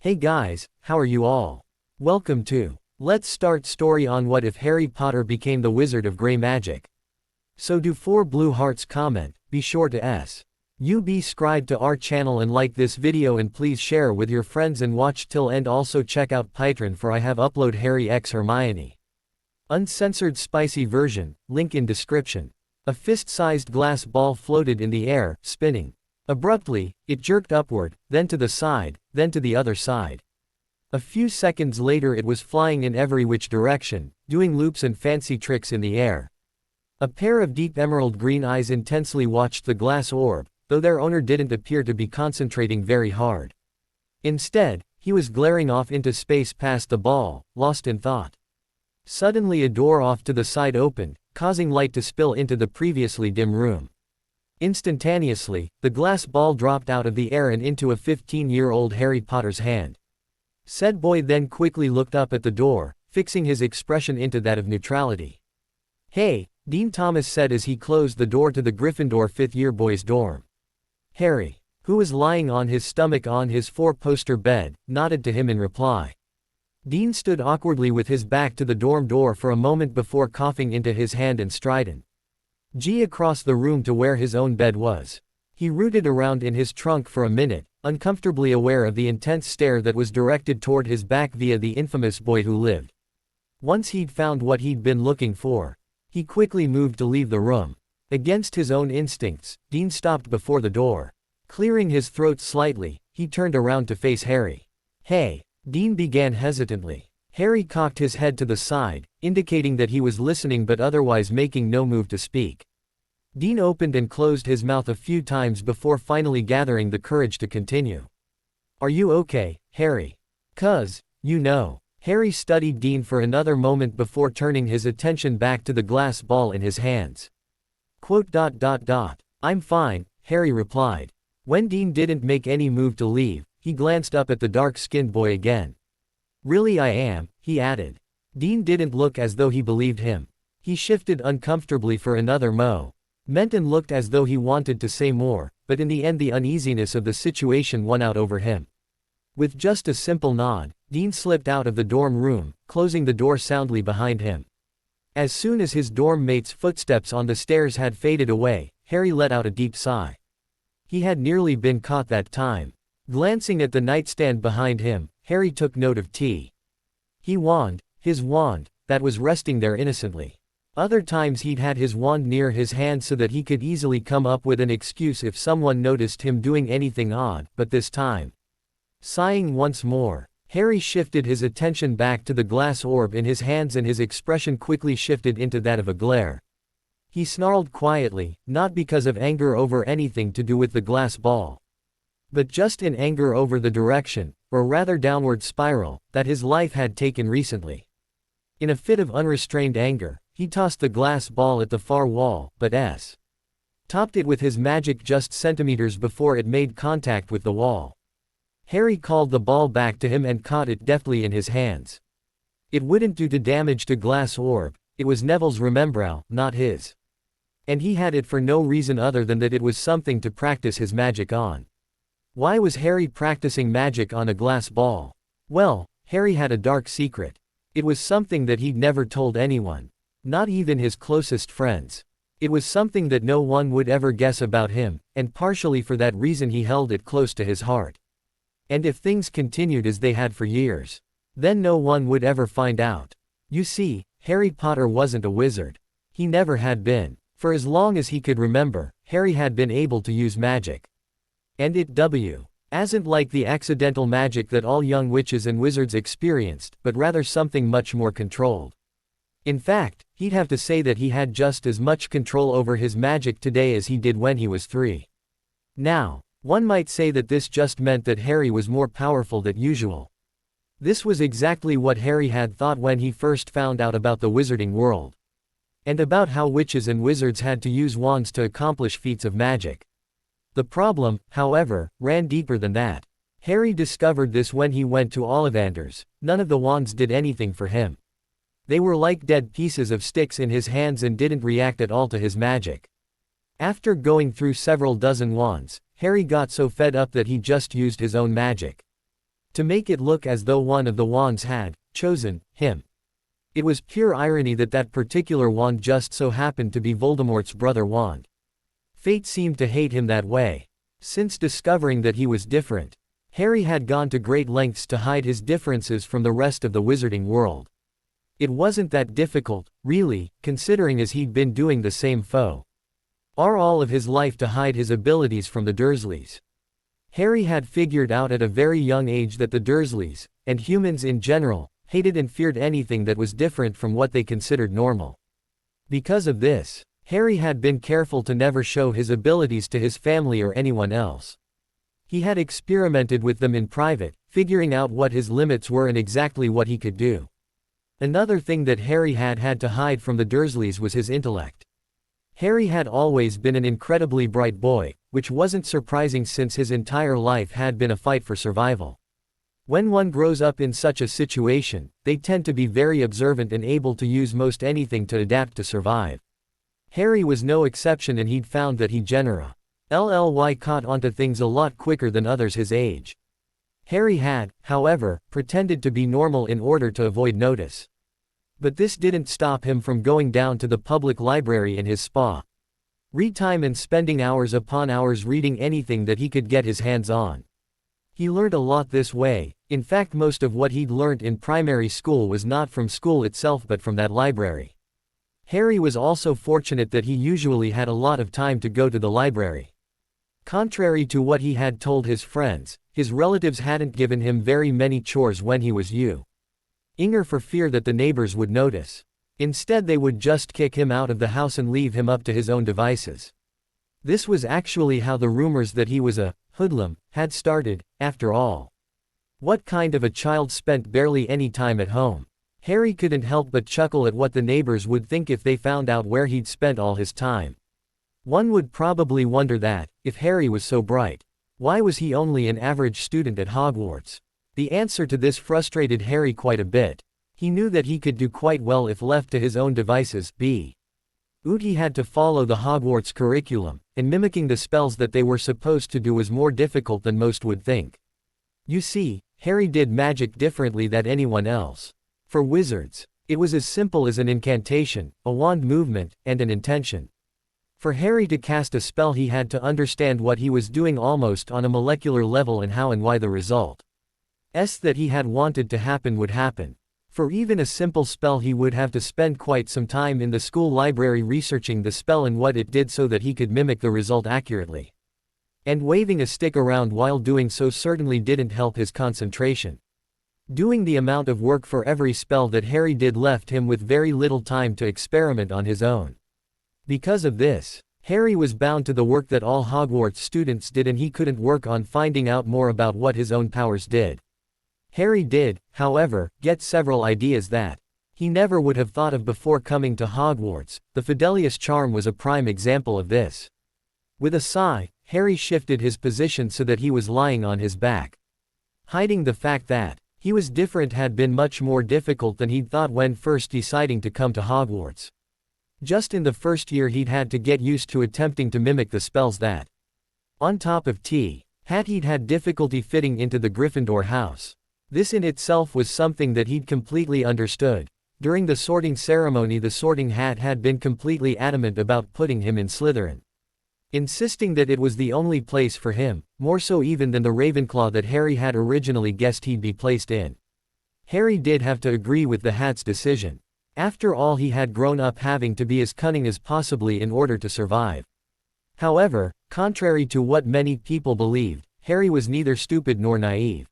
Hey guys, how are you all? Welcome to Let's Start Story on What If Harry Potter Became the Wizard of Grey Magic. So do 4 blue hearts comment, be sure to subscribe to our channel and like this video and please share with your friends and watch till end. Also check out Patreon for I have upload Harry x Hermione. Uncensored spicy version, link in description. A fist-sized glass ball floated in the air, spinning. Abruptly, it jerked upward, then to the side, then to the other side. A few seconds later it was flying in every which direction, doing loops and fancy tricks in the air. A pair of deep emerald green eyes intensely watched the glass orb, though their owner didn't appear to be concentrating very hard. Instead, he was glaring off into space past the ball, lost in thought. Suddenly a door off to the side opened, causing light to spill into the previously dim room. Instantaneously, the glass ball dropped out of the air and into a 15-year-old Harry Potter's hand. Said boy then quickly looked up at the door, fixing his expression into that of neutrality. "Hey," Dean Thomas said as he closed the door to the Gryffindor 5th-year boys' dorm. Harry, who was lying on his stomach on his 4-poster bed, nodded to him in reply. Dean stood awkwardly with his back to the dorm door for a moment before coughing into his hand and strident across the room to where his own bed was. He rooted around in his trunk for a minute, uncomfortably aware of the intense stare that was directed toward his back via the infamous boy who lived. Once he'd found what he'd been looking for, he quickly moved to leave the room. Against his own instincts, Dean stopped before the door. Clearing his throat slightly, he turned around to face Harry. "Hey," Dean began hesitantly. Harry cocked his head to the side, indicating that he was listening but otherwise making no move to speak. Dean opened and closed his mouth a few times before finally gathering the courage to continue. "Are you okay, Harry? 'Cause, you know." Harry studied Dean for another moment before turning his attention back to the glass ball in his hands. "I'm fine," Harry replied. When Dean didn't make any move to leave, he glanced up at the dark-skinned boy again. "Really I am," he added. Dean didn't look as though he believed him. He shifted uncomfortably for another moment and looked as though he wanted to say more, but in the end the uneasiness of the situation won out over him. With just a simple nod, Dean slipped out of the dorm room, closing the door soundly behind him. As soon as his dorm mate's footsteps on the stairs had faded away, Harry let out a deep sigh. He had nearly been caught that time. Glancing at the nightstand behind him, Harry took note of his wand, that was resting there innocently. Other times he'd had his wand near his hand so that he could easily come up with an excuse if someone noticed him doing anything odd, but this time. Sighing once more, Harry shifted his attention back to the glass orb in his hands and his expression quickly shifted into that of a glare. He snarled quietly, not because of anger over anything to do with the glass ball, but just in anger over the direction, or rather downward spiral, that his life had taken recently. In a fit of unrestrained anger, he tossed the glass ball at the far wall, but topped it with his magic just centimeters before it made contact with the wall. Harry called the ball back to him and caught it deftly in his hands. It wouldn't do to damage to glass orb, it was Neville's Remembrall, not his. And he had it for no reason other than that it was something to practice his magic on. Why was Harry practicing magic on a glass ball? Well, Harry had a dark secret. It was something that he'd never told anyone. Not even his closest friends. It was something that no one would ever guess about him, and partially for that reason he held it close to his heart. And if things continued as they had for years, then no one would ever find out. You see, Harry Potter wasn't a wizard. He never had been. For as long as he could remember, Harry had been able to use magic. And it wasn't like the accidental magic that all young witches and wizards experienced, but rather something much more controlled. In fact, he'd have to say that he had just as much control over his magic today as he did when he was 3. Now, one might say that this just meant that Harry was more powerful than usual. This was exactly what Harry had thought when he first found out about the wizarding world. And about how witches and wizards had to use wands to accomplish feats of magic. The problem, however, ran deeper than that. Harry discovered this when he went to Ollivanders. None of the wands did anything for him. They were like dead pieces of sticks in his hands and didn't react at all to his magic. After going through several dozen wands, Harry got so fed up that he just used his own magic. to make it look as though one of the wands had chosen him. It was pure irony that that particular wand just so happened to be Voldemort's brother wand. Fate seemed to hate him that way. Since discovering that he was different, Harry had gone to great lengths to hide his differences from the rest of the wizarding world. It wasn't that difficult, really, considering as he'd been doing the same all of his life to hide his abilities from the Dursleys. Harry had figured out at a very young age that the Dursleys, and humans in general, hated and feared anything that was different from what they considered normal. Because of this, Harry had been careful to never show his abilities to his family or anyone else. He had experimented with them in private, figuring out what his limits were and exactly what he could do. Another thing that Harry had to hide from the Dursleys was his intellect. Harry had always been an incredibly bright boy, which wasn't surprising since his entire life had been a fight for survival. When one grows up in such a situation, they tend to be very observant and able to use most anything to adapt to survive. Harry was no exception, and he'd found that he generally caught onto things a lot quicker than others his age. Harry had, however, pretended to be normal in order to avoid notice. But this didn't stop him from going down to the public library in his read time and spending hours upon hours reading anything that he could get his hands on. He learned a lot this way. In fact, most of what he'd learned in primary school was not from school itself but from that library. Harry was also fortunate that he usually had a lot of time to go to the library. Contrary to what he had told his friends, his relatives hadn't given him very many chores when he was younger for fear that the neighbors would notice. Instead, they would just kick him out of the house and leave him up to his own devices. This was actually how the rumors that he was a hoodlum had started, after all. What kind of a child spent barely any time at home? Harry couldn't help but chuckle at what the neighbors would think if they found out where he'd spent all his time. One would probably wonder that, if Harry was so bright, why was he only an average student at Hogwarts? The answer to this frustrated Harry quite a bit. He knew that he could do quite well if left to his own devices, he had to follow the Hogwarts curriculum, and mimicking the spells that they were supposed to do was more difficult than most would think. You see, Harry did magic differently than anyone else. For wizards, it was as simple as an incantation, a wand movement, and an intention. For Harry to cast a spell, he had to understand what he was doing almost on a molecular level and how and why the result that he had wanted to happen would happen. For even a simple spell, he would have to spend quite some time in the school library researching the spell and what it did so that he could mimic the result accurately. And waving a stick around while doing so certainly didn't help his concentration. Doing the amount of work for every spell that Harry did left him with very little time to experiment on his own. Because of this, Harry was bound to the work that all Hogwarts students did, and he couldn't work on finding out more about what his own powers did. Harry did, however, get several ideas that he never would have thought of before coming to Hogwarts. The Fidelius charm was a prime example of this. With a sigh, Harry shifted his position so that he was lying on his back. Hiding the fact that he was different had been much more difficult than he'd thought when first deciding to come to Hogwarts. Just in the first year, he'd had to get used to attempting to mimic the spells that, on top of he'd had difficulty fitting into the Gryffindor house. This in itself was something that he'd completely understood. During the sorting ceremony, the Sorting Hat had been completely adamant about putting him in Slytherin, insisting that it was the only place for him, more so even than the Ravenclaw that Harry had originally guessed he'd be placed in. Harry did have to agree with the Hat's decision. After all, he had grown up having to be as cunning as possibly in order to survive. However, contrary to what many people believed, Harry was neither stupid nor naive.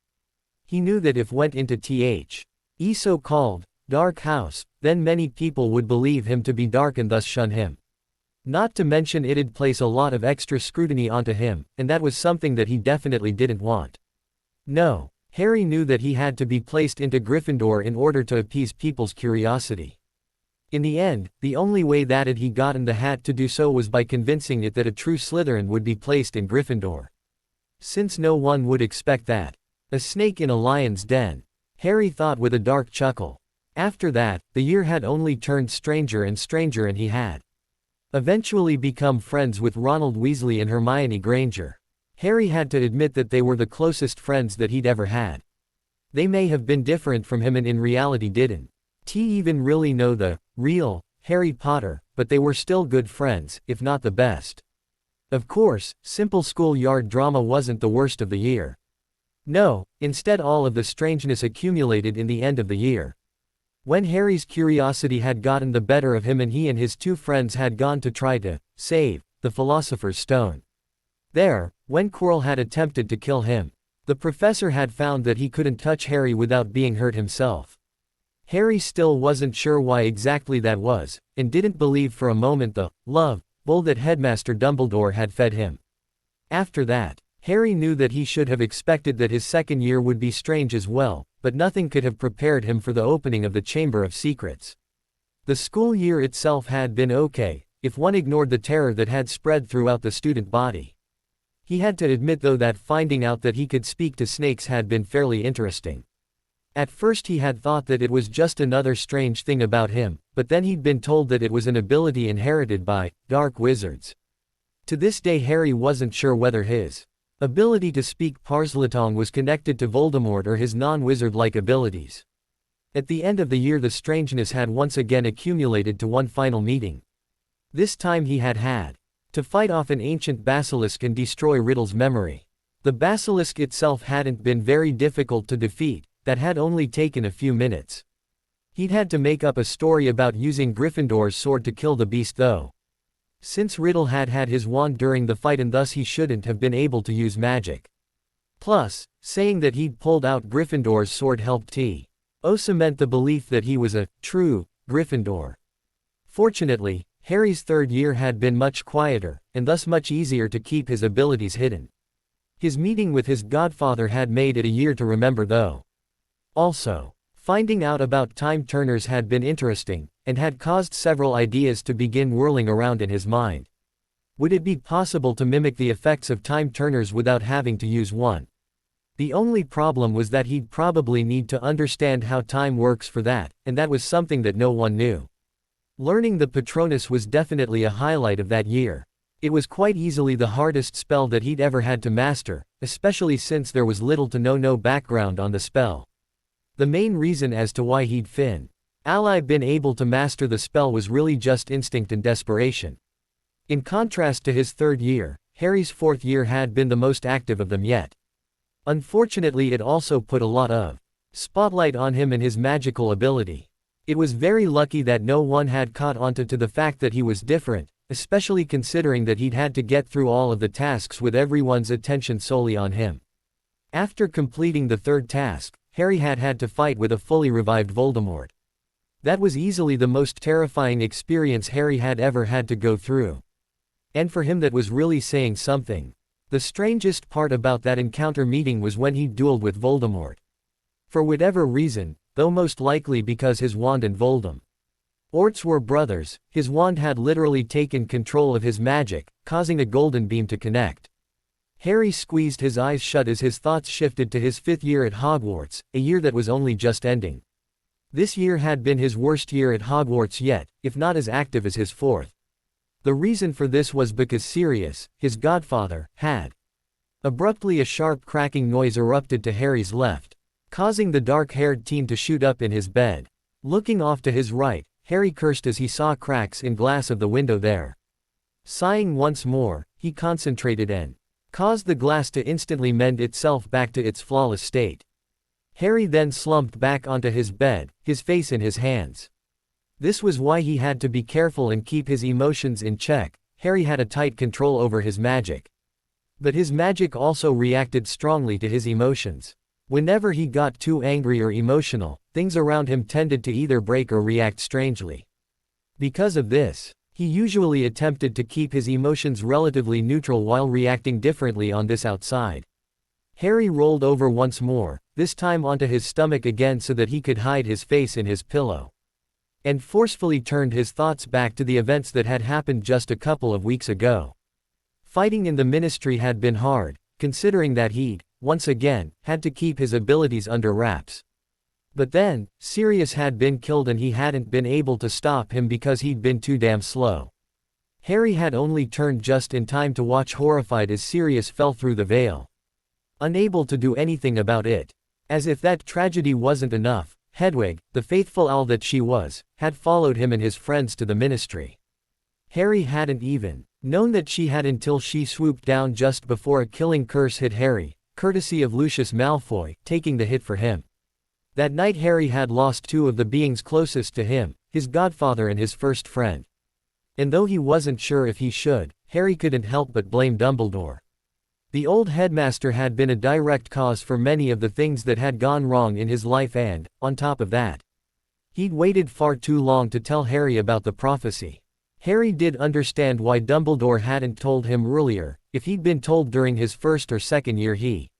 He knew that if went into the so-called dark house, then many people would believe him to be dark and thus shun him. Not to mention it'd place a lot of extra scrutiny onto him, and that was something that he definitely didn't want. No, Harry knew that he had to be placed into Gryffindor in order to appease people's curiosity. In the end, the only way that he'd gotten the Hat to do so was by convincing it that a true Slytherin would be placed in Gryffindor. Since no one would expect that. A snake in a lion's den, Harry thought with a dark chuckle. After that, the year had only turned stranger and stranger, and he had eventually become friends with Ronald Weasley and Hermione Granger. Harry had to admit that they were the closest friends that he'd ever had. They may have been different from him and in reality didn't even really know the real Harry Potter, but they were still good friends, if not the best. Of course, simple schoolyard drama wasn't the worst of the year. No, instead all of the strangeness accumulated in the end of the year. When Harry's curiosity had gotten the better of him and he and his two friends had gone to try to save the Philosopher's Stone. There, when Quirrell had attempted to kill him, the professor had found that he couldn't touch Harry without being hurt himself. Harry still wasn't sure why exactly that was, and didn't believe for a moment the love bowl that Headmaster Dumbledore had fed him. After that, Harry knew that he should have expected that his second year would be strange as well, but nothing could have prepared him for the opening of the Chamber of Secrets. The school year itself had been okay, if one ignored the terror that had spread throughout the student body. He had to admit though that finding out that he could speak to snakes had been fairly interesting. At first he had thought that it was just another strange thing about him, but then he'd been told that it was an ability inherited by dark wizards. To this day Harry wasn't sure whether his ability to speak Parseltongue was connected to Voldemort or his non-wizard-like abilities. At the end of the year the strangeness had once again accumulated to one final meeting. This time he had to fight off an ancient basilisk and destroy Riddle's memory. The basilisk itself hadn't been very difficult to defeat, that had only taken a few minutes. He'd had to make up a story about using Gryffindor's sword to kill the beast though. Since Riddle had had his wand during the fight and thus he shouldn't have been able to use magic. Plus, saying that he'd pulled out Gryffindor's sword helped to cement the belief that he was a true Gryffindor. Fortunately, Harry's third year had been much quieter, and thus much easier to keep his abilities hidden. His meeting with his godfather had made it a year to remember though. Also, finding out about time turners had been interesting, and had caused several ideas to begin whirling around in his mind. Would it be possible to mimic the effects of time turners without having to use one? The only problem was that he'd probably need to understand how time works for that, and that was something that no one knew. Learning the Patronus was definitely a highlight of that year. It was quite easily the hardest spell that he'd ever had to master, especially since there was little to no background on the spell. The main reason as to why he'd been able to master the spell was really just instinct and desperation. In contrast to his third year, Harry's fourth year had been the most active of them yet. Unfortunately it also put a lot of spotlight on him and his magical ability. It was very lucky that no one had caught onto the fact that he was different, especially considering that he'd had to get through all of the tasks with everyone's attention solely on him. After completing the third task, Harry had to fight with a fully revived Voldemort. That was easily the most terrifying experience Harry had ever had to go through. And for him that was really saying something. The strangest part about that encounter meeting was when he dueled with Voldemort. For whatever reason, though most likely because his wand and Voldemort's were brothers, his wand had literally taken control of his magic, causing a golden beam to connect. Harry squeezed his eyes shut as his thoughts shifted to his fifth year at Hogwarts, a year that was only just ending. This year had been his worst year at Hogwarts yet, if not as active as his fourth. The reason for this was because Sirius, his godfather, had abruptly a sharp cracking noise erupted to Harry's left, causing the dark-haired teen to shoot up in his bed. Looking off to his right, Harry cursed as he saw cracks in glass of the window there. Sighing once more, he concentrated and caused the glass to instantly mend itself back to its flawless state. Harry then slumped back onto his bed, his face in his hands. This was why he had to be careful and keep his emotions in check. Harry had a tight control over his magic. But his magic also reacted strongly to his emotions. Whenever he got too angry or emotional, things around him tended to either break or react strangely. Because of this, he usually attempted to keep his emotions relatively neutral while reacting differently on this outside. Harry rolled over once more, this time onto his stomach again so that he could hide his face in his pillow. And forcefully turned his thoughts back to the events that had happened just a couple of weeks ago. Fighting in the Ministry had been hard, considering that he'd, once again, had to keep his abilities under wraps. But then, Sirius had been killed and he hadn't been able to stop him because he'd been too damn slow. Harry had only turned just in time to watch horrified as Sirius fell through the veil. Unable to do anything about it. As if that tragedy wasn't enough, Hedwig, the faithful owl that she was, had followed him and his friends to the ministry. Harry hadn't even known that she had until she swooped down just before a killing curse hit Harry, courtesy of Lucius Malfoy, taking the hit for him. That night Harry had lost two of the beings closest to him, his godfather and his first friend. And though he wasn't sure if he should, Harry couldn't help but blame Dumbledore. The old headmaster had been a direct cause for many of the things that had gone wrong in his life and, on top of that, he'd waited far too long to tell Harry about the prophecy. Harry did understand why Dumbledore hadn't told him earlier. If he'd been told during his first or second year he'd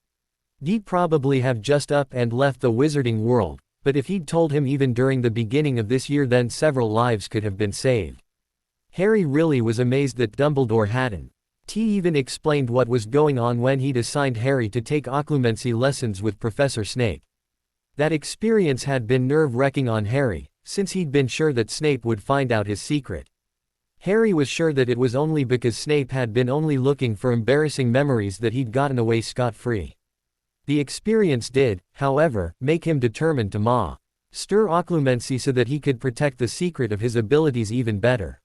probably have just up and left the wizarding world, but if he'd told him even during the beginning of this year then several lives could have been saved. Harry really was amazed that Dumbledore hadn't even explained what was going on when he'd assigned Harry to take occlumency lessons with Professor Snape. That experience had been nerve-wracking on Harry, since he'd been sure that Snape would find out his secret. Harry was sure that it was only because Snape had been only looking for embarrassing memories that he'd gotten away scot-free. The experience did, however, make him determined to master occlumency so that he could protect the secret of his abilities even better.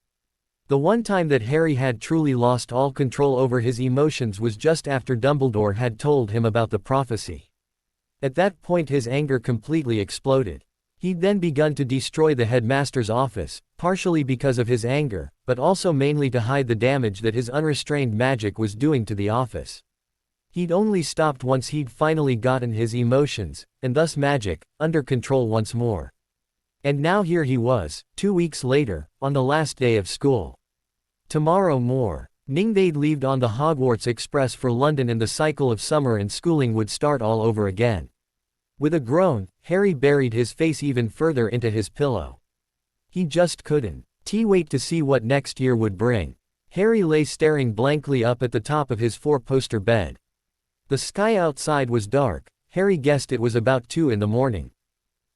The one time that Harry had truly lost all control over his emotions was just after Dumbledore had told him about the prophecy. At that point his anger completely exploded. He'd then begun to destroy the headmaster's office, partially because of his anger, but also mainly to hide the damage that his unrestrained magic was doing to the office. He'd only stopped once he'd finally gotten his emotions, and thus magic, under control once more. And now here he was, 2 weeks later, on the last day of school. Tomorrow morning they'd leave on the Hogwarts Express for London and the cycle of summer and schooling would start all over again. With a groan, Harry buried his face even further into his pillow. He just couldn't wait to see what next year would bring. Harry lay staring blankly up at the top of his four-poster bed. The sky outside was dark. Harry guessed it was about 2 in the morning.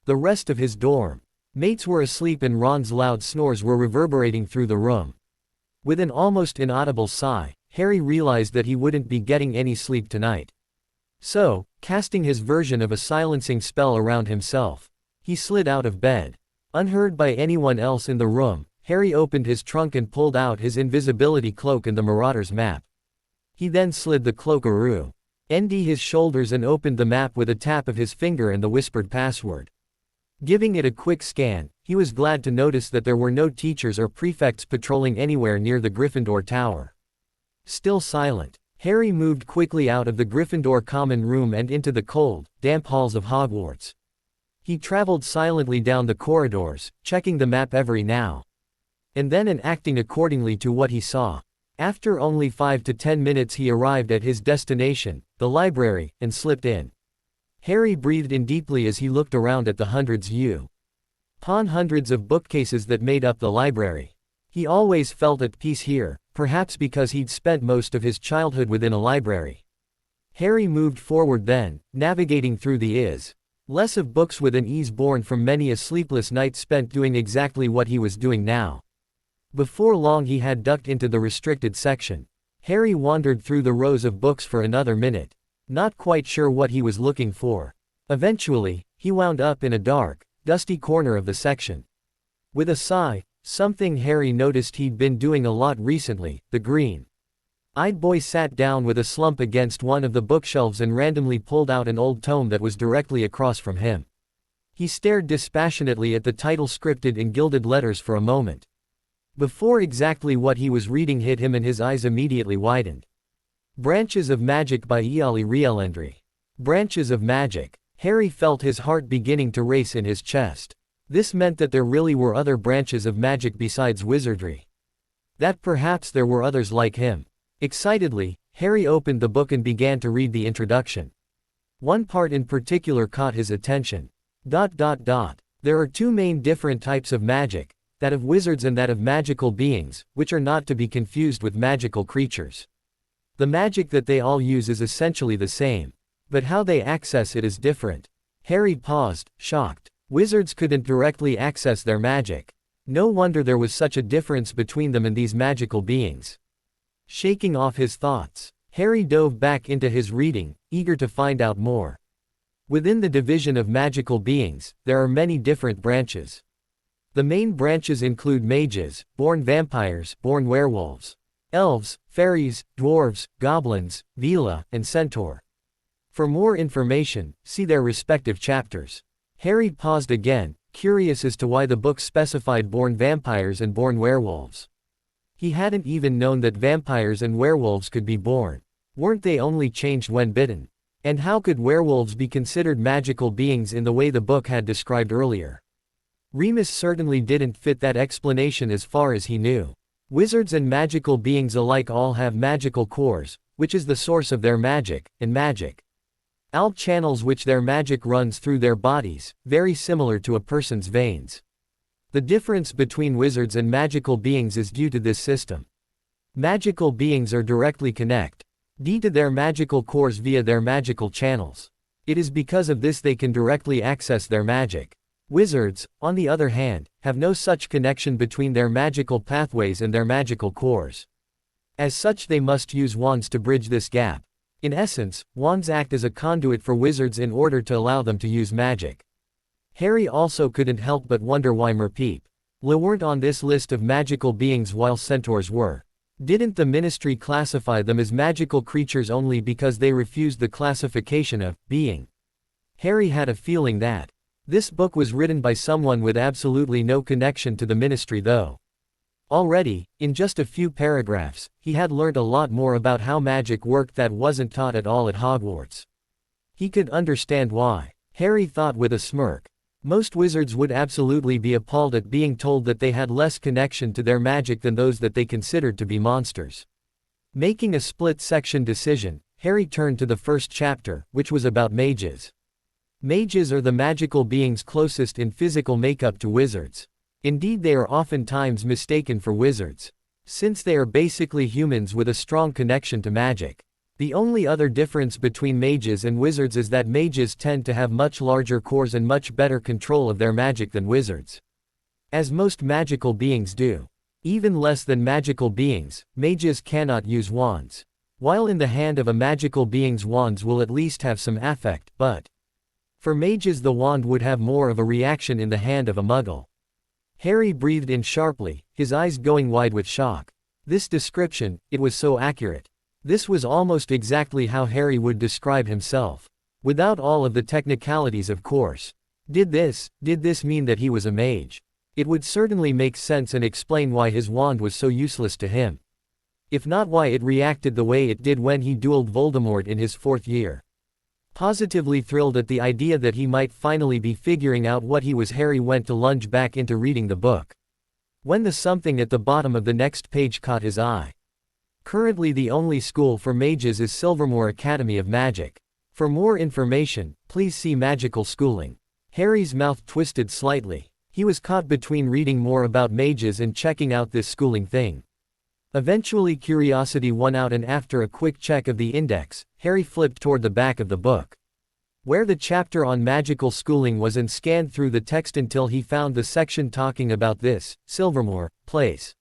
The rest of his dorm mates were asleep and Ron's loud snores were reverberating through the room. With an almost inaudible sigh, Harry realized that he wouldn't be getting any sleep tonight. So, casting his version of a silencing spell around himself, he slid out of bed. Unheard by anyone else in the room, Harry opened his trunk and pulled out his invisibility cloak and the Marauder's map. He then slid the cloak around his shoulders and opened the map with a tap of his finger and the whispered password. Giving it a quick scan, he was glad to notice that there were no teachers or prefects patrolling anywhere near the Gryffindor Tower. Still silent, Harry moved quickly out of the Gryffindor common room and into the cold, damp halls of Hogwarts. He traveled silently down the corridors, checking the map every now and then and acting accordingly to what he saw. After only 5 to 10 minutes he arrived at his destination, the library, and slipped in. Harry breathed in deeply as he looked around at the hundreds of bookcases that made up the library. He always felt at peace here, perhaps because he'd spent most of his childhood within a library. Harry moved forward then, navigating through the less of books with an ease born from many a sleepless night spent doing exactly what he was doing now. Before long he had ducked into the restricted section. Harry wandered through the rows of books for another minute, not quite sure what he was looking for. Eventually, he wound up in a dark, dusty corner of the section. With a sigh, something Harry noticed he'd been doing a lot recently, the green-eyed boy sat down with a slump against one of the bookshelves and randomly pulled out an old tome that was directly across from him. He stared dispassionately at the title scripted in gilded letters for a moment, before exactly what he was reading hit him and his eyes immediately widened. Branches of Magic by Iali Rielendry. Branches of Magic. Harry felt his heart beginning to race in his chest. This meant that there really were other branches of magic besides wizardry. That perhaps there were others like him. Excitedly, Harry opened the book and began to read the introduction. One part in particular caught his attention. There are 2 main different types of magic, that of wizards and that of magical beings, which are not to be confused with magical creatures. The magic that they all use is essentially the same, but how they access it is different. Harry paused, shocked. Wizards couldn't directly access their magic. No wonder there was such a difference between them and these magical beings. Shaking off his thoughts, Harry dove back into his reading, eager to find out more. Within the division of magical beings, there are many different branches. The main branches include mages, born vampires, born werewolves, elves, fairies, dwarves, goblins, Veela, and centaur. For more information, see their respective chapters. Harry paused again, curious as to why the book specified born vampires and born werewolves. He hadn't even known that vampires and werewolves could be born. Weren't they only changed when bitten? And how could werewolves be considered magical beings in the way the book had described earlier? Remus certainly didn't fit that explanation as far as he knew. Wizards and magical beings alike all have magical cores, which is the source of their magic, and magic channels which their magic runs through their bodies, very similar to a person's veins. The difference between wizards and magical beings is due to this system. Magical beings are directly connected to their magical cores via their magical channels. It is because of this they can directly access their magic. Wizards, on the other hand, have no such connection between their magical pathways and their magical cores. As such, they must use wands to bridge this gap. In essence, wands act as a conduit for wizards in order to allow them to use magic. Harry also couldn't help but wonder why Merpeep weren't on this list of magical beings while centaurs were. Didn't the Ministry classify them as magical creatures only because they refused the classification of being? Harry had a feeling that this book was written by someone with absolutely no connection to the Ministry though. Already, in just a few paragraphs, he had learned a lot more about how magic worked that wasn't taught at all at Hogwarts. He could understand why. Harry thought with a smirk. Most wizards would absolutely be appalled at being told that they had less connection to their magic than those that they considered to be monsters. Making a split-section decision, Harry turned to the first chapter, which was about mages. Mages are the magical beings closest in physical makeup to wizards. Indeed, they are oftentimes mistaken for wizards, since they are basically humans with a strong connection to magic. The only other difference between mages and wizards is that mages tend to have much larger cores and much better control of their magic than wizards. As most magical beings do. Even less than magical beings, mages cannot use wands. While in the hand of a magical being's wands will at least have some affect, but for mages the wand would have more of a reaction in the hand of a muggle. Harry breathed in sharply, his eyes going wide with shock. This description, it was so accurate. This was almost exactly how Harry would describe himself. Without all of the technicalities, of course. Did this mean that he was a mage? It would certainly make sense and explain why his wand was so useless to him. If not why it reacted the way it did when he dueled Voldemort in his 4th year. Positively thrilled at the idea that he might finally be figuring out what he was, Harry went to lunge back into reading the book. When the something at the bottom of the next page caught his eye. Currently the only school for mages is Silvermoor Academy of Magic. For more information, please see Magical Schooling. Harry's mouth twisted slightly. He was caught between reading more about mages and checking out this schooling thing. Eventually curiosity won out, and after a quick check of the index, Harry flipped toward the back of the book, where the chapter on magical schooling was, and scanned through the text until he found the section talking about this, Silvermoor Place.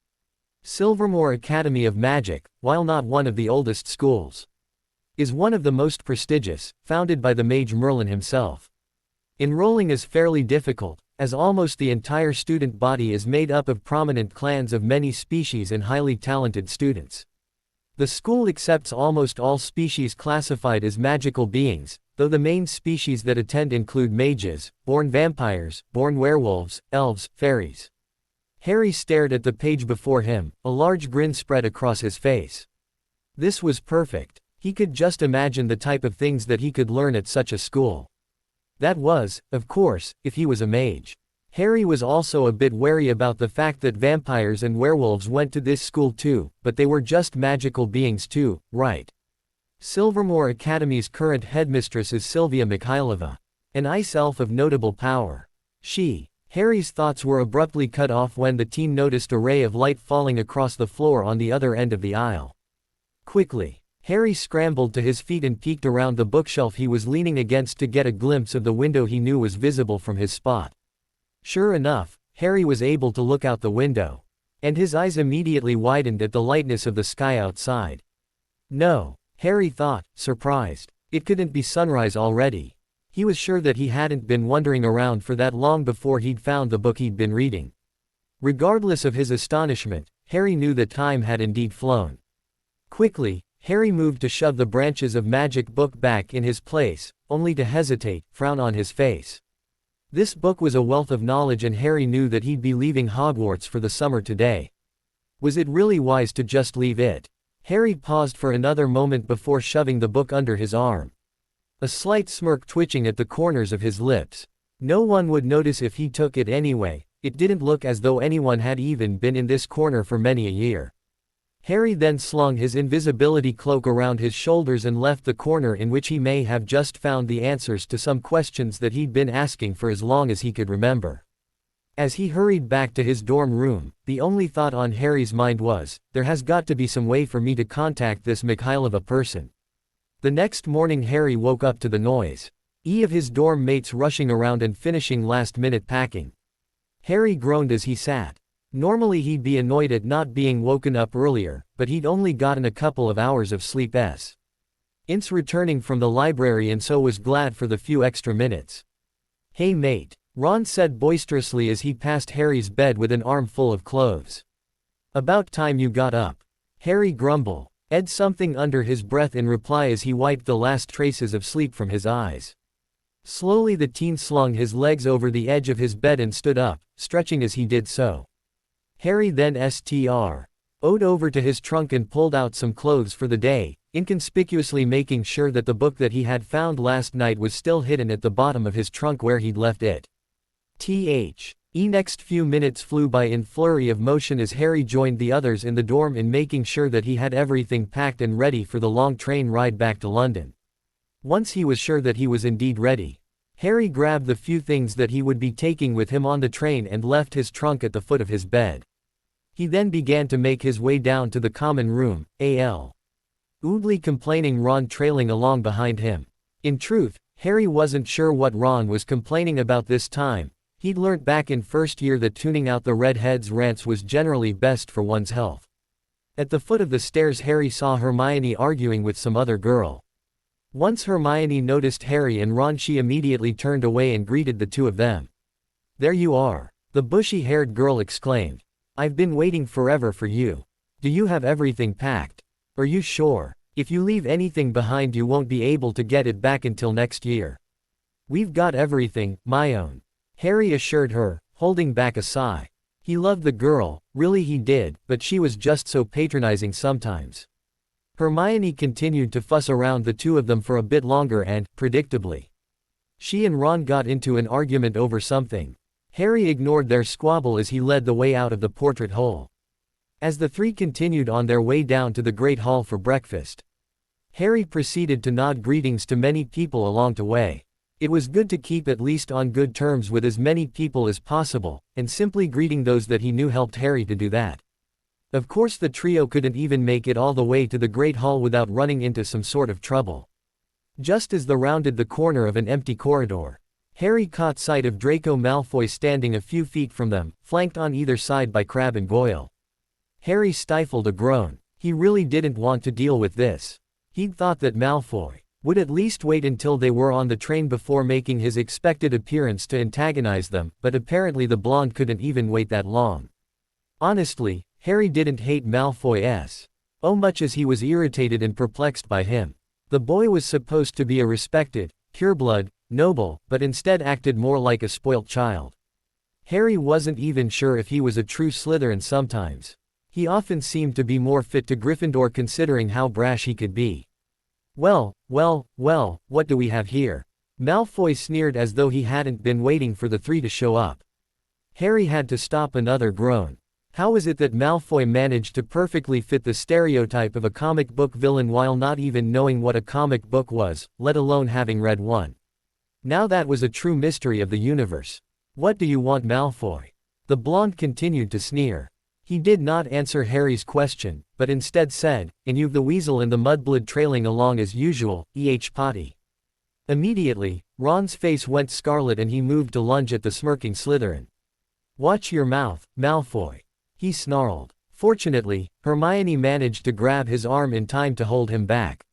Silvermoor Academy of Magic, while not one of the oldest schools, is one of the most prestigious, founded by the mage Merlin himself. Enrolling is fairly difficult, as almost the entire student body is made up of prominent clans of many species and highly talented students. The school accepts almost all species classified as magical beings, though the main species that attend include mages, born vampires, born werewolves, elves, fairies. Harry stared at the page before him, a large grin spread across his face. This was perfect. He could just imagine the type of things that he could learn at such a school. That was, of course, if he was a mage. Harry was also a bit wary about the fact that vampires and werewolves went to this school too, but they were just magical beings too, right? Silvermoor Academy's current headmistress is Sylvia Mikhailova, an ice elf of notable power. Harry's thoughts were abruptly cut off when the teen noticed a ray of light falling across the floor on the other end of the aisle. Quickly, Harry scrambled to his feet and peeked around the bookshelf he was leaning against to get a glimpse of the window he knew was visible from his spot. Sure enough, Harry was able to look out the window. And his eyes immediately widened at the lightness of the sky outside. No, Harry thought, surprised. It couldn't be sunrise already. He was sure that he hadn't been wandering around for that long before he'd found the book he'd been reading. Regardless of his astonishment, Harry knew that time had indeed flown. Quickly, Harry moved to shove the branches of magic book back in his place, only to hesitate, frown on his face. This book was a wealth of knowledge and Harry knew that he'd be leaving Hogwarts for the summer today. Was it really wise to just leave it? Harry paused for another moment before shoving the book under his arm. A slight smirk twitching at the corners of his lips. No one would notice if he took it anyway. It didn't look as though anyone had even been in this corner for many a year. Harry then slung his invisibility cloak around his shoulders and left the corner in which he may have just found the answers to some questions that he'd been asking for as long as he could remember. As he hurried back to his dorm room, the only thought on Harry's mind was, there has got to be some way for me to contact this Mikhailova person. The next morning Harry woke up to the noise of his dorm mates rushing around and finishing last-minute packing. Harry groaned as he sat. Normally he'd be annoyed at not being woken up earlier, but he'd only gotten a couple of hours of sleep since returning from the library and so was glad for the few extra minutes. "Hey mate," Ron said boisterously as he passed Harry's bed with an armful of clothes. "About time you got up." Harry grumbled something under his breath in reply as he wiped the last traces of sleep from his eyes. Slowly the teen slung his legs over the edge of his bed and stood up, stretching as he did so. Harry then strode over to his trunk and pulled out some clothes for the day, inconspicuously making sure that the book that he had found last night was still hidden at the bottom of his trunk where he'd left it. Next few minutes flew by in flurry of motion as Harry joined the others in the dorm in making sure that he had everything packed and ready for the long train ride back to London. Once he was sure that he was indeed ready, Harry grabbed the few things that he would be taking with him on the train and left his trunk at the foot of his bed. He then began to make his way down to the common room, loudly complaining, Ron trailing along behind him. In truth, Harry wasn't sure what Ron was complaining about this time. He'd learnt back in first year that tuning out the redhead's rants was generally best for one's health. At the foot of the stairs Harry saw Hermione arguing with some other girl. Once Hermione noticed Harry and Ron, she immediately turned away and greeted the two of them. "There you are," the bushy-haired girl exclaimed. "I've been waiting forever for you. Do you have everything packed? Are you sure? If you leave anything behind you won't be able to get it back until next year." "We've got everything, my own," Harry assured her, holding back a sigh. He loved the girl, really he did, but she was just so patronizing sometimes. Hermione continued to fuss around the two of them for a bit longer and, predictably, she and Ron got into an argument over something. Harry ignored their squabble as he led the way out of the portrait hole. As the three continued on their way down to the Great Hall for breakfast, Harry proceeded to nod greetings to many people along the way. It was good to keep at least on good terms with as many people as possible, and simply greeting those that he knew helped Harry to do that. Of course the trio couldn't even make it all the way to the Great Hall without running into some sort of trouble. Just as they rounded the corner of an empty corridor, Harry caught sight of Draco Malfoy standing a few feet from them, flanked on either side by Crabbe and Goyle. Harry stifled a groan. He really didn't want to deal with this. He'd thought that Malfoy would at least wait until they were on the train before making his expected appearance to antagonize them, but apparently the blonde couldn't even wait that long. Honestly, Harry didn't hate Malfoy so much as he was irritated and perplexed by him. The boy was supposed to be a respected, pureblood, noble, but instead acted more like a spoilt child. Harry wasn't even sure if he was a true Slytherin sometimes. He often seemed to be more fit to Gryffindor considering how brash he could be. Well, what do we have here?" Malfoy sneered as though he hadn't been waiting for the three to show up. Harry had to stop another groan. How is it that Malfoy managed to perfectly fit the stereotype of a comic book villain while not even knowing what a comic book was, let alone having read one? Now that was a true mystery of the universe. "What do you want, Malfoy?" The blonde continued to sneer. He did not answer Harry's question, but instead said, "And you've the weasel and the mudblood trailing along as usual, Potty." Immediately, Ron's face went scarlet and he moved to lunge at the smirking Slytherin. "Watch your mouth, Malfoy," he snarled. Fortunately, Hermione managed to grab his arm in time to hold him back.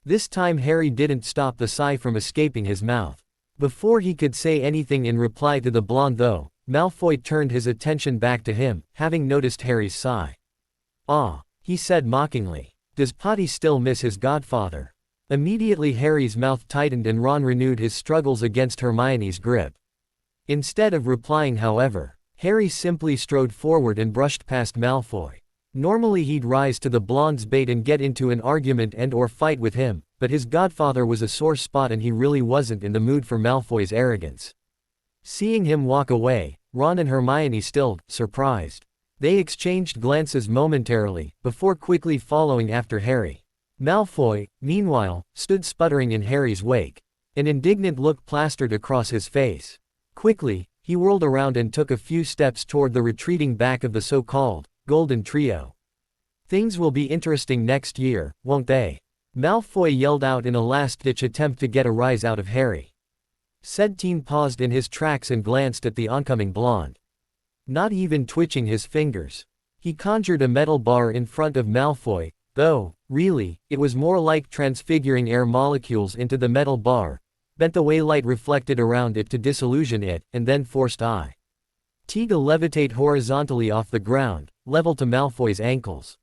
This time Harry didn't stop the sigh from escaping his mouth. Before he could say anything in reply to the blonde though, Malfoy turned his attention back to him, having noticed Harry's sigh. "Ah," he said mockingly. "Does Potty still miss his godfather?" Immediately Harry's mouth tightened and Ron renewed his struggles against Hermione's grip. Instead of replying however, Harry simply strode forward and brushed past Malfoy. Normally he'd rise to the blonde's bait and get into an argument and/or fight with him, but his godfather was a sore spot and he really wasn't in the mood for Malfoy's arrogance. Seeing him walk away, Ron and Hermione stilled, surprised. They exchanged glances momentarily, before quickly following after Harry. Malfoy, meanwhile, stood sputtering in Harry's wake. An indignant look plastered across his face. Quickly, he whirled around and took a few steps toward the retreating back of the so-called Golden Trio. "Things will be interesting next year, won't they?" Malfoy yelled out in a last-ditch attempt to get a rise out of Harry. Said teen paused in his tracks and glanced at the oncoming blonde. Not even twitching his fingers. He conjured a metal bar in front of Malfoy, though, really, it was more like transfiguring air molecules into the metal bar, bent the way light reflected around it to disillusion it, and then forced T to levitate horizontally off the ground, level to Malfoy's ankles.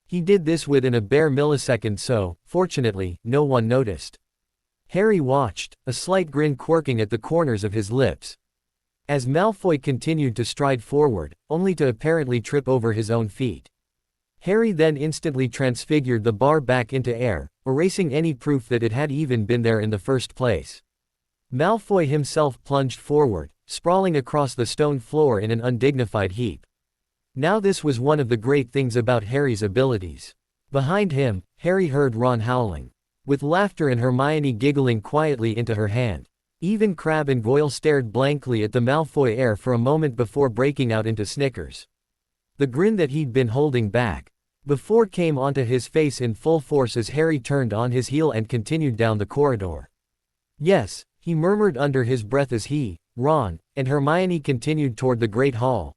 He did this within a bare millisecond so, fortunately, no one noticed. Harry watched, a slight grin quirking at the corners of his lips. As Malfoy continued to stride forward, only to apparently trip over his own feet. Harry then instantly transfigured the bar back into air, erasing any proof that it had even been there in the first place. Malfoy himself plunged forward, sprawling across the stone floor in an undignified heap. Now this was one of the great things about Harry's abilities. Behind him, Harry heard Ron howling. With laughter and Hermione giggling quietly into her hand. Even Crabbe and Goyle stared blankly at the Malfoy heir for a moment before breaking out into snickers. The grin that he'd been holding back before came onto his face in full force as Harry turned on his heel and continued down the corridor. "Yes," he murmured under his breath as he, Ron, and Hermione continued toward the Great Hall.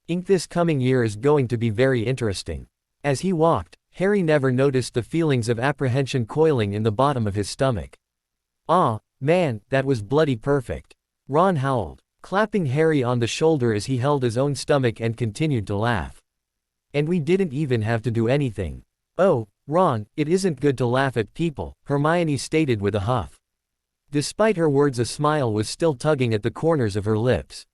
This coming year is going to be very interesting." As he walked, Harry never noticed the feelings of apprehension coiling in the bottom of his stomach. "Ah, man, that was bloody perfect," Ron howled, clapping Harry on the shoulder as he held his own stomach and continued to laugh. "And we didn't even have to do anything." "Oh, Ron, it isn't good to laugh at people," Hermione stated with a huff. Despite her words, a smile was still tugging at the corners of her lips.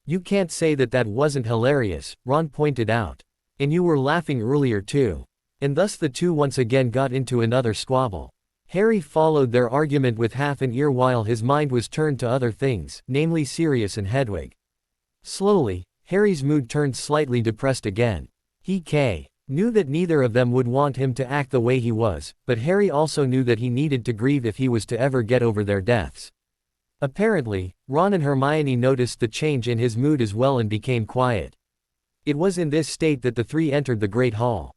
"You can't say that that wasn't hilarious," Ron pointed out. "And you were laughing earlier too." And thus the two once again got into another squabble. Harry followed their argument with half an ear while his mind was turned to other things, namely Sirius and Hedwig. Slowly, Harry's mood turned slightly depressed again. He knew that neither of them would want him to act the way he was, but Harry also knew that he needed to grieve if he was to ever get over their deaths. Apparently, Ron and Hermione noticed the change in his mood as well and became quiet. It was in this state that the three entered the Great Hall.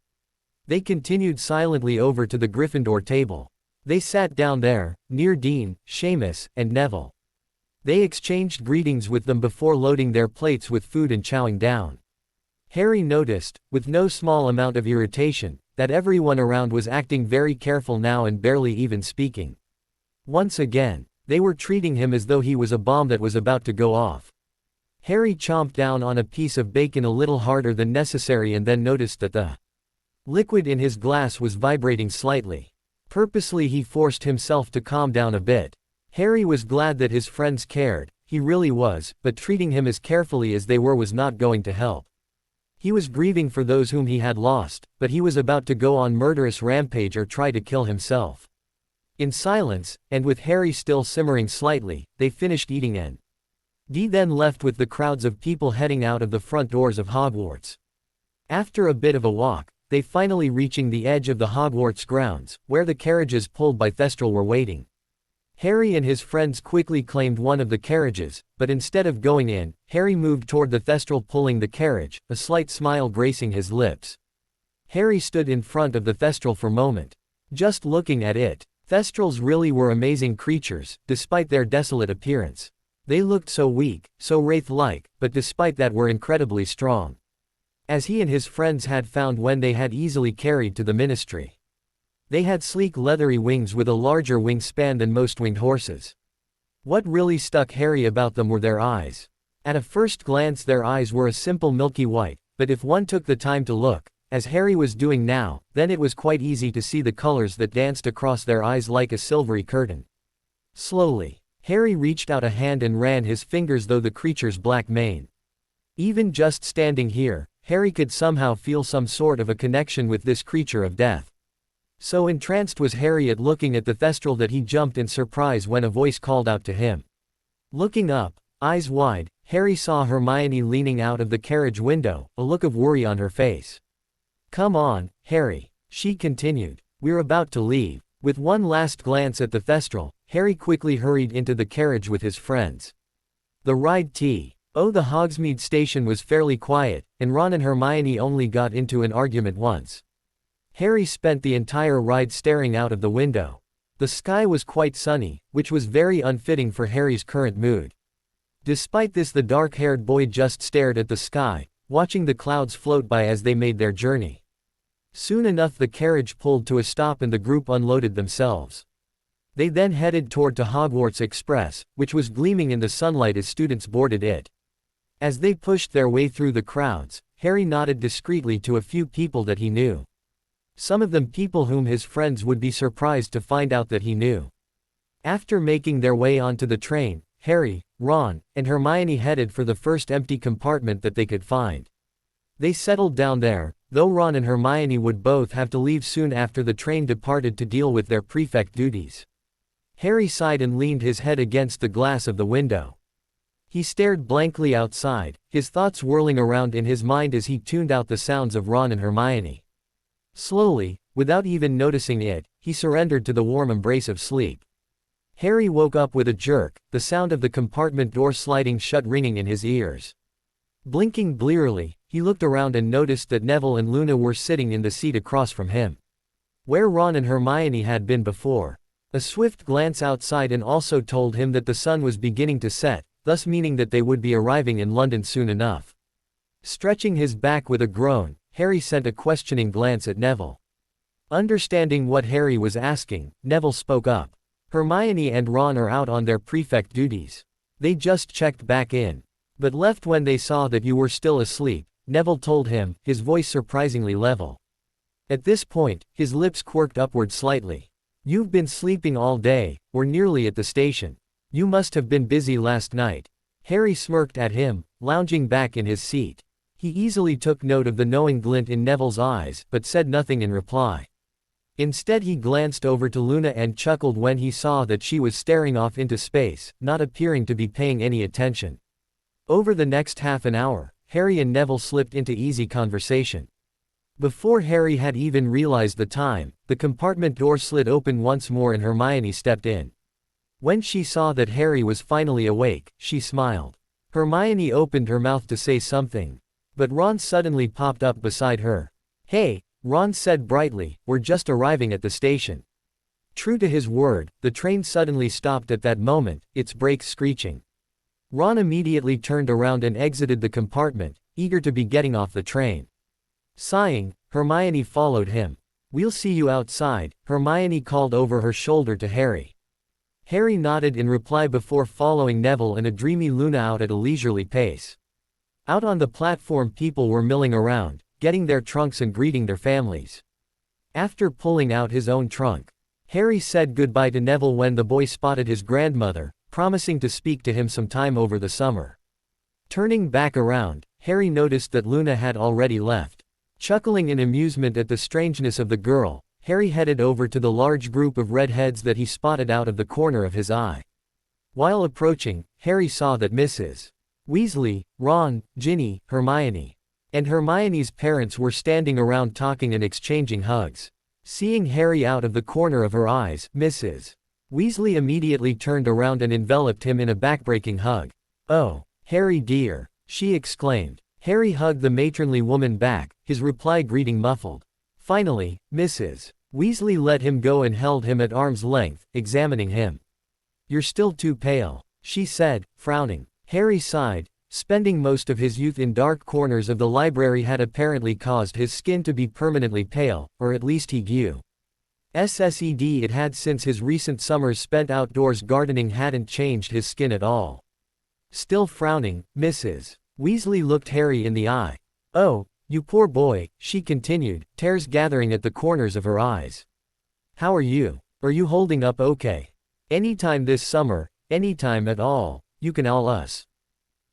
They continued silently over to the Gryffindor table. They sat down there, near Dean, Seamus, and Neville. They exchanged greetings with them before loading their plates with food and chowing down. Harry noticed, with no small amount of irritation, that everyone around was acting very careful now and barely even speaking. Once again, they were treating him as though he was a bomb that was about to go off. Harry chomped down on a piece of bacon a little harder than necessary and then noticed that the liquid in his glass was vibrating slightly. Purposely he forced himself to calm down a bit. Harry was glad that his friends cared, he really was, but treating him as carefully as they were was not going to help. He was grieving for those whom he had lost, but he was about to go on murderous rampage or try to kill himself. In silence, and with Harry still simmering slightly, they finished eating and Dee then left with the crowds of people heading out of the front doors of Hogwarts. After a bit of a walk, they finally reaching the edge of the Hogwarts grounds, where the carriages pulled by Thestral were waiting. Harry and his friends quickly claimed one of the carriages, but instead of going in, Harry moved toward the Thestral pulling the carriage, a slight smile gracing his lips. Harry stood in front of the Thestral for a moment. Just looking at it, Thestrals really were amazing creatures, despite their desolate appearance. They looked so weak, so wraith-like, but despite that were incredibly strong. As he and his friends had found when they had easily carried to the Ministry. They had sleek leathery wings with a larger wingspan than most winged horses. What really stuck Harry about them were their eyes. At a first glance their eyes were a simple milky white, but if one took the time to look, as Harry was doing now, then it was quite easy to see the colors that danced across their eyes like a silvery curtain. Slowly, Harry reached out a hand and ran his fingers through the creature's black mane. Even just standing here, Harry could somehow feel some sort of a connection with this creature of death. So entranced was Harry at looking at the Thestral that he jumped in surprise when a voice called out to him. Looking up, eyes wide, Harry saw Hermione leaning out of the carriage window, a look of worry on her face. "Come on, Harry," she continued. "We're about to leave." With one last glance at the Thestral, Harry quickly hurried into the carriage with his friends. The ride to the Hogsmeade station was fairly quiet, and Ron and Hermione only got into an argument once. Harry spent the entire ride staring out of the window. The sky was quite sunny, which was very unfitting for Harry's current mood. Despite this, the dark-haired boy just stared at the sky, watching the clouds float by as they made their journey. Soon enough the carriage pulled to a stop and the group unloaded themselves. They then headed toward to Hogwarts Express, which was gleaming in the sunlight as students boarded it. As they pushed their way through the crowds, Harry nodded discreetly to a few people that he knew. Some of them people whom his friends would be surprised to find out that he knew. After making their way onto the train, Harry, Ron, and Hermione headed for the first empty compartment that they could find. They settled down there, though Ron and Hermione would both have to leave soon after the train departed to deal with their prefect duties. Harry sighed and leaned his head against the glass of the window. He stared blankly outside, his thoughts whirling around in his mind as he tuned out the sounds of Ron and Hermione. Slowly, without even noticing it, he surrendered to the warm embrace of sleep. Harry woke up with a jerk, the sound of the compartment door sliding shut ringing in his ears. Blinking blearily, he looked around and noticed that Neville and Luna were sitting in the seat across from him, where Ron and Hermione had been before. A swift glance outside and also told him that the sun was beginning to set, thus meaning that they would be arriving in London soon enough. Stretching his back with a groan, Harry sent a questioning glance at Neville. Understanding what Harry was asking, Neville spoke up. "Hermione and Ron are out on their prefect duties. They just checked back in, but left when they saw that you were still asleep," Neville told him, his voice surprisingly level. At this point, his lips quirked upward slightly. "You've been sleeping all day, or nearly at the station. You must have been busy last night." Harry smirked at him, lounging back in his seat. He easily took note of the knowing glint in Neville's eyes, but said nothing in reply. Instead he glanced over to Luna and chuckled when he saw that she was staring off into space, not appearing to be paying any attention. Over the next half an hour, Harry and Neville slipped into easy conversation. Before Harry had even realized the time, the compartment door slid open once more and Hermione stepped in. When she saw that Harry was finally awake, she smiled. Hermione opened her mouth to say something, but Ron suddenly popped up beside her. "Hey," Ron said brightly, "we're just arriving at the station." True to his word, the train suddenly stopped at that moment, its brakes screeching. Ron immediately turned around and exited the compartment, eager to be getting off the train. Sighing, Hermione followed him. "We'll see you outside," Hermione called over her shoulder to Harry. Harry nodded in reply before following Neville and a dreamy Luna out at a leisurely pace. Out on the platform people were milling around, getting their trunks and greeting their families. After pulling out his own trunk, Harry said goodbye to Neville when the boy spotted his grandmother, promising to speak to him sometime over the summer. Turning back around, Harry noticed that Luna had already left. Chuckling in amusement at the strangeness of the girl, Harry headed over to the large group of redheads that he spotted out of the corner of his eye. While approaching, Harry saw that Mrs. Weasley, Ron, Ginny, Hermione, and Hermione's parents were standing around talking and exchanging hugs. Seeing Harry out of the corner of her eyes, Mrs. Weasley immediately turned around and enveloped him in a backbreaking hug. "Oh, Harry dear," she exclaimed. Harry hugged the matronly woman back, his reply greeting muffled. Finally, Mrs. Weasley let him go and held him at arm's length, examining him. "You're still too pale," she said, frowning. Harry sighed. Spending most of his youth in dark corners of the library had apparently caused his skin to be permanently pale, or at least he grew. SSED it had since his recent summers spent outdoors gardening hadn't changed his skin at all. Still frowning, Mrs. Weasley looked Harry in the eye. "Oh, you poor boy," she continued, tears gathering at the corners of her eyes. "How are you? Are you holding up okay? Anytime this summer, anytime at all, you can all us."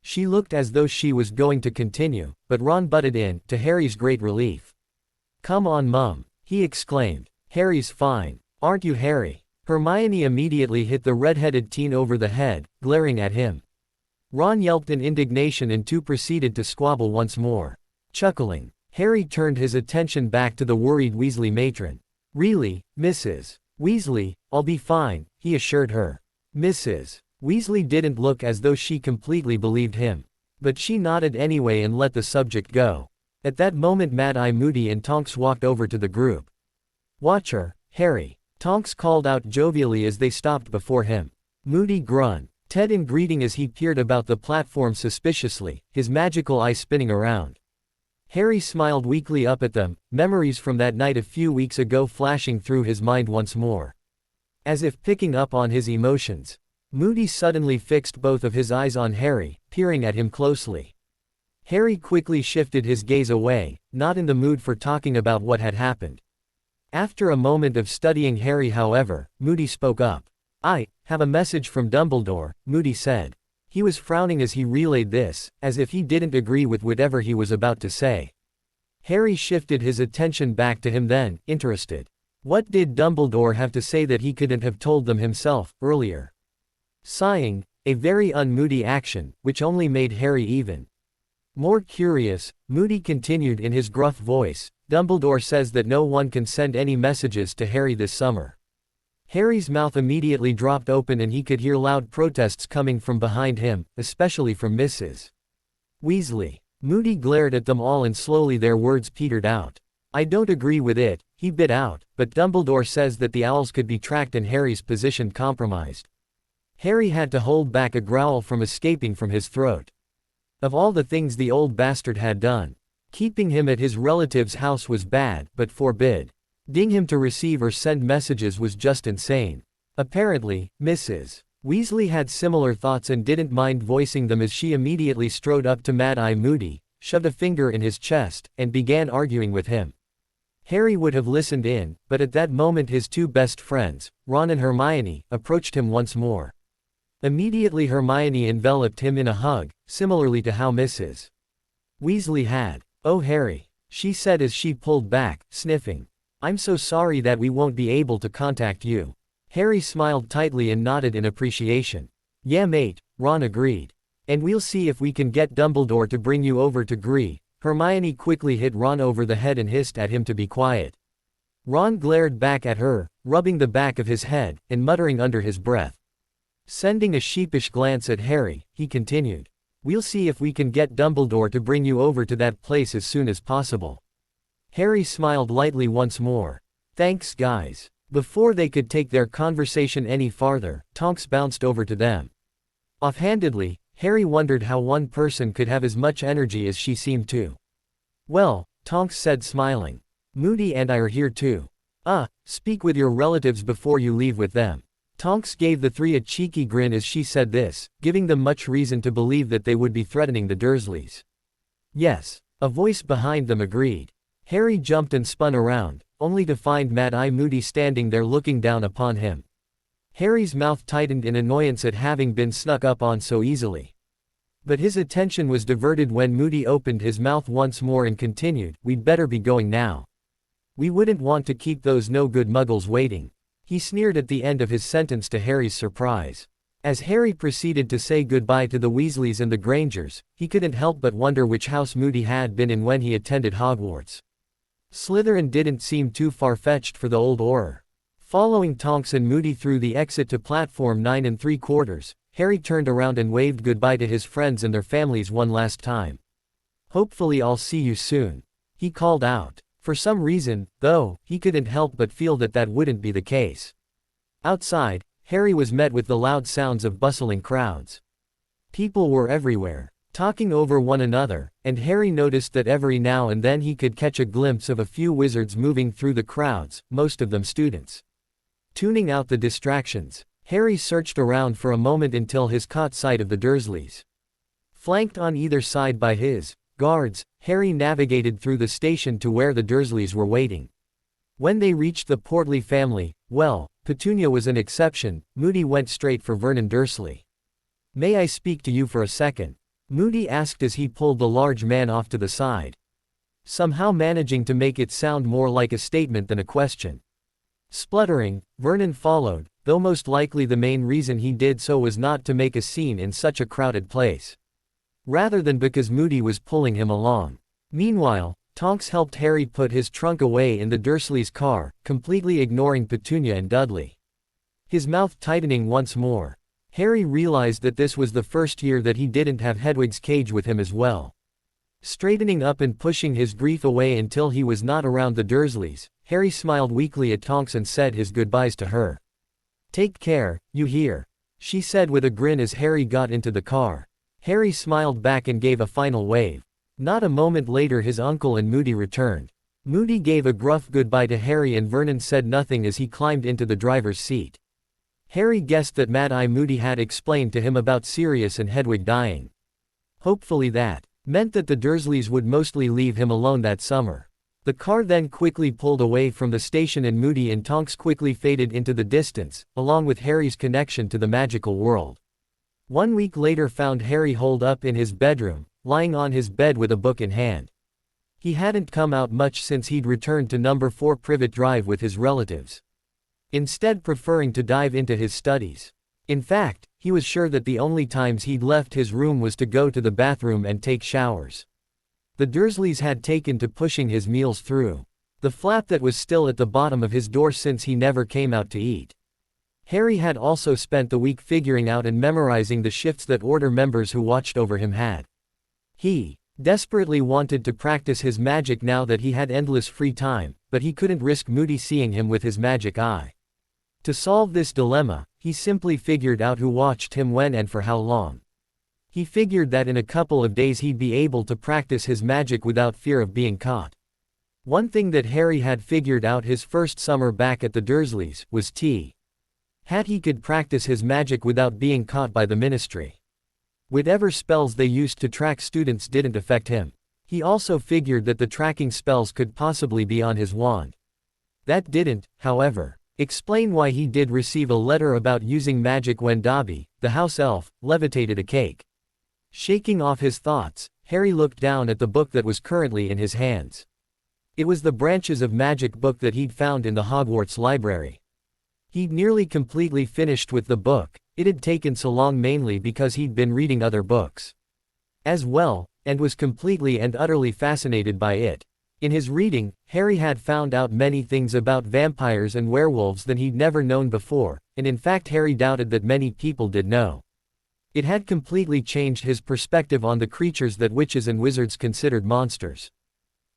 She looked as though she was going to continue, but Ron butted in, to Harry's great relief. "Come on, Mum," he exclaimed. "Harry's fine. Aren't you, Harry?" Hermione immediately hit the red-headed teen over the head, glaring at him. Ron yelped in indignation and two proceeded to squabble once more. Chuckling, Harry turned his attention back to the worried Weasley matron. "Really, Mrs. Weasley, I'll be fine," he assured her. Mrs. Weasley didn't look as though she completely believed him. But she nodded anyway and let the subject go. At that moment Mad-Eye Moody and Tonks walked over to the group. "Watch her, Harry," Tonks called out jovially as they stopped before him. Moody grunted Ted in greeting as he peered about the platform suspiciously, his magical eye spinning around. Harry smiled weakly up at them, memories from that night a few weeks ago flashing through his mind once more. As if picking up on his emotions, Moody suddenly fixed both of his eyes on Harry, peering at him closely. Harry quickly shifted his gaze away, not in the mood for talking about what had happened. After a moment of studying Harry, however, Moody spoke up. "I have a message from Dumbledore," Moody said. He was frowning as he relayed this, as if he didn't agree with whatever he was about to say. Harry shifted his attention back to him then, interested. What did Dumbledore have to say that he couldn't have told them himself, earlier? Sighing, a very un-Moody action, which only made Harry even more curious, Moody continued in his gruff voice, "Dumbledore says that no one can send any messages to Harry this summer." Harry's mouth immediately dropped open and he could hear loud protests coming from behind him, especially from Mrs. Weasley. Moody glared at them all and slowly their words petered out. "I don't agree with it," he bit out, "but Dumbledore says that the owls could be tracked and Harry's position compromised." Harry had to hold back a growl from escaping from his throat. Of all the things the old bastard had done, keeping him at his relative's house was bad, but forbidding him to receive or send messages was just insane. Apparently, Mrs. Weasley had similar thoughts and didn't mind voicing them as she immediately strode up to Mad-Eye Moody, shoved a finger in his chest, and began arguing with him. Harry would have listened in, but at that moment his two best friends, Ron and Hermione, approached him once more. Immediately Hermione enveloped him in a hug, similarly to how Mrs. Weasley had. "Oh Harry," she said as she pulled back, sniffing. "I'm so sorry that we won't be able to contact you." Harry smiled tightly and nodded in appreciation. "Yeah mate," Ron agreed. "And we'll see if we can get Dumbledore to bring you over to Gree." Hermione quickly hit Ron over the head and hissed at him to be quiet. Ron glared back at her, rubbing the back of his head, and muttering under his breath. Sending a sheepish glance at Harry, he continued. "We'll see if we can get Dumbledore to bring you over to that place as soon as possible." Harry smiled lightly once more. "Thanks guys." Before they could take their conversation any farther, Tonks bounced over to them. Offhandedly, Harry wondered how one person could have as much energy as she seemed to. "Well," Tonks said smiling. "Moody and I are here too." Speak with your relatives before you leave with them." Tonks gave the three a cheeky grin as she said this, giving them much reason to believe that they would be threatening the Dursleys. "Yes," a voice behind them agreed. Harry jumped and spun around, only to find Mad-Eye Moody standing there looking down upon him. Harry's mouth tightened in annoyance at having been snuck up on so easily. But his attention was diverted when Moody opened his mouth once more and continued, "We'd better be going now. We wouldn't want to keep those no-good muggles waiting." He sneered at the end of his sentence to Harry's surprise. As Harry proceeded to say goodbye to the Weasleys and the Grangers, he couldn't help but wonder which house Moody had been in when he attended Hogwarts. Slytherin didn't seem too far-fetched for the old Auror. Following Tonks and Moody through the exit to platform 9 3/4, Harry turned around and waved goodbye to his friends and their families one last time. "Hopefully I'll see you soon," he called out. For some reason, though, he couldn't help but feel that that wouldn't be the case. Outside, Harry was met with the loud sounds of bustling crowds. People were everywhere. talking over one another, and Harry noticed that every now and then he could catch a glimpse of a few wizards moving through the crowds, most of them students. Tuning out the distractions, Harry searched around for a moment until he caught sight of the Dursleys. Flanked on either side by his guards, Harry navigated through the station to where the Dursleys were waiting. When they reached the portly family, well, Petunia was an exception. Moody went straight for Vernon Dursley. "May I speak to you for a second?" Moody asked as he pulled the large man off to the side, somehow managing to make it sound more like a statement than a question. Spluttering, Vernon followed, though most likely the main reason he did so was not to make a scene in such a crowded place, rather than because Moody was pulling him along. Meanwhile, Tonks helped Harry put his trunk away in the Dursleys' car, completely ignoring Petunia and Dudley. His mouth tightening once more, Harry realized that this was the first year that he didn't have Hedwig's cage with him as well. Straightening up and pushing his grief away until he was not around the Dursleys, Harry smiled weakly at Tonks and said his goodbyes to her. "Take care, you hear?" she said with a grin as Harry got into the car. Harry smiled back and gave a final wave. Not a moment later his uncle and Moody returned. Moody gave a gruff goodbye to Harry and Vernon said nothing as he climbed into the driver's seat. Harry guessed that Mad-Eye Moody had explained to him about Sirius and Hedwig dying. Hopefully that meant that the Dursleys would mostly leave him alone that summer. The car then quickly pulled away from the station and Moody and Tonks quickly faded into the distance, along with Harry's connection to the magical world. 1 week later found Harry holed up in his bedroom, lying on his bed with a book in hand. He hadn't come out much since he'd returned to number 4 Privet Drive with his relatives, instead preferring to dive into his studies. In fact, he was sure that the only times he'd left his room was to go to the bathroom and take showers. The Dursleys had taken to pushing his meals through the flap that was still at the bottom of his door since he never came out to eat. Harry had also spent the week figuring out and memorizing the shifts that Order members who watched over him had. He desperately wanted to practice his magic now that he had endless free time, but he couldn't risk Moody seeing him with his magic eye. To solve this dilemma, he simply figured out who watched him when and for how long. He figured that in a couple of days he'd be able to practice his magic without fear of being caught. One thing that Harry had figured out his first summer back at the Dursleys was he could practice his magic without being caught by the Ministry. Whatever spells they used to track students didn't affect him. He also figured that the tracking spells could possibly be on his wand. That didn't, however, explain why he did receive a letter about using magic when Dobby, the house elf, levitated a cake. Shaking off his thoughts, Harry looked down at the book that was currently in his hands. It was the Branches of Magic book that he'd found in the Hogwarts library. He'd nearly completely finished with the book. It had taken so long mainly because he'd been reading other books as well, and was completely and utterly fascinated by it. In his reading, Harry had found out many things about vampires and werewolves than he'd never known before, and in fact Harry doubted that many people did know. It had completely changed his perspective on the creatures that witches and wizards considered monsters.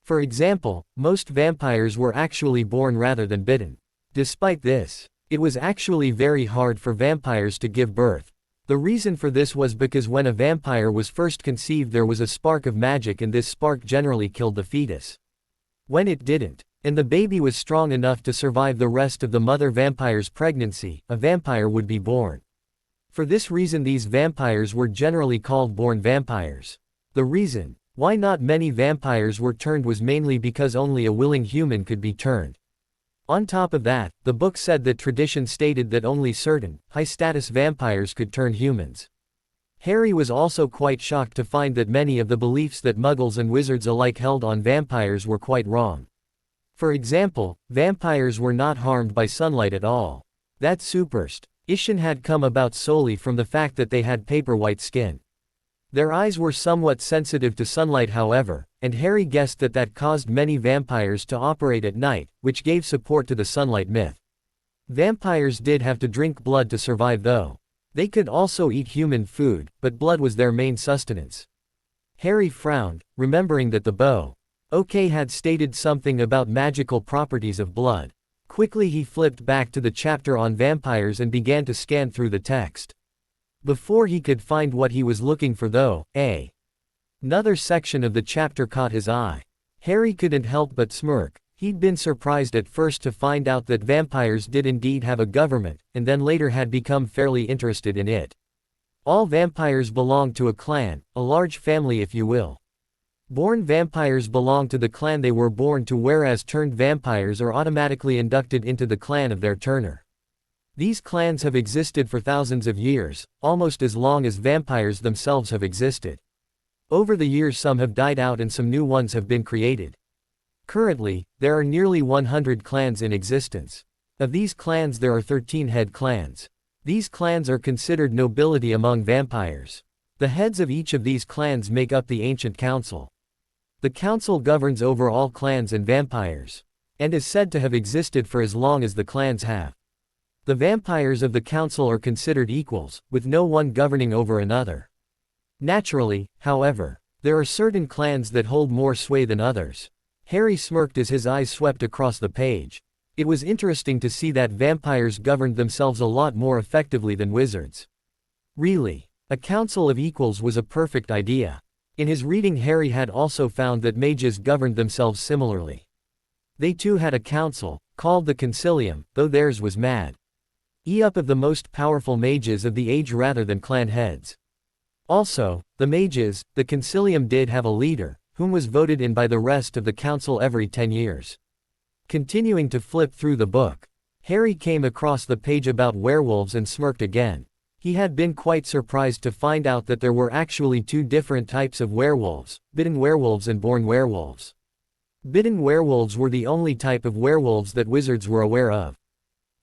For example, most vampires were actually born rather than bitten. Despite this, it was actually very hard for vampires to give birth. The reason for this was because when a vampire was first conceived there was a spark of magic and this spark generally killed the fetus. When it didn't, and the baby was strong enough to survive the rest of the mother vampire's pregnancy, a vampire would be born. For this reason these vampires were generally called born vampires. The reason why not many vampires were turned was mainly because only a willing human could be turned. On top of that, the book said that tradition stated that only certain, high-status vampires could turn humans. Harry was also quite shocked to find that many of the beliefs that Muggles and wizards alike held on vampires were quite wrong. For example, vampires were not harmed by sunlight at all. That superstition had come about solely from the fact that they had paper-white skin. Their eyes were somewhat sensitive to sunlight however, and Harry guessed that that caused many vampires to operate at night, which gave support to the sunlight myth. Vampires did have to drink blood to survive though. They could also eat human food, but blood was their main sustenance. Harry frowned, remembering that the book had stated something about magical properties of blood. Quickly he flipped back to the chapter on vampires and began to scan through the text. Before he could find what he was looking for though, a Another section of the chapter caught his eye. Harry couldn't help but smirk. He'd been surprised at first to find out that vampires did indeed have a government, and then later had become fairly interested in it. All vampires belong to a clan, a large family if you will. Born vampires belong to the clan they were born to, whereas turned vampires are automatically inducted into the clan of their turner. These clans have existed for thousands of years, almost as long as vampires themselves have existed. Over the years some have died out and some new ones have been created. Currently, there are nearly 100 clans in existence. Of these clans there are 13 head clans. These clans are considered nobility among vampires. The heads of each of these clans make up the Ancient Council. The council governs over all clans and vampires, and is said to have existed for as long as the clans have. The vampires of the council are considered equals, with no one governing over another. Naturally, however, there are certain clans that hold more sway than others. Harry smirked as his eyes swept across the page. It was interesting to see that vampires governed themselves a lot more effectively than wizards. Really, a council of equals was a perfect idea. In his reading Harry had also found that mages governed themselves similarly. They too had a council, called the Concilium, though theirs was made up of the most powerful mages of the age rather than clan heads. Also, the mages, the Concilium did have a leader, whom was voted in by the rest of the council every 10 years. Continuing to flip through the book, Harry came across the page about werewolves and smirked again. He had been quite surprised to find out that there were actually two different types of werewolves, bitten werewolves and born werewolves. Bitten werewolves were the only type of werewolves that wizards were aware of.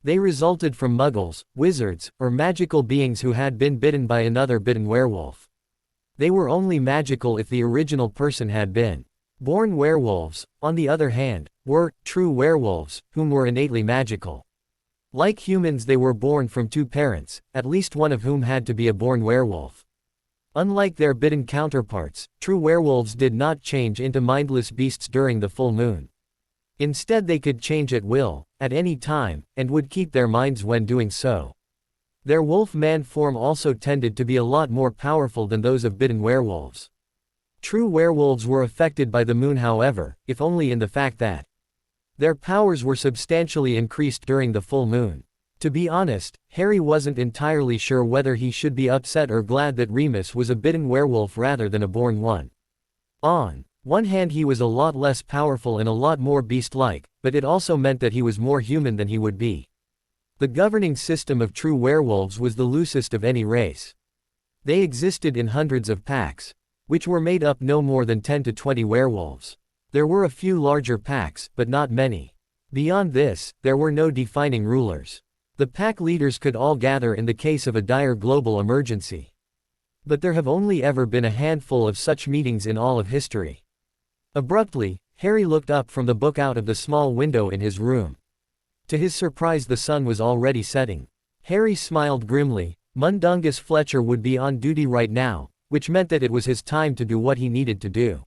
They resulted from muggles, wizards, or magical beings who had been bitten by another bitten werewolf. They were only magical if the original person had been. Born werewolves, on the other hand, were true werewolves, whom were innately magical. Like humans, they were born from two parents, at least one of whom had to be a born werewolf. Unlike their bitten counterparts, true werewolves did not change into mindless beasts during the full moon. Instead they could change at will, at any time, and would keep their minds when doing so. Their wolf-man form also tended to be a lot more powerful than those of bitten werewolves. True werewolves were affected by the moon, however, if only in the fact that their powers were substantially increased during the full moon. To be honest, Harry wasn't entirely sure whether he should be upset or glad that Remus was a bitten werewolf rather than a born one. On one hand, he was a lot less powerful and a lot more beast-like, but it also meant that he was more human than he would be. The governing system of true werewolves was the loosest of any race. They existed in hundreds of packs, which were made up no more than 10 to 20 werewolves. There were a few larger packs, but not many. Beyond this, there were no defining rulers. The pack leaders could all gather in the case of a dire global emergency. But there have only ever been a handful of such meetings in all of history. Abruptly, Harry looked up from the book out of the small window in his room. To his surprise, the sun was already setting. Harry smiled grimly. Mundungus Fletcher would be on duty right now, which meant that it was his time to do what he needed to do.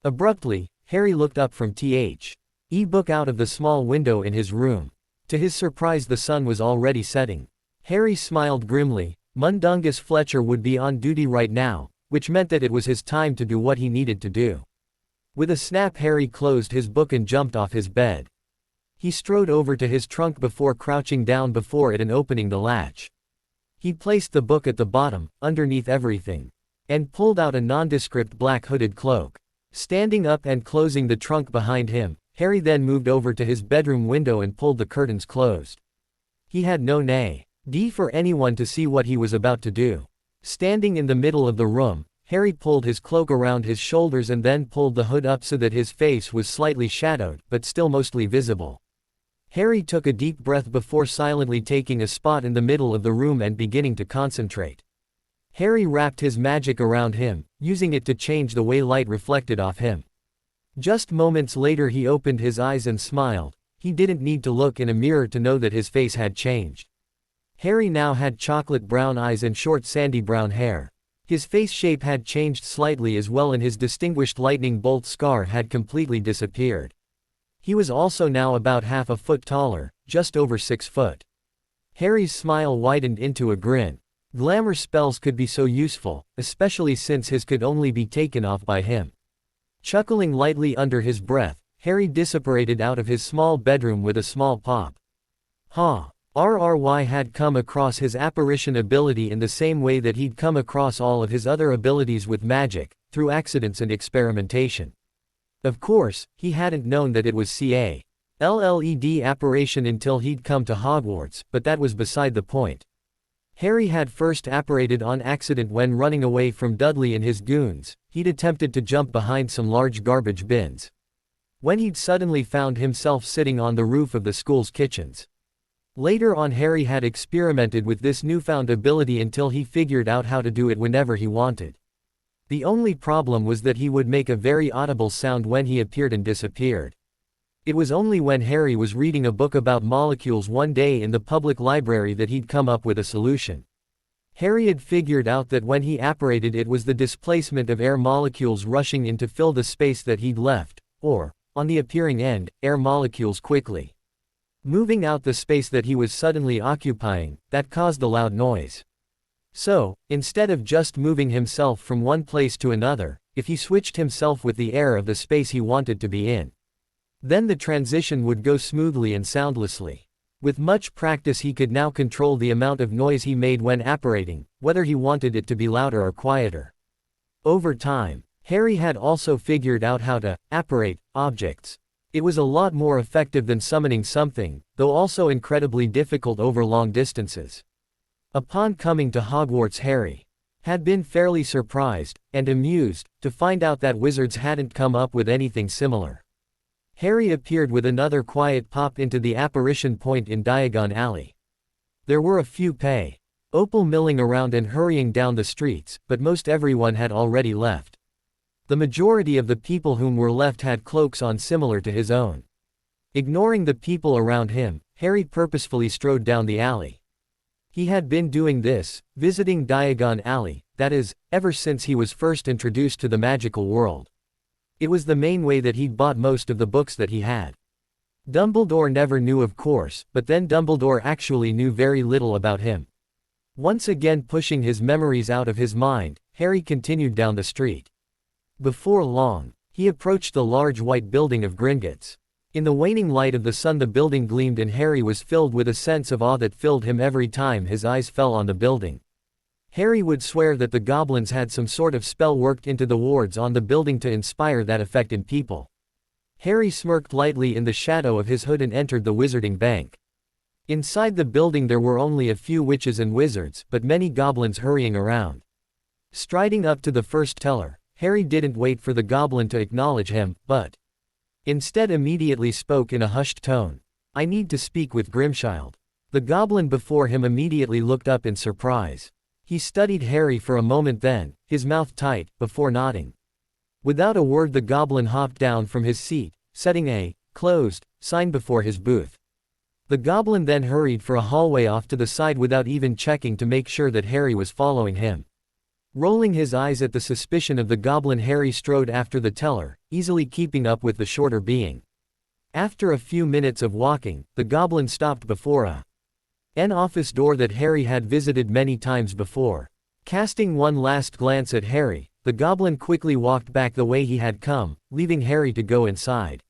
Abruptly, Harry looked up from the book out of the small window in his room. To his surprise, the sun was already setting. Harry smiled grimly. Mundungus Fletcher would be on duty right now, which meant that it was his time to do what he needed to do. With a snap, Harry closed his book and jumped off his bed. He strode over to his trunk before crouching down before it and opening the latch. He placed the book at the bottom, underneath everything, and pulled out a nondescript black hooded cloak. Standing up and closing the trunk behind him, Harry then moved over to his bedroom window and pulled the curtains closed. He had no need for anyone to see what he was about to do. Standing in the middle of the room, Harry pulled his cloak around his shoulders and then pulled the hood up so that his face was slightly shadowed, but still mostly visible. Harry took a deep breath before silently taking a spot in the middle of the room and beginning to concentrate. Harry wrapped his magic around him, using it to change the way light reflected off him. Just moments later he opened his eyes and smiled. He didn't need to look in a mirror to know that his face had changed. Harry now had chocolate brown eyes and short sandy brown hair. His face shape had changed slightly as well, and his distinguished lightning bolt scar had completely disappeared. He was also now about half a foot taller, just over 6 foot. Harry's smile widened into a grin. Glamour spells could be so useful, especially since his could only be taken off by him. Chuckling lightly under his breath, Harry disapparated out of his small bedroom with a small pop. RRY had come across his apparition ability in the same way that he'd come across all of his other abilities with magic, through accidents and experimentation. Of course, he hadn't known that it was CALLED apparition until he'd come to Hogwarts, but that was beside the point. Harry had first apparated on accident when running away from Dudley and his goons. He'd attempted to jump behind some large garbage bins, when he'd suddenly found himself sitting on the roof of the school's kitchens. Later on, Harry had experimented with this newfound ability until he figured out how to do it whenever he wanted. The only problem was that he would make a very audible sound when he appeared and disappeared. It was only when Harry was reading a book about molecules one day in the public library that he'd come up with a solution. Harry had figured out that when he apparated, it was the displacement of air molecules rushing in to fill the space that he'd left, or, on the appearing end, air molecules quickly moving out the space that he was suddenly occupying, that caused the loud noise. So, instead of just moving himself from one place to another, if he switched himself with the air of the space he wanted to be in, then the transition would go smoothly and soundlessly. With much practice, he could now control the amount of noise he made when apparating, whether he wanted it to be louder or quieter. Over time, Harry had also figured out how to apparate objects. It was a lot more effective than summoning something, though also incredibly difficult over long distances. Upon coming to Hogwarts, Harry had been fairly surprised, and amused, to find out that wizards hadn't come up with anything similar. Harry appeared with another quiet pop into the apparition point in Diagon Alley. There were a few Opal milling around and hurrying down the streets, but most everyone had already left. The majority of the people whom were left had cloaks on similar to his own. Ignoring the people around him, Harry purposefully strode down the alley. He had been doing this, visiting Diagon Alley, that is, ever since he was first introduced to the magical world. It was the main way that he'd bought most of the books that he had. Dumbledore never knew, of course, but then Dumbledore actually knew very little about him. Once again pushing his memories out of his mind, Harry continued down the street. Before long, he approached the large white building of Gringotts. In the waning light of the sun, the building gleamed, and Harry was filled with a sense of awe that filled him every time his eyes fell on the building. Harry would swear that the goblins had some sort of spell worked into the wards on the building to inspire that effect in people. Harry smirked lightly in the shadow of his hood and entered the Wizarding Bank. Inside the building there were only a few witches and wizards, but many goblins hurrying around. Striding up to the first teller, Harry didn't wait for the goblin to acknowledge him, but instead immediately spoke in a hushed tone. "I need to speak with Grimschild." The goblin before him immediately looked up in surprise. He studied Harry for a moment, then, his mouth tight, before nodding. Without a word, the goblin hopped down from his seat, setting a closed sign before his booth. The goblin then hurried for a hallway off to the side without even checking to make sure that Harry was following him. Rolling his eyes at the suspicion of the goblin, Harry strode after the teller, easily keeping up with the shorter being. After a few minutes of walking, the goblin stopped before an office door that Harry had visited many times before. Casting one last glance at Harry, the goblin quickly walked back the way he had come, leaving Harry to go inside.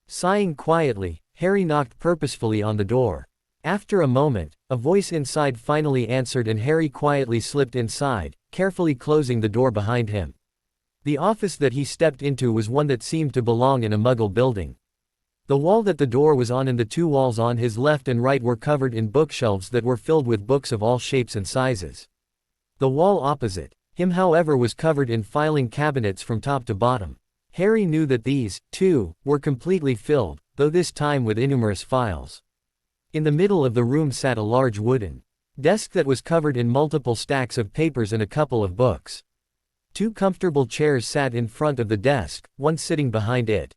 Sighing quietly, Harry knocked purposefully on the door. After a moment, a voice inside finally answered, and Harry quietly slipped inside, carefully closing the door behind him. The office that he stepped into was one that seemed to belong in a Muggle building. The wall that the door was on and the two walls on his left and right were covered in bookshelves that were filled with books of all shapes and sizes. The wall opposite him, however, was covered in filing cabinets from top to bottom. Harry knew that these, too, were completely filled, though this time with innumerous files. In the middle of the room sat a large wooden desk that was covered in multiple stacks of papers and a couple of books. Two comfortable chairs sat in front of the desk, one sitting behind it.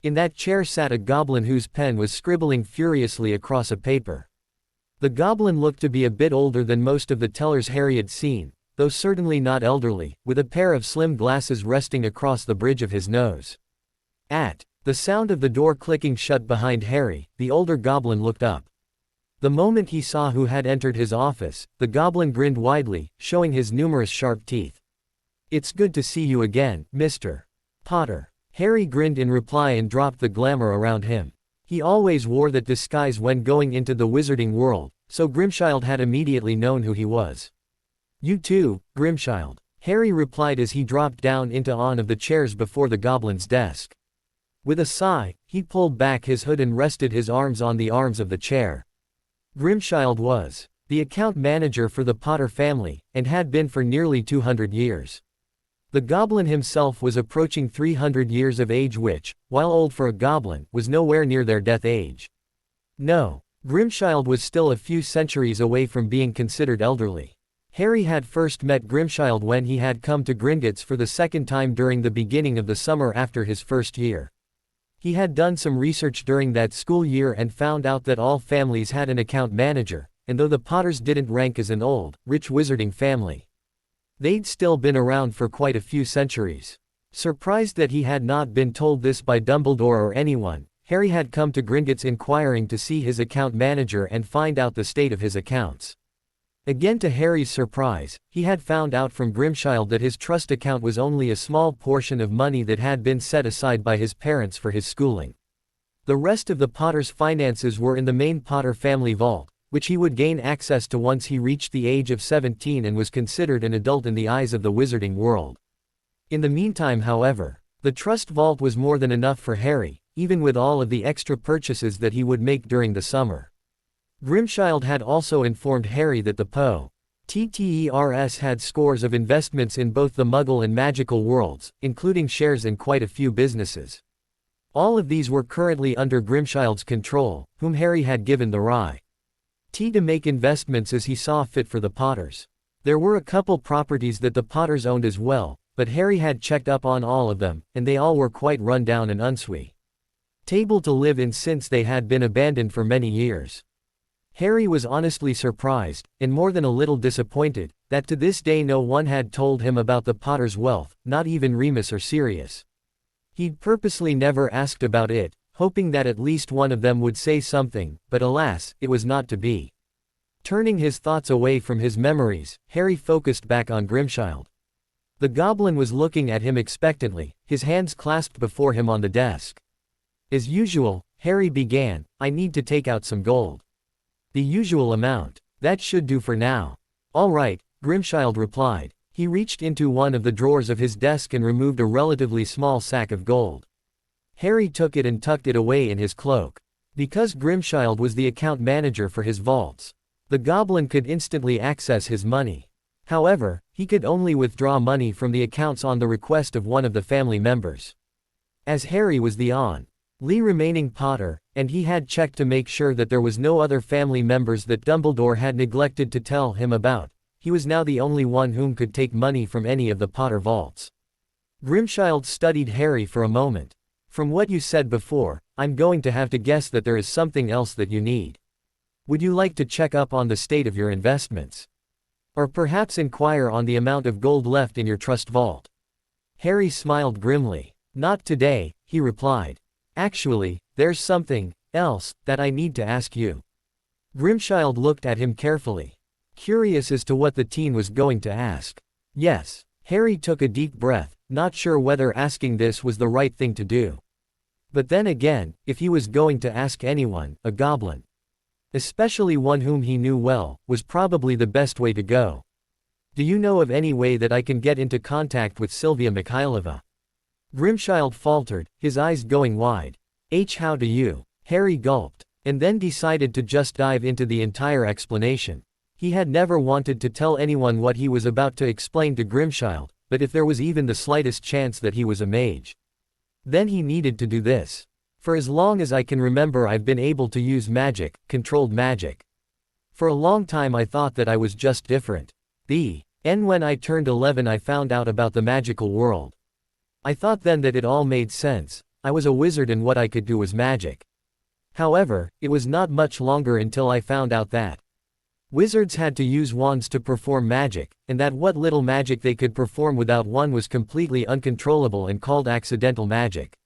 In that chair sat a goblin whose pen was scribbling furiously across a paper. The goblin looked to be a bit older than most of the tellers Harry had seen, though certainly not elderly, with a pair of slim glasses resting across the bridge of his nose. At the sound of the door clicking shut behind Harry, the older goblin looked up. The moment he saw who had entered his office, the goblin grinned widely, showing his numerous sharp teeth. "It's good to see you again, Mr. Potter." Harry grinned in reply and dropped the glamour around him. He always wore that disguise when going into the wizarding world, so Grimchild had immediately known who he was. "You too, Grimchild," Harry replied as he dropped down into one of the chairs before the goblin's desk. With a sigh, he pulled back his hood and rested his arms on the arms of the chair. Grimchild was the account manager for the Potter family, and had been for nearly 200 years. The goblin himself was approaching 300 years of age which, while old for a goblin, was nowhere near their death age. No, Grimchild was still a few centuries away from being considered elderly. Harry had first met Grimchild when he had come to Gringotts for the second time during the beginning of the summer after his first year. He had done some research during that school year and found out that all families had an account manager, and though the Potters didn't rank as an old, rich wizarding family, they'd still been around for quite a few centuries. Surprised that he had not been told this by Dumbledore or anyone, Harry had come to Gringotts inquiring to see his account manager and find out the state of his accounts. Again to Harry's surprise, he had found out from Grimchild that his trust account was only a small portion of money that had been set aside by his parents for his schooling. The rest of the Potter's finances were in the main Potter family vault, which he would gain access to once he reached the age of 17 and was considered an adult in the eyes of the wizarding world. In the meantime, however, the trust vault was more than enough for Harry, even with all of the extra purchases that he would make during the summer. Grimchild had also informed Harry that the Potters had scores of investments in both the Muggle and magical worlds, including shares in quite a few businesses. All of these were currently under Grimchild's control, whom Harry had given the right to make investments as he saw fit for the Potters. There were a couple properties that the Potters owned as well, but Harry had checked up on all of them, and they all were quite run down and unsuitable to live in since they had been abandoned for many years. Harry was honestly surprised, and more than a little disappointed, that to this day no one had told him about the Potter's wealth, not even Remus or Sirius. He'd purposely never asked about it, hoping that at least one of them would say something, but alas, it was not to be. Turning his thoughts away from his memories, Harry focused back on Grimchild. The goblin was looking at him expectantly, his hands clasped before him on the desk. As usual, Harry began, "I need to take out some gold." "The usual amount. That should do for now." "All right," Grimchild replied. He reached into one of the drawers of his desk and removed a relatively small sack of gold. Harry took it and tucked it away in his cloak. Because Grimchild was the account manager for his vaults, the goblin could instantly access his money. However, he could only withdraw money from the accounts on the request of one of the family members. As Harry was the only remaining Potter, and he had checked to make sure that there was no other family members that Dumbledore had neglected to tell him about, he was now the only one whom could take money from any of the Potter vaults. Grimchild studied Harry for a moment. "From what you said before, I'm going to have to guess that there is something else that you need. Would you like to check up on the state of your investments? Or perhaps inquire on the amount of gold left in your trust vault?" Harry smiled grimly. "Not today," he replied. "Actually, there's something else that I need to ask you." Grimchild looked at him carefully, curious as to what the teen was going to ask. "Yes." Harry took a deep breath, not sure whether asking this was the right thing to do. But then again, if he was going to ask anyone, a goblin, especially one whom he knew well, was probably the best way to go. "Do you know of any way that I can get into contact with Sylvia Mikhailova?" Grimchild faltered, his eyes going wide. How do you?" Harry gulped, and then decided to just dive into the entire explanation. He had never wanted to tell anyone what he was about to explain to Grimchild, but if there was even the slightest chance that he was a mage, then he needed to do this. "For as long as I can remember I've been able to use magic, controlled magic. For a long time I thought that I was just different. When I turned 11 I found out about the magical world. I thought then that it all made sense. I was a wizard and what I could do was magic. However, it was not much longer until I found out that wizards had to use wands to perform magic, and that what little magic they could perform without one was completely uncontrollable and called accidental magic.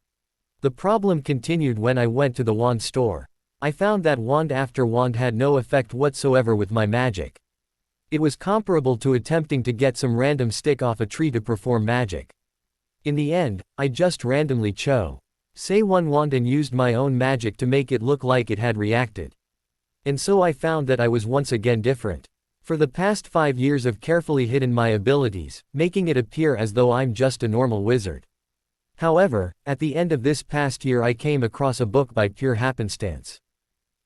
The problem continued when I went to the wand store. I found that wand after wand had no effect whatsoever with my magic. It was comparable to attempting to get some random stick off a tree to perform magic. In the end, I just randomly chose one wand and used my own magic to make it look like it had reacted. And so I found that I was once again different. For the past 5 years I've carefully hidden my abilities, making it appear as though I'm just a normal wizard. However, at the end of this past year I came across a book by pure happenstance.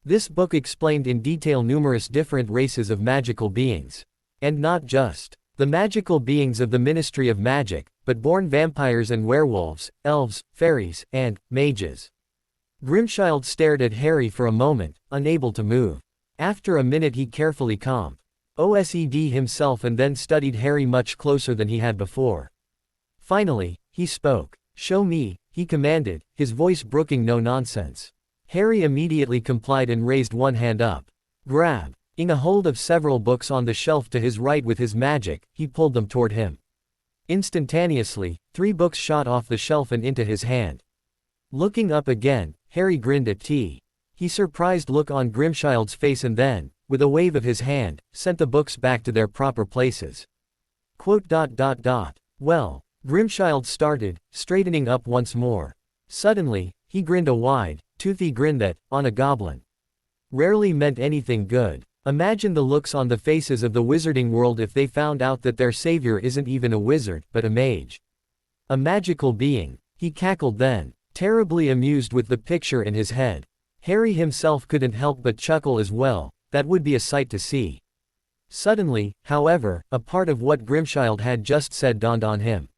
This book explained in detail numerous different races of magical beings. And not just the magical beings of the Ministry of Magic, but born vampires and werewolves, elves, fairies, and mages. Grimchild stared at Harry for a moment, unable to move. After a minute he carefully calmed OSED himself and then studied Harry much closer than he had before. Finally, he spoke. "Show me," he commanded, his voice brooking no nonsense. Harry immediately complied and raised one hand up. Grabbing a hold of several books on the shelf to his right with his magic, he pulled them toward him. Instantaneously, 3 books shot off the shelf and into his hand. Looking up again, Harry grinned at His surprised look on Grimchild's face and then, with a wave of his hand, sent the books back to their proper places. Well, Grimchild started, straightening up once more. Suddenly, he grinned a wide, toothy grin that, on a goblin, rarely meant anything good. Imagine the looks on the faces of the wizarding world if they found out that their savior isn't even a wizard, but a mage. A magical being. He cackled then, terribly amused with the picture in his head. Harry himself couldn't help but chuckle as well. That would be a sight to see. Suddenly, however, a part of what Grimchild had just said dawned on him.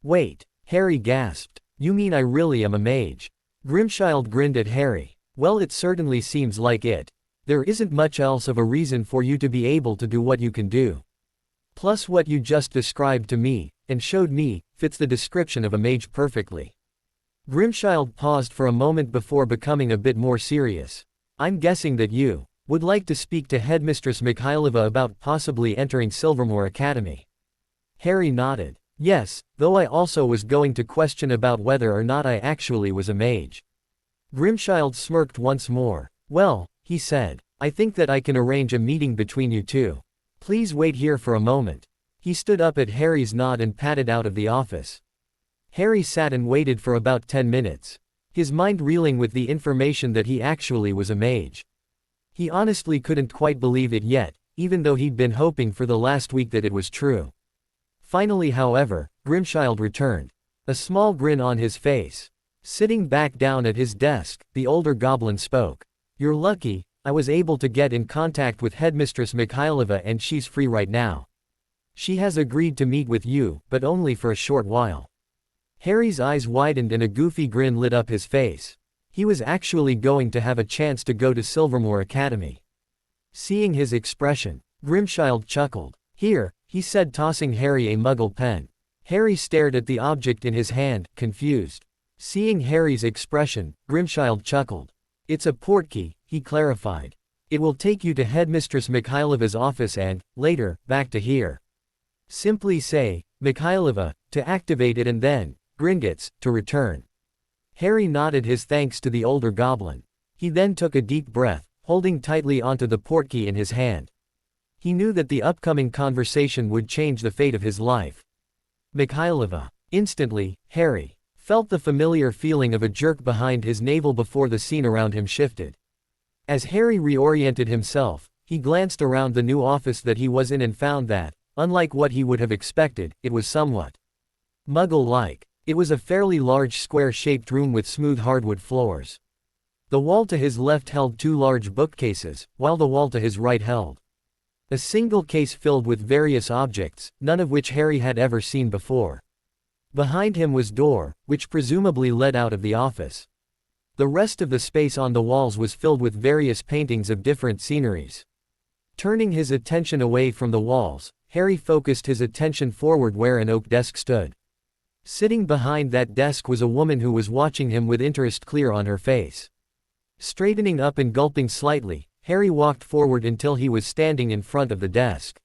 "Wait," Harry gasped. "You mean I really am a mage?" Grimchild grinned at Harry. "Well, it certainly seems like it. There isn't much else of a reason for you to be able to do what you can do. Plus what you just described to me, and showed me, fits the description of a mage perfectly." Grimchild paused for a moment before becoming a bit more serious. "I'm guessing that you would like to speak to Headmistress Mikhailova about possibly entering Silvermoor Academy." Harry nodded. "Yes, though I also was going to question about whether or not I actually was a mage." Grimchild smirked once more. "Well," he said, "I think that I can arrange a meeting between you two. Please wait here for a moment." He stood up at Harry's nod and padded out of the office. Harry sat and waited for about 10 minutes. His mind reeling with the information that he actually was a mage. He honestly couldn't quite believe it yet, even though he'd been hoping for the last week that it was true. Finally, however, Grimchild returned. A small grin on his face. Sitting back down at his desk, the older goblin spoke. "You're lucky, I was able to get in contact with Headmistress Mikhailova and she's free right now. She has agreed to meet with you, but only for a short while." Harry's eyes widened and a goofy grin lit up his face. He was actually going to have a chance to go to Silvermoor Academy. Seeing his expression, Grimchild chuckled. "Here," he said, tossing Harry a muggle pen. Harry stared at the object in his hand, confused. Seeing Harry's expression, Grimchild chuckled. "It's a portkey," he clarified. "It will take you to Headmistress Mikhailova's office and, later, back to here. Simply say, Mikhailova, to activate it and then, Gringotts, to return." Harry nodded his thanks to the older goblin. He then took a deep breath, holding tightly onto the portkey in his hand. He knew that the upcoming conversation would change the fate of his life. Mikhailova. Instantly, Harry felt the familiar feeling of a jerk behind his navel before the scene around him shifted. As Harry reoriented himself, he glanced around the new office that he was in and found that, unlike what he would have expected, it was somewhat Muggle-like. It was a fairly large square-shaped room with smooth hardwood floors. The wall to his left held 2 large bookcases, while the wall to his right held a single case filled with various objects, none of which Harry had ever seen before. Behind him was door, which presumably led out of the office. The rest of the space on the walls was filled with various paintings of different sceneries. Turning his attention away from the walls, Harry focused his attention forward where an oak desk stood. Sitting behind that desk was a woman who was watching him with interest clear on her face. Straightening up and gulping slightly, Harry walked forward until he was standing in front of the desk.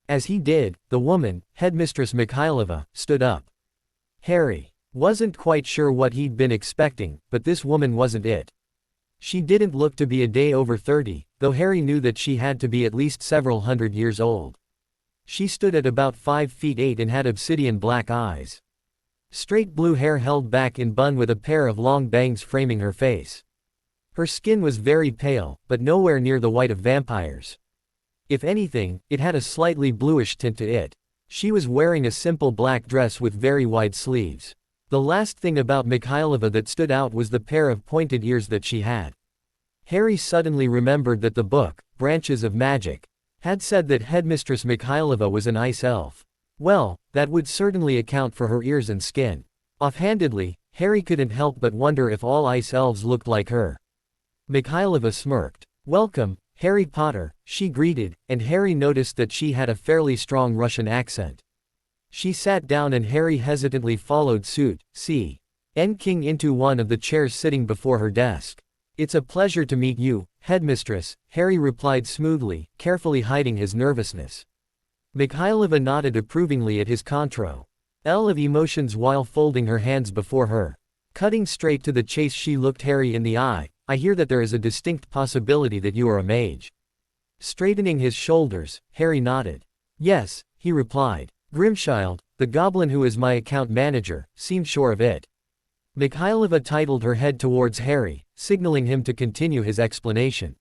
As he did, the woman, Headmistress Mikhailova, stood up. Harry wasn't quite sure what he'd been expecting, but this woman wasn't it. She didn't look to be a day over 30, though Harry knew that she had to be at least several hundred years old. She stood at about 5 feet 8 and had obsidian black eyes. Straight blue hair held back in bun with a pair of long bangs framing her face. Her skin was very pale, but nowhere near the white of vampires. If anything, it had a slightly bluish tint to it. She was wearing a simple black dress with very wide sleeves. The last thing about Mikhailova that stood out was the pair of pointed ears that she had. Harry suddenly remembered that the book, Branches of Magic, had said that Headmistress Mikhailova was an ice elf. Well, that would certainly account for her ears and skin. Offhandedly, Harry couldn't help but wonder if all ice elves looked like her. Mikhailova smirked. "Welcome, Harry Potter," she greeted, and Harry noticed that she had a fairly strong Russian accent. She sat down and Harry hesitantly followed suit, King into one of the chairs sitting before her desk. "It's a pleasure to meet you, Headmistress," Harry replied smoothly, carefully hiding his nervousness. Mikhailova nodded approvingly at his control of emotions while folding her hands before her. Cutting straight to the chase, she looked Harry in the eye. "I hear that there is a distinct possibility that you are a mage." Straightening his shoulders, Harry nodded. "Yes," he replied. "Grimschild, the goblin who is my account manager, seemed sure of it." Mikhailova titled her head towards Harry, signaling him to continue his explanation.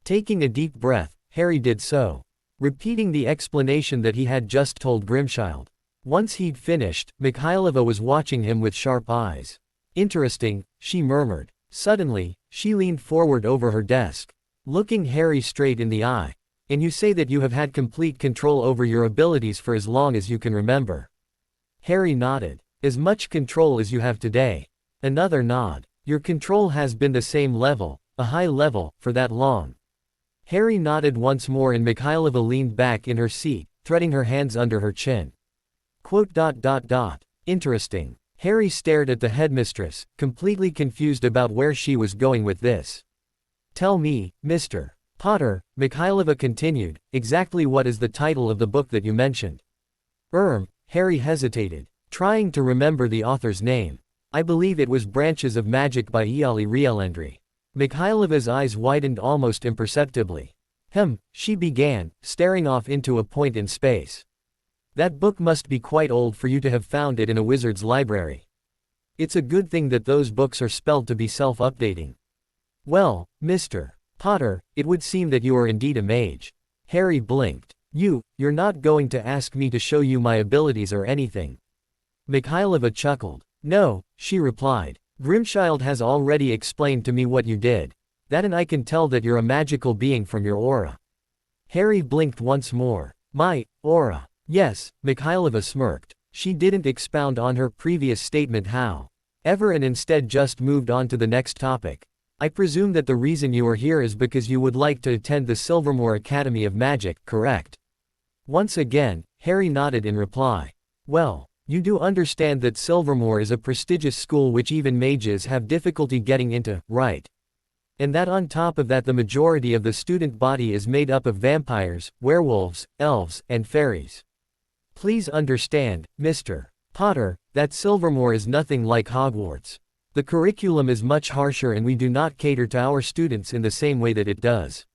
Taking a deep breath, Harry did so, repeating the explanation that he had just told Grimschild. Once he'd finished, Mikhailova was watching him with sharp eyes. "Interesting," she murmured. Suddenly, she leaned forward over her desk, looking Harry straight in the eye. "And you say that you have had complete control over your abilities for as long as you can remember?" Harry nodded. "As much control as you have today." Another nod. "Your control has been the same level, a high level, for that long?" Harry nodded once more and Mikhailova leaned back in her seat, threading her hands under her chin. Interesting. Harry stared at the headmistress, completely confused about where she was going with this. "Tell me, Mr. Potter," Mikhailova continued, "exactly what is the title of the book that you mentioned?" Harry hesitated, trying to remember the author's name. "I believe it was Branches of Magic by Iali Rielendri." Mikhailova's eyes widened almost imperceptibly. She began, staring off into a point in space. "That book must be quite old for you to have found it in a wizard's library. It's a good thing that those books are spelled to be self-updating." "Well, Mr. Potter, it would seem that you are indeed a mage." Harry blinked. You're not going to ask me to show you my abilities or anything?" Mikhailova chuckled. "No," she replied. "Grimschild has already explained to me what you did. That, and I can tell that you're a magical being from your aura." Harry blinked once more. "My aura?" "Yes," Mikhailova smirked. She didn't expound on her previous statement however and instead just moved on to the next topic. "I presume that the reason you are here is because you would like to attend the Silvermoor Academy of Magic, correct?" Once again, Harry nodded in reply. "Well, you do understand that Silvermoor is a prestigious school which even mages have difficulty getting into, right? And that on top of that the majority of the student body is made up of vampires, werewolves, elves, and fairies. Please understand, Mr. Potter, that Silvermoor is nothing like Hogwarts. The curriculum is much harsher and we do not cater to our students in the same way that it does.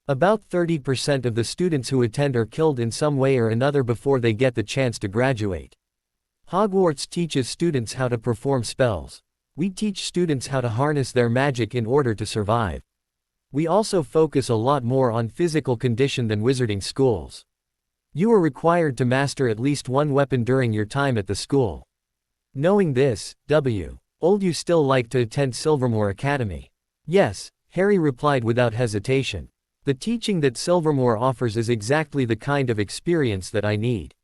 About 30% of the students who attend are killed in some way or another before they get the chance to graduate. Hogwarts teaches students how to perform spells. We teach students how to harness their magic in order to survive. We also focus a lot more on physical condition than wizarding schools. You are required to master at least one weapon during your time at the school. Knowing this, old you still like to attend Silvermoor Academy?" "Yes," Harry replied without hesitation. "The teaching that Silvermoor offers is exactly the kind of experience that I need.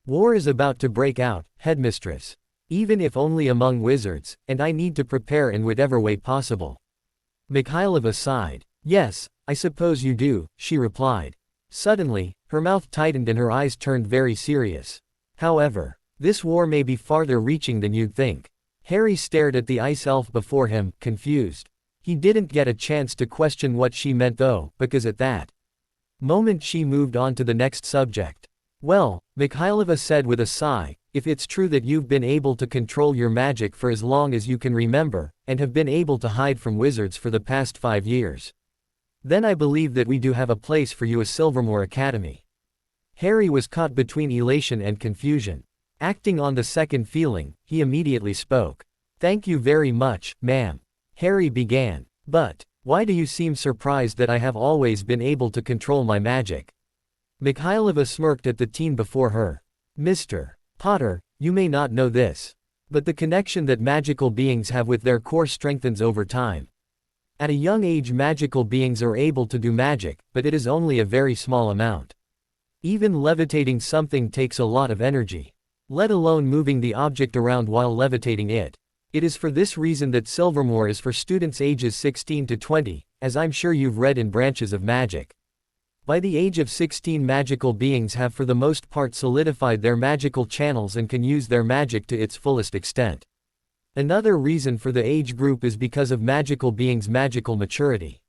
War is about to break out, headmistress. Even if only among wizards, and I need to prepare in whatever way possible." Mikhailova sighed. "Yes, I suppose you do," she replied. Suddenly, her mouth tightened and her eyes turned very serious. "However, this war may be farther reaching than you'd think." Harry stared at the ice elf before him, confused. He didn't get a chance to question what she meant though, because at that moment she moved on to the next subject. "Well," Mikhailova said with a sigh, if it's true that you've been able to control your magic for as long as you can remember, and have been able to hide from wizards for the past 5 years, then I believe that we do have a place for you at Silvermoor Academy." Harry was caught between elation and confusion. Acting on the second feeling, he immediately spoke. "Thank you very much, ma'am," Harry began. "But, why do you seem surprised that I have always been able to control my magic?" Mikhailova smirked at the teen before her. "Mr. Potter, you may not know this, but the connection that magical beings have with their core strengthens over time. At a young age, magical beings are able to do magic, but it is only a very small amount. Even levitating something takes a lot of energy, let alone moving the object around while levitating it. It is for this reason that Silvermoor is for students ages 16 to 20, as I'm sure you've read in Branches of Magic. By the age of 16, magical beings have for the most part solidified their magical channels and can use their magic to its fullest extent. Another reason for the age group is because of magical beings' magical maturity.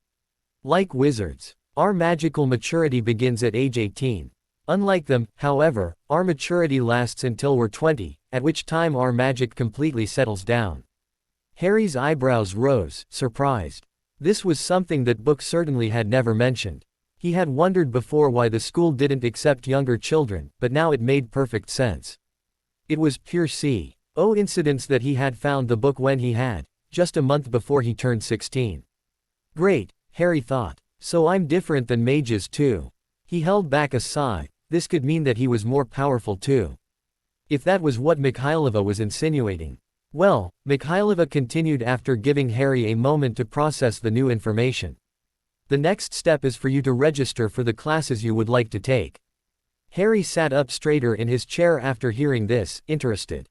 Like wizards, our magical maturity begins at age 18. Unlike them, however, our maturity lasts until we're 20, at which time our magic completely settles down." Harry's eyebrows rose, surprised. This was something that book certainly had never mentioned. He had wondered before why the school didn't accept younger children, but now it made perfect sense. It was pure coincidence that he had found the book when he had, just a month before he turned 16. Great, Harry thought. So I'm different than mages too. He held back a sigh. This could mean that he was more powerful too. If that was what Mikhailova was insinuating. Well, Mikhailova continued after giving Harry a moment to process the new information. "The next step is for you to register for the classes you would like to take." Harry sat up straighter in his chair after hearing this, interested.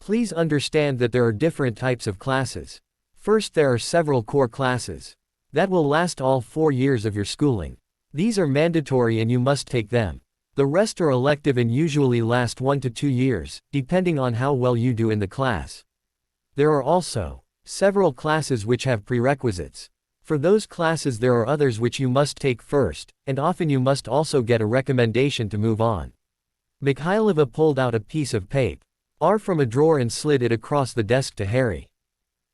"Please understand that there are different types of classes. First, there are several core classes that will last all 4 years of your schooling. These are mandatory and you must take them. The rest are elective and usually last 1 to 2 years, depending on how well you do in the class. There are also several classes which have prerequisites. For those classes there are others which you must take first, and often you must also get a recommendation to move on." Mikhailova pulled out a piece of paper from a drawer and slid it across the desk to Harry.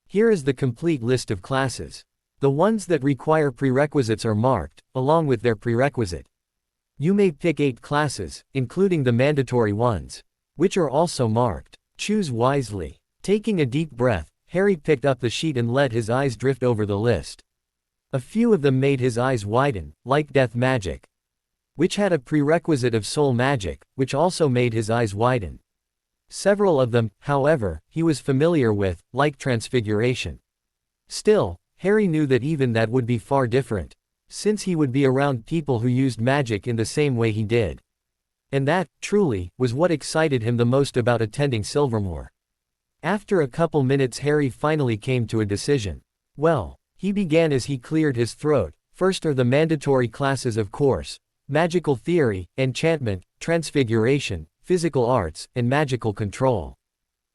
"Here is the complete list of classes. The ones that require prerequisites are marked, along with their prerequisite. You may pick 8 classes, including the mandatory ones, which are also marked. Choose wisely." Taking a deep breath, Harry picked up the sheet and let his eyes drift over the list. A few of them made his eyes widen, like death magic, which had a prerequisite of soul magic, which also made his eyes widen. Several of them, however, he was familiar with, like transfiguration. Still, Harry knew that even that would be far different, since he would be around people who used magic in the same way he did. And that, truly, was what excited him the most about attending Silvermoor. After a couple minutes Harry finally came to a decision. "Well," he began as he cleared his throat, "first are the mandatory classes of course, magical theory, enchantment, transfiguration, physical arts, and magical control.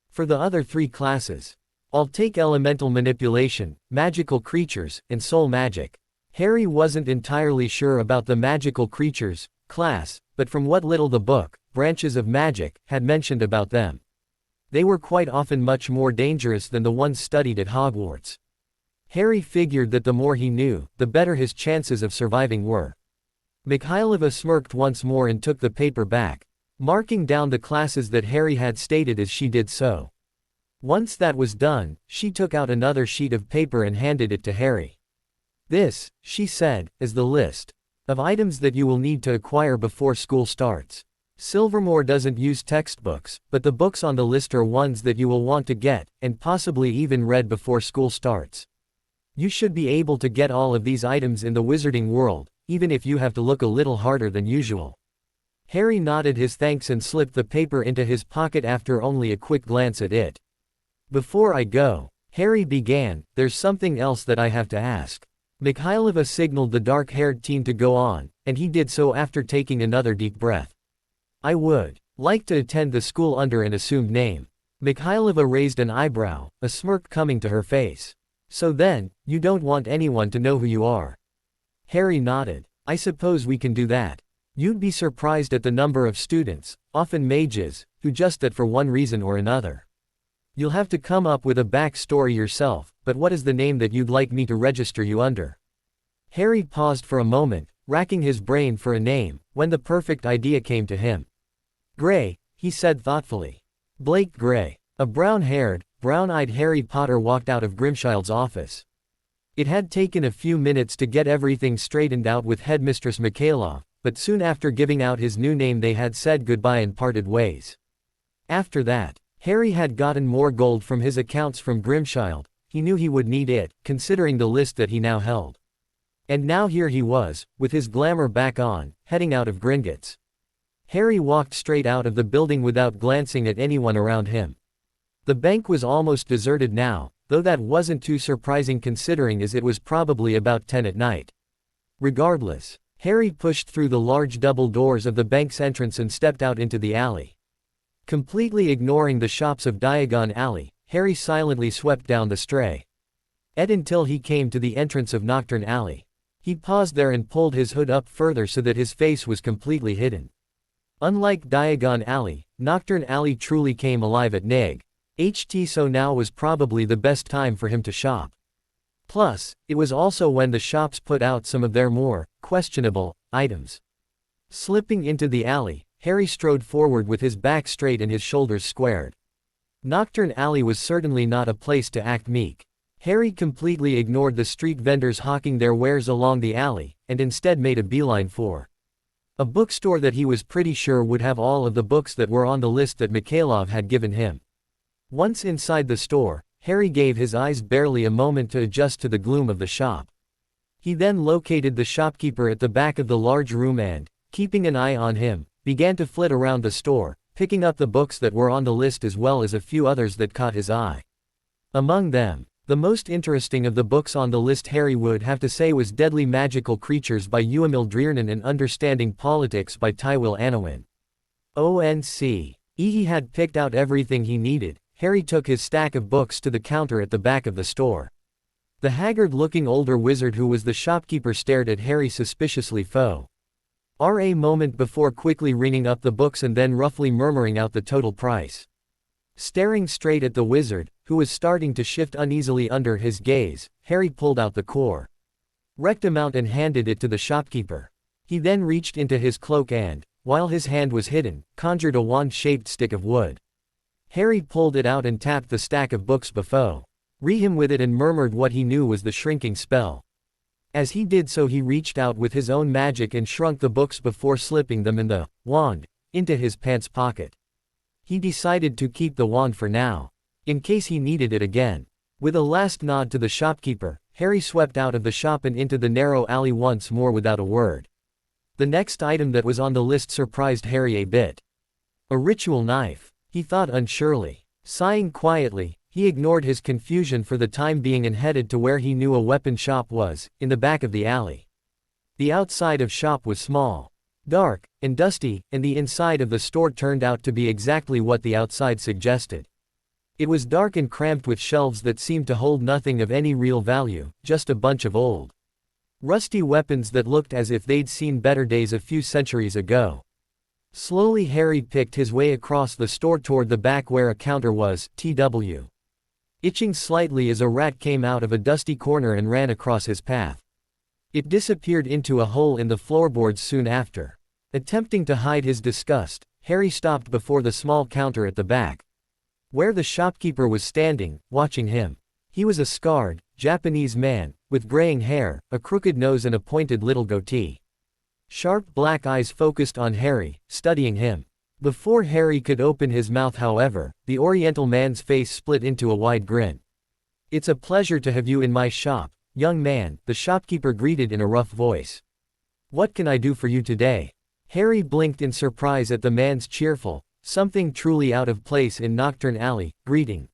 For the other 3 classes, I'll take elemental manipulation, magical creatures, and soul magic." Harry wasn't entirely sure about the magical creatures class, but from what little the book, Branches of Magic, had mentioned about them, they were quite often much more dangerous than the ones studied at Hogwarts. Harry figured that the more he knew, the better his chances of surviving were. Mikhailova smirked once more and took the paper back, marking down the classes that Harry had stated as she did so. Once that was done, she took out another sheet of paper and handed it to Harry. "This," she said, "is the list of items that you will need to acquire before school starts. Silvermoor doesn't use textbooks, but the books on the list are ones that you will want to get, and possibly even read before school starts. You should be able to get all of these items in the wizarding world, even if you have to look a little harder than usual." Harry nodded his thanks and slipped the paper into his pocket after only a quick glance at it. "Before I go," Harry began, "there's something else that I have to ask." Mikhailova signaled the dark-haired teen to go on, and he did so after taking another deep breath. "I would like to attend the school under an assumed name." Mikhailova raised an eyebrow, a smirk coming to her face. "So then, you don't want anyone to know who you are?" Harry nodded. "I suppose we can do that. You'd be surprised at the number of students, often mages, who just that for one reason or another. You'll have to come up with a backstory yourself, but what is the name that you'd like me to register you under? Harry paused for a moment, racking his brain for a name, when the perfect idea came to him. Gray, he said thoughtfully. Blake Gray. A brown-haired, brown-eyed Harry Potter walked out of Grimchild's office. It had taken a few minutes to get everything straightened out with Headmistress Mikhailov, but soon after giving out his new name they had said goodbye and parted ways. After that, Harry had gotten more gold from his accounts from Grimchild. He knew he would need it, considering the list that he now held. And now here he was, with his glamour back on, heading out of Gringotts. Harry walked straight out of the building without glancing at anyone around him. The bank was almost deserted now, though that wasn't too surprising considering as it was probably about 10 at night. Regardless, Harry pushed through the large double doors of the bank's entrance and stepped out into the alley. Completely ignoring the shops of Diagon Alley, Harry silently swept down the stray until he came to the entrance of Nocturne Alley. He paused there and pulled his hood up further so that his face was completely hidden. Unlike Diagon Alley, Nocturne Alley truly came alive at Nig. So now was probably the best time for him to shop. Plus, it was also when the shops put out some of their more questionable items. Slipping into the alley, Harry strode forward with his back straight and his shoulders squared. Nocturne Alley was certainly not a place to act meek. Harry completely ignored the street vendors hawking their wares along the alley, and instead made a beeline for a bookstore that he was pretty sure would have all of the books that were on the list that Mikhailov had given him. Once inside the store, Harry gave his eyes barely a moment to adjust to the gloom of the shop. He then located the shopkeeper at the back of the large room and, keeping an eye on him, began to flit around the store, picking up the books that were on the list as well as a few others that caught his eye. Among them, the most interesting of the books on the list Harry would have to say was Deadly Magical Creatures by Eumil Driernan and Understanding Politics by Tywil Anowin. He had picked out everything he needed. Harry took his stack of books to the counter at the back of the store. The haggard-looking older wizard who was the shopkeeper stared at Harry suspiciously for a moment before quickly ringing up the books and then roughly murmuring out the total price. Staring straight at the wizard, who was starting to shift uneasily under his gaze, Harry pulled out the correct amount and handed it to the shopkeeper. He then reached into his cloak and, while his hand was hidden, conjured a wand-shaped stick of wood. Harry pulled it out and tapped the stack of books before him with it and murmured what he knew was the shrinking spell. As he did so he reached out with his own magic and shrunk the books before slipping them in the wand into his pants pocket. He decided to keep the wand for now, in case he needed it again. With a last nod to the shopkeeper, Harry swept out of the shop and into the narrow alley once more without a word. The next item that was on the list surprised Harry a bit. A ritual knife, he thought unsurely. Sighing quietly, he ignored his confusion for the time being and headed to where he knew a weapon shop was, in the back of the alley. The outside of shop was small, dark, and dusty, and the inside of the store turned out to be exactly what the outside suggested. It was dark and cramped with shelves that seemed to hold nothing of any real value, just a bunch of old, rusty weapons that looked as if they'd seen better days a few centuries ago. Slowly Harry picked his way across the store toward the back where a counter was, itching slightly as a rat came out of a dusty corner and ran across his path. It disappeared into a hole in the floorboards soon after. Attempting to hide his disgust, Harry stopped before the small counter at the back, where the shopkeeper was standing, watching him. He was a scarred, Japanese man, with graying hair, a crooked nose and a pointed little goatee. Sharp black eyes focused on Harry, studying him. Before Harry could open his mouth however, the Oriental man's face split into a wide grin. "It's a pleasure to have you in my shop, young man," the shopkeeper greeted in a rough voice. "What can I do for you today?" Harry blinked in surprise at the man's cheerful, something truly out of place in Nocturne Alley, greeting.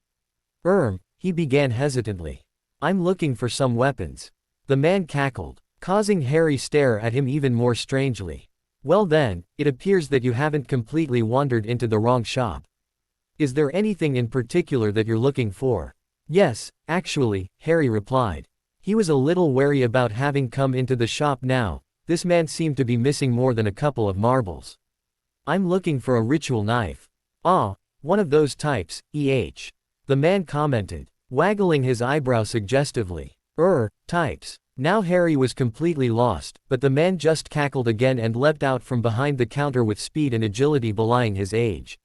He began hesitantly. "I'm looking for some weapons." The man cackled, causing Harry stare at him even more strangely. "Well then, it appears that you haven't completely wandered into the wrong shop. Is there anything in particular that you're looking for?" "Yes, actually," Harry replied. He was a little wary about having come into the shop now. This man seemed to be missing more than a couple of marbles. "I'm looking for a ritual knife." Ah, one of those types, the man commented, waggling his eyebrow suggestively. Types. Now Harry was completely lost, but the man just cackled again and leapt out from behind the counter with speed and agility belying his age.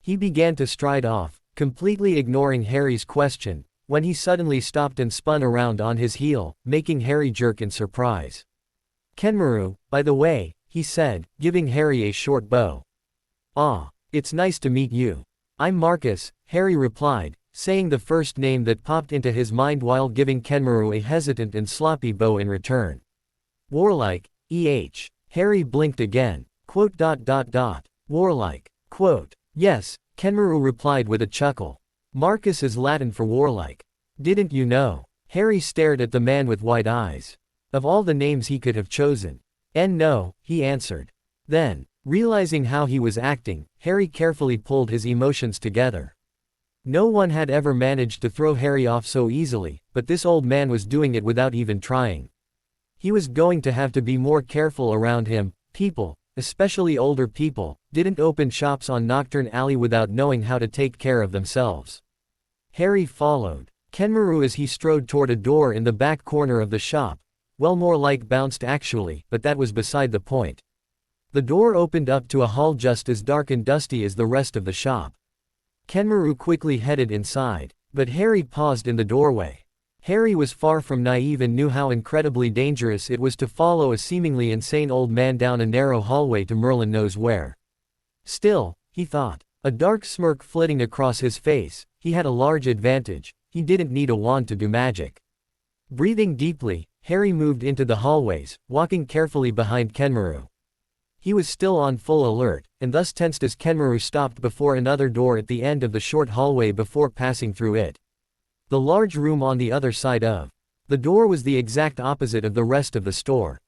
He began to stride off, completely ignoring Harry's question, when he suddenly stopped and spun around on his heel, making Harry jerk in surprise. "Kenmaru, by the way," he said, giving Harry a short bow. "Ah, it's nice to meet you. I'm Marcus," Harry replied, saying the first name that popped into his mind while giving Kenmaru a hesitant and sloppy bow in return. "Warlike, Harry blinked again. Warlike. Yes, Kenmaru replied with a chuckle. Marcus is Latin for warlike. Didn't you know? Harry stared at the man with wide eyes. Of all the names he could have chosen. No, he answered. Then, realizing how he was acting, Harry carefully pulled his emotions together. No one had ever managed to throw Harry off so easily, but this old man was doing it without even trying. He was going to have to be more careful around him. People, especially older people, didn't open shops on Nocturne Alley without knowing how to take care of themselves. Harry followed Kenmaru as he strode toward a door in the back corner of the shop. Well, more like bounced actually, but that was beside the point. The door opened up to a hall just as dark and dusty as the rest of the shop. Kenmaru quickly headed inside, but Harry paused in the doorway. Harry was far from naive and knew how incredibly dangerous it was to follow a seemingly insane old man down a narrow hallway to Merlin knows where. Still, he thought, a dark smirk flitting across his face, he had a large advantage. He didn't need a wand to do magic. Breathing deeply, Harry moved into the hallways, walking carefully behind Kenmaru. He was still on full alert, and thus tensed as Kenmaru stopped before another door at the end of the short hallway before passing through it. The large room on the other side of the door was the exact opposite of the rest of the store.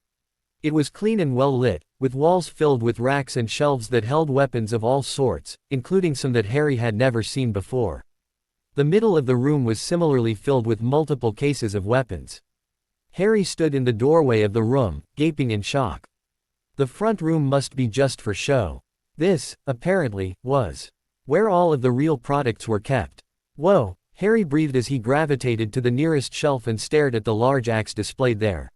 It was clean and well lit, with walls filled with racks and shelves that held weapons of all sorts, including some that Harry had never seen before. The middle of the room was similarly filled with multiple cases of weapons. Harry stood in the doorway of the room, gaping in shock. The front room must be just for show. This, apparently, was where all of the real products were kept. Whoa, Harry breathed as he gravitated to the nearest shelf and stared at the large axe displayed there.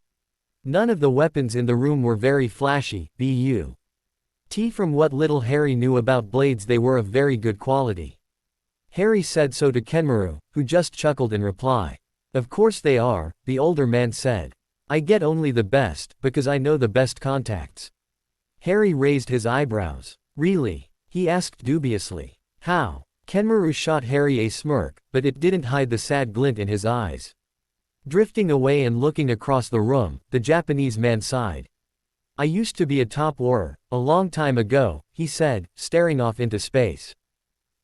None of the weapons in the room were very flashy, but from what little Harry knew about blades, they were of very good quality. Harry said so to Kenmaru, who just chuckled in reply. Of course they are, the older man said. I get only the best, because I know the best contacts. Harry raised his eyebrows. Really? He asked dubiously. How? Kenmaru shot Harry a smirk, but it didn't hide the sad glint in his eyes. Drifting away and looking across the room, the Japanese man sighed. I used to be a top orer, a long time ago, he said, staring off into space.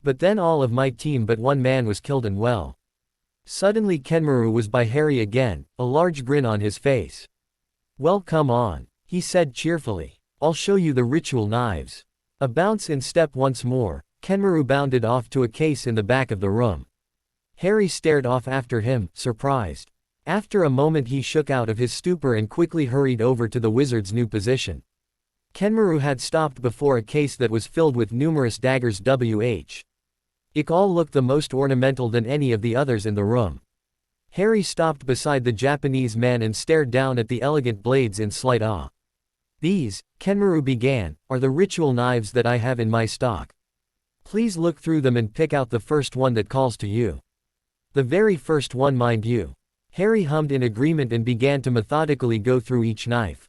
But then all of my team but one man was killed and well. Suddenly Kenmaru was by Harry again, a large grin on his face. Well, come on, he said cheerfully. I'll show you the ritual knives. A bounce in step once more, Kenmaru bounded off to a case in the back of the room. Harry stared off after him, surprised. After a moment he shook out of his stupor and quickly hurried over to the wizard's new position. Kenmaru had stopped before a case that was filled with numerous daggers. It all looked the most ornamental than any of the others in the room. Harry stopped beside the Japanese man and stared down at the elegant blades in slight awe. These, Kenmaru began, are the ritual knives that I have in my stock. Please look through them and pick out the first one that calls to you. The very first one, mind you. Harry hummed in agreement and began to methodically go through each knife.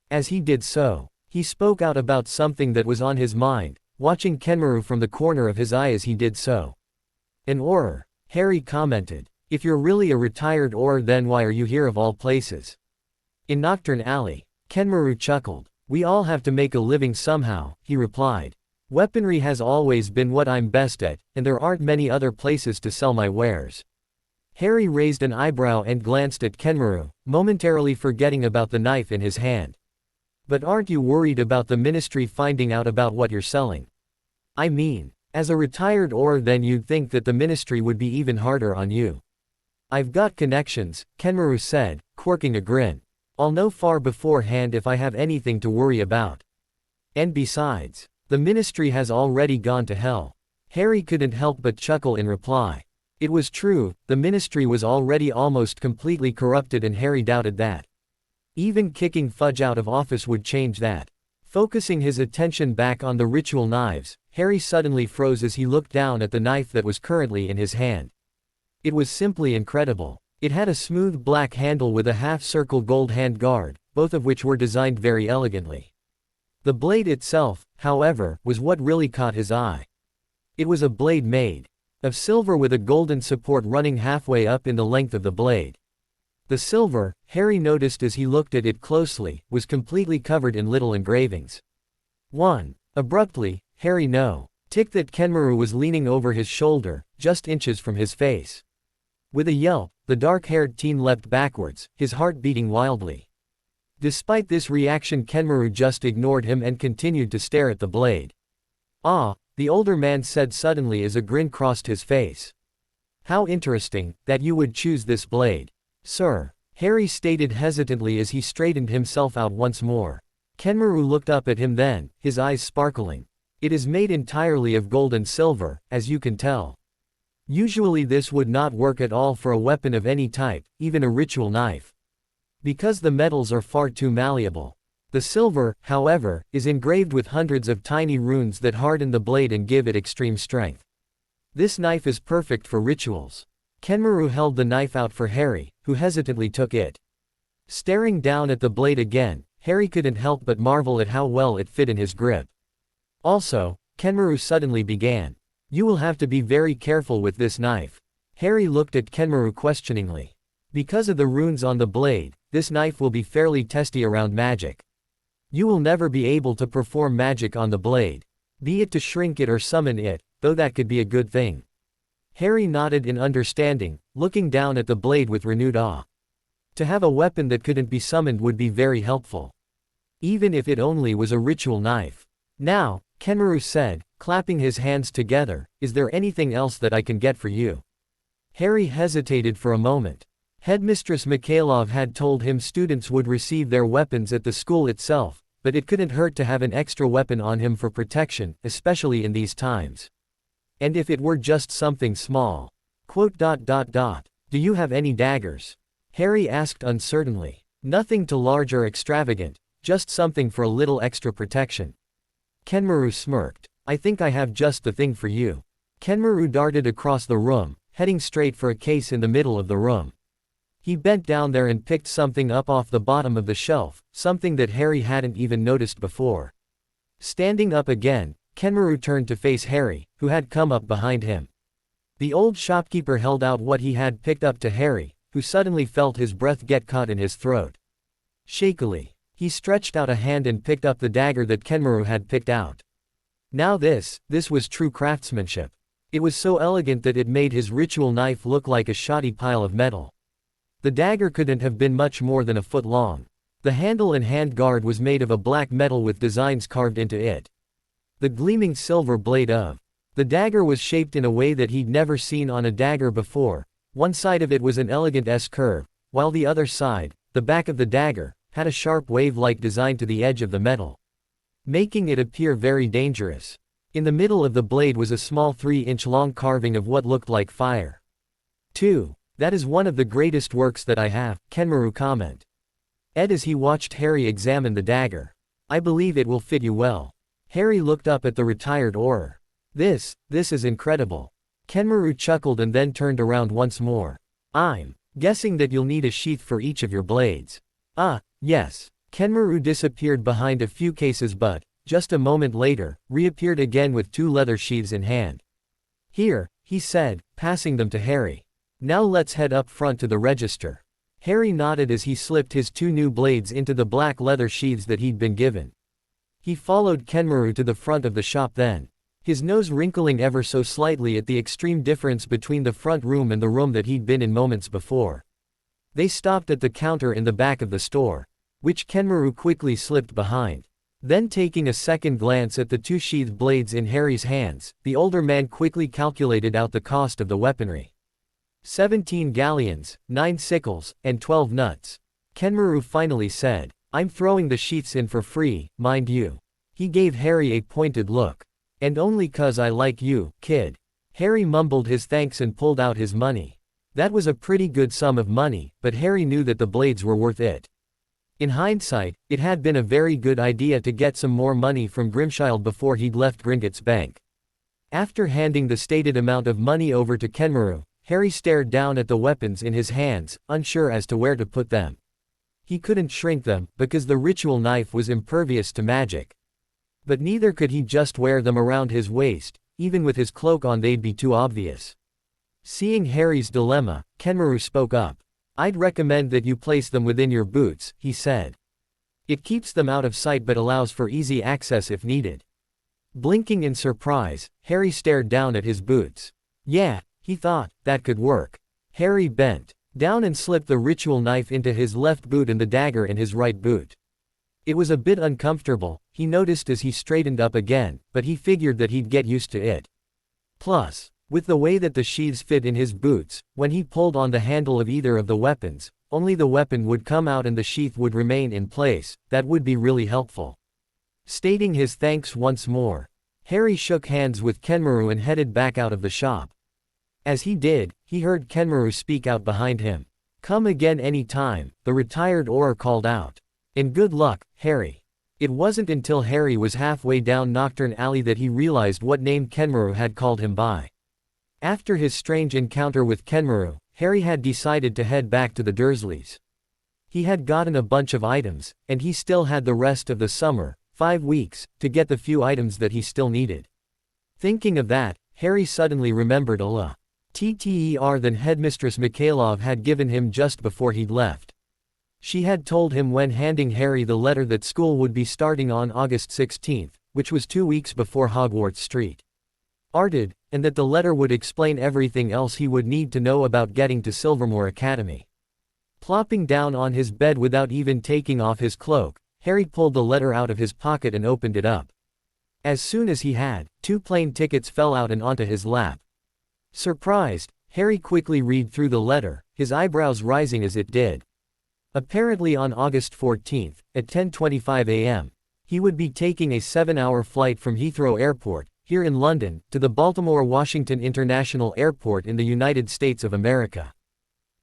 As he did so, he spoke out about something that was on his mind, watching Kenmaru from the corner of his eye as he did so. An orer, Harry commented. If you're really a retired orer, then why are you here of all places? In Nocturne Alley, Kenmaru chuckled. We all have to make a living somehow, he replied. Weaponry has always been what I'm best at, and there aren't many other places to sell my wares. Harry raised an eyebrow and glanced at Kenmaru, momentarily forgetting about the knife in his hand. But aren't you worried about the ministry finding out about what you're selling? I mean, as a retired orer, then you'd think that the ministry would be even harder on you. I've got connections, Kenmaru said, quirking a grin. I'll know far beforehand if I have anything to worry about. And besides, The ministry has already gone to hell. Harry couldn't help but chuckle in reply. It was true, the ministry was already almost completely corrupted and Harry doubted that. Even kicking Fudge out of office would change that. Focusing his attention back on the ritual knives, Harry suddenly froze as he looked down at the knife that was currently in his hand. It was simply incredible. It had a smooth black handle with a half-circle gold hand guard, both of which were designed very elegantly. The blade itself, however, was what really caught his eye. It was a blade made of silver with a golden support running halfway up in the length of the blade. The silver, Harry noticed as he looked at it closely, was completely covered in little engravings. 1. Abruptly, Harry noticed that Kenmaru was leaning over his shoulder, just inches from his face. With a yelp, the dark-haired teen leapt backwards, his heart beating wildly. Despite this reaction, Kenmaru just ignored him and continued to stare at the blade. "Ah," the older man said suddenly as a grin crossed his face. "How interesting, that you would choose this blade. Sir," Harry stated hesitantly as he straightened himself out once more. Kenmaru looked up at him then, his eyes sparkling. "It is made entirely of gold and silver, as you can tell. Usually this would not work at all for a weapon of any type, even a ritual knife. Because the metals are far too malleable. The silver, however, is engraved with hundreds of tiny runes that harden the blade and give it extreme strength. This knife is perfect for rituals." Kenmaru held the knife out for Harry, who hesitantly took it. Staring down at the blade again, Harry couldn't help but marvel at how well it fit in his grip. "Also," Kenmaru suddenly began, "you will have to be very careful with this knife." Harry looked at Kenmaru questioningly. "Because of the runes on the blade, this knife will be fairly testy around magic. You will never be able to perform magic on the blade. Be it to shrink it or summon it, though that could be a good thing." Harry nodded in understanding, looking down at the blade with renewed awe. To have a weapon that couldn't be summoned would be very helpful. Even if it only was a ritual knife. "Now," Kenmaru said, clapping his hands together, "is there anything else that I can get for you?" Harry hesitated for a moment. Headmistress Mikhailov had told him students would receive their weapons at the school itself, but it couldn't hurt to have an extra weapon on him for protection, especially in these times. And if it were just something small. "Do you have any daggers?" Harry asked uncertainly. "Nothing too large or extravagant, just something for a little extra protection." Kenmaru smirked. "I think I have just the thing for you." Kenmaru darted across the room, heading straight for a case in the middle of the room. He bent down there and picked something up off the bottom of the shelf, something that Harry hadn't even noticed before. Standing up again, Kenmaru turned to face Harry, who had come up behind him. The old shopkeeper held out what he had picked up to Harry, who suddenly felt his breath get caught in his throat. Shakily, he stretched out a hand and picked up the dagger that Kenmaru had picked out. Now this was true craftsmanship. It was so elegant that it made his ritual knife look like a shoddy pile of metal. The dagger couldn't have been much more than a foot long. The handle and hand guard was made of a black metal with designs carved into it. The gleaming silver blade of the dagger was shaped in a way that he'd never seen on a dagger before. One side of it was an elegant S-curve, while the other side, the back of the dagger, had a sharp wave-like design to the edge of the metal, making it appear very dangerous. In the middle of the blade was a small 3-inch long carving of what looked like fire. 2. "That is one of the greatest works that I have," Kenmaru commented as he watched Harry examine the dagger. "I believe it will fit you well." Harry looked up at the retired Auror. This is incredible." Kenmaru chuckled and then turned around once more. "I'm guessing that you'll need a sheath for each of your blades." Yes." Kenmaru disappeared behind a few cases but, just a moment later, reappeared again with 2 leather sheaths in hand. "Here," he said, passing them to Harry. "Now let's head up front to the register." Harry nodded as he slipped his 2 new blades into the black leather sheaths that he'd been given. He followed Kenmaru to the front of the shop then, his nose wrinkling ever so slightly at the extreme difference between the front room and the room that he'd been in moments before. They stopped at the counter in the back of the store, which Kenmaru quickly slipped behind. Then taking a second glance at the 2 sheathed blades in Harry's hands, the older man quickly calculated out the cost of the weaponry. 17 galleons, 9 sickles, and 12 nuts. Kenmaru finally said, "I'm throwing the sheaths in for free, mind you." He gave Harry a pointed look. "And only 'cause I like you, kid." Harry mumbled his thanks and pulled out his money. That was a pretty good sum of money, but Harry knew that the blades were worth it. In hindsight, it had been a very good idea to get some more money from Grimschild before he'd left Gringotts Bank. After handing the stated amount of money over to Kenmaru, Harry stared down at the weapons in his hands, unsure as to where to put them. He couldn't shrink them, because the ritual knife was impervious to magic. But neither could he just wear them around his waist, even with his cloak on they'd be too obvious. Seeing Harry's dilemma, Kenmaru spoke up. "I'd recommend that you place them within your boots," he said. "It keeps them out of sight but allows for easy access if needed." Blinking in surprise, Harry stared down at his boots. Yeah, he thought, that could work. Harry bent down and slipped the ritual knife into his left boot and the dagger in his right boot. It was a bit uncomfortable, he noticed as he straightened up again, but he figured that he'd get used to it. Plus, with the way that the sheaths fit in his boots, when he pulled on the handle of either of the weapons, only the weapon would come out and the sheath would remain in place. That would be really helpful. Stating his thanks once more, Harry shook hands with Kenmaru and headed back out of the shop. As he did, he heard Kenmaru speak out behind him. "Come again any time," the retired Auror called out. "And good luck, Harry." It wasn't until Harry was halfway down Nocturne Alley that he realized what name Kenmaru had called him by. After his strange encounter with Kenmaru, Harry had decided to head back to the Dursleys. He had gotten a bunch of items, and he still had the rest of the summer, 5 weeks, to get the few items that he still needed. Thinking of that, Harry suddenly remembered a letter that Headmistress Mikhailov had given him just before he'd left. She had told him when handing Harry the letter that school would be starting on August 16th, which was 2 weeks before Hogwarts Street started, and that the letter would explain everything else he would need to know about getting to Silvermoor Academy. Plopping down on his bed without even taking off his cloak, Harry pulled the letter out of his pocket and opened it up. As soon as he had, 2 plane tickets fell out and onto his lap. Surprised, Harry quickly read through the letter, his eyebrows rising as it did. Apparently on August 14th, at 10:25 a.m., he would be taking a 7-hour flight from Heathrow Airport, here in London, to the Baltimore-Washington International Airport in the United States of America.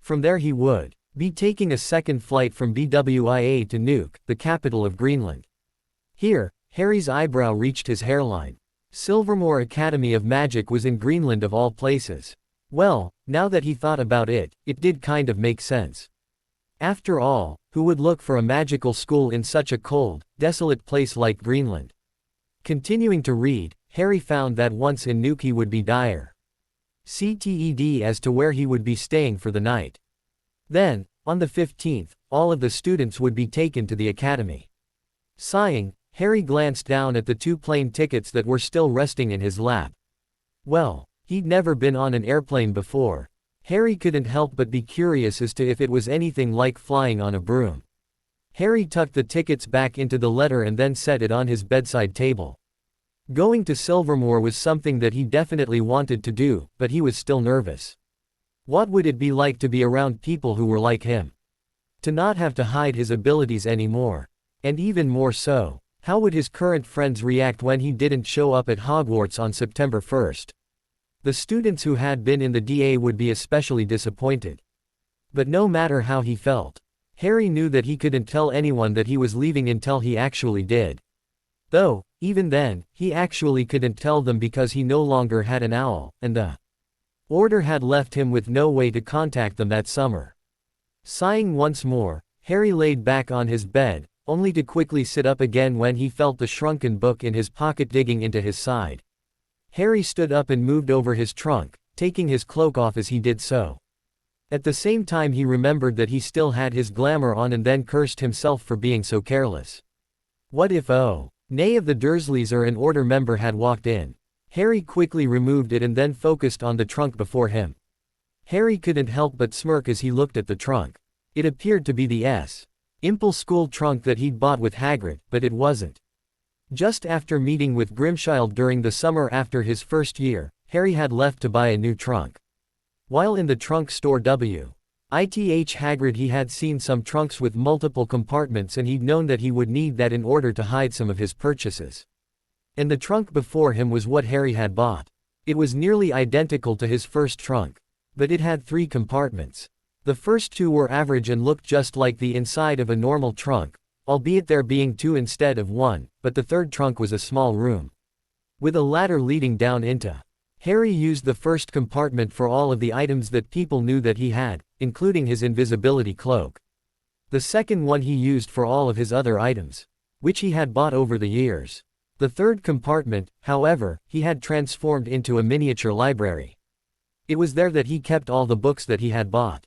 From there he would be taking a second flight from BWIA to Nuuk, the capital of Greenland. Here, Harry's eyebrow reached his hairline. Silvermoor Academy of Magic was in Greenland of all places. Well, now that he thought about it, it did kind of make sense. After all, who would look for a magical school in such a cold, desolate place like Greenland? Continuing to read, Harry found that once in Nuuk he would be CTED as to where he would be staying for the night. Then, on the 15th, all of the students would be taken to the academy. Sighing, Harry glanced down at the 2 plane tickets that were still resting in his lap. Well, he'd never been on an airplane before. Harry couldn't help but be curious as to if it was anything like flying on a broom. Harry tucked the tickets back into the letter and then set it on his bedside table. Going to Silvermoor was something that he definitely wanted to do, but he was still nervous. What would it be like to be around people who were like him? To not have to hide his abilities anymore. And even more so, how would his current friends react when he didn't show up at Hogwarts on September 1st? The students who had been in the DA would be especially disappointed. But no matter how he felt, Harry knew that he couldn't tell anyone that he was leaving until he actually did. Though, even then, he actually couldn't tell them because he no longer had an owl, and the Order had left him with no way to contact them that summer. Sighing once more, Harry laid back on his bed, only to quickly sit up again when he felt the shrunken book in his pocket digging into his side. Harry stood up and moved over his trunk, taking his cloak off as he did so. At the same time he remembered that he still had his glamour on and then cursed himself for being so careless. What if nay of the Dursleys or an Order member had walked in? Harry quickly removed it and then focused on the trunk before him. Harry couldn't help but smirk as he looked at the trunk. It appeared to be the Impulse school trunk that he'd bought with Hagrid, but it wasn't. Just after meeting with Grimschild during the summer after his first year, Harry had left to buy a new trunk. While in the trunk store Hagrid, he had seen some trunks with multiple compartments and he'd known that he would need that in order to hide some of his purchases. And the trunk before him was what Harry had bought. It was nearly identical to his first trunk. But it had 3 compartments. The first 2 were average and looked just like the inside of a normal trunk, albeit there being 2 instead of 1, but the third trunk was a small room with a ladder leading down into. Harry used the first compartment for all of the items that people knew that he had, including his invisibility cloak. The second one he used for all of his other items, which he had bought over the years. The third compartment, however, he had transformed into a miniature library. It was there that he kept all the books that he had bought.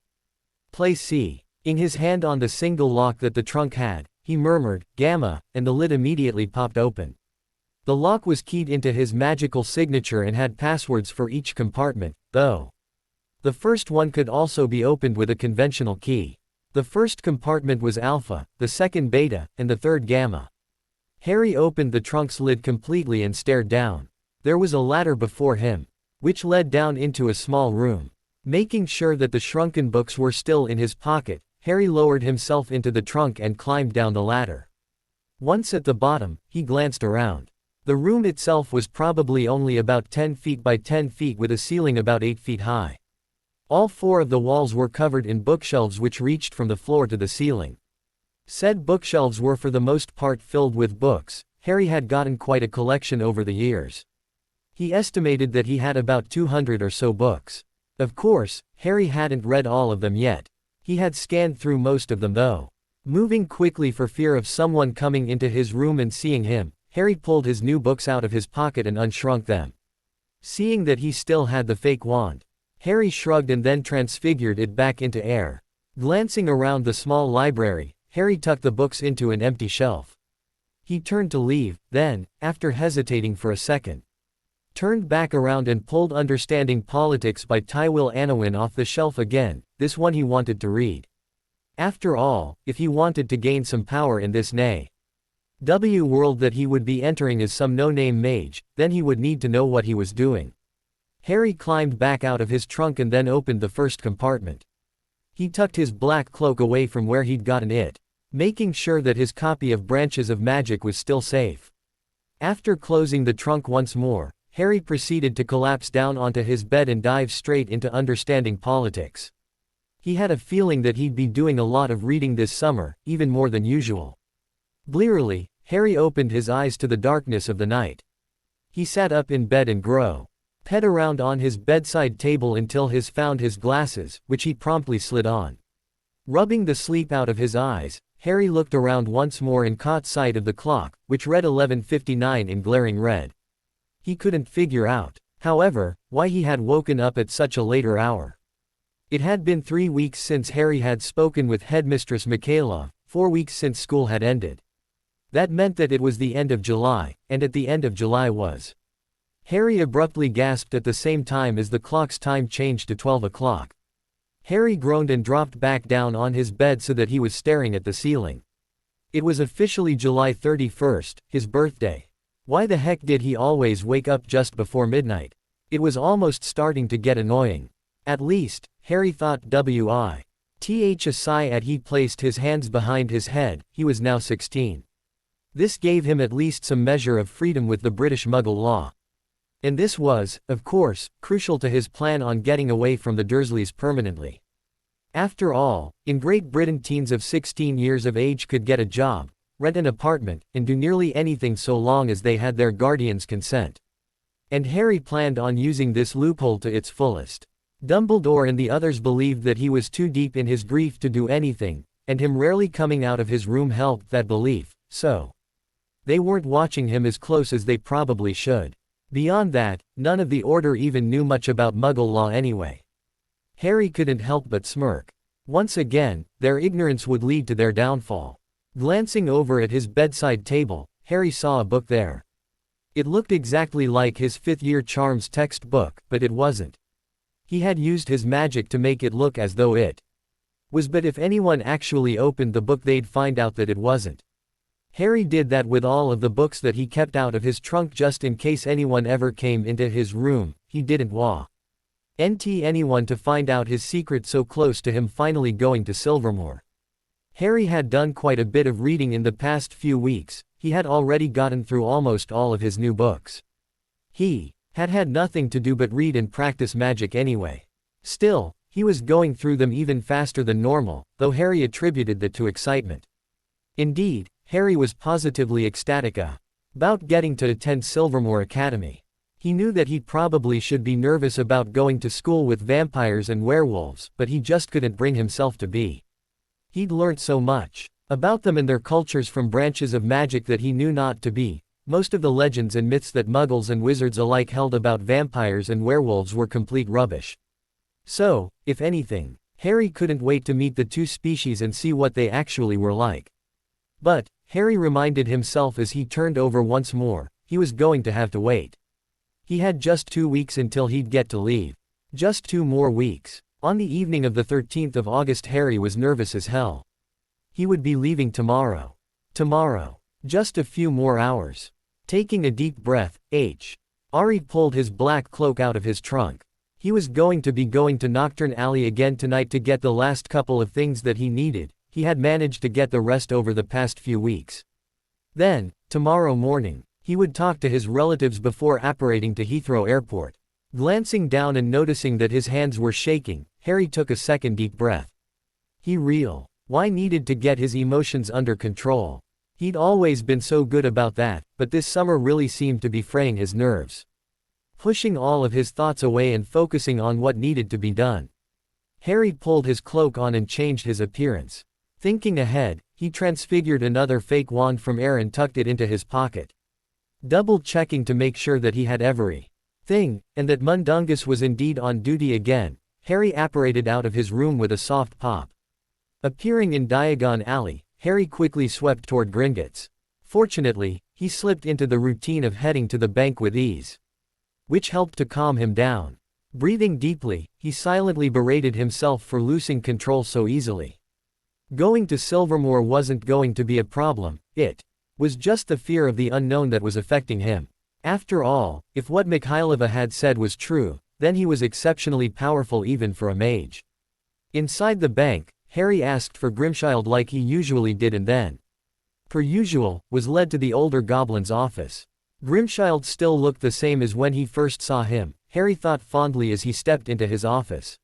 Place C. In his hand on the single lock that the trunk had, he murmured, "Gamma," and the lid immediately popped open. The lock was keyed into his magical signature and had passwords for each compartment, though. The first one could also be opened with a conventional key. The first compartment was Alpha, the second Beta, and the third Gamma. Harry opened the trunk's lid completely and stared down. There was a ladder before him, which led down into a small room. Making sure that the shrunken books were still in his pocket, Harry lowered himself into the trunk and climbed down the ladder. Once at the bottom, he glanced around. The room itself was probably only about 10 feet by 10 feet with a ceiling about 8 feet high. All 4 of the walls were covered in bookshelves which reached from the floor to the ceiling. Said bookshelves were for the most part filled with books. Harry had gotten quite a collection over the years. He estimated that he had about 200 or so books. Of course, Harry hadn't read all of them yet. He had scanned through most of them though. Moving quickly for fear of someone coming into his room and seeing him, Harry pulled his new books out of his pocket and unshrunk them. Seeing that he still had the fake wand, Harry shrugged and then transfigured it back into air. Glancing around the small library, Harry tucked the books into an empty shelf. He turned to leave, then, after hesitating for a second, turned back around and pulled Understanding Politics by Tywil Annowyn off the shelf again. This one he wanted to read. After all, if he wanted to gain some power in this world that he would be entering as some no-name mage, then he would need to know what he was doing. Harry climbed back out of his trunk and then opened the first compartment. He tucked his black cloak away from where he'd gotten it, making sure that his copy of Branches of Magic was still safe. After closing the trunk once more, Harry proceeded to collapse down onto his bed and dive straight into Understanding Politics. He had a feeling that he'd be doing a lot of reading this summer, even more than usual. Blearily, Harry opened his eyes to the darkness of the night. He sat up in bed and ped around on his bedside table until he found his glasses, which he promptly slid on. Rubbing the sleep out of his eyes, Harry looked around once more and caught sight of the clock, which read 11:59 in glaring red. He couldn't figure out, however, why he had woken up at such a later hour. It had been 3 weeks since Harry had spoken with Headmistress Mikhailov, 4 weeks since school had ended. That meant that it was the end of July, and at the end of July was. Harry abruptly gasped at the same time as the clock's time changed to 12 o'clock. Harry groaned and dropped back down on his bed so that he was staring at the ceiling. It was officially July 31st, his birthday. Why the heck did he always wake up just before midnight? It was almost starting to get annoying. At least, Harry thought. With a sigh as he placed his hands behind his head, he was now 16. This gave him at least some measure of freedom with the British Muggle law. And this was, of course, crucial to his plan on getting away from the Dursleys permanently. After all, in Great Britain teens of 16 years of age could get a job, rent an apartment, and do nearly anything so long as they had their guardian's consent. And Harry planned on using this loophole to its fullest. Dumbledore and the others believed that he was too deep in his grief to do anything, and him rarely coming out of his room helped that belief, so they weren't watching him as close as they probably should. Beyond that, none of the Order even knew much about Muggle law anyway. Harry couldn't help but smirk. Once again, their ignorance would lead to their downfall. Glancing over at his bedside table, Harry saw a book there. It looked exactly like his 5th-year Charms textbook, but it wasn't. He had used his magic to make it look as though it was, but if anyone actually opened the book they'd find out that it wasn't. Harry did that with all of the books that he kept out of his trunk just in case anyone ever came into his room. He didn't Nt anyone to find out his secret so close to him finally going to Silvermoor. Harry had done quite a bit of reading in the past few weeks. He had already gotten through almost all of his new books. He had had nothing to do but read and practice magic anyway. Still, he was going through them even faster than normal, though Harry attributed that to excitement. Indeed, Harry was positively ecstatic about getting to attend Silvermoor Academy. He knew that he probably should be nervous about going to school with vampires and werewolves, but he just couldn't bring himself to be. He'd learnt so much about them and their cultures from branches of magic that he knew not to be. Most of the legends and myths that muggles and wizards alike held about vampires and werewolves were complete rubbish. So, if anything, Harry couldn't wait to meet the two species and see what they actually were like. But, Harry reminded himself as he turned over once more, he was going to have to wait. He had just 2 weeks until he'd get to leave. Just 2 more weeks. On the evening of the 13th of August, Harry was nervous as hell. He would be leaving tomorrow. Tomorrow. Just a few more hours. Taking a deep breath, Harry pulled his black cloak out of his trunk. He was going to Nocturne Alley again tonight to get the last couple of things that he needed. He had managed to get the rest over the past few weeks. Then, tomorrow morning, he would talk to his relatives before apparating to Heathrow Airport. Glancing down and noticing that his hands were shaking, Harry took a second deep breath. Why needed to get his emotions under control? He'd always been so good about that, but this summer really seemed to be fraying his nerves. Pushing all of his thoughts away and focusing on what needed to be done. Harry pulled his cloak on and changed his appearance. Thinking ahead, he transfigured another fake wand from air and tucked it into his pocket. Double-checking to make sure that he had everything, and that Mundungus was indeed on duty again, Harry apparated out of his room with a soft pop. Appearing in Diagon Alley, Harry quickly swept toward Gringotts. Fortunately, he slipped into the routine of heading to the bank with ease, which helped to calm him down. Breathing deeply, he silently berated himself for losing control so easily. Going to Silvermoor wasn't going to be a problem, it was just the fear of the unknown that was affecting him. After all, if what Mikhailova had said was true, then he was exceptionally powerful even for a mage. Inside the bank, Harry asked for Grimschild like he usually did and then, per usual, was led to the older goblin's office. Grimschild still looked the same as when he first saw him, Harry thought fondly as he stepped into his office.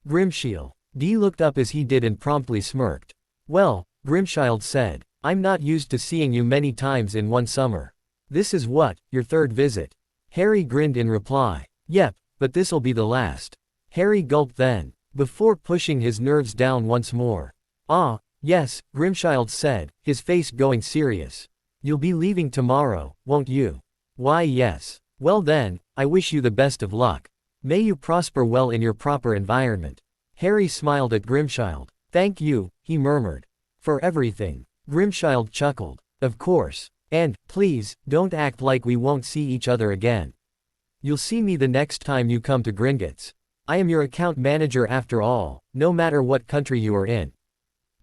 Grimschild. Dee looked up as he did and promptly smirked. Well, Grimschild said, I'm not used to seeing you many times in one summer. This is what, your third visit? Harry grinned in reply. Yep, but this'll be the last. Harry gulped then, before pushing his nerves down once more. Ah, yes, Grimschild said, his face going serious. You'll be leaving tomorrow, won't you? Why yes. Well then, I wish you the best of luck. May you prosper well in your proper environment. Harry smiled at Grimschild. Thank you, he murmured. For everything. Grimschild chuckled. Of course. And, please, don't act like we won't see each other again. You'll see me the next time you come to Gringotts. I am your account manager after all, no matter what country you are in.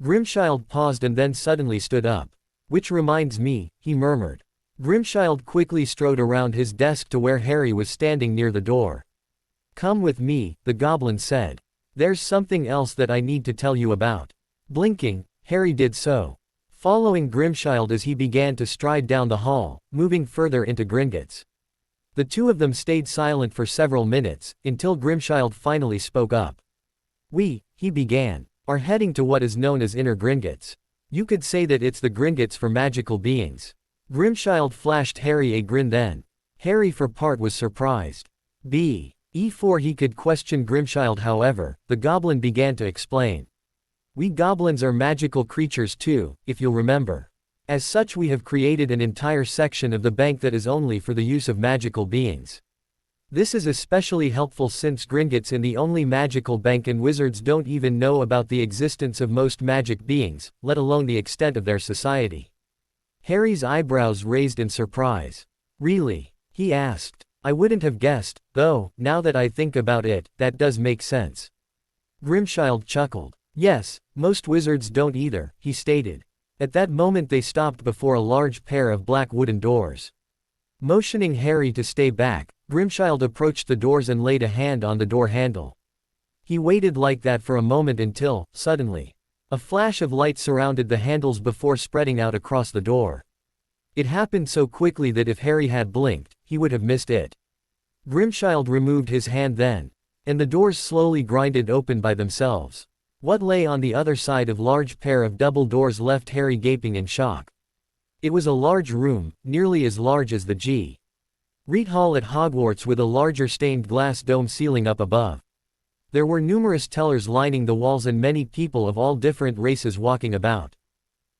Grimschild paused and then suddenly stood up. Which reminds me, he murmured. Grimschild quickly strode around his desk to where Harry was standing near the door. Come with me, the goblin said. There's something else that I need to tell you about. Blinking, Harry did so, following Grimschild as he began to stride down the hall, moving further into Gringotts. The two of them stayed silent for several minutes, until Grimschild finally spoke up. He began, are heading to what is known as Inner Gringotts. You could say that it's the Gringotts for magical beings. Grimschild flashed Harry a grin then. Harry for part was surprised. Before he could question Grimschild however, the goblin began to explain. We goblins are magical creatures too, if you'll remember. As such we have created an entire section of the bank that is only for the use of magical beings. This is especially helpful since Gringotts is the only magical bank and wizards don't even know about the existence of most magic beings, let alone the extent of their society. Harry's eyebrows raised in surprise. Really? He asked. I wouldn't have guessed, though, now that I think about it, that does make sense. Grimschild chuckled. Yes, most wizards don't either, he stated. At that moment they stopped before a large pair of black wooden doors. Motioning Harry to stay back, Grimchild approached the doors and laid a hand on the door handle. He waited like that for a moment until, suddenly, a flash of light surrounded the handles before spreading out across the door. It happened so quickly that if Harry had blinked, he would have missed it. Grimchild removed his hand then, and the doors slowly grinded open by themselves. What lay on the other side of large pair of double doors left Harry gaping in shock. It was a large room, nearly as large as the G. Reed Hall at Hogwarts with a larger stained glass dome ceiling up above. There were numerous tellers lining the walls and many people of all different races walking about.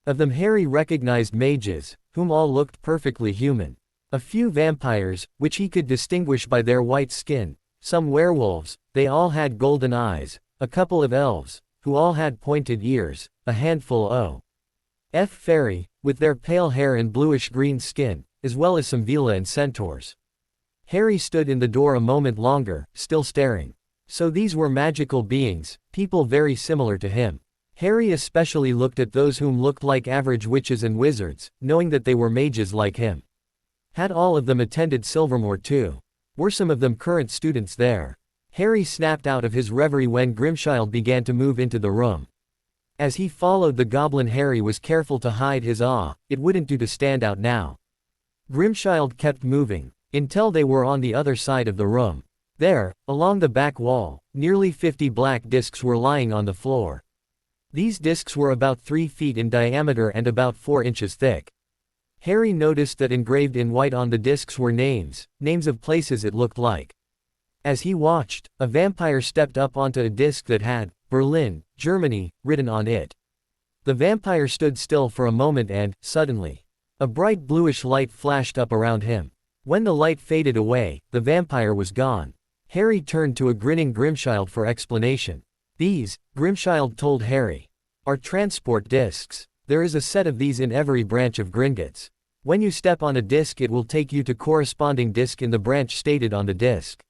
Of them Harry recognized mages, whom all looked perfectly human. A few vampires, which he could distinguish by their white skin, some werewolves, they all had golden eyes, a couple of elves, who all had pointed ears, a handful of fairy, with their pale hair and bluish-green skin, as well as some Veela and centaurs. Harry stood in the door a moment longer, still staring. So these were magical beings, people very similar to him. Harry especially looked at those whom looked like average witches and wizards, knowing that they were mages like him. Had all of them attended Silvermoor too? Were some of them current students there? Harry snapped out of his reverie when Grimchild began to move into the room. As he followed the goblin, Harry was careful to hide his awe. It wouldn't do to stand out now. Grimchild kept moving, until they were on the other side of the room. There, along the back wall, nearly 50 black discs were lying on the floor. These discs were about 3 feet in diameter and about 4 inches thick. Harry noticed that engraved in white on the discs were names of places it looked like. As he watched, a vampire stepped up onto a disc that had Berlin, Germany, written on it. The vampire stood still for a moment and, suddenly, a bright bluish light flashed up around him. When the light faded away, the vampire was gone. Harry turned to a grinning Grimchild for explanation. These, Grimchild told Harry, are transport discs. There is a set of these in every branch of Gringotts. When you step on a disc, it will take you to corresponding disc in the branch stated on the disc.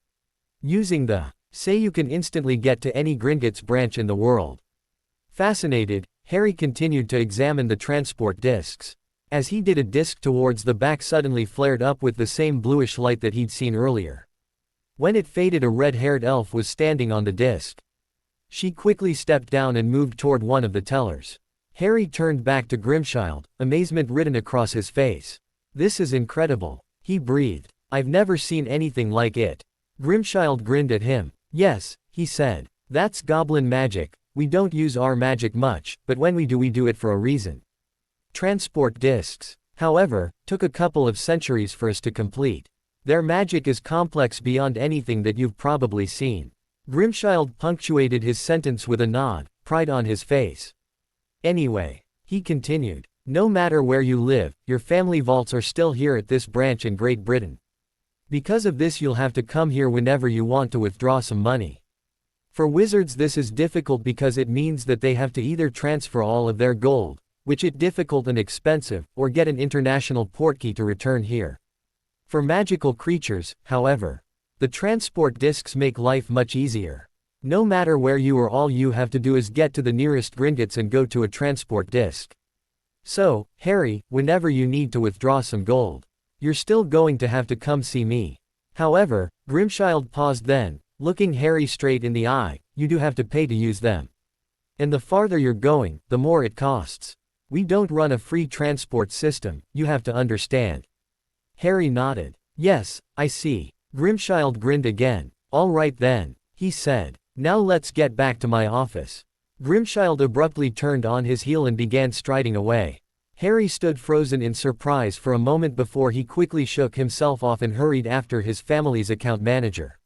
Using the say, you can instantly get to any Gringotts branch in the world. Fascinated, Harry continued to examine the transport discs. As he did, a disc towards the back suddenly flared up with the same bluish light that he'd seen earlier. When it faded, a red-haired elf was standing on the disc. She quickly stepped down and moved toward one of the tellers. Harry turned back to Grimchild, amazement written across his face. This is incredible, he breathed. I've never seen anything like it. Grimchild grinned at him. Yes, he said. That's goblin magic. We don't use our magic much, but when we do it for a reason. Transport discs, however, took a couple of centuries for us to complete. Their magic is complex beyond anything that you've probably seen. Grimchild punctuated his sentence with a nod, pride on his face. Anyway, he continued, no matter where you live, your family vaults are still here at this branch in Great Britain. Because of this, you'll have to come here whenever you want to withdraw some money. For wizards, this is difficult because it means that they have to either transfer all of their gold, which is difficult and expensive, or get an international portkey to return here. For magical creatures, however, the transport discs make life much easier. No matter where you are, all you have to do is get to the nearest Gringotts and go to a transport disc. So, Harry, whenever you need to withdraw some gold, you're still going to have to come see me. However, Grimchild paused then, looking Harry straight in the eye, you do have to pay to use them. And the farther you're going, the more it costs. We don't run a free transport system, you have to understand. Harry nodded. Yes, I see. Grimchild grinned again. All right then, he said. Now let's get back to my office. Grimchild abruptly turned on his heel and began striding away. Harry stood frozen in surprise for a moment before he quickly shook himself off and hurried after his family's account manager.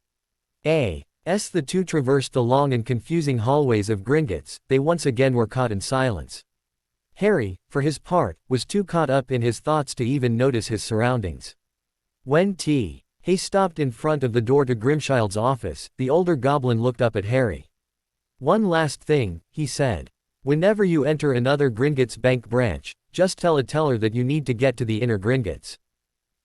As the two traversed the long and confusing hallways of Gringotts, they once again were caught in silence. Harry, for his part, was too caught up in his thoughts to even notice his surroundings. When Hay stopped in front of the door to Grimchild's office, the older goblin looked up at Harry. One last thing, he said. Whenever you enter another Gringotts Bank branch, just tell a teller that you need to get to the inner Gringotts.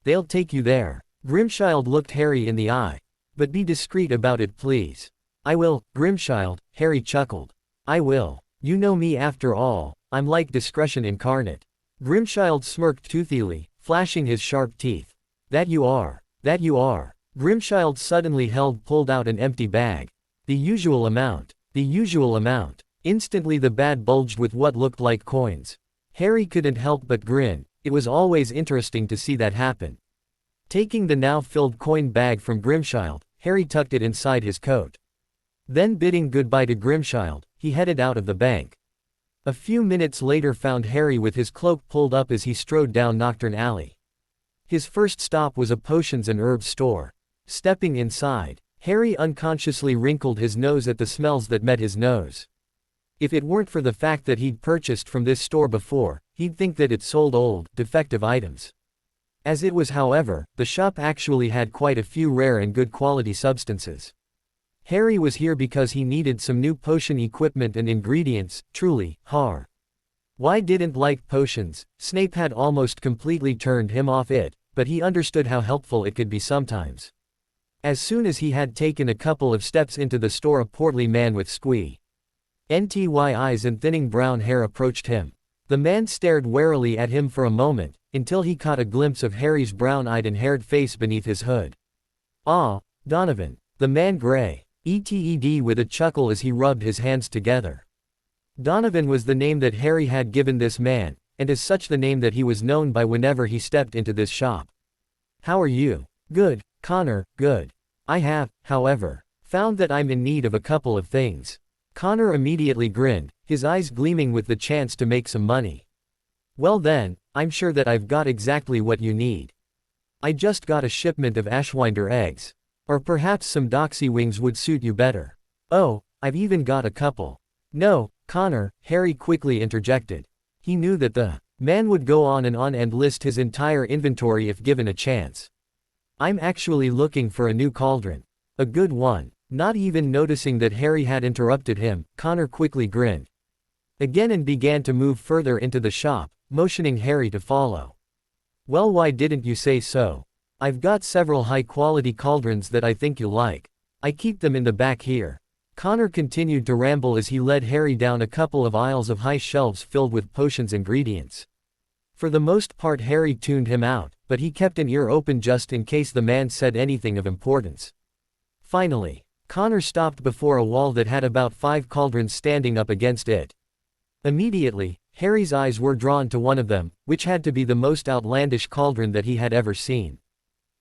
They'll take you there. Grimchild looked Harry in the eye. But be discreet about it, please. I will, Grimchild, Harry chuckled. I will. You know me after all, I'm like discretion incarnate. Grimchild smirked toothily, flashing his sharp teeth. That you are. That you are. Grimchild suddenly pulled out an empty bag. The usual amount. The usual amount. Instantly the bag bulged with what looked like coins. Harry couldn't help but grin. It was always interesting to see that happen. Taking the now filled coin bag from Grimchild, Harry tucked it inside his coat. Then bidding goodbye to Grimchild, he headed out of the bank. A few minutes later found Harry with his cloak pulled up as he strode down Knockturn Alley. His first stop was a potions and herbs store. Stepping inside, Harry unconsciously wrinkled his nose at the smells that met his nose. If it weren't for the fact that he'd purchased from this store before, he'd think that it sold old, defective items. As it was, however, the shop actually had quite a few rare and good quality substances. Harry was here because he needed some new potion equipment and ingredients. Truly, why didn't like potions? Snape had almost completely turned him off it, but he understood how helpful it could be sometimes. As soon as he had taken a couple of steps into the store, a portly man with squinty eyes and thinning brown hair approached him. The man stared warily at him for a moment, until he caught a glimpse of Harry's brown-eyed and haired face beneath his hood. "Ah, Donovan." The man grinned with a chuckle as he rubbed his hands together. Donovan was the name that Harry had given this man, and as such the name that he was known by whenever he stepped into this shop. "How are you?" "Good, Connor, good. I have, however, found that I'm in need of a couple of things." Connor immediately grinned, his eyes gleaming with the chance to make some money. "Well then, I'm sure that I've got exactly what you need. I just got a shipment of Ashwinder eggs. Or perhaps some doxy wings would suit you better. Oh, I've even got a couple." "No, Connor," Harry quickly interjected. He knew that the man would go on and list his entire inventory if given a chance. "I'm actually looking for a new cauldron. A good one." Not even noticing that Harry had interrupted him, Connor quickly grinned again and began to move further into the shop, motioning Harry to follow. "Well, why didn't you say so? I've got several high-quality cauldrons that I think you'll like. I keep them in the back here." Connor continued to ramble as he led Harry down a couple of aisles of high shelves filled with potions ingredients. For the most part Harry tuned him out, but he kept an ear open just in case the man said anything of importance. Finally, Connor stopped before a wall that had about 5 cauldrons standing up against it. Immediately, Harry's eyes were drawn to one of them, which had to be the most outlandish cauldron that he had ever seen.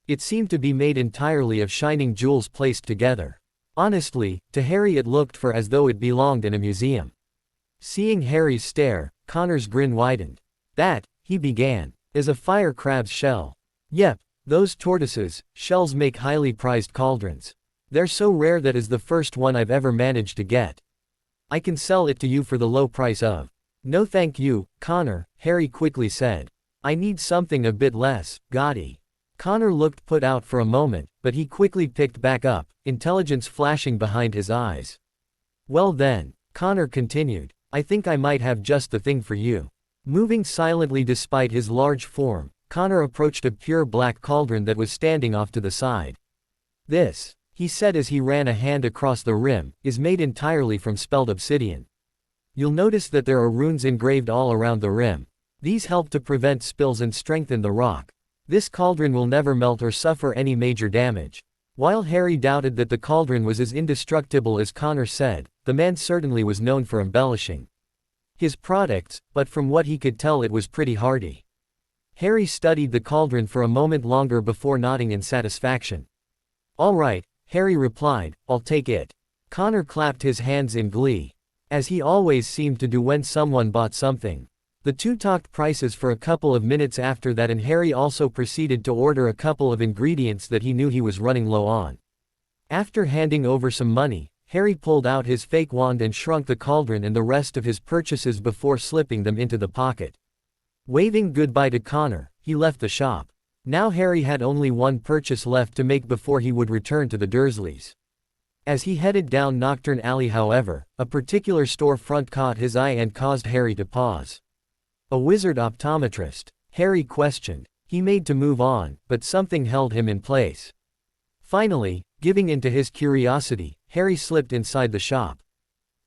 It seemed to be made entirely of shining jewels placed together. Honestly, to Harry it looked as though it belonged in a museum. Seeing Harry's stare, Connor's grin widened. "That," he began, "is a fire crab's shell." "Yep, those tortoises' shells make highly prized cauldrons. They're so rare that is the first one I've ever managed to get. I can sell it to you for the low price of—" "No thank you, Connor," Harry quickly said. "I need something a bit less gaudy." Connor looked put out for a moment, but he quickly picked back up, intelligence flashing behind his eyes. "Well then," Connor continued, "I think I might have just the thing for you." Moving silently despite his large form, Connor approached a pure black cauldron that was standing off to the side. "This," he said as he ran a hand across the rim, "is made entirely from spelled obsidian. You'll notice that there are runes engraved all around the rim. These help to prevent spills and strengthen the rock. This cauldron will never melt or suffer any major damage." While Harry doubted that the cauldron was as indestructible as Connor said, the man certainly was known for embellishing his products, but from what he could tell it was pretty hardy. Harry studied the cauldron for a moment longer before nodding in satisfaction. "All right," Harry replied, "I'll take it." Connor clapped his hands in glee, as he always seemed to do when someone bought something. The two talked prices for a couple of minutes after that, and Harry also proceeded to order a couple of ingredients that he knew he was running low on. After handing over some money, Harry pulled out his fake wand and shrunk the cauldron and the rest of his purchases before slipping them into the pocket. Waving goodbye to Connor, he left the shop. Now Harry had only one purchase left to make before he would return to the Dursleys. As he headed down Knockturn Alley, however, a particular store front caught his eye and caused Harry to pause. "A wizard optometrist?" Harry questioned. He made to move on, but something held him in place. Finally, giving in to his curiosity, Harry slipped inside the shop.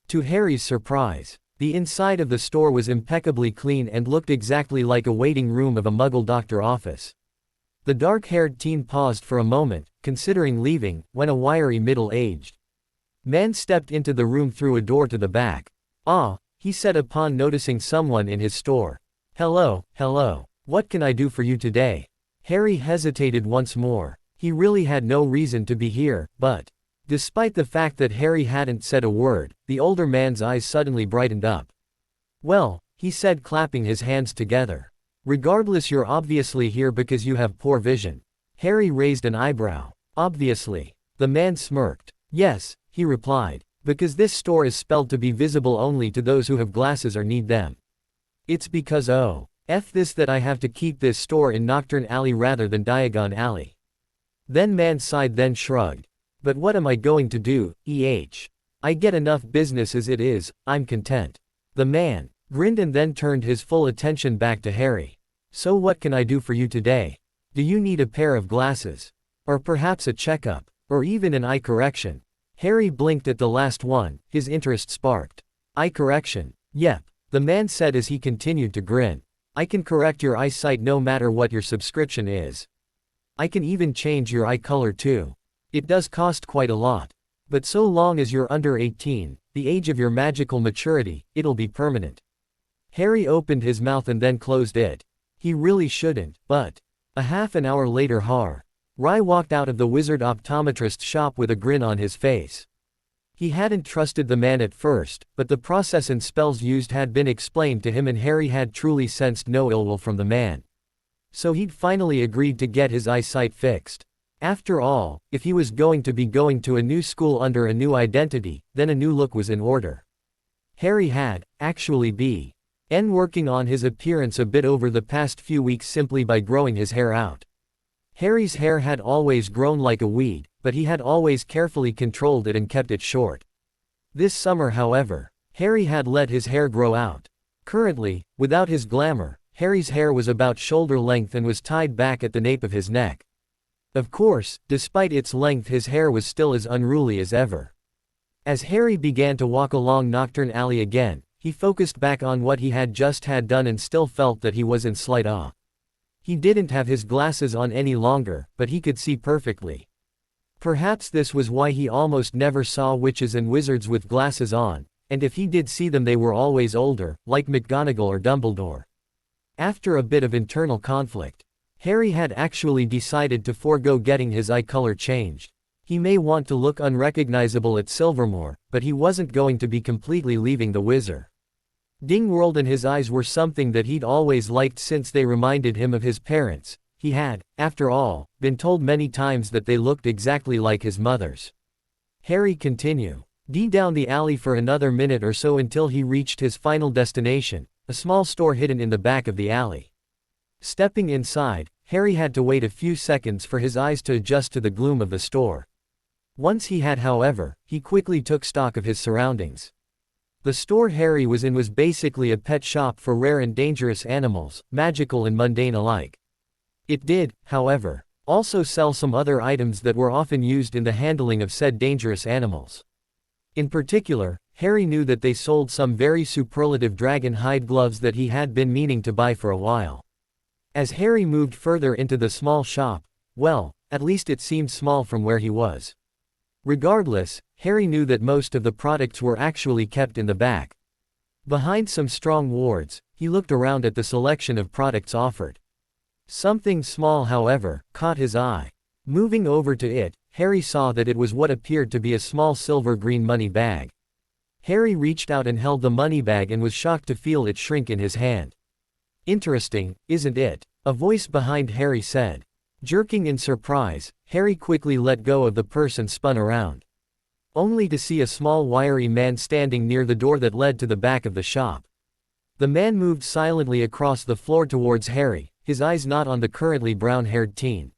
To Harry's surprise, the inside of the store was impeccably clean and looked exactly like a waiting room of a Muggle doctor office. The dark-haired teen paused for a moment, considering leaving, when a wiry middle-aged man stepped into the room through a door to the back. "Ah," he said upon noticing someone in his store. "Hello, hello. What can I do for you today?" Harry hesitated once more. He really had no reason to be here, but despite the fact that Harry hadn't said a word, the older man's eyes suddenly brightened up. "Well," he said, clapping his hands together. "Regardless, you're obviously here because you have poor vision." Harry raised an eyebrow. "Obviously." The man smirked. "Yes," he replied, "because this store is spelled to be visible only to those who have glasses or need them. It's because F this that I have to keep this store in Nocturne Alley rather than Diagon Alley." Then man sighed, then shrugged. "But what am I going to do, I get enough business as it is, I'm content." The man grinned and then turned his full attention back to Harry. "So what can I do for you today? Do you need a pair of glasses? Or perhaps a checkup? Or even an eye correction?" Harry blinked at the last one, his interest sparked. "Eye correction? Yep," the man said as he continued to grin. "I can correct your eyesight no matter what your subscription is. I can even change your eye color too. It does cost quite a lot. But so long as you're under 18, the age of your magical maturity, it'll be permanent." Harry opened his mouth and then closed it. He really shouldn't, but a half an hour later Rai walked out of the wizard optometrist shop with a grin on his face. He hadn't trusted the man at first, but the process and spells used had been explained to him and Harry had truly sensed no ill will from the man. So he'd finally agreed to get his eyesight fixed. After all, if he was going to a new school under a new identity, then a new look was in order. Harry had, actually been working on his appearance a bit over the past few weeks simply by growing his hair out. Harry's hair had always grown like a weed, but he had always carefully controlled it and kept it short. This summer, however, Harry had let his hair grow out. Currently, without his glamour, Harry's hair was about shoulder length and was tied back at the nape of his neck. Of course, despite its length, his hair was still as unruly as ever. As Harry began to walk along Nocturne Alley again, he focused back on what he had just had done and still felt that he was in slight awe. He didn't have his glasses on any longer, but he could see perfectly. Perhaps this was why he almost never saw witches and wizards with glasses on, and if he did see them they were always older, like McGonagall or Dumbledore. After a bit of internal conflict, Harry had actually decided to forego getting his eye color changed. He may want to look unrecognizable at Silvermoor, but he wasn't going to be completely leaving the Wizard Ding World, and his eyes were something that he'd always liked since they reminded him of his parents. He had, after all, been told many times that they looked exactly like his mother's. Harry continued down the alley for another minute or so until he reached his final destination, a small store hidden in the back of the alley. Stepping inside, Harry had to wait a few seconds for his eyes to adjust to the gloom of the store. Once he had, however, he quickly took stock of his surroundings. The store Harry was in was basically a pet shop for rare and dangerous animals, magical and mundane alike. It did, however, also sell some other items that were often used in the handling of said dangerous animals. In particular, Harry knew that they sold some very superlative dragon hide gloves that he had been meaning to buy for a while. As Harry moved further into the small shop, well, at least it seemed small from where he was. Regardless, Harry knew that most of the products were actually kept in the back. Behind some strong wards, he looked around at the selection of products offered. Something small, however, caught his eye. Moving over to it, Harry saw that it was what appeared to be a small silver-green money bag. Harry reached out and held the money bag and was shocked to feel it shrink in his hand. "Interesting, isn't it?" a voice behind Harry said. Jerking in surprise, Harry quickly let go of the purse and spun around, only to see a small wiry man standing near the door that led to the back of the shop. The man moved silently across the floor towards Harry, his eyes not on the currently brown-haired teen,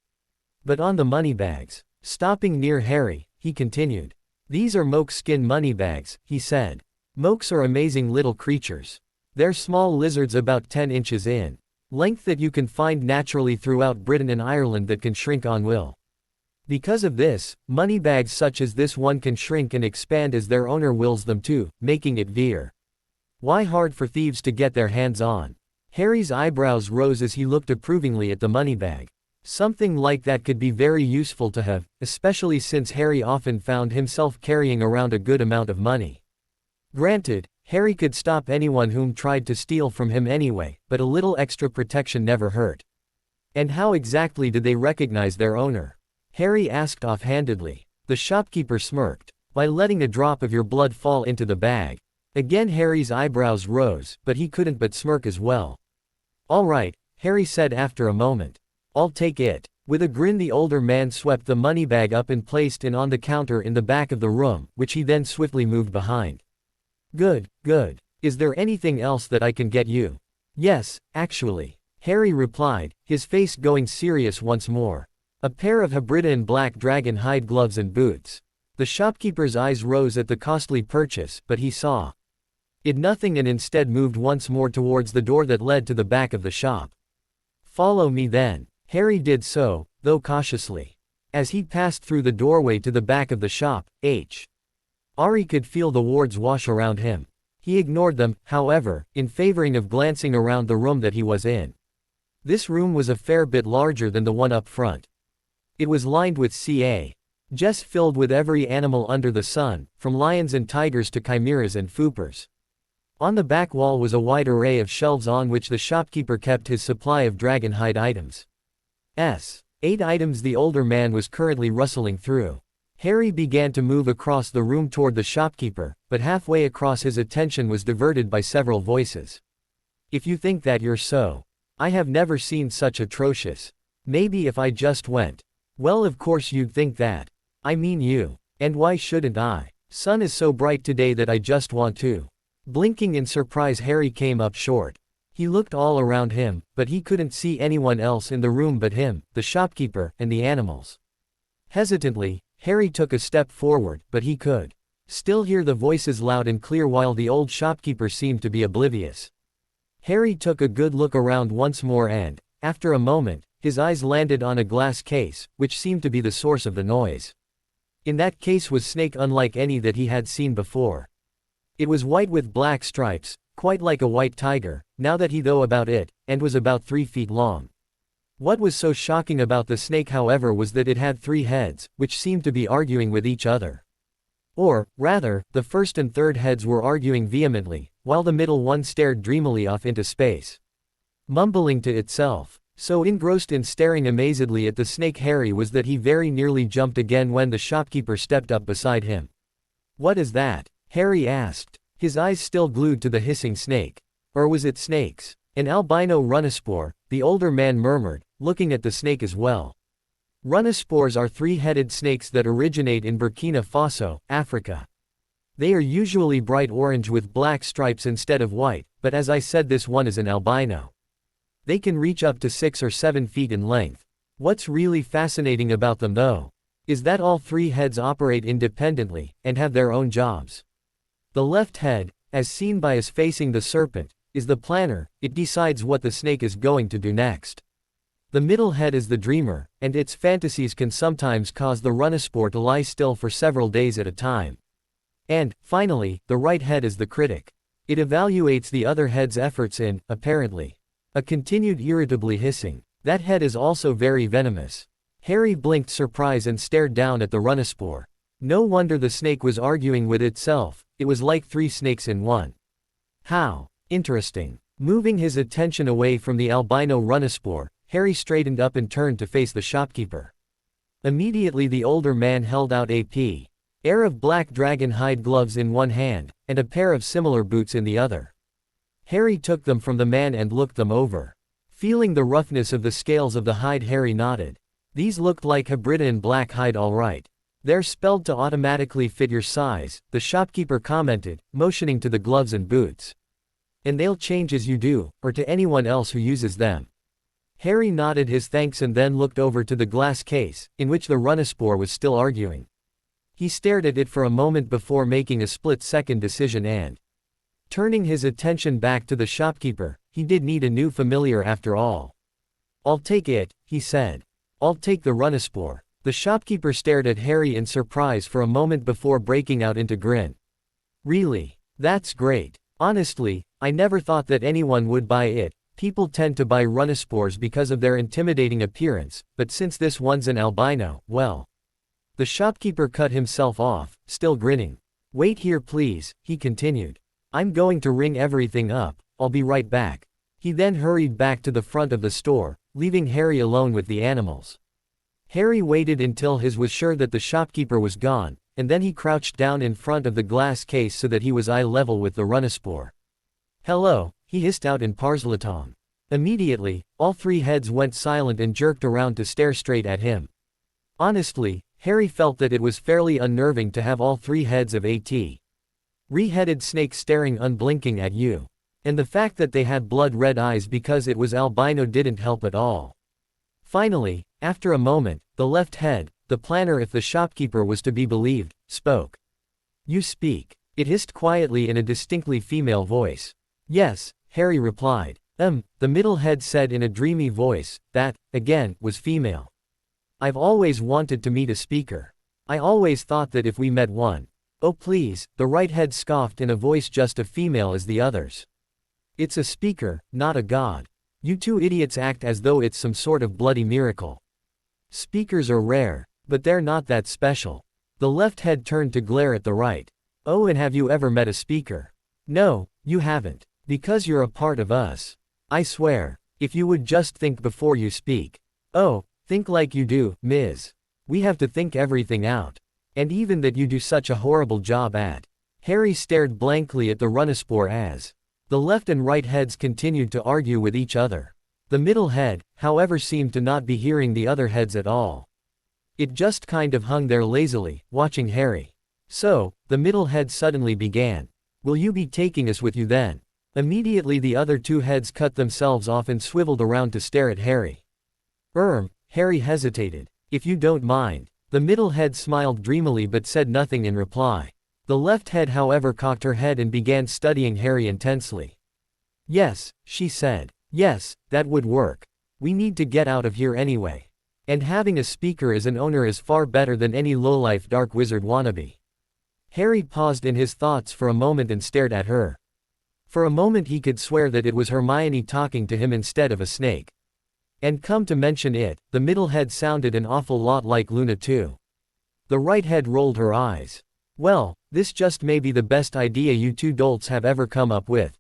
but on the moneybags. Stopping near Harry, he continued. "These are moke skin moneybags," he said. "Mokes are amazing little creatures. They're small lizards about 10 inches in length that you can find naturally throughout Britain and Ireland that can shrink on will. Because of this, moneybags such as this one can shrink and expand as their owner wills them to, making it why hard for thieves to get their hands on." Harry's eyebrows rose as he looked approvingly at the moneybag. Something like that could be very useful to have, especially since Harry often found himself carrying around a good amount of money. Granted, Harry could stop anyone whom tried to steal from him anyway, but a little extra protection never hurt. And how exactly did they recognize their owner? Harry asked offhandedly. The shopkeeper smirked. By letting a drop of your blood fall into the bag. Again Harry's eyebrows rose, but he couldn't but smirk as well. All right, Harry said after a moment. I'll take it. With a grin the older man swept the money bag up and placed it on the counter in the back of the room, which he then swiftly moved behind. Good, good. Is there anything else that I can get you? Yes, actually. Harry replied, his face going serious once more. A pair of Hebridean black dragon hide gloves and boots. The shopkeeper's eyes rose at the costly purchase, but he saw it nothing and instead moved once more towards the door that led to the back of the shop. Follow me then. Harry did so, though cautiously. As he passed through the doorway to the back of the shop, Harry could feel the wards wash around him. He ignored them, however, in favoring of glancing around the room that he was in. This room was a fair bit larger than the one up front. It was lined with just filled with every animal under the sun, from lions and tigers to chimeras and foopers. On the back wall was a wide array of shelves on which the shopkeeper kept his supply of dragonhide items. 8 items the older man was currently rustling through. Harry began to move across the room toward the shopkeeper, but halfway across his attention was diverted by several voices. If you think that you're so. I have never seen such atrocious. Maybe if I just went. Well, of course you'd think that. I mean you. And why shouldn't I? Sun is so bright today that I just want to. Blinking in surprise Harry came up short. He looked all around him, but he couldn't see anyone else in the room but him, the shopkeeper, and the animals. Hesitantly, Harry took a step forward, but he could still hear the voices loud and clear while the old shopkeeper seemed to be oblivious. Harry took a good look around once more and, after a moment, his eyes landed on a glass case, which seemed to be the source of the noise. In that case was Snake unlike any that he had seen before. It was white with black stripes, quite like a white tiger, now that he thought about it, and was about 3 feet long. What was so shocking about the snake however was that it had 3 heads, which seemed to be arguing with each other. Or, rather, the first and third heads were arguing vehemently, while the middle one stared dreamily off into space, mumbling to itself. So engrossed in staring amazedly at the snake Harry was that he very nearly jumped again when the shopkeeper stepped up beside him. What is that? Harry asked, his eyes still glued to the hissing snake. Or was it snakes? An albino rhinospore, the older man murmured, looking at the snake as well. Rhinospores are 3-headed snakes that originate in Burkina Faso, Africa. They are usually bright orange with black stripes instead of white, but as I said this one is an albino. They can reach up to 6 or 7 feet in length. What's really fascinating about them though, is that all 3 heads operate independently, and have their own jobs. The left head, as seen by us facing the serpent, is the planner. It decides what the snake is going to do next. The middle head is the dreamer, and its fantasies can sometimes cause the rhinospore to lie still for several days at a time. And, finally, the right head is the critic. It evaluates the other head's efforts in, apparently. A continued irritably hissing. That head is also very venomous. Harry blinked surprise and stared down at the rhinospore. No wonder the snake was arguing with itself, it was like 3 snakes in one. How interesting. Moving his attention away from the albino rhinospore, Harry straightened up and turned to face the shopkeeper. Immediately the older man held out a pair of black dragon hide gloves in one hand, and a pair of similar boots in the other. Harry took them from the man and looked them over. Feeling the roughness of the scales of the hide Harry nodded. These looked like Hebridean black hide all right. They're spelled to automatically fit your size, the shopkeeper commented, motioning to the gloves and boots. And they'll change as you do, or to anyone else who uses them. Harry nodded his thanks and then looked over to the glass case, in which the rhinospore was still arguing. He stared at it for a moment before making a split-second decision and, turning his attention back to the shopkeeper, he did need a new familiar after all. I'll take it, he said. I'll take the rhinospore. The shopkeeper stared at Harry in surprise for a moment before breaking out into grin. Really? That's great. Honestly, I never thought that anyone would buy it. People tend to buy Runispores because of their intimidating appearance, but since this one's an albino, well. The shopkeeper cut himself off, still grinning. Wait here please, he continued. I'm going to ring everything up, I'll be right back. He then hurried back to the front of the store, leaving Harry alone with the animals. Harry waited until he was sure that the shopkeeper was gone, and then he crouched down in front of the glass case so that he was eye level with the Runispore. Hello, he hissed out in Parseltongue. Immediately, all three heads went silent and jerked around to stare straight at him. Honestly, Harry felt that it was fairly unnerving to have all three heads of re-headed snakes staring unblinking at you. And the fact that they had blood-red eyes because it was albino didn't help at all. Finally, after a moment, the left head, the planner if the shopkeeper was to be believed, spoke. You speak. It hissed quietly in a distinctly female voice. Yes, Harry replied. The middle head said in a dreamy voice, that, again, was female. I've always wanted to meet a speaker. I always thought that if we met one. Oh please, the right head scoffed in a voice just as female as the others. It's a speaker, not a god. You two idiots act as though it's some sort of bloody miracle. Speakers are rare, but they're not that special. The left head turned to glare at the right. Oh, and have you ever met a speaker? No, you haven't. Because you're a part of us. I swear, if you would just think before you speak. Oh, think like you do, Ms. We have to think everything out. And even that you do such a horrible job at. Harry stared blankly at the Runispore as the left and right heads continued to argue with each other. The middle head, however, seemed to not be hearing the other heads at all. It just kind of hung there lazily, watching Harry. So, the middle head suddenly began. Will you be taking us with you then? Immediately the other two heads cut themselves off and swiveled around to stare at Harry. Harry hesitated. If you don't mind. The middle head smiled dreamily but said nothing in reply. The left head however cocked her head and began studying Harry intensely. Yes, she said. Yes, that would work. We need to get out of here anyway. And having a speaker as an owner is far better than any lowlife dark wizard wannabe. Harry paused in his thoughts for a moment and stared at her. For a moment he could swear that it was Hermione talking to him instead of a snake. And come to mention it, the middle head sounded an awful lot like Luna too. The right head rolled her eyes. Well, this just may be the best idea you two dolts have ever come up with.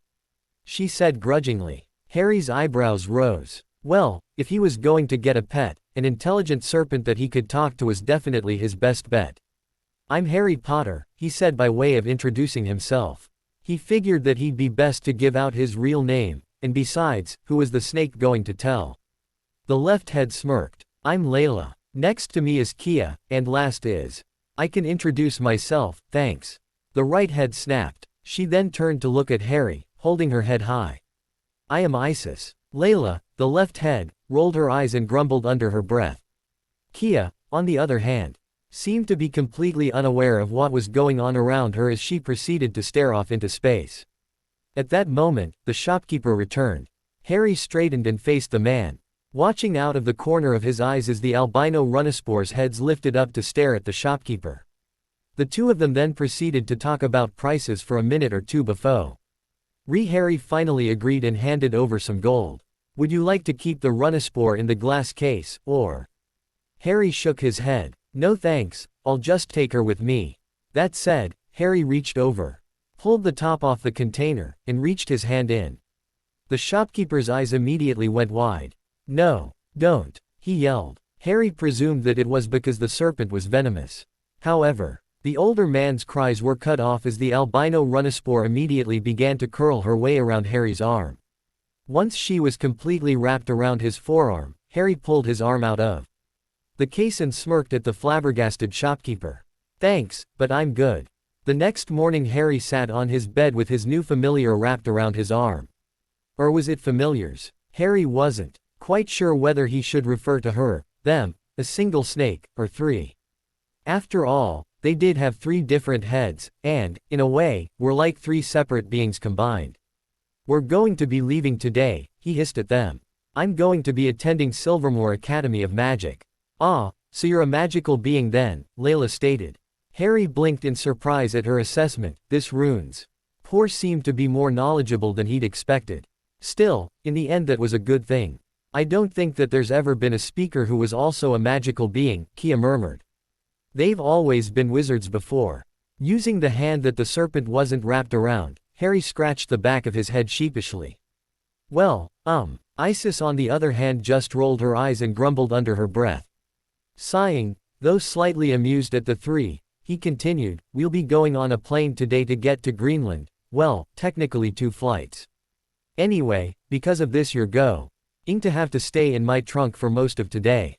She said grudgingly. Harry's eyebrows rose. Well, if he was going to get a pet, an intelligent serpent that he could talk to was definitely his best bet. I'm Harry Potter, he said by way of introducing himself. He figured that he'd be best to give out his real name, and besides, who was the snake going to tell? The left head smirked. I'm Layla. Next to me is Kia, and last is. I can introduce myself, thanks. The right head snapped. She then turned to look at Harry, holding her head high. I am Isis. Layla, the left head, rolled her eyes and grumbled under her breath. Kia, on the other hand, seemed to be completely unaware of what was going on around her as she proceeded to stare off into space. At that moment, the shopkeeper returned. Harry straightened and faced the man, watching out of the corner of his eyes as the albino Runispore's heads lifted up to stare at the shopkeeper. The two of them then proceeded to talk about prices for a minute or two before Harry finally agreed and handed over some gold. Would you like to keep the Runispore in the glass case, or? Harry shook his head. No thanks, I'll just take her with me. That said, Harry reached over, pulled the top off the container, and reached his hand in. The shopkeeper's eyes immediately went wide. No, don't, he yelled. Harry presumed that it was because the serpent was venomous. However, the older man's cries were cut off as the albino Runispore immediately began to curl her way around Harry's arm. Once she was completely wrapped around his forearm, Harry pulled his arm out of the case and smirked at the flabbergasted shopkeeper. Thanks, but I'm good. The next morning Harry sat on his bed with his new familiar wrapped around his arm. Or was it familiars? Harry wasn't quite sure whether he should refer to her, them, a single snake, or three. After all, they did have three different heads, and, in a way, were like three separate beings combined. We're going to be leaving today, he hissed at them. I'm going to be attending Silvermoor Academy of Magic. Ah, so you're a magical being then, Layla stated. Harry blinked in surprise at her assessment. This runes poor seemed to be more knowledgeable than he'd expected. Still, in the end that was a good thing. I don't think that there's ever been a speaker who was also a magical being, Kia murmured. They've always been wizards before. Using the hand that the serpent wasn't wrapped around, Harry scratched the back of his head sheepishly. Well, Isis on the other hand just rolled her eyes and grumbled under her breath. Sighing, though slightly amused at the three, he continued, we'll be going on a plane today to get to Greenland, well, technically 2 flights. Anyway, because of this you're going to have to stay in my trunk for most of today.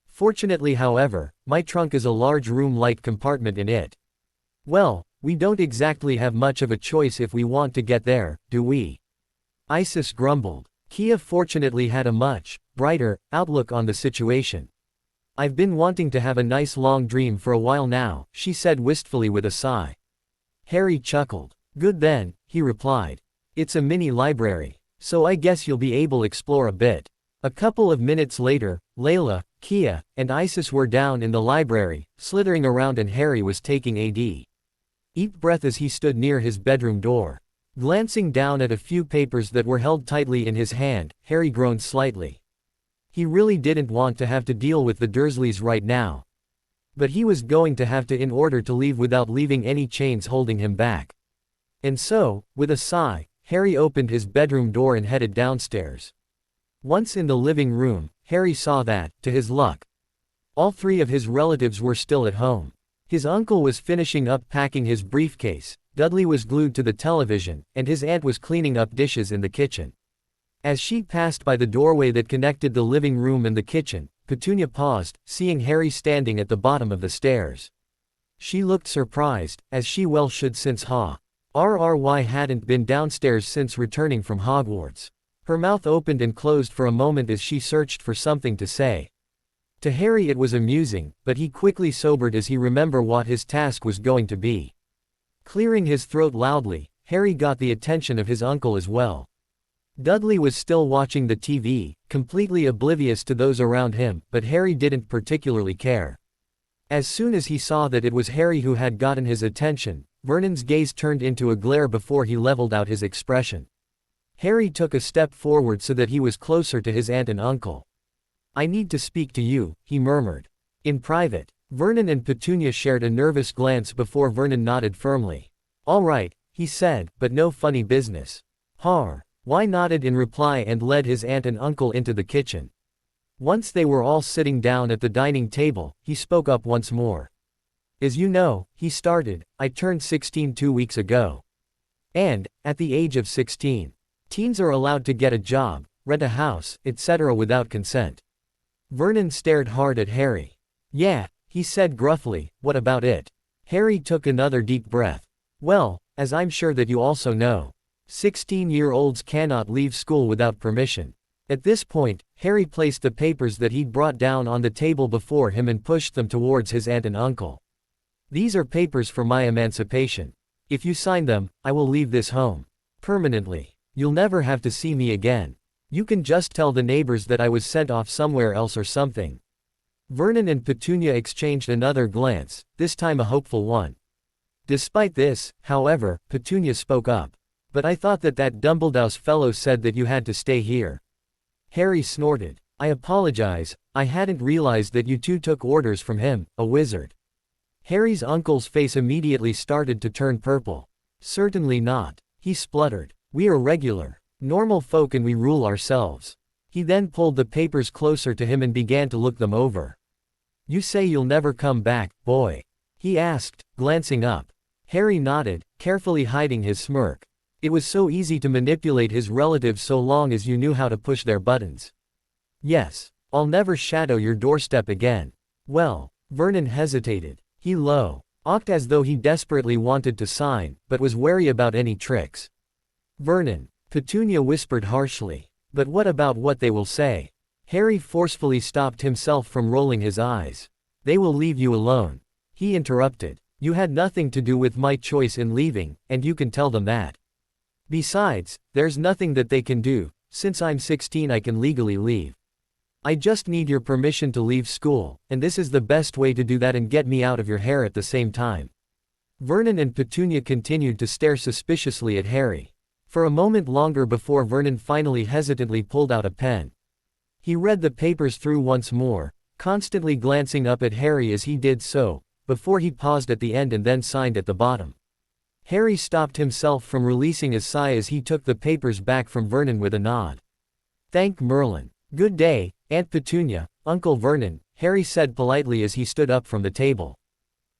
Fortunately however, my trunk is a large room-like compartment in it. Well, we don't exactly have much of a choice if we want to get there, do we? Isis grumbled. Kia fortunately had a much brighter outlook on the situation. I've been wanting to have a nice long dream for a while now, she said wistfully with a sigh. Harry chuckled. Good then, he replied. It's a mini library, so I guess you'll be able to explore a bit. A couple of minutes later, Layla, Kia, and Isis were down in the library, slithering around and Harry was taking a deep breath as he stood near his bedroom door. Glancing down at a few papers that were held tightly in his hand, Harry groaned slightly. He really didn't want to have to deal with the Dursleys right now. But he was going to have to in order to leave without leaving any chains holding him back. And so, with a sigh, Harry opened his bedroom door and headed downstairs. Once in the living room, Harry saw that, to his luck, all 3 of his relatives were still at home. His uncle was finishing up packing his briefcase, Dudley was glued to the television, and his aunt was cleaning up dishes in the kitchen. As she passed by the doorway that connected the living room and the kitchen, Petunia paused, seeing Harry standing at the bottom of the stairs. She looked surprised, as she well should since RRY hadn't been downstairs since returning from Hogwarts. Her mouth opened and closed for a moment as she searched for something to say. To Harry it was amusing, but he quickly sobered as he remembered what his task was going to be. Clearing his throat loudly, Harry got the attention of his uncle as well. Dudley was still watching the TV, completely oblivious to those around him, but Harry didn't particularly care. As soon as he saw that it was Harry who had gotten his attention, Vernon's gaze turned into a glare before he leveled out his expression. Harry took a step forward so that he was closer to his aunt and uncle. I need to speak to you, he murmured. In private. Vernon and Petunia shared a nervous glance before Vernon nodded firmly. All right, he said, but no funny business. Y nodded in reply and led his aunt and uncle into the kitchen. Once they were all sitting down at the dining table, he spoke up once more. As you know, he started, I turned 16 2 weeks ago. And, at the age of 16, teens are allowed to get a job, rent a house, etc. without consent. Vernon stared hard at Harry. Yeah, he said gruffly, what about it? Harry took another deep breath. Well, as I'm sure that you also know, 16-year-olds cannot leave school without permission. At this point, Harry placed the papers that he'd brought down on the table before him and pushed them towards his aunt and uncle. These are papers for my emancipation. If you sign them, I will leave this home. Permanently. You'll never have to see me again. You can just tell the neighbors that I was sent off somewhere else or something. Vernon and Petunia exchanged another glance, this time a hopeful one. Despite this, however, Petunia spoke up. But I thought that Dumbledore fellow said that you had to stay here. Harry snorted. I apologize, I hadn't realized that you two took orders from him, a wizard. Harry's uncle's face immediately started to turn purple. Certainly not. He spluttered. We are regular, normal folk and we rule ourselves. He then pulled the papers closer to him and began to look them over. You say you'll never come back, boy? He asked, glancing up. Harry nodded, carefully hiding his smirk. It was so easy to manipulate his relatives so long as you knew how to push their buttons. Yes, I'll never shadow your doorstep again. Well, Vernon hesitated. He looked as though he desperately wanted to sign, but was wary about any tricks. Vernon, Petunia whispered harshly. But what about what they will say? Harry forcefully stopped himself from rolling his eyes. They will leave you alone. He interrupted. You had nothing to do with my choice in leaving, and you can tell them that. Besides, there's nothing that they can do, since I'm 16 I can legally leave. I just need your permission to leave school, and this is the best way to do that and get me out of your hair at the same time. Vernon and Petunia continued to stare suspiciously at Harry. For a moment longer before Vernon finally hesitantly pulled out a pen. He read the papers through once more, constantly glancing up at Harry as he did so, before he paused at the end and then signed at the bottom. Harry stopped himself from releasing a sigh as he took the papers back from Vernon with a nod. "Thank Merlin. Good day, Aunt Petunia, Uncle Vernon," Harry said politely as he stood up from the table.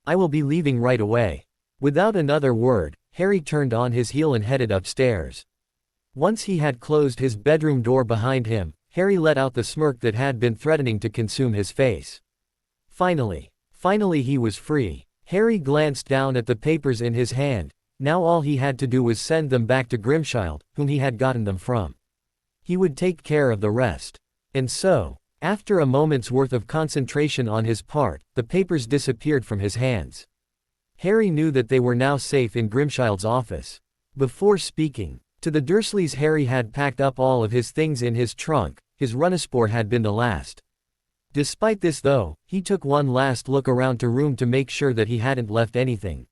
"I will be leaving right away." Without another word, Harry turned on his heel and headed upstairs. Once he had closed his bedroom door behind him, Harry let out the smirk that had been threatening to consume his face. Finally he was free. Harry glanced down at the papers in his hand. Now all he had to do was send them back to Grimschild, whom he had gotten them from. He would take care of the rest. And so, after a moment's worth of concentration on his part, the papers disappeared from his hands. Harry knew that they were now safe in Grimschild's office. Before speaking to the Dursleys, Harry had packed up all of his things in his trunk. His Runesport had been the last. Despite this though, he took one last look around the room to make sure that he hadn't left anything.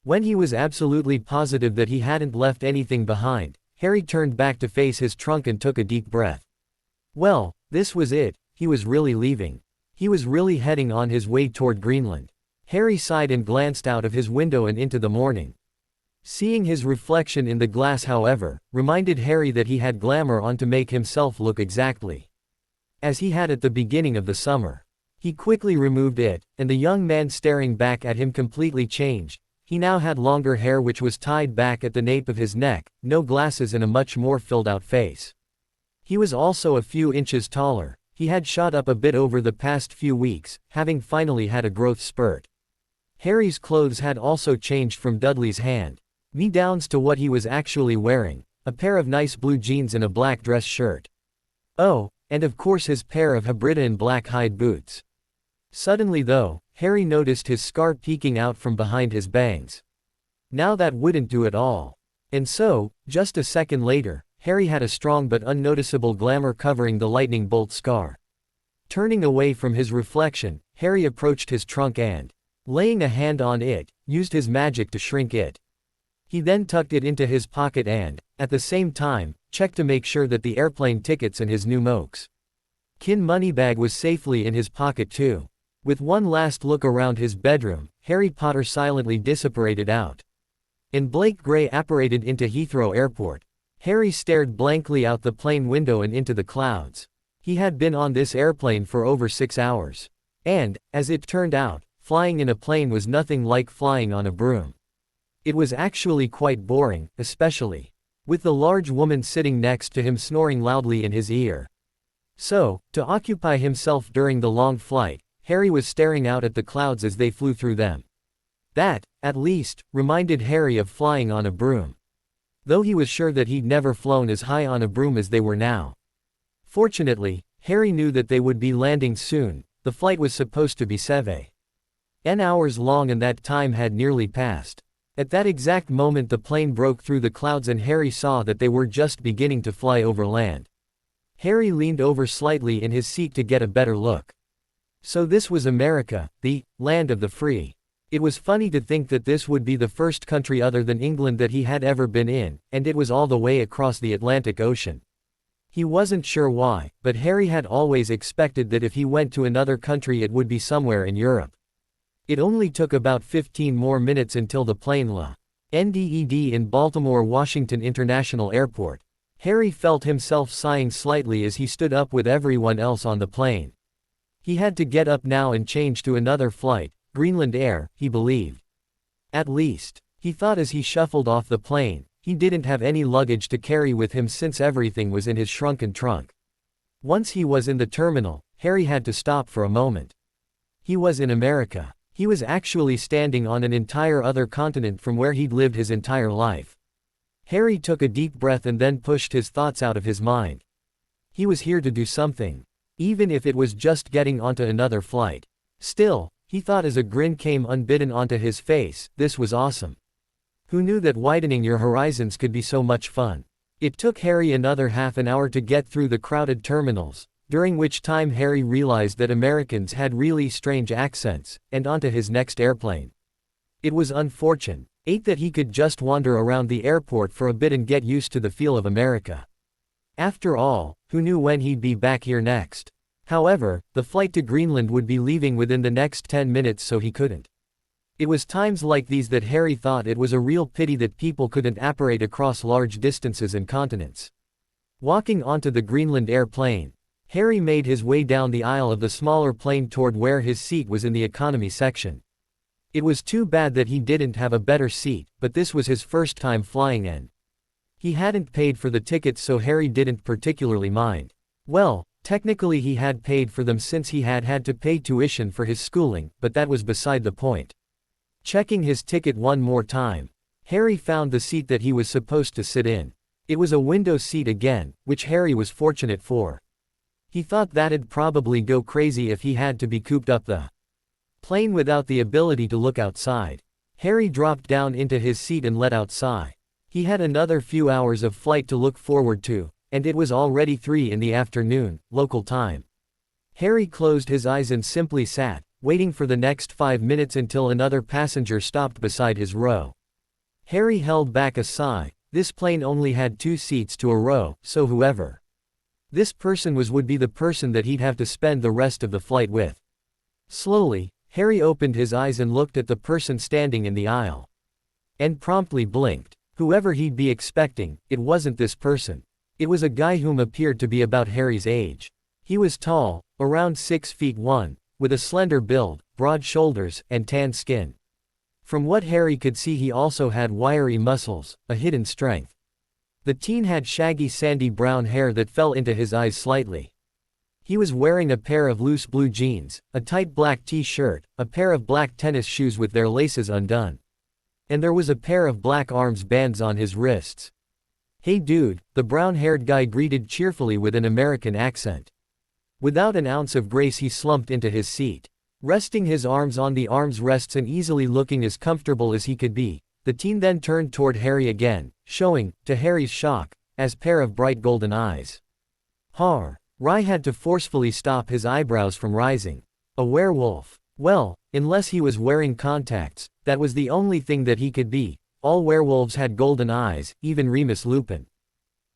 When he was absolutely positive that he hadn't left anything behind, Harry turned back to face his trunk and took a deep breath. Well, this was it, he was really leaving. He was really heading on his way toward Greenland. Harry sighed and glanced out of his window and into the morning. Seeing his reflection in the glass, however, reminded Harry that he had glamour on to make himself look exactly as he had at the beginning of the summer. He quickly removed it, and the young man staring back at him completely changed. He now had longer hair which was tied back at the nape of his neck, no glasses, and a much more filled-out face. He was also a few inches taller. He had shot up a bit over the past few weeks, having finally had a growth spurt. Harry's clothes had also changed from Dudley's hand-me-downs to what he was actually wearing, a pair of nice blue jeans and a black dress shirt. Oh, and of course his pair of Hebridean black hide boots. Suddenly though, Harry noticed his scar peeking out from behind his bangs. Now that wouldn't do at all. And so, just a second later, Harry had a strong but unnoticeable glamour covering the lightning bolt scar. Turning away from his reflection, Harry approached his trunk and, laying a hand on it, used his magic to shrink it. He then tucked it into his pocket and, at the same time, checked to make sure that the airplane tickets and his new Moke's kin moneybag was safely in his pocket too. With one last look around his bedroom, Harry Potter silently disapparated out. And Blake Gray apparated into Heathrow Airport. Harry stared blankly out the plane window and into the clouds. He had been on this airplane for over 6 hours. And, as it turned out, flying in a plane was nothing like flying on a broom. It was actually quite boring, especially with the large woman sitting next to him snoring loudly in his ear. So, to occupy himself during the long flight, Harry was staring out at the clouds as they flew through them. That, at least, reminded Harry of flying on a broom. Though he was sure that he'd never flown as high on a broom as they were now. Fortunately, Harry knew that they would be landing soon. The flight was supposed to be 7 hours long and that time had nearly passed. At that exact moment the plane broke through the clouds and Harry saw that they were just beginning to fly over land. Harry leaned over slightly in his seat to get a better look. So this was America, the land of the free. It was funny to think that this would be the first country other than England that he had ever been in, and it was all the way across the Atlantic Ocean. He wasn't sure why, but Harry had always expected that if he went to another country it would be somewhere in Europe. It only took about 15 more minutes until the plane landed in Baltimore Washington International Airport. Harry felt himself sighing slightly as he stood up with everyone else on the plane. He had to get up now and change to another flight, Greenland Air, he believed. At least, he thought as he shuffled off the plane. He didn't have any luggage to carry with him since everything was in his shrunken trunk. Once he was in the terminal, Harry had to stop for a moment. He was in America. He was actually standing on an entire other continent from where he'd lived his entire life. Harry took a deep breath and then pushed his thoughts out of his mind. He was here to do something. Even if it was just getting onto another flight. Still, he thought as a grin came unbidden onto his face, this was awesome. Who knew that widening your horizons could be so much fun? It took Harry another half an hour to get through the crowded terminals, during which time Harry realized that Americans had really strange accents, and onto his next airplane. It was unfortunate. 8 that he could just wander around the airport for a bit and get used to the feel of America. After all, who knew when he'd be back here next? However, the flight to Greenland would be leaving within the next 10 minutes, so he couldn't. It was times like these that Harry thought it was a real pity that people couldn't apparate across large distances and continents. Walking onto the Greenland airplane, Harry made his way down the aisle of the smaller plane toward where his seat was in the economy section. It was too bad that he didn't have a better seat, but this was his first time flying and he hadn't paid for the tickets, so Harry didn't particularly mind. Well, technically he had paid for them since he had to pay tuition for his schooling, but that was beside the point. Checking his ticket one more time, Harry found the seat that he was supposed to sit in. It was a window seat again, which Harry was fortunate for. He thought that'd probably go crazy if he had to be cooped up the plane without the ability to look outside. Harry dropped down into his seat and let out a sigh. He had another few hours of flight to look forward to, and it was already 3 in the afternoon, local time. Harry closed his eyes and simply sat, waiting for the next 5 minutes until another passenger stopped beside his row. Harry held back a sigh. This plane only had 2 seats to a row, so whoever this person would be the person that he'd have to spend the rest of the flight with. Slowly, Harry opened his eyes and looked at the person standing in the aisle. And promptly blinked. Whoever he'd be expecting, it wasn't this person. It was a guy whom appeared to be about Harry's age. He was tall, around 6 feet 1, with a slender build, broad shoulders, and tan skin. From what Harry could see, he also had wiry muscles, a hidden strength. The teen had shaggy sandy brown hair that fell into his eyes slightly. He was wearing a pair of loose blue jeans, a tight black t-shirt, a pair of black tennis shoes with their laces undone. And there was a pair of black arms bands on his wrists. "Hey dude," the brown-haired guy greeted cheerfully with an American accent. Without an ounce of grace, he slumped into his seat. Resting his arms on the arms rests and easily looking as comfortable as he could be, the teen then turned toward Harry again, showing, to Harry's shock, a pair of bright golden eyes. Harry had to forcefully stop his eyebrows from rising. A werewolf. Well, unless he was wearing contacts, that was the only thing that he could be. All werewolves had golden eyes, even Remus Lupin.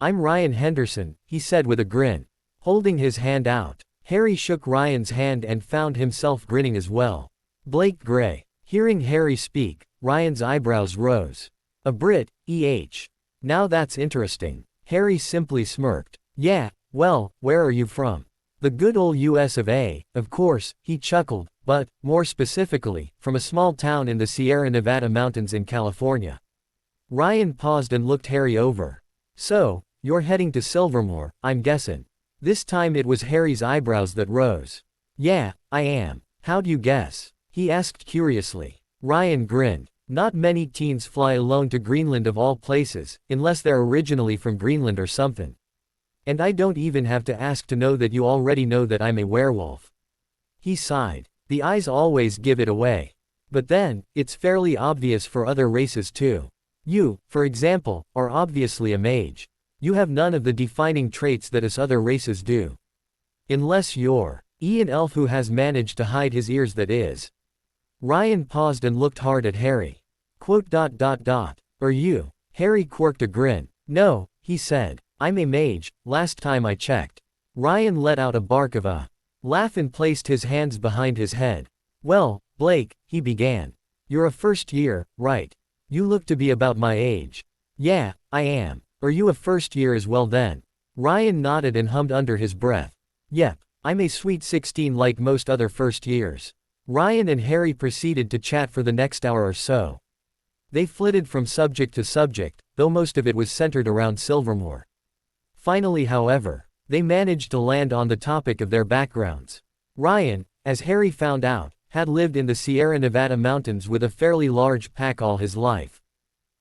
"I'm Ryan Henderson," he said with a grin, holding his hand out. Harry shook Ryan's hand and found himself grinning as well. "Blake Gray." Hearing Harry speak, Ryan's eyebrows rose. "A Brit, eh? Now that's interesting." Harry simply smirked. "Yeah, well, where are you from?" "The good old US of A, of course," he chuckled, "but, more specifically, from a small town in the Sierra Nevada mountains in California." Ryan paused and looked Harry over. "So, you're heading to Silvermore, I'm guessing." This time it was Harry's eyebrows that rose. "Yeah, I am. How'd you guess?" he asked curiously. Ryan grinned. "Not many teens fly alone to Greenland of all places, unless they're originally from Greenland or something. And I don't even have to ask to know that you already know that I'm a werewolf." He sighed. "The eyes always give it away. But then, it's fairly obvious for other races too. You, for example, are obviously a mage. You have none of the defining traits that us other races do. Unless you're an elf who has managed to hide his ears, that is." Ryan paused and looked hard at Harry. "Are you?" Harry quirked a grin. "No," he said. "I'm a mage, last time I checked." Ryan let out a bark of a laugh and placed his hands behind his head. "Well, Blake," he began. "You're a first year, right? You look to be about my age." "Yeah, I am. Are you a first year as well then?" Ryan nodded and hummed under his breath. "Yep, I'm a sweet 16 like most other first years." Ryan and Harry proceeded to chat for the next hour or so. They flitted from subject to subject, though most of it was centered around Silvermore. Finally, however, they managed to land on the topic of their backgrounds. Ryan, as Harry found out, had lived in the Sierra Nevada mountains with a fairly large pack all his life.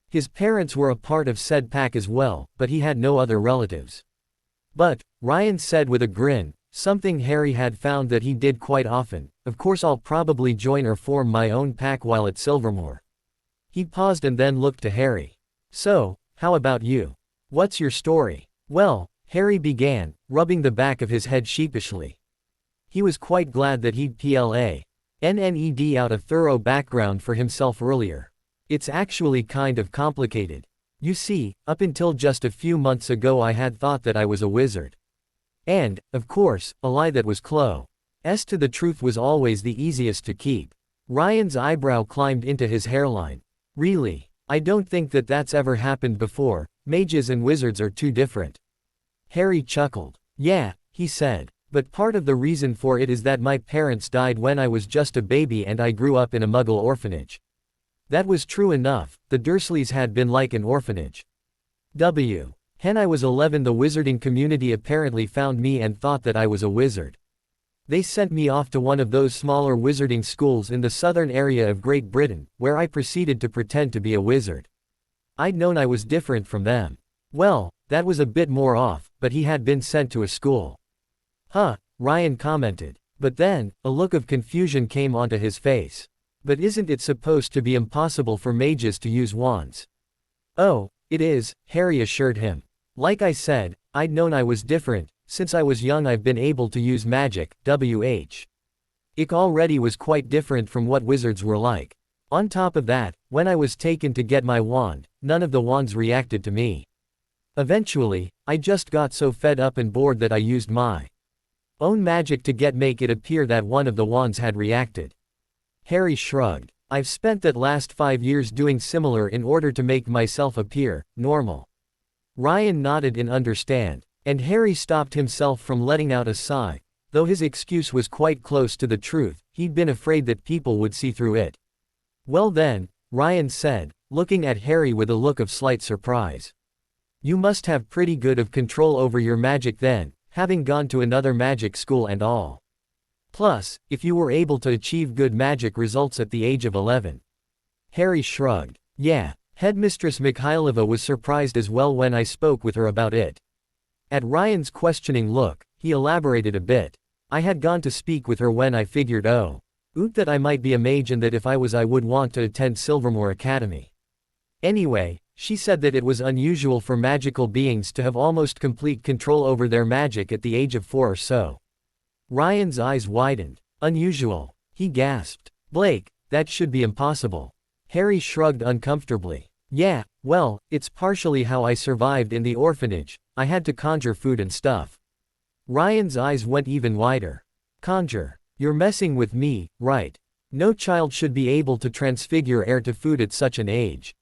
His parents were a part of said pack as well, but he had no other relatives. But, Ryan said with a grin, something Harry had found that he did quite often, "Of course I'll probably join or form my own pack while at Silvermore." He paused and then looked to Harry. "So, how about you? What's your story?" "Well," Harry began, rubbing the back of his head sheepishly. He was quite glad that he'd PLANNED out a thorough background for himself earlier. It's actually kind of complicated. You see, up until just a few months ago I had thought that I was a wizard. And, of course, a lie that was close to the truth was always the easiest to keep. Ryan's eyebrow climbed into his hairline. Really? I don't think that that's ever happened before. Mages and wizards are too different. Harry chuckled. Yeah, he said. But part of the reason for it is that my parents died when I was just a baby and I grew up in a Muggle orphanage. That was true enough, the Dursleys had been like an orphanage. When I was 11 the wizarding community apparently found me and thought that I was a wizard. They sent me off to one of those smaller wizarding schools in the southern area of Great Britain, where I proceeded to pretend to be a wizard. I'd known I was different from them. Well, that was a bit more off, but he had been sent to a school. Huh, Ryan commented. But then, a look of confusion came onto his face. But isn't it supposed to be impossible for mages to use wands? Oh, it is, Harry assured him. Like I said, I'd known I was different. Since I was young I've been able to use magic, It already was quite different from what wizards were like. On top of that, when I was taken to get my wand, none of the wands reacted to me. Eventually, I just got so fed up and bored that I used my own magic to make it appear that one of the wands had reacted. Harry shrugged. I've spent that last 5 years doing similar in order to make myself appear normal. Ryan nodded in understand. And Harry stopped himself from letting out a sigh. Though his excuse was quite close to the truth, he'd been afraid that people would see through it. Well then, Ryan said, looking at Harry with a look of slight surprise. You must have pretty good of control over your magic then, having gone to another magic school and all. Plus, if you were able to achieve good magic results at the age of 11. Harry shrugged. Yeah, Headmistress Mikhailova was surprised as well when I spoke with her about it. At Ryan's questioning look, he elaborated a bit. I had gone to speak with her when I figured that I might be a mage and that if I was I would want to attend Silvermoor Academy. Anyway, she said that it was unusual for magical beings to have almost complete control over their magic at the age of 4 or so. Ryan's eyes widened. Unusual. He gasped. Blake, that should be impossible. Harry shrugged uncomfortably. Yeah, well, it's partially how I survived in the orphanage. I had to conjure food and stuff. Ryan's eyes went even wider. Conjure. You're messing with me, right? No child should be able to transfigure air to food at such an age.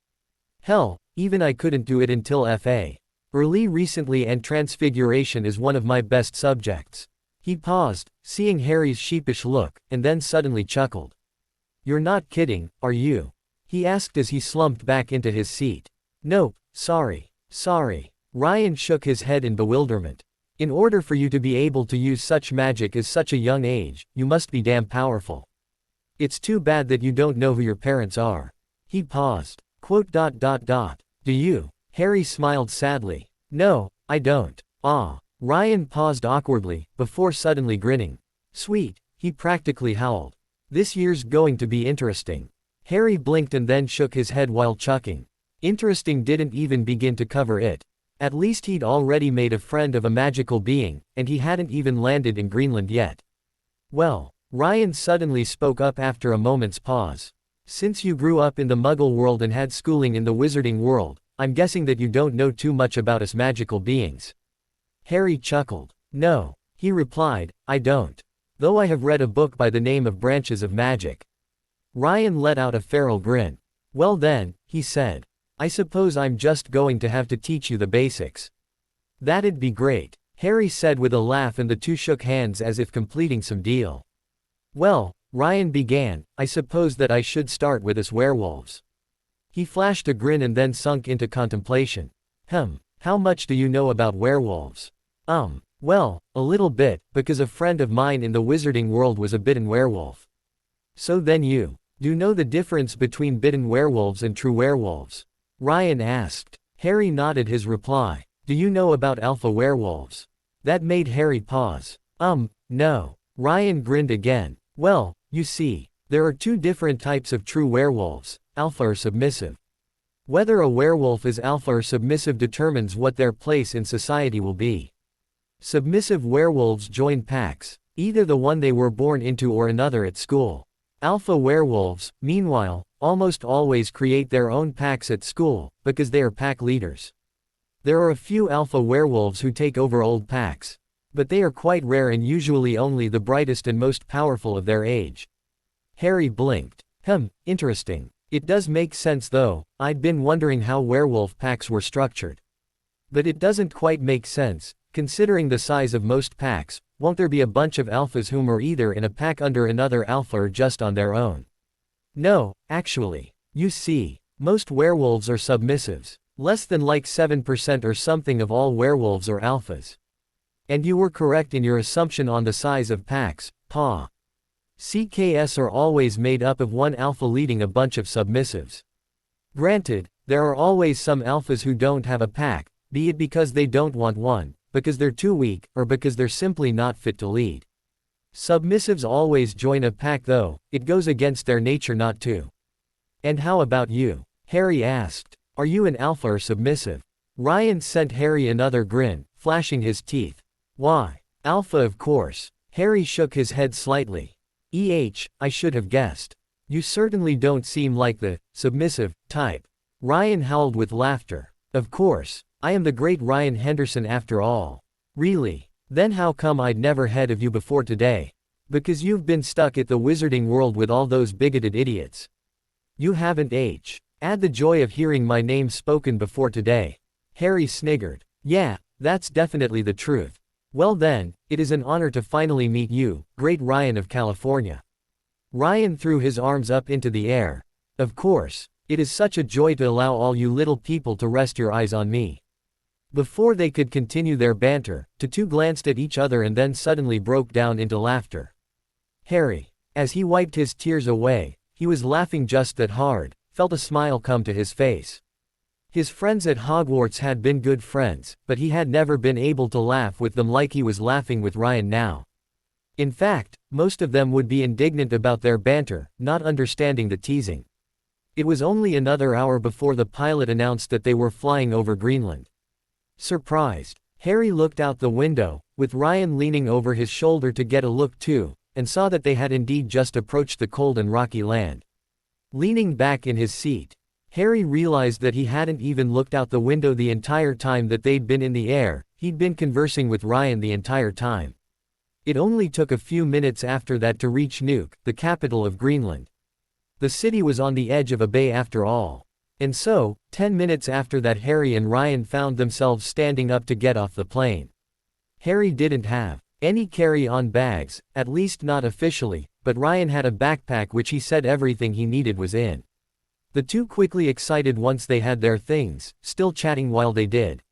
Hell, even I couldn't do it until FA. Early recently and transfiguration is one of my best subjects. He paused, seeing Harry's sheepish look, and then suddenly chuckled. You're not kidding, are you? He asked as he slumped back into his seat. Nope, sorry. Ryan shook his head in bewilderment. In order for you to be able to use such magic at such a young age, you must be damn powerful. It's too bad that you don't know who your parents are. He paused. Do you? Harry smiled sadly. No, I don't. Ryan paused awkwardly, before suddenly grinning. Sweet, he practically howled. This year's going to be interesting. Harry blinked and then shook his head while chuckling. Interesting didn't even begin to cover it. At least he'd already made a friend of a magical being, and he hadn't even landed in Greenland yet. Well, Ryan suddenly spoke up after a moment's pause. Since you grew up in the Muggle world and had schooling in the wizarding world, I'm guessing that you don't know too much about us magical beings. Harry chuckled. No, he replied, I don't. Though I have read a book by the name of Branches of Magic. Ryan let out a feral grin. Well then, he said. I suppose I'm just going to have to teach you the basics. That'd be great, Harry said with a laugh, and the two shook hands as if completing some deal. Well, Ryan began, I suppose that I should start with us werewolves. He flashed a grin and then sunk into contemplation. How much do you know about werewolves? Well, a little bit, because a friend of mine in the wizarding world was a bitten werewolf. So then you do know the difference between bitten werewolves and true werewolves? Ryan asked. Harry nodded his reply. Do you know about alpha werewolves? That made Harry pause. No. Ryan grinned again. Well, you see, there are two different types of true werewolves, alpha or submissive. Whether a werewolf is alpha or submissive determines what their place in society will be. Submissive werewolves join packs, either the one they were born into or another at school. Alpha werewolves, meanwhile, almost always create their own packs at school, because they are pack leaders. There are a few alpha werewolves who take over old packs. But they are quite rare and usually only the brightest and most powerful of their age. Harry blinked. Interesting. It does make sense though, I'd been wondering how werewolf packs were structured. But it doesn't quite make sense, considering the size of most packs. Won't there be a bunch of alphas whom are either in a pack under another alpha or just on their own? No, actually. You see, most werewolves are submissives. Less than like 7% or something of all werewolves are alphas. And you were correct in your assumption on the size of packs, Pa. CKS are always made up of one alpha leading a bunch of submissives. Granted, there are always some alphas who don't have a pack, be it because they don't want one, because they're too weak, or because they're simply not fit to lead. Submissives always join a pack though, it goes against their nature not to. And how about you? Harry asked. Are you an alpha or submissive? Ryan sent Harry another grin, flashing his teeth. Why? Alpha of course. Harry shook his head slightly. I should have guessed. You certainly don't seem like the submissive type. Ryan howled with laughter. Of course. I am the great Ryan Henderson after all. Really? Then how come I'd never heard of you before today? Because you've been stuck at the wizarding world with all those bigoted idiots. You haven't Add the joy of hearing my name spoken before today. Harry sniggered. Yeah, that's definitely the truth. Well then, it is an honor to finally meet you, great Ryan of California. Ryan threw his arms up into the air. Of course, it is such a joy to allow all you little people to rest your eyes on me. Before they could continue their banter, the two glanced at each other and then suddenly broke down into laughter. Harry, as he wiped his tears away, he was laughing just that hard, felt a smile come to his face. His friends at Hogwarts had been good friends, but he had never been able to laugh with them like he was laughing with Ryan now. In fact, most of them would be indignant about their banter, not understanding the teasing. It was only another hour before the pilot announced that they were flying over Greenland. Surprised, Harry looked out the window, with Ryan leaning over his shoulder to get a look too, and saw that they had indeed just approached the cold and rocky land. Leaning back in his seat, Harry realized that he hadn't even looked out the window the entire time that they'd been in the air. He'd been conversing with Ryan the entire time. It only took a few minutes after that to reach Nuuk, the capital of Greenland. The city was on the edge of a bay after all. And so, 10 minutes after that Harry and Ryan found themselves standing up to get off the plane. Harry didn't have any carry-on bags, at least not officially, but Ryan had a backpack which he said everything he needed was in. The two quickly excited once they had their things, still chatting while they did.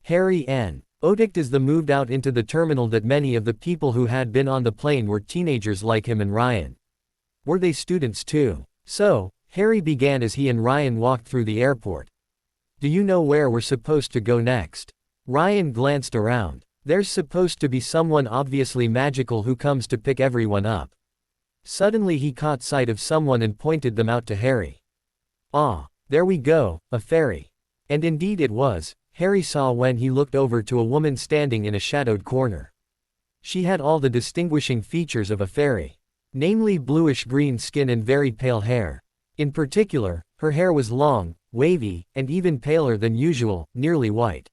Harry and Otictus moved out into the terminal that many of the people who had been on the plane were teenagers like him and Ryan. Were they students too? So, Harry began as he and Ryan walked through the airport. Do you know where we're supposed to go next? Ryan glanced around. There's supposed to be someone obviously magical who comes to pick everyone up. Suddenly he caught sight of someone and pointed them out to Harry. Ah, there we go, a fairy. And indeed it was, Harry saw when he looked over to a woman standing in a shadowed corner. She had all the distinguishing features of a fairy. Namely bluish-green skin and very pale hair. In particular, her hair was long, wavy, and even paler than usual, nearly white.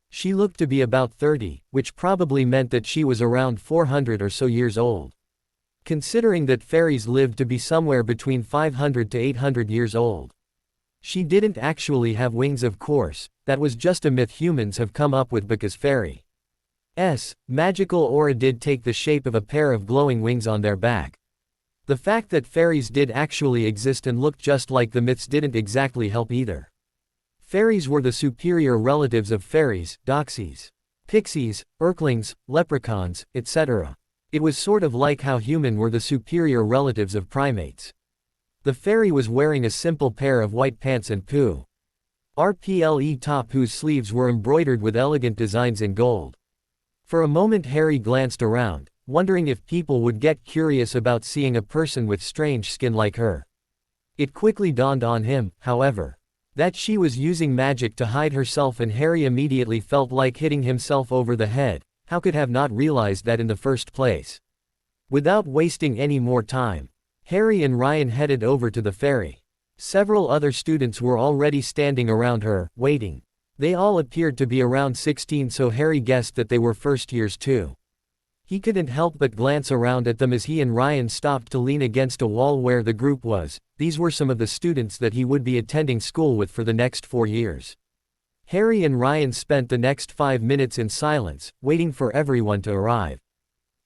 She looked to be about 30, which probably meant that she was around 400 or so years old. Considering that fairies lived to be somewhere between 500 to 800 years old. She didn't actually have wings, of course, that was just a myth humans have come up with because fairies' magical aura did take the shape of a pair of glowing wings on their back. The fact that fairies did actually exist and looked just like the myths didn't exactly help either. Fairies were the superior relatives of fairies, doxies, pixies, Erklings, leprechauns, etc. It was sort of like how human were the superior relatives of primates. The fairy was wearing a simple pair of white pants and RPLE top whose sleeves were embroidered with elegant designs in gold. For a moment Harry glanced around, wondering if people would get curious about seeing a person with strange skin like her. It quickly dawned on him, however, that she was using magic to hide herself, and Harry immediately felt like hitting himself over the head. How could have not realized that in the first place? Without wasting any more time, Harry and Ryan headed over to the ferry. Several other students were already standing around her, waiting. They all appeared to be around 16, so Harry guessed that they were first years too. He couldn't help but glance around at them as he and Ryan stopped to lean against a wall where the group was. These were some of the students that he would be attending school with for the next 4 years. Harry and Ryan spent the next 5 minutes in silence, waiting for everyone to arrive.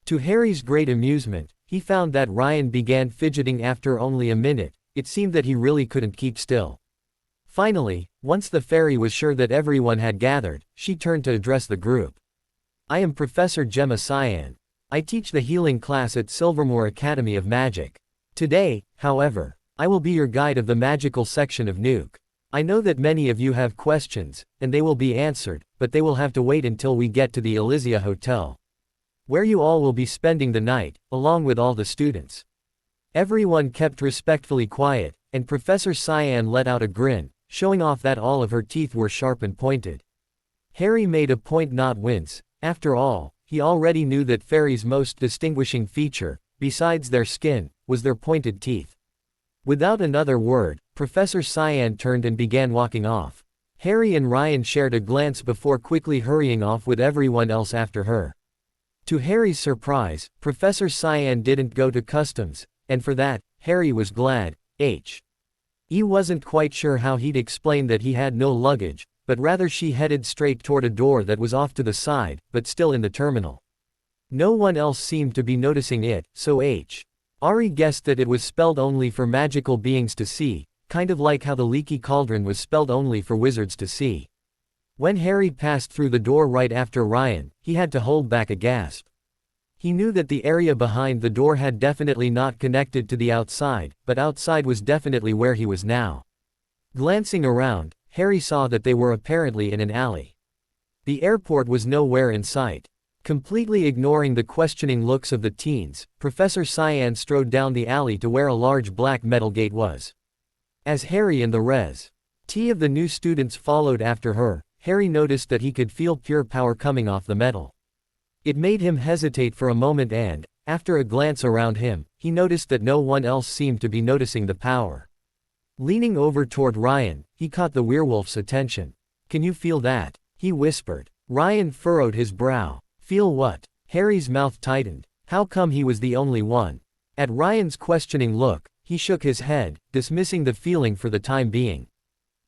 To Harry's great amusement, he found that Ryan began fidgeting after only a minute. It seemed that he really couldn't keep still. Finally, once the fairy was sure that everyone had gathered, she turned to address the group. "I am Professor Gemma Cyan. I teach the healing class at Silvermoor Academy of Magic. Today, however, I will be your guide of the magical section of Nook. I know that many of you have questions, and they will be answered, but they will have to wait until we get to the Elysia Hotel, where you all will be spending the night, along with all the students." Everyone kept respectfully quiet, and Professor Cyan let out a grin, showing off that all of her teeth were sharp and pointed. Harry made a point not wince. After all, he already knew that fairies' most distinguishing feature, besides their skin, was their pointed teeth. Without another word, Professor Cyan turned and began walking off. Harry and Ryan shared a glance before quickly hurrying off with everyone else after her. To Harry's surprise, Professor Cyan didn't go to customs, and for that, Harry was glad. He wasn't quite sure how he'd explain that he had no luggage, but rather she headed straight toward a door that was off to the side, but still in the terminal. No one else seemed to be noticing it, so Ari guessed that it was spelled only for magical beings to see, kind of like how the leaky cauldron was spelled only for wizards to see. When Harry passed through the door right after Ryan, he had to hold back a gasp. He knew that the area behind the door had definitely not connected to the outside, but outside was definitely where he was now. Glancing around, Harry saw that they were apparently in an alley. The airport was nowhere in sight. Completely ignoring the questioning looks of the teens, Professor Cyan strode down the alley to where a large black metal gate was. As Harry and the Res.T of the new students followed after her, Harry noticed that he could feel pure power coming off the metal. It made him hesitate for a moment and, after a glance around him, he noticed that no one else seemed to be noticing the power. Leaning over toward Ryan, he caught the werewolf's attention. "Can you feel that?" he whispered. Ryan furrowed his brow. "Feel what?" Harry's mouth tightened. How come he was the only one? At Ryan's questioning look, he shook his head, dismissing the feeling for the time being.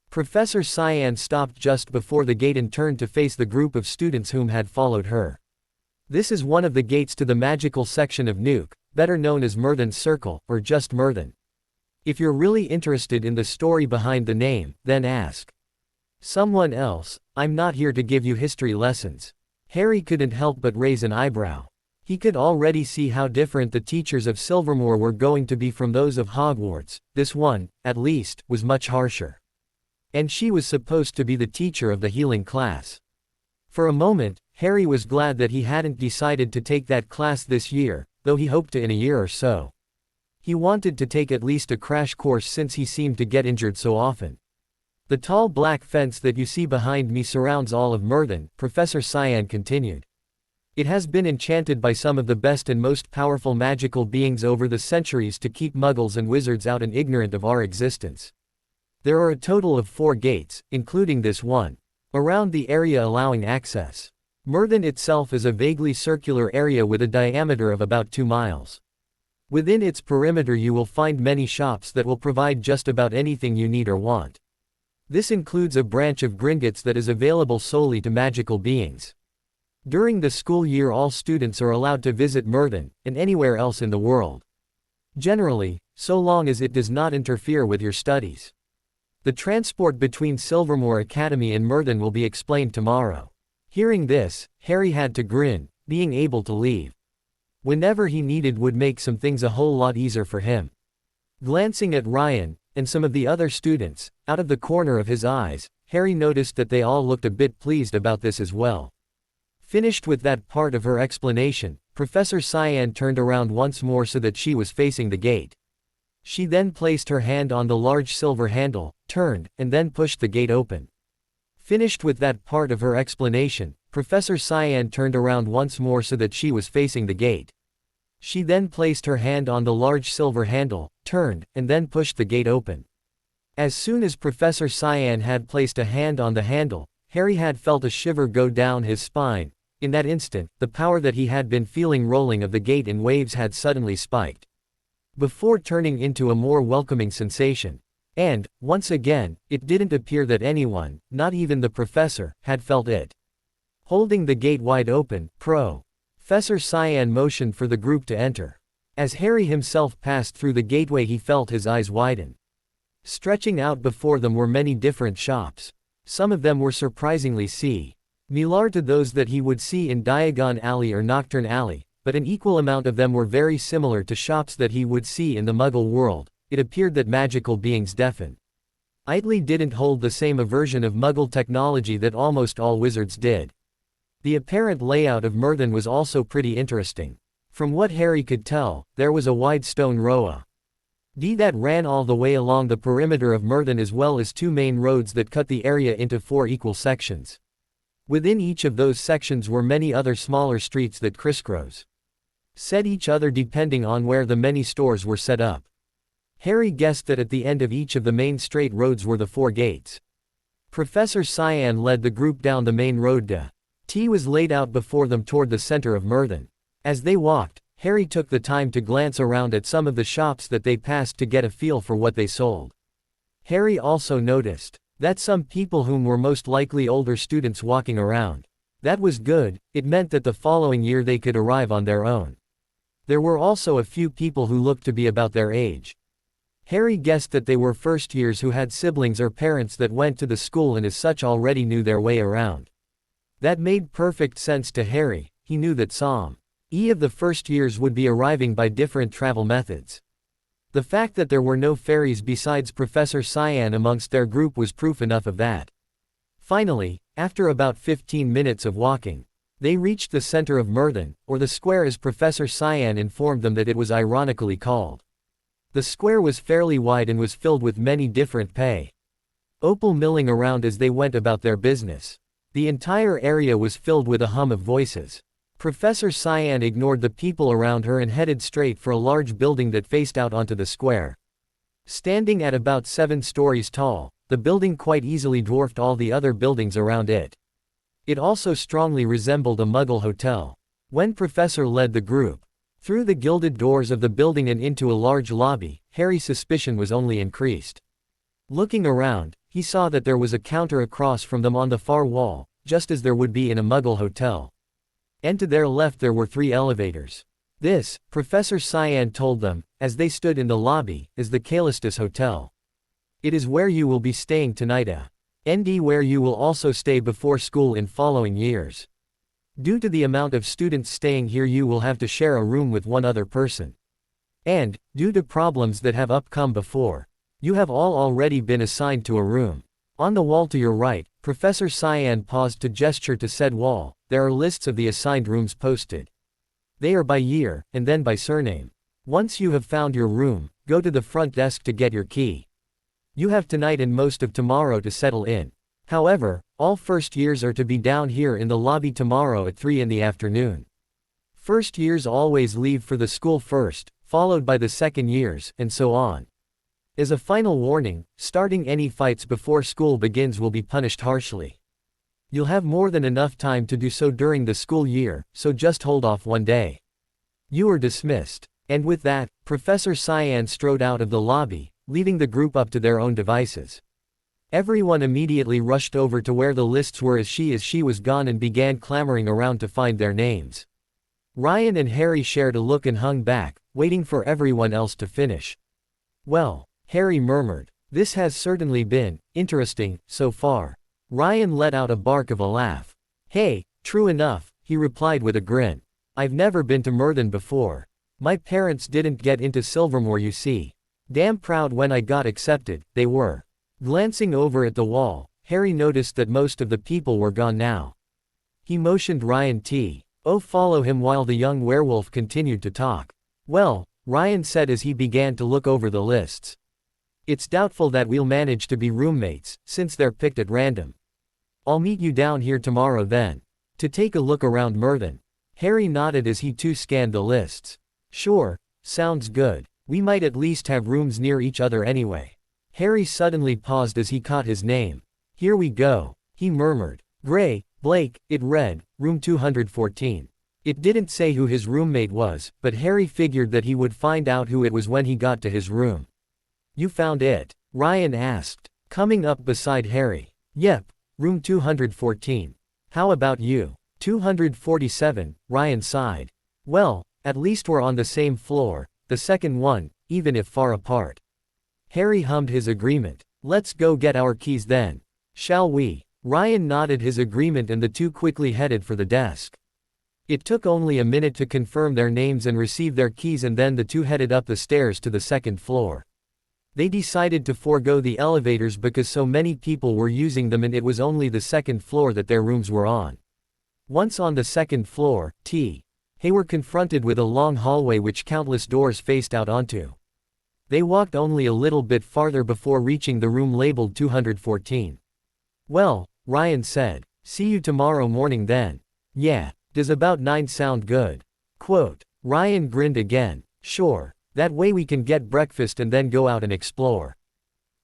Professor Cyan stopped just before the gate and turned to face the group of students whom had followed her. "This is one of the gates to the magical section of Nook, better known as Myrthen's Circle, or just Myrthen. If you're really interested in the story behind the name, then ask someone else. I'm not here to give you history lessons." Harry couldn't help but raise an eyebrow. He could already see how different the teachers of Silvermoor were going to be from those of Hogwarts. This one, at least, was much harsher. And she was supposed to be the teacher of the healing class. For a moment, Harry was glad that he hadn't decided to take that class this year, though he hoped to in a year or so. He wanted to take at least a crash course since he seemed to get injured so often. "The tall black fence that you see behind me surrounds all of Myrthen," Professor Cyan continued. "It has been enchanted by some of the best and most powerful magical beings over the centuries to keep muggles and wizards out and ignorant of our existence. There are a total of 4 gates, including this one, around the area allowing access. Myrthen itself is a vaguely circular area with a diameter of about 2 miles. Within its perimeter you will find many shops that will provide just about anything you need or want. This includes a branch of Gringotts that is available solely to magical beings. During the school year all students are allowed to visit Myrthen, and anywhere else in the world. Generally, so long as it does not interfere with your studies. The transport between Silvermoor Academy and Myrthen will be explained tomorrow." Hearing this, Harry had to grin. Being able to leave whenever he needed would make some things a whole lot easier for him. Glancing at Ryan, and some of the other students, out of the corner of his eyes, Harry noticed that they all looked a bit pleased about this as well. Finished with that part of her explanation, Professor Cyan turned around once more so that she was facing the gate. She then placed her hand on the large silver handle, turned, and then pushed the gate open. Finished with that part of her explanation, Professor Cyan turned around once more so that she was facing the gate. She then placed her hand on the large silver handle, turned, and then pushed the gate open. As soon as Professor Cyan had placed a hand on the handle, Harry had felt a shiver go down his spine. In that instant, the power that he had been feeling rolling of the gate in waves had suddenly spiked, before turning into a more welcoming sensation. And, once again, it didn't appear that anyone, not even the professor, had felt it. Holding the gate wide open, Professor Cyan motioned for the group to enter. As Harry himself passed through the gateway, he felt his eyes widen. Stretching out before them were many different shops. Some of them were surprisingly similar to those that he would see in Diagon Alley or Nocturne Alley, but an equal amount of them were very similar to shops that he would see in the Muggle world. It appeared that magical beings definitely didn't hold the same aversion of Muggle technology that almost all wizards did. The apparent layout of Myrddin was also pretty interesting. From what Harry could tell, there was a wide stone road that ran all the way along the perimeter of Myrddin, as well as two main roads that cut the area into 4 equal sections. Within each of those sections were many other smaller streets that crisscrossed each other depending on where the many stores were set up. Harry guessed that at the end of each of the main straight roads were the 4 gates. Professor Cyan led the group down the main road. T was laid out before them toward the center of Myrddin. As they walked, Harry took the time to glance around at some of the shops that they passed to get a feel for what they sold. Harry also noticed that some people whom were most likely older students walking around. That was good, it meant that the following year they could arrive on their own. There were also a few people who looked to be about their age. Harry guessed that they were first years who had siblings or parents that went to the school and as such already knew their way around. That made perfect sense to Harry. He knew that some of the first years would be arriving by different travel methods. The fact that there were no fairies besides Professor Cyan amongst their group was proof enough of that. Finally, after about 15 minutes of walking, they reached the center of Myrddin, or the square as Professor Cyan informed them that it was ironically called. The square was fairly wide and was filled with many different people milling around as they went about their business. The entire area was filled with a hum of voices. Professor Cyan ignored the people around her and headed straight for a large building that faced out onto the square. Standing at about 7 stories tall, the building quite easily dwarfed all the other buildings around it. It also strongly resembled a Muggle hotel. When Professor led the group through the gilded doors of the building and into a large lobby, Harry's suspicion was only increased. Looking around, he saw that there was a counter across from them on the far wall, just as there would be in a Muggle hotel. And to their left there were 3 elevators. This, Professor Cyan told them, as they stood in the lobby, is the Callistus Hotel. It is where you will be staying tonight, and where you will also stay before school in following years. Due to the amount of students staying here, you will have to share a room with one other person. And, due to problems that have come before, you have all already been assigned to a room. On the wall to your right, Professor Cyan paused to gesture to said wall. There are lists of the assigned rooms posted. They are by year, and then by surname. Once you have found your room, go to the front desk to get your key. You have tonight and most of tomorrow to settle in. However, all first years are to be down here in the lobby tomorrow at 3 in the afternoon. First years always leave for the school first, followed by the second years, and so on. As a final warning, starting any fights before school begins will be punished harshly. You'll have more than enough time to do so during the school year, so just hold off one day. You are dismissed. And with that, Professor Cyan strode out of the lobby, leaving the group up to their own devices. Everyone immediately rushed over to where the lists were as she was gone and began clamoring around to find their names. Ryan and Harry shared a look and hung back, waiting for everyone else to finish. Well, Harry murmured, this has certainly been interesting so far. Ryan let out a bark of a laugh. Hey, true enough, he replied with a grin. I've never been to Myrddin before. My parents didn't get into Silvermoor, you see. Damn proud when I got accepted, they were. Glancing over at the wall, Harry noticed that most of the people were gone now. He motioned Ryan to follow him while the young werewolf continued to talk. Well, Ryan said as he began to look over the lists. It's doubtful that we'll manage to be roommates, since they're picked at random. I'll meet you down here tomorrow then. To take a look around Myrddin. Harry nodded as he too scanned the lists. Sure, sounds good. We might at least have rooms near each other anyway. Harry suddenly paused as he caught his name. "Here we go," he murmured. "Gray, Blake," it read, "room 214. It didn't say who his roommate was, but Harry figured that he would find out who it was when he got to his room. "You found it?" Ryan asked, coming up beside Harry. "Yep, room 214. How about you?" 247, Ryan sighed. "Well, at least we're on the same floor, the second one, even if far apart." Harry hummed his agreement. "Let's go get our keys then. Shall we?" Ryan nodded his agreement and the two quickly headed for the desk. It took only a minute to confirm their names and receive their keys, and then the two headed up the stairs to the second floor. They decided to forego the elevators because so many people were using them and it was only the second floor that their rooms were on. Once on the second floor, they were confronted with a long hallway which countless doors faced out onto. They walked only a little bit farther before reaching the room labeled 214. "Well," Ryan said, "see you tomorrow morning then." "Yeah, does about 9 sound good?" Quote. Ryan grinned again. "Sure, that way we can get breakfast and then go out and explore."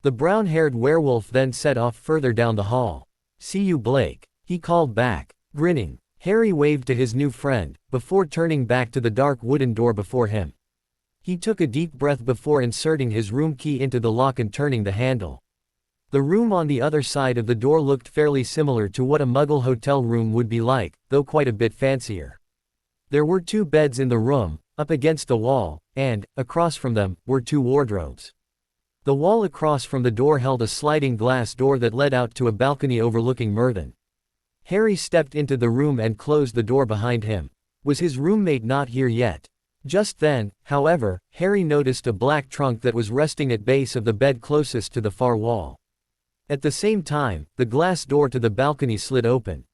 The brown-haired werewolf then set off further down the hall. "See you, Blake," he called back. Grinning, Harry waved to his new friend, before turning back to the dark wooden door before him. He took a deep breath before inserting his room key into the lock and turning the handle. The room on the other side of the door looked fairly similar to what a Muggle hotel room would be like, though quite a bit fancier. There were 2 beds in the room, up against the wall, and, across from them, were 2 wardrobes. The wall across from the door held a sliding glass door that led out to a balcony overlooking Merton. Harry stepped into the room and closed the door behind him. Was his roommate not here yet? Just then, however, Harry noticed a black trunk that was resting at base of the bed closest to the far wall. At the same time, the glass door to the balcony slid open.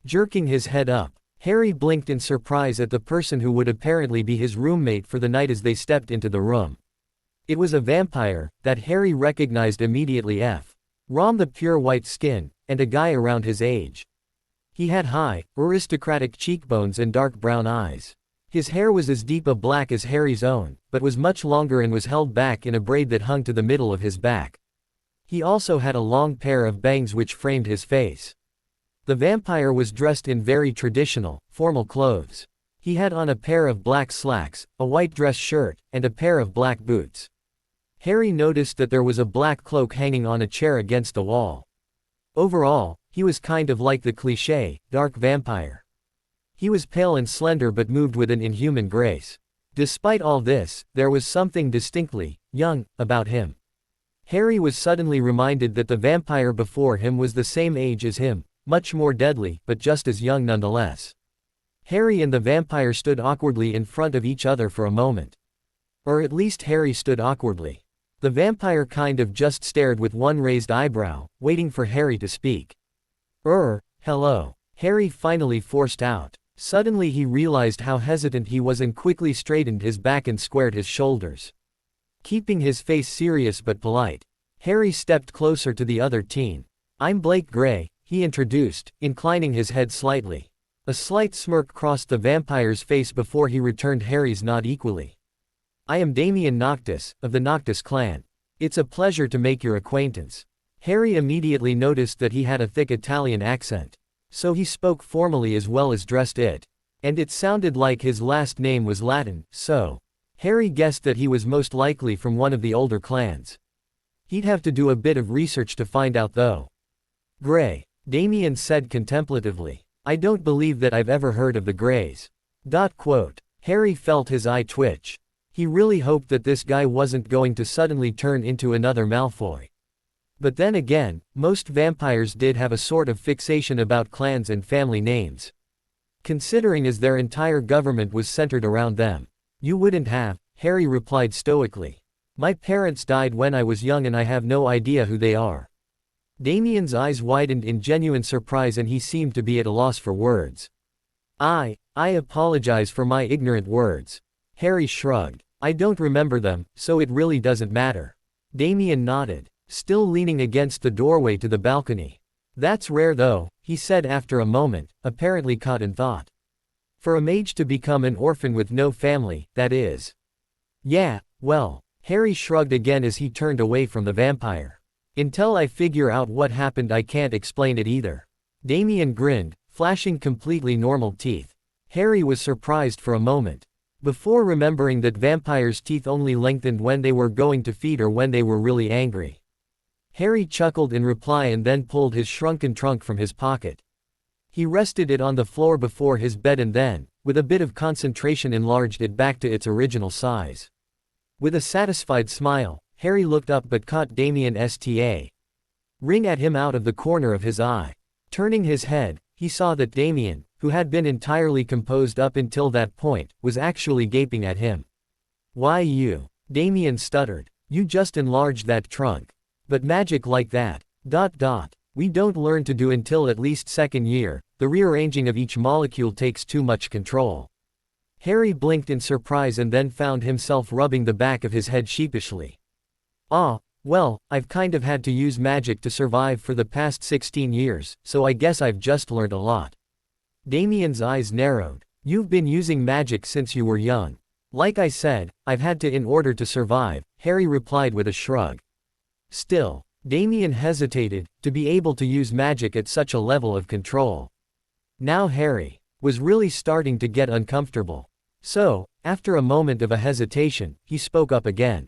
Jerking his head up, Harry blinked in surprise at the person who would apparently be his roommate for the night as they stepped into the room. It was a vampire, that Harry recognized immediately. Rom, the pure white skin, and a guy around his age. He had high, aristocratic cheekbones and dark brown eyes. His hair was as deep a black as Harry's own, but was much longer and was held back in a braid that hung to the middle of his back. He also had a long pair of bangs which framed his face. The vampire was dressed in very traditional, formal clothes. He had on a pair of black slacks, a white dress shirt, and a pair of black boots. Harry noticed that there was a black cloak hanging on a chair against the wall. Overall, he was kind of like the cliché, dark vampire. He was pale and slender but moved with an inhuman grace. Despite all this, there was something distinctly young about him. Harry was suddenly reminded that the vampire before him was the same age as him, much more deadly, but just as young nonetheless. Harry and the vampire stood awkwardly in front of each other for a moment. Or at least Harry stood awkwardly. The vampire kind of just stared with one raised eyebrow, waiting for Harry to speak. Hello. Harry finally forced out. Suddenly he realized how hesitant he was and quickly straightened his back and squared his shoulders. Keeping his face serious but polite, Harry stepped closer to the other teen. "I'm Blake Gray," he introduced, inclining his head slightly. A slight smirk crossed the vampire's face before he returned Harry's nod equally. "I am Damien Noctis, of the Noctis clan. It's a pleasure to make your acquaintance." Harry immediately noticed that he had a thick Italian accent. So he spoke formally as well as dressed it. And it sounded like his last name was Latin, so Harry guessed that he was most likely from one of the older clans. He'd have to do a bit of research to find out though. "Gray," Damien said contemplatively. "I don't believe that I've ever heard of the Grays." Harry felt his eye twitch. He really hoped that this guy wasn't going to suddenly turn into another Malfoy. But then again, most vampires did have a sort of fixation about clans and family names. Considering as their entire government was centered around them. "You wouldn't have," Harry replied stoically. "My parents died when I was young and I have no idea who they are." Damien's eyes widened in genuine surprise and he seemed to be at a loss for words. I apologize for my ignorant words." Harry shrugged. "I don't remember them, so it really doesn't matter." Damien nodded, still leaning against the doorway to the balcony. "That's rare though," he said after a moment, apparently caught in thought. "For a mage to become an orphan with no family, that is." "Yeah, well," Harry shrugged again as he turned away from the vampire. Until I figure out what happened, I can't explain it either. Damien grinned, flashing completely normal teeth. Harry was surprised for a moment, before remembering that vampires' teeth only lengthened when they were going to feed or when they were really angry. Harry chuckled in reply and then pulled his shrunken trunk from his pocket. He rested it on the floor before his bed and then, with a bit of concentration, enlarged it back to its original size. With a satisfied smile, Harry looked up but caught Damien's ring at him out of the corner of his eye. Turning his head, he saw that Damien, who had been entirely composed up until that point, was actually gaping at him. "Why you?" Damien stuttered. "You just enlarged that trunk. But magic like that, ... we don't learn to do until at least second year, the rearranging of each molecule takes too much control." Harry blinked in surprise and then found himself rubbing the back of his head sheepishly. "Ah, well, I've kind of had to use magic to survive for the past 16 years, so I guess I've just learned a lot." Damien's eyes narrowed. "You've been using magic since you were young." "Like I said, I've had to in order to survive," Harry replied with a shrug. Still, Damien hesitated, to be able to use magic at such a level of control. Now Harry was really starting to get uncomfortable. So, after a moment of a hesitation, he spoke up again.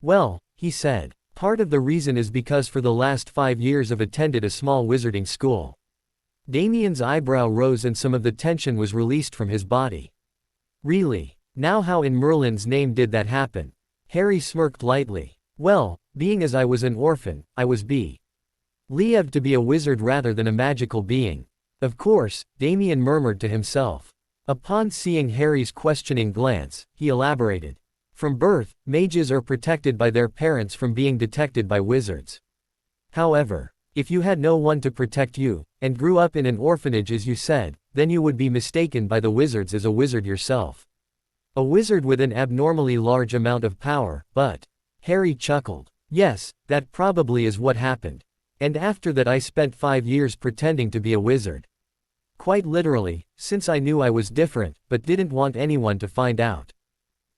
"Well," he said, "part of the reason is because for the last 5 years I've attended a small wizarding school." Damien's eyebrow rose and some of the tension was released from his body. "Really? Now how in Merlin's name did that happen?" Harry smirked lightly. "Well, being as I was an orphan, I was believed to be a wizard rather than a magical being." "Of course," Damien murmured to himself. Upon seeing Harry's questioning glance, he elaborated. "From birth, mages are protected by their parents from being detected by wizards. However, if you had no one to protect you, and grew up in an orphanage as you said, then you would be mistaken by the wizards as a wizard yourself. A wizard with an abnormally large amount of power, but..." Harry chuckled. "Yes, that probably is what happened. And after that I spent 5 years pretending to be a wizard. Quite literally, since I knew I was different, but didn't want anyone to find out.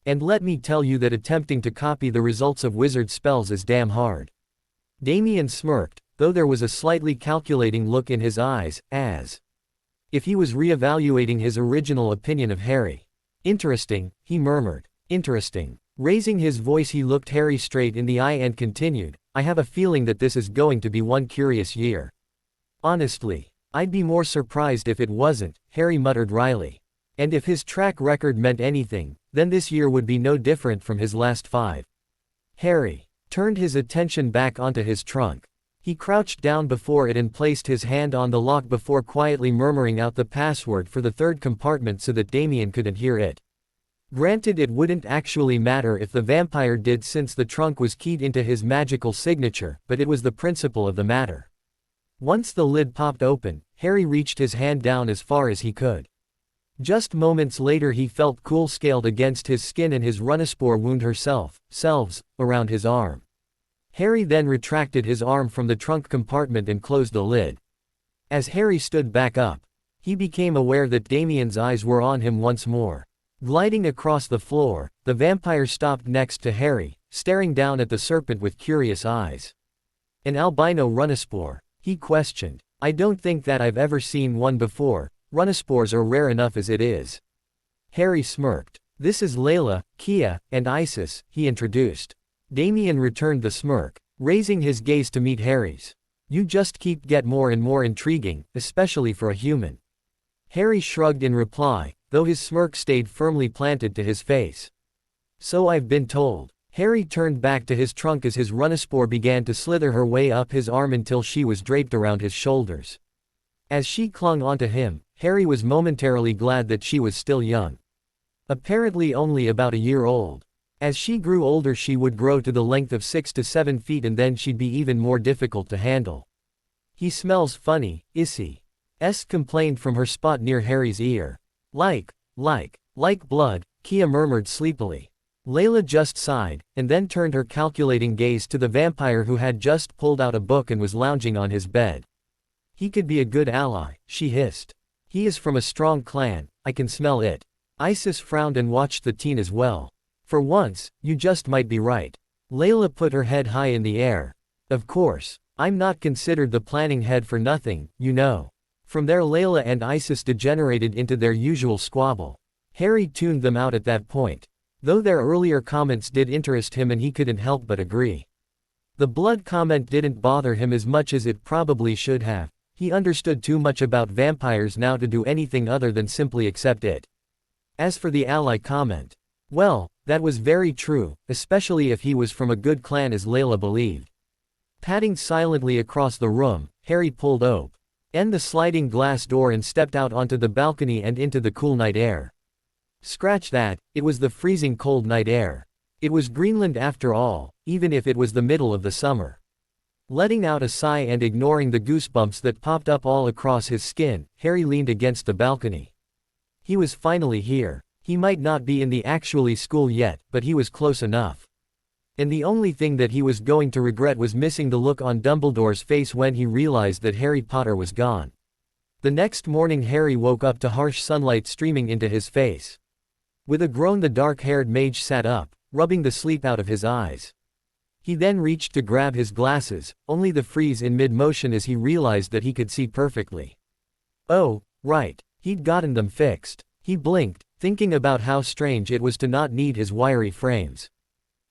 And let me tell you that attempting to copy the results of wizard spells is damn hard." Damien smirked, though there was a slightly calculating look in his eyes, as if he was re-evaluating his original opinion of Harry. "Interesting," he murmured. "Interesting." Raising his voice he looked Harry straight in the eye and continued, "I have a feeling that this is going to be one curious year. Honestly, I'd be more surprised if it wasn't," Harry muttered wryly. And if his track record meant anything, then this year would be no different from his last 5. Harry turned his attention back onto his trunk. He crouched down before it and placed his hand on the lock before quietly murmuring out the password for the third compartment so that Damien couldn't hear it. Granted, it wouldn't actually matter if the vampire did since the trunk was keyed into his magical signature, but it was the principle of the matter. Once the lid popped open, Harry reached his hand down as far as he could. Just moments later he felt cool scaled against his skin and his Runespore wound selves, around his arm. Harry then retracted his arm from the trunk compartment and closed the lid. As Harry stood back up, he became aware that Damien's eyes were on him once more. Gliding across the floor, the vampire stopped next to Harry, staring down at the serpent with curious eyes. "An albino Runespore?" he questioned. "I don't think that I've ever seen one before. Runespores are rare enough as it is." Harry smirked. "This is Layla, Kia, and Isis," he introduced. Damien returned the smirk, raising his gaze to meet Harry's. "You just get more and more intriguing, especially for a human." Harry shrugged in reply, though his smirk stayed firmly planted to his face. "So I've been told." Harry turned back to his trunk as his Runespore began to slither her way up his arm until she was draped around his shoulders. As she clung onto him, Harry was momentarily glad that she was still young. Apparently only about a year old. As she grew older she would grow to the length of 6 to 7 feet and then she'd be even more difficult to handle. "He smells funny, Issy," complained from her spot near Harry's ear. Like blood," Kia murmured sleepily. Layla just sighed, and then turned her calculating gaze to the vampire who had just pulled out a book and was lounging on his bed. "He could be a good ally," she hissed. "He is from a strong clan, I can smell it." Isis frowned and watched the teen as well. For once, you just might be right. Layla put her head high in the air. Of course. I'm not considered the planning head for nothing, you know. From there Layla and Isis degenerated into their usual squabble. Harry tuned them out at that point. Though their earlier comments did interest him and he couldn't help but agree. The blood comment didn't bother him as much as it probably should have. He understood too much about vampires now to do anything other than simply accept it. As for the ally comment, well, that was very true, especially if he was from a good clan as Layla believed. Padding silently across the room, Harry pulled open the sliding glass door and stepped out onto the balcony and into the cool night air. Scratch that, it was the freezing cold night air. It was Greenland after all, even if it was the middle of the summer. Letting out a sigh and ignoring the goosebumps that popped up all across his skin, Harry leaned against the balcony. He was finally here. He might not be in the actually school yet, but he was close enough. And the only thing that he was going to regret was missing the look on Dumbledore's face when he realized that Harry Potter was gone. The next morning Harry woke up to harsh sunlight streaming into his face. With a groan the dark-haired mage sat up, rubbing the sleep out of his eyes. He then reached to grab his glasses, only to freeze in mid-motion as he realized that he could see perfectly. Oh, right, he'd gotten them fixed. He blinked, thinking about how strange it was to not need his wiry frames.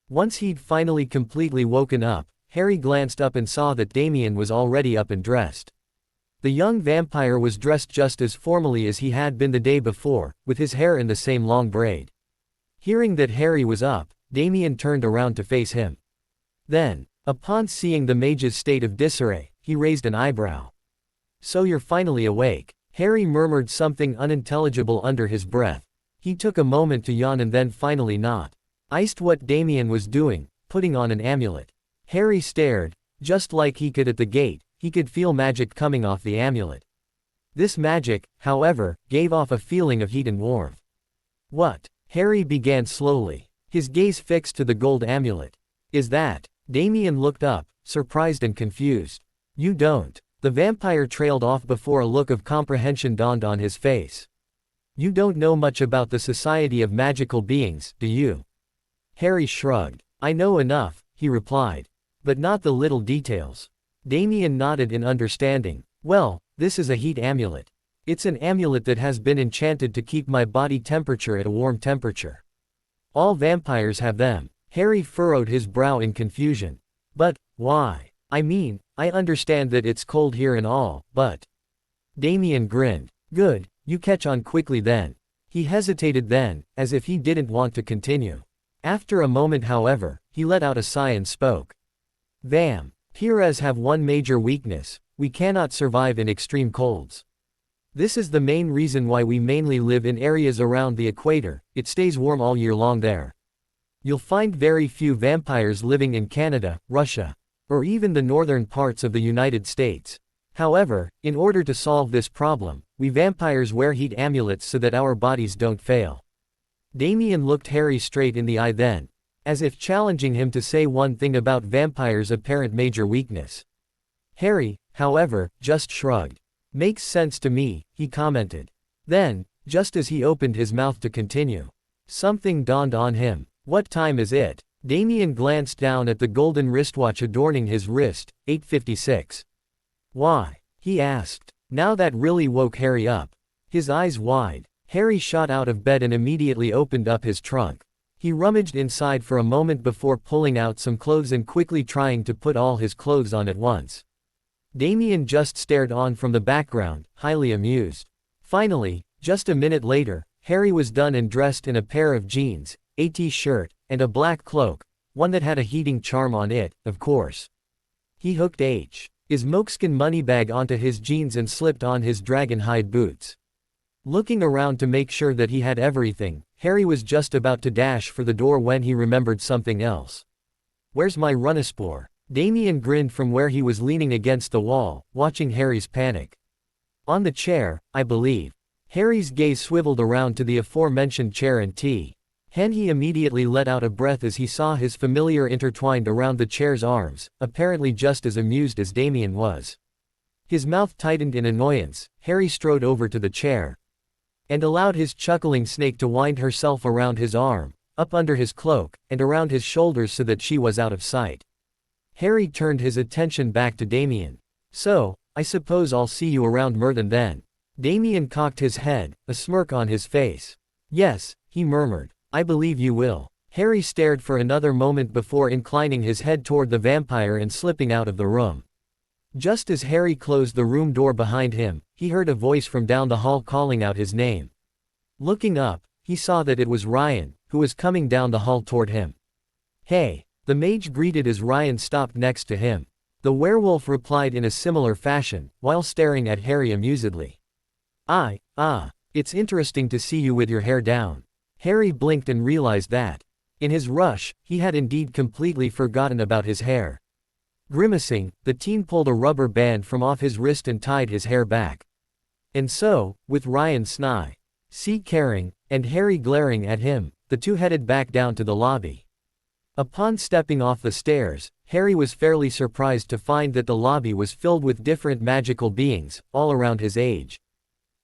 Once he'd finally completely woken up, Harry glanced up and saw that Damien was already up and dressed. The young vampire was dressed just as formally as he had been the day before, with his hair in the same long braid. Hearing that Harry was up, Damien turned around to face him. Then, upon seeing the mage's state of disarray, he raised an eyebrow. "So you're finally awake." Harry murmured something unintelligible under his breath. He took a moment to yawn and then finally nod. Iced what Damien was doing, putting on an amulet. Harry stared. Just like he could at the gate, he could feel magic coming off the amulet. This magic, however, gave off a feeling of heat and warmth. "What?" Harry began slowly, his gaze fixed to the gold amulet. "Is that?" Damien looked up, surprised and confused. "You don't." The vampire trailed off before a look of comprehension dawned on his face. "You don't know much about the Society of Magical Beings, do you?" Harry shrugged. "I know enough," he replied. "But not the little details." Damien nodded in understanding. "Well, this is a heat amulet. It's an amulet that has been enchanted to keep my body temperature at a warm temperature. All vampires have them." Harry furrowed his brow in confusion. "But, why? I mean, I understand that it's cold here and all, but..." Damien grinned. "Good, you catch on quickly then." He hesitated then, as if he didn't want to continue. After a moment however, he let out a sigh and spoke. "Vampires have one major weakness: we cannot survive in extreme colds. This is the main reason why we mainly live in areas around the equator. It stays warm all year long there. You'll find very few vampires living in Canada, Russia, or even the northern parts of the United States. However, in order to solve this problem, we vampires wear heat amulets so that our bodies don't fail." Damien looked Harry straight in the eye then, as if challenging him to say one thing about vampires' apparent major weakness. Harry, however, just shrugged. "Makes sense to me," he commented. Then, just as he opened his mouth to continue, something dawned on him. "What time is it?" Damien glanced down at the golden wristwatch adorning his wrist. 8:56. "Why?" he asked. Now that really woke Harry up. His eyes wide. Harry shot out of bed and immediately opened up his trunk. He rummaged inside for a moment before pulling out some clothes and quickly trying to put all his clothes on at once. Damien just stared on from the background, highly amused. Finally, just a minute later, Harry was done and dressed in a pair of jeans, a t-shirt, and a black cloak, one that had a heating charm on it, of course. He hooked his moleskin moneybag onto his jeans and slipped on his dragon-hide boots. Looking around to make sure that he had everything, Harry was just about to dash for the door when he remembered something else. "Where's my Runespore?" Damien grinned from where he was leaning against the wall, watching Harry's panic. "On the chair, I believe." Harry's gaze swiveled around to the aforementioned chair and tea. And he immediately let out a breath as he saw his familiar intertwined around the chair's arms, apparently just as amused as Damien was. His mouth tightened in annoyance. Harry strode over to the chair and allowed his chuckling snake to wind herself around his arm, up under his cloak, and around his shoulders so that she was out of sight. Harry turned his attention back to Damien. "So, I suppose I'll see you around Merton then." Damien cocked his head, a smirk on his face. "Yes," he murmured. "I believe you will." Harry stared for another moment before inclining his head toward the vampire and slipping out of the room. Just as Harry closed the room door behind him, he heard a voice from down the hall calling out his name. Looking up, he saw that it was Ryan, who was coming down the hall toward him. "Hey!" the mage greeted as Ryan stopped next to him. The werewolf replied in a similar fashion, while staring at Harry amusedly. It's interesting to see you with your hair down." Harry blinked and realized that. In his rush, he had indeed completely forgotten about his hair. Grimacing, the teen pulled a rubber band from off his wrist and tied his hair back. And so, with Ryan caring, and Harry glaring at him, the two headed back down to the lobby. Upon stepping off the stairs, Harry was fairly surprised to find that the lobby was filled with different magical beings, all around his age.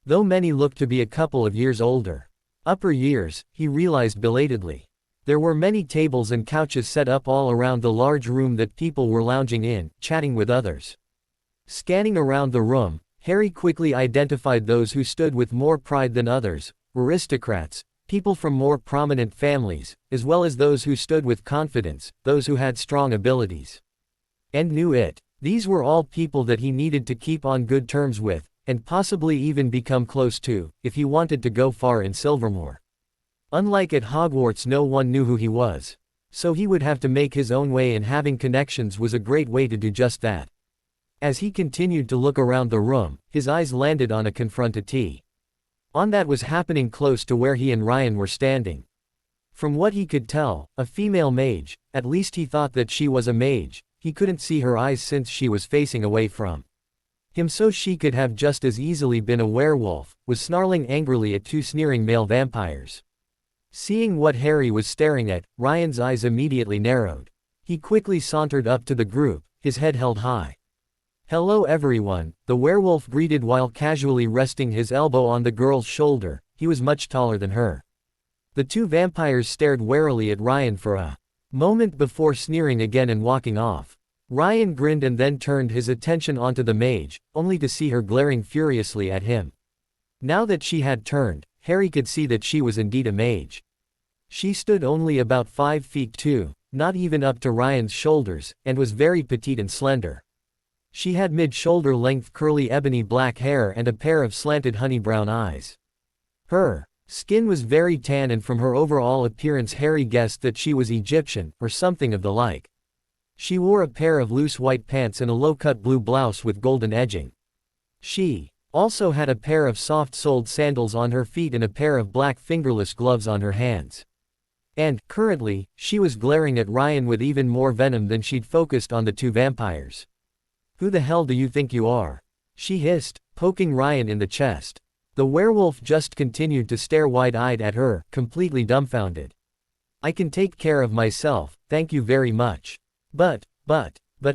Though many looked to be a couple of years older. Upper years, he realized belatedly. There were many tables and couches set up all around the large room that people were lounging in, chatting with others. Scanning around the room, Harry quickly identified those who stood with more pride than others, aristocrats, people from more prominent families, as well as those who stood with confidence, those who had strong abilities. And knew it. These were all people that he needed to keep on good terms with, and possibly even become close to, if he wanted to go far in Silvermoor. Unlike at Hogwarts, no one knew who he was. So he would have to make his own way, and having connections was a great way to do just that. As he continued to look around the room, his eyes landed on a confrontee. On that was happening close to where he and Ryan were standing. From what he could tell, a female mage, at least he thought that she was a mage. He couldn't see her eyes since she was facing away from him, so she could have just as easily been a werewolf, was snarling angrily at two sneering male vampires. Seeing what Harry was staring at, Ryan's eyes immediately narrowed. He quickly sauntered up to the group, his head held high. "Hello everyone," the werewolf greeted while casually resting his elbow on the girl's shoulder. He was much taller than her. The two vampires stared warily at Ryan for a moment before sneering again and walking off. Ryan grinned and then turned his attention onto the mage, only to see her glaring furiously at him. Now that she had turned, Harry could see that she was indeed a mage. She stood only about 5 feet 2, not even up to Ryan's shoulders, and was very petite and slender. She had mid-shoulder length curly ebony black hair and a pair of slanted honey brown eyes. Her skin was very tan, and from her overall appearance Harry guessed that she was Egyptian, or something of the like. She wore a pair of loose white pants and a low-cut blue blouse with golden edging. She also had a pair of soft-soled sandals on her feet and a pair of black fingerless gloves on her hands. And, currently, she was glaring at Ryan with even more venom than she'd focused on the two vampires. "Who the hell do you think you are?" she hissed, poking Ryan in the chest. The werewolf just continued to stare wide-eyed at her, completely dumbfounded. "I can take care of myself, thank you very much. But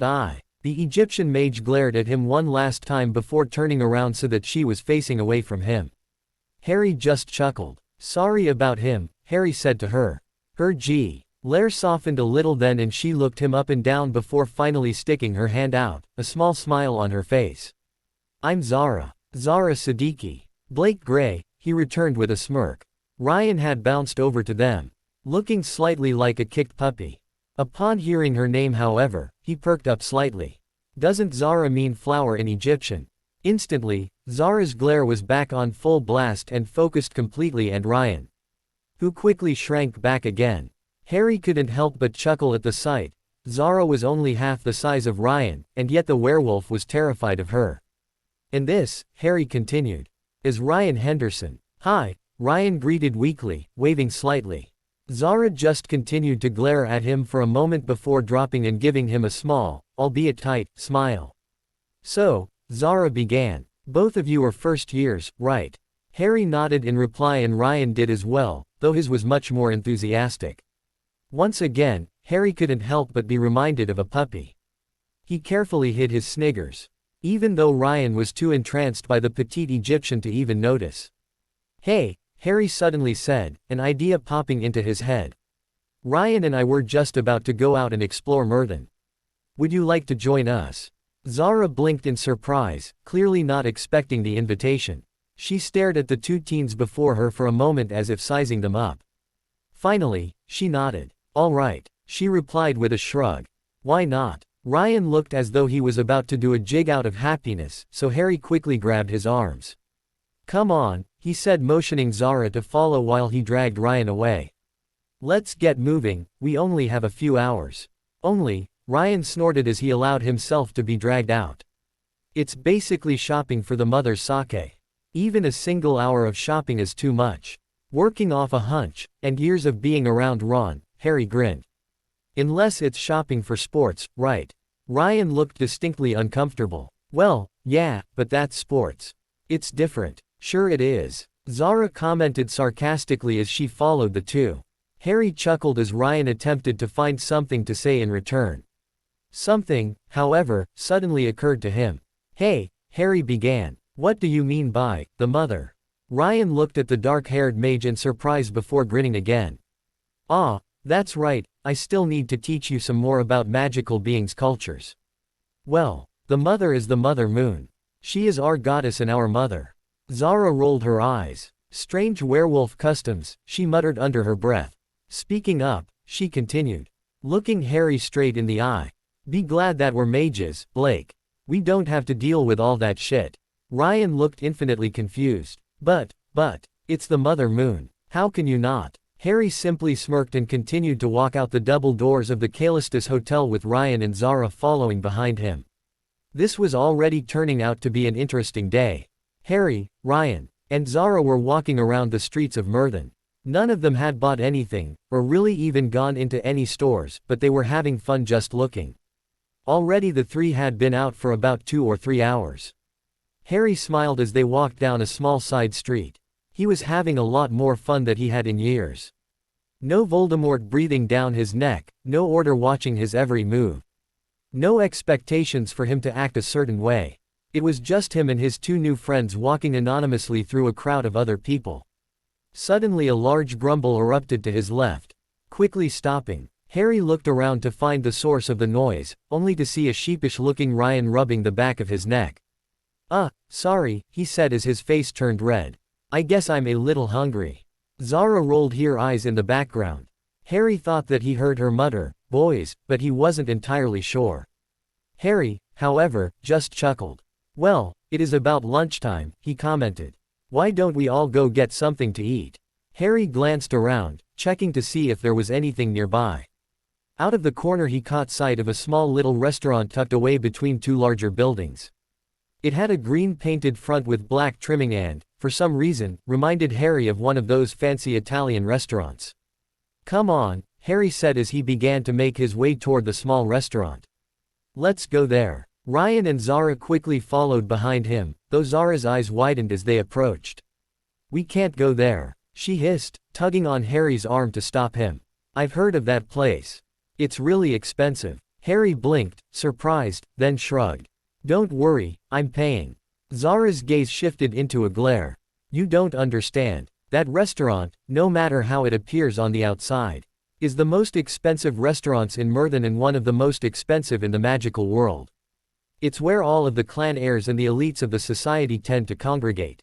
I." The Egyptian mage glared at him one last time before turning around so that she was facing away from him. Harry just chuckled. "Sorry about him," Harry said to her. Her glare softened a little then, and she looked him up and down before finally sticking her hand out, a small smile on her face. "I'm Zara Siddiqui. Blake Gray," he returned with a smirk. Ryan had bounced over to them, looking slightly like a kicked puppy. Upon hearing her name, however, he perked up slightly. Doesn't Zara mean flower in Egyptian? Instantly, Zara's glare was back on full blast and focused completely and Ryan, who quickly shrank back again. Harry couldn't help but chuckle at the sight. Zara was only half the size of Ryan, and yet the werewolf was terrified of her. "And this," Harry continued, "is Ryan Henderson." "Hi," Ryan greeted weakly, waving slightly. Zara just continued to glare at him for a moment before dropping and giving him a small, albeit tight, smile. "So," Zara began, "both of you are first years, right?" Harry nodded in reply and Ryan did as well, though his was much more enthusiastic. Once again, Harry couldn't help but be reminded of a puppy. He carefully hid his sniggers, even though Ryan was too entranced by the petite Egyptian to even notice. "Hey," Harry suddenly said, an idea popping into his head. Ryan and I were just about to go out and explore Myrthen. Would you like to join us? Zara blinked in surprise, clearly not expecting the invitation. She stared at the two teens before her for a moment as if sizing them up. Finally, she nodded. All right, she replied with a shrug. Why not? Ryan looked as though he was about to do a jig out of happiness, so Harry quickly grabbed his arms. Come on, he said, motioning Zara to follow while he dragged Ryan away. Let's get moving, we only have a few hours. Only, Ryan snorted as he allowed himself to be dragged out. It's basically shopping for the mother's sake. Even a single hour of shopping is too much. Working off a hunch, and years of being around Ron, Harry grinned. Unless it's shopping for sports, right? Ryan looked distinctly uncomfortable. Well, yeah, but that's sports. It's different. Sure it is. Zara commented sarcastically as she followed the two. Harry chuckled as Ryan attempted to find something to say in return. Something, however, suddenly occurred to him. Hey, Harry began. What do you mean by the mother? Ryan looked at the dark-haired mage in surprise before grinning again. Ah, that's right, I still need to teach you some more about magical beings' cultures. Well, the mother is the Mother Moon. She is our goddess and our mother. Zara rolled her eyes. Strange werewolf customs, she muttered under her breath. Speaking up, she continued, looking Harry straight in the eye. Be glad that we're mages, Blake. We don't have to deal with all that shit. Ryan looked infinitely confused. But, it's the Mother Moon. How can you not? Harry simply smirked and continued to walk out the double doors of the Callistus Hotel with Ryan and Zara following behind him. This was already turning out to be an interesting day. Harry, Ryan, and Zara were walking around the streets of Myrthen. None of them had bought anything, or really even gone into any stores, but they were having fun just looking. Already the three had been out for about 2 or 3 hours. Harry smiled as they walked down a small side street. He was having a lot more fun than he had in years. No Voldemort breathing down his neck, no Order watching his every move. No expectations for him to act a certain way. It was just him and his two new friends walking anonymously through a crowd of other people. Suddenly a large grumble erupted to his left. Quickly stopping, Harry looked around to find the source of the noise, only to see a sheepish-looking Ryan rubbing the back of his neck. Sorry, he said as his face turned red. I guess I'm a little hungry. Zara rolled her eyes in the background. Harry thought that he heard her mutter, boys, but he wasn't entirely sure. Harry, however, just chuckled. Well, it is about lunchtime, he commented. Why don't we all go get something to eat? Harry glanced around, checking to see if there was anything nearby. Out of the corner he caught sight of a small little restaurant tucked away between two larger buildings. It had a green painted front with black trimming and, for some reason, reminded Harry of one of those fancy Italian restaurants. Come on, Harry said as he began to make his way toward the small restaurant. Let's go there. Ryan and Zara quickly followed behind him, though Zara's eyes widened as they approached. We can't go there, she hissed, tugging on Harry's arm to stop him. I've heard of that place. It's really expensive. Harry blinked, surprised, then shrugged. Don't worry, I'm paying. Zara's gaze shifted into a glare. You don't understand. That restaurant, no matter how it appears on the outside, is the most expensive restaurants in Myrthen and one of the most expensive in the magical world. It's where all of the clan heirs and the elites of the society tend to congregate.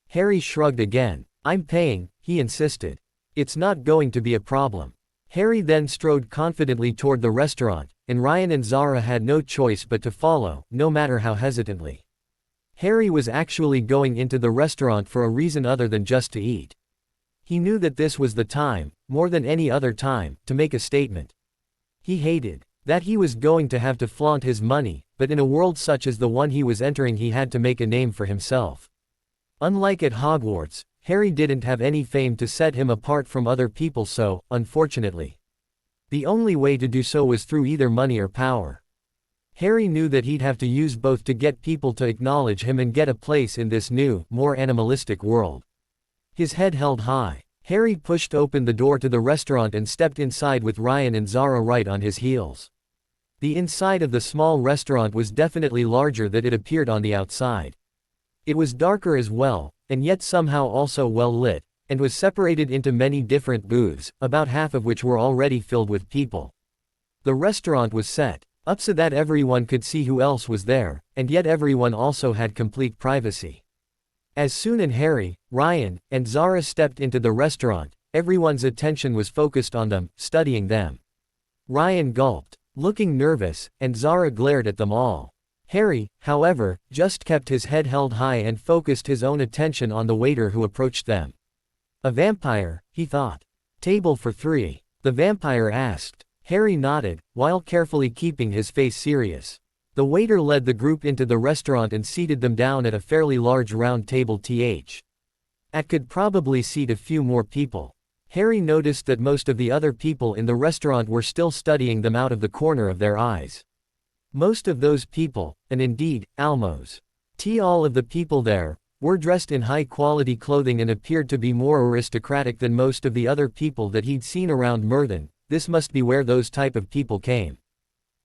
Harry shrugged again. I'm paying, he insisted. It's not going to be a problem. Harry then strode confidently toward the restaurant, and Ryan and Zara had no choice but to follow, no matter how hesitantly. Harry was actually going into the restaurant for a reason other than just to eat. He knew that this was the time, more than any other time, to make a statement. He hated that he was going to have to flaunt his money, but in a world such as the one he was entering he had to make a name for himself. Unlike at Hogwarts, Harry didn't have any fame to set him apart from other people, so, unfortunately, the only way to do so was through either money or power. Harry knew that he'd have to use both to get people to acknowledge him and get a place in this new, more animalistic world. His head held high. Harry pushed open the door to the restaurant and stepped inside with Ryan and Zara right on his heels. The inside of the small restaurant was definitely larger than it appeared on the outside. It was darker as well, and yet somehow also well lit, and was separated into many different booths, about half of which were already filled with people. The restaurant was set up so that everyone could see who else was there, and yet everyone also had complete privacy. As soon as Harry, Ryan, and Zara stepped into the restaurant, everyone's attention was focused on them, studying them. Ryan gulped, looking nervous, and Zara glared at them all. Harry, however, just kept his head held high and focused his own attention on the waiter who approached them. A vampire, he thought. Table for 3. The vampire asked. Harry nodded, while carefully keeping his face serious. The waiter led the group into the restaurant and seated them down at a fairly large round table. That could probably seat a few more people. Harry noticed that most of the other people in the restaurant were still studying them out of the corner of their eyes. Most of those people, and indeed, almost all of the people there, were dressed in high-quality clothing and appeared to be more aristocratic than most of the other people that he'd seen around Myrddin. This must be where those type of people came.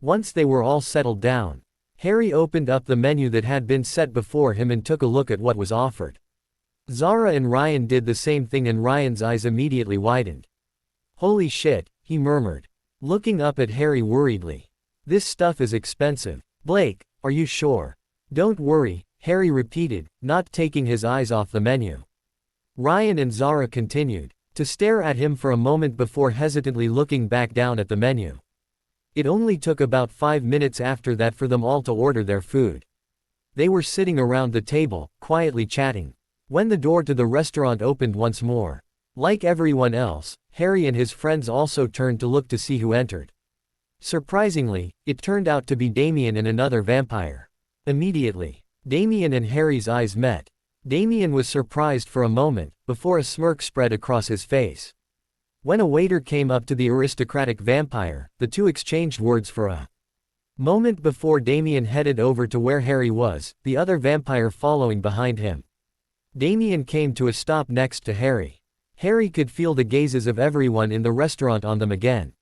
Once they were all settled down, Harry opened up the menu that had been set before him and took a look at what was offered. Zara and Ryan did the same thing and Ryan's eyes immediately widened. "Holy shit," he murmured, looking up at Harry worriedly. "This stuff is expensive. Blake, are you sure?" "Don't worry," Harry repeated, not taking his eyes off the menu. Ryan and Zara continued to stare at him for a moment before hesitantly looking back down at the menu. It only took about 5 minutes after that for them all to order their food. They were sitting around the table, quietly chatting, when the door to the restaurant opened once more. Like everyone else, Harry and his friends also turned to look to see who entered. Surprisingly, it turned out to be Damien and another vampire. Immediately, Damien and Harry's eyes met. Damien was surprised for a moment, before a smirk spread across his face. When a waiter came up to the aristocratic vampire, the two exchanged words for a moment before Damien headed over to where Harry was, the other vampire following behind him. Damien came to a stop next to Harry. Harry could feel the gazes of everyone in the restaurant on them again.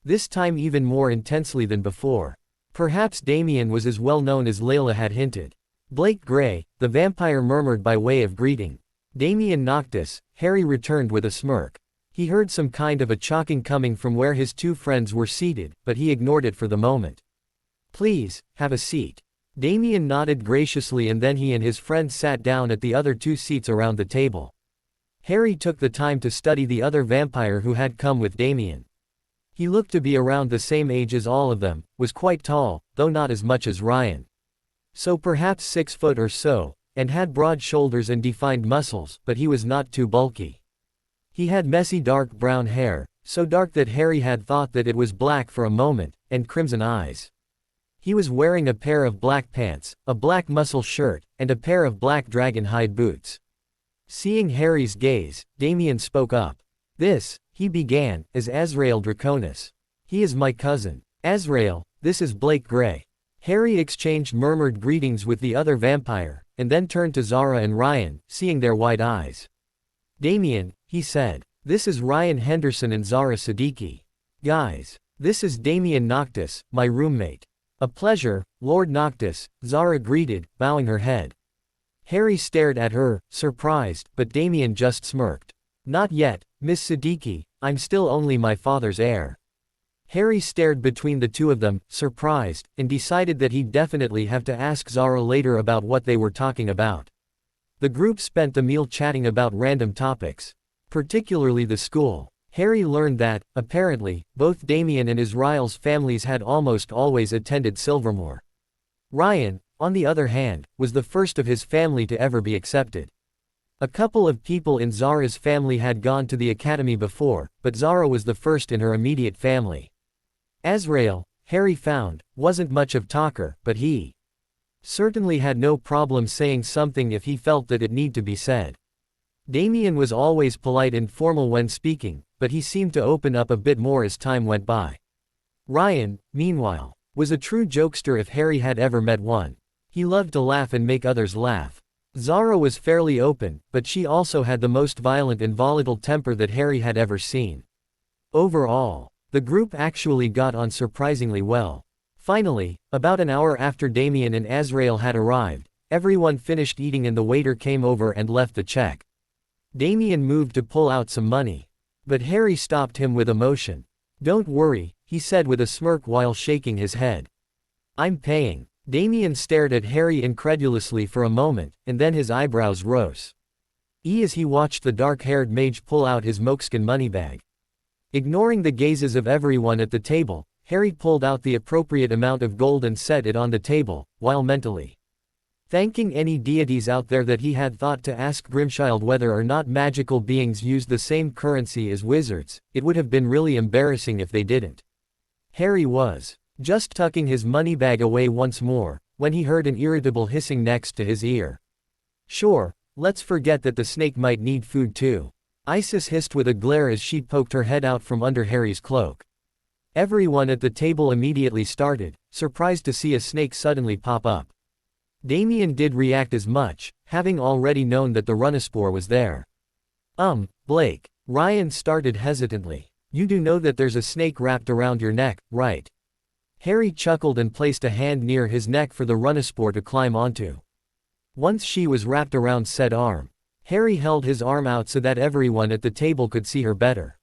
This time even more intensely than before. Perhaps Damien was as well known as Layla had hinted. "Blake Gray," the vampire murmured by way of greeting. "Damien Noctis," Harry returned with a smirk. He heard some kind of a choking coming from where his two friends were seated, but he ignored it for the moment. "Please, have a seat." Damien nodded graciously and then he and his friend sat down at the other 2 seats around the table. Harry took the time to study the other vampire who had come with Damien. He looked to be around the same age as all of them, was quite tall, though not as much as Ryan. So perhaps 6 foot or so, and had broad shoulders and defined muscles, but he was not too bulky. He had messy dark brown hair, so dark that Harry had thought that it was black for a moment, and crimson eyes. He was wearing a pair of black pants, a black muscle shirt, and a pair of black dragon hide boots. Seeing Harry's gaze, Damien spoke up. "This," he began, "is Azrael Draconis. He is my cousin. Azrael, this is Blake Gray." Harry exchanged murmured greetings with the other vampire, and then turned to Zara and Ryan, seeing their wide eyes. "Damien," he said, "this is Ryan Henderson and Zara Siddiqui. Guys, this is Damien Noctis, my roommate." "A pleasure, Lord Noctis," Zara greeted, bowing her head. Harry stared at her, surprised, but Damien just smirked. "Not yet, Miss Siddiqui, I'm still only my father's heir." Harry stared between the two of them, surprised, and decided that he'd definitely have to ask Zara later about what they were talking about. The group spent the meal chatting about random topics, particularly the school. Harry learned that, apparently, both Damien and Azrael's families had almost always attended Silvermoor. Ryan, on the other hand, was the first of his family to ever be accepted. A couple of people in Zara's family had gone to the academy before, but Zara was the first in her immediate family. Azrael, Harry found, wasn't much of talker, but he certainly had no problem saying something if he felt that it needed to be said. Damien was always polite and formal when speaking, but he seemed to open up a bit more as time went by. Ryan, meanwhile, was a true jokester if Harry had ever met one. He loved to laugh and make others laugh. Zara was fairly open, but she also had the most violent and volatile temper that Harry had ever seen. Overall, the group actually got on surprisingly well. Finally, about an hour after Damien and Azrael had arrived, everyone finished eating and the waiter came over and left the check. Damien moved to pull out some money. But Harry stopped him with emotion. "Don't worry," he said with a smirk while shaking his head. "I'm paying." Damien stared at Harry incredulously for a moment, and then his eyebrows rose. As he watched the dark-haired mage pull out his moleskin moneybag. Ignoring the gazes of everyone at the table, Harry pulled out the appropriate amount of gold and set it on the table, while mentally thanking any deities out there that he had thought to ask Grimchild whether or not magical beings used the same currency as wizards. It would have been really embarrassing if they didn't. Harry was just tucking his money bag away once more, when he heard an irritable hissing next to his ear. "Sure, let's forget that the snake might need food too," Isis hissed with a glare as she poked her head out from under Harry's cloak. Everyone at the table immediately started, surprised to see a snake suddenly pop up. Damien did react as much, having already known that the Runaspore was there. Blake. Ryan started hesitantly. "You do know that there's a snake wrapped around your neck, right?" Harry chuckled and placed a hand near his neck for the Runaspore to climb onto. Once she was wrapped around said arm, Harry held his arm out so that everyone at the table could see her better.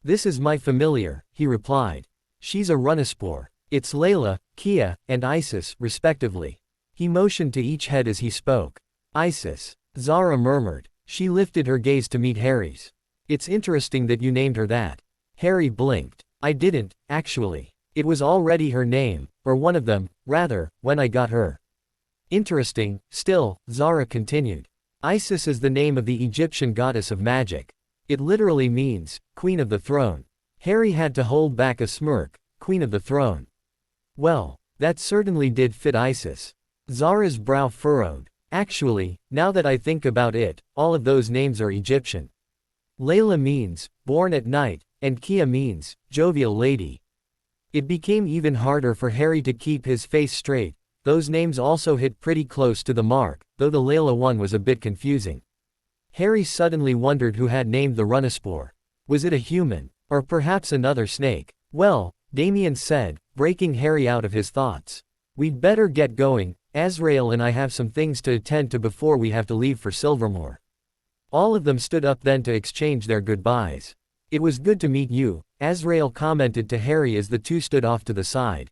"This is my familiar," he replied. "She's a Runaspore. It's Layla, Kia, and Isis, respectively." He motioned to each head as he spoke. "Isis," Zara murmured. She lifted her gaze to meet Harry's. "It's interesting that you named her that." Harry blinked. "I didn't, actually. It was already her name, or one of them, rather, when I got her." "Interesting, still," Zara continued. "Isis is the name of the Egyptian goddess of magic. It literally means, Queen of the Throne." Harry had to hold back a smirk. Queen of the Throne. Well, that certainly did fit Isis. Zara's brow furrowed. "Actually, now that I think about it, all of those names are Egyptian. Layla means, born at night, and Kia means, jovial lady." It became even harder for Harry to keep his face straight. Those names also hit pretty close to the mark, though the Layla one was a bit confusing. Harry suddenly wondered who had named the Runaspore. Was it a human? Or perhaps another snake? "Well," Damien said, breaking Harry out of his thoughts. "We'd better get going. Azrael and I have some things to attend to before we have to leave for Silvermoor." All of them stood up then to exchange their goodbyes. "It was good to meet you," Azrael commented to Harry as the two stood off to the side.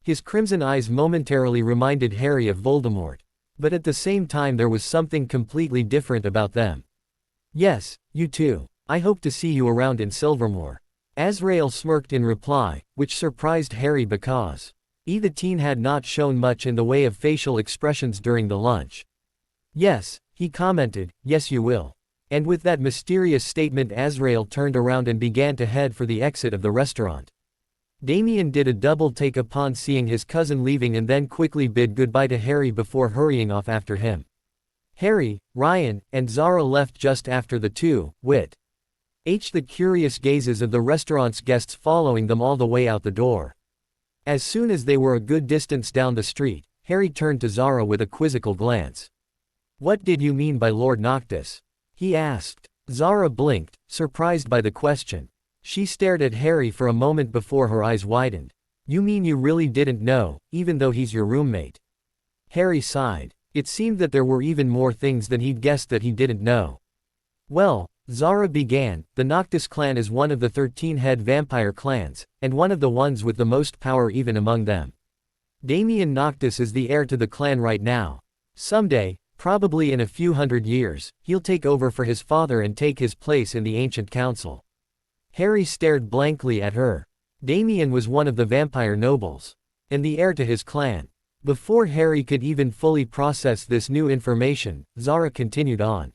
His crimson eyes momentarily reminded Harry of Voldemort. But at the same time there was something completely different about them. "Yes, you too. I hope to see you around in Silvermoor." Azrael smirked in reply, which surprised Harry because the teen had not shown much in the way of facial expressions during the lunch. "Yes," he commented, "yes you will." And with that mysterious statement Azrael turned around and began to head for the exit of the restaurant. Damien did a double take upon seeing his cousin leaving and then quickly bid goodbye to Harry before hurrying off after him. Harry, Ryan, and Zara left just after the two, with the curious gazes of the restaurant's guests following them all the way out the door. As soon as they were a good distance down the street, Harry turned to Zara with a quizzical glance. "What did you mean by Lord Noctis?" he asked. Zara blinked, surprised by the question. She stared at Harry for a moment before her eyes widened. "You mean you really didn't know, even though he's your roommate?" Harry sighed. It seemed that there were even more things than he'd guessed that he didn't know. "Well," Zara began, "the Noctis clan is one of the 13 head vampire clans, and one of the ones with the most power even among them. Damien Noctis is the heir to the clan right now. Someday, probably in a few hundred years, he'll take over for his father and take his place in the ancient council." Harry stared blankly at her. Damien was one of the vampire nobles, and the heir to his clan. Before Harry could even fully process this new information, Zara continued on.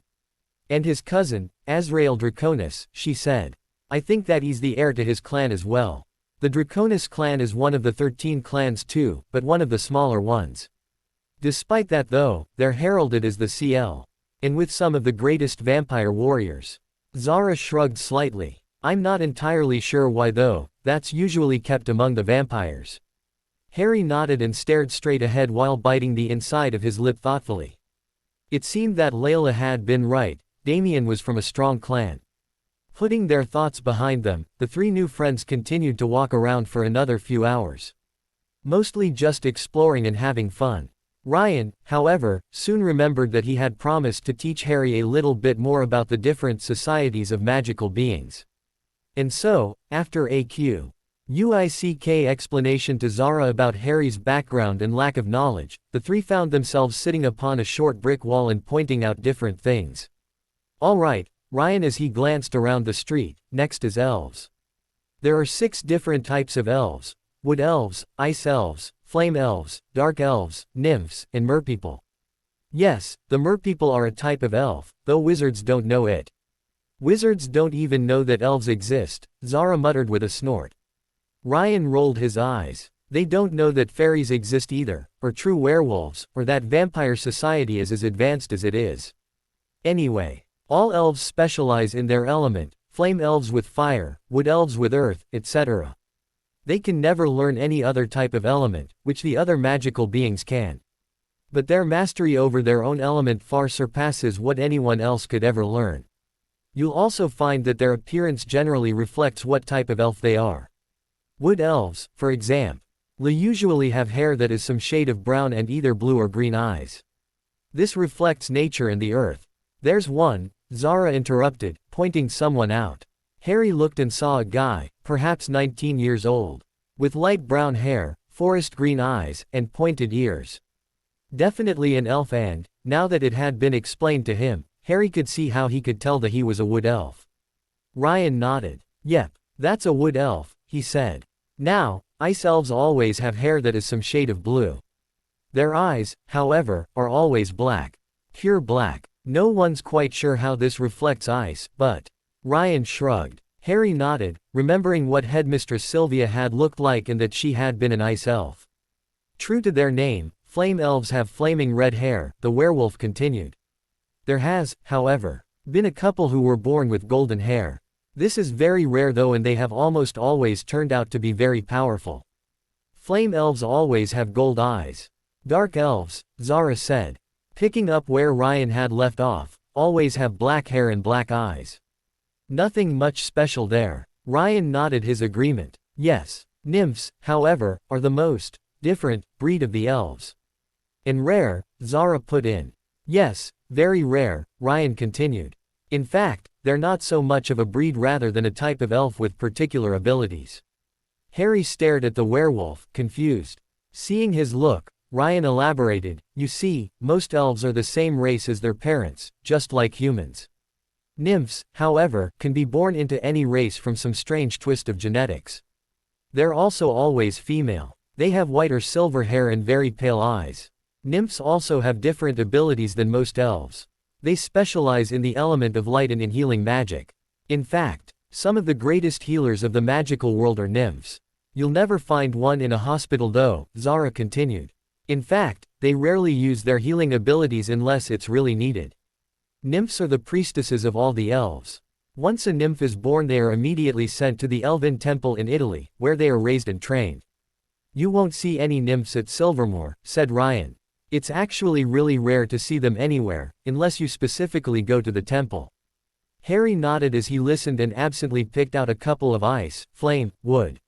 "And his cousin, Azrael Draconis," she said. "I think that he's the heir to his clan as well. The Draconis clan is one of the 13 clans too, but one of the smaller ones. Despite that though, they're heralded as the CL. And with some of the greatest vampire warriors." Zara shrugged slightly. "I'm not entirely sure why though, that's usually kept among the vampires." Harry nodded and stared straight ahead while biting the inside of his lip thoughtfully. It seemed that Layla had been right. Damien was from a strong clan. Putting their thoughts behind them, the three new friends continued to walk around for another few hours. Mostly just exploring and having fun. Ryan, however, soon remembered that he had promised to teach Harry a little bit more about the different societies of magical beings. And so, after a quick explanation to Zara about Harry's background and lack of knowledge, the three found themselves sitting upon a short brick wall and pointing out different things. "All right," Ryan as he glanced around the street, "next is elves. There are 6 different types of elves: wood elves, ice elves, flame elves, dark elves, nymphs, and merpeople. Yes, the merpeople are a type of elf, though wizards don't know it." "Wizards don't even know that elves exist," Zara muttered with a snort. Ryan rolled his eyes. "They don't know that fairies exist either, or true werewolves, or that vampire society is as advanced as it is. Anyway, all elves specialize in their element, flame elves with fire, wood elves with earth, etc. They can never learn any other type of element, which the other magical beings can. But their mastery over their own element far surpasses what anyone else could ever learn. You'll also find that their appearance generally reflects what type of elf they are. Wood elves, for example, usually have hair that is some shade of brown and either blue or green eyes. This reflects nature and the earth." "There's one," Zara interrupted, pointing someone out. Harry looked and saw a guy, perhaps 19 years old, with light brown hair, forest green eyes, and pointed ears. Definitely an elf, and, now that it had been explained to him, Harry could see how he could tell that he was a wood elf. Ryan nodded. "Yep, that's a wood elf," he said. "Now, ice elves always have hair that is some shade of blue. Their eyes, however, are always black. Pure black. No one's quite sure how this reflects ice, but..." Ryan shrugged. Harry nodded, remembering what Headmistress Sylvia had looked like and that she had been an ice elf. "True to their name, flame elves have flaming red hair," the werewolf continued. "There has, however, been a couple who were born with golden hair. This is very rare though, and they have almost always turned out to be very powerful. Flame elves always have gold eyes. Dark elves," Zara said, picking up where Ryan had left off, "always have black hair and black eyes. Nothing much special there." Ryan nodded his agreement. "Yes. Nymphs, however, are the most different breed of the elves." "And rare," Zara put in. "Yes, very rare," Ryan continued. "In fact, they're not so much of a breed rather than a type of elf with particular abilities." Harry stared at the werewolf, confused. Seeing his look, Ryan elaborated, "You see, most elves are the same race as their parents, just like humans. Nymphs, however, can be born into any race from some strange twist of genetics. They're also always female. They have white or silver hair and very pale eyes. Nymphs also have different abilities than most elves. They specialize in the element of light and in healing magic. In fact, some of the greatest healers of the magical world are nymphs. You'll never find one in a hospital though," Zara continued. "In fact, they rarely use their healing abilities unless it's really needed. Nymphs are the priestesses of all the elves. Once a nymph is born, they are immediately sent to the Elven Temple in Italy, where they are raised and trained." "You won't see any nymphs at Silvermoor," said Ryan. "It's actually really rare to see them anywhere, unless you specifically go to the temple." Harry nodded as he listened and absently picked out a couple of ice, flame, wood,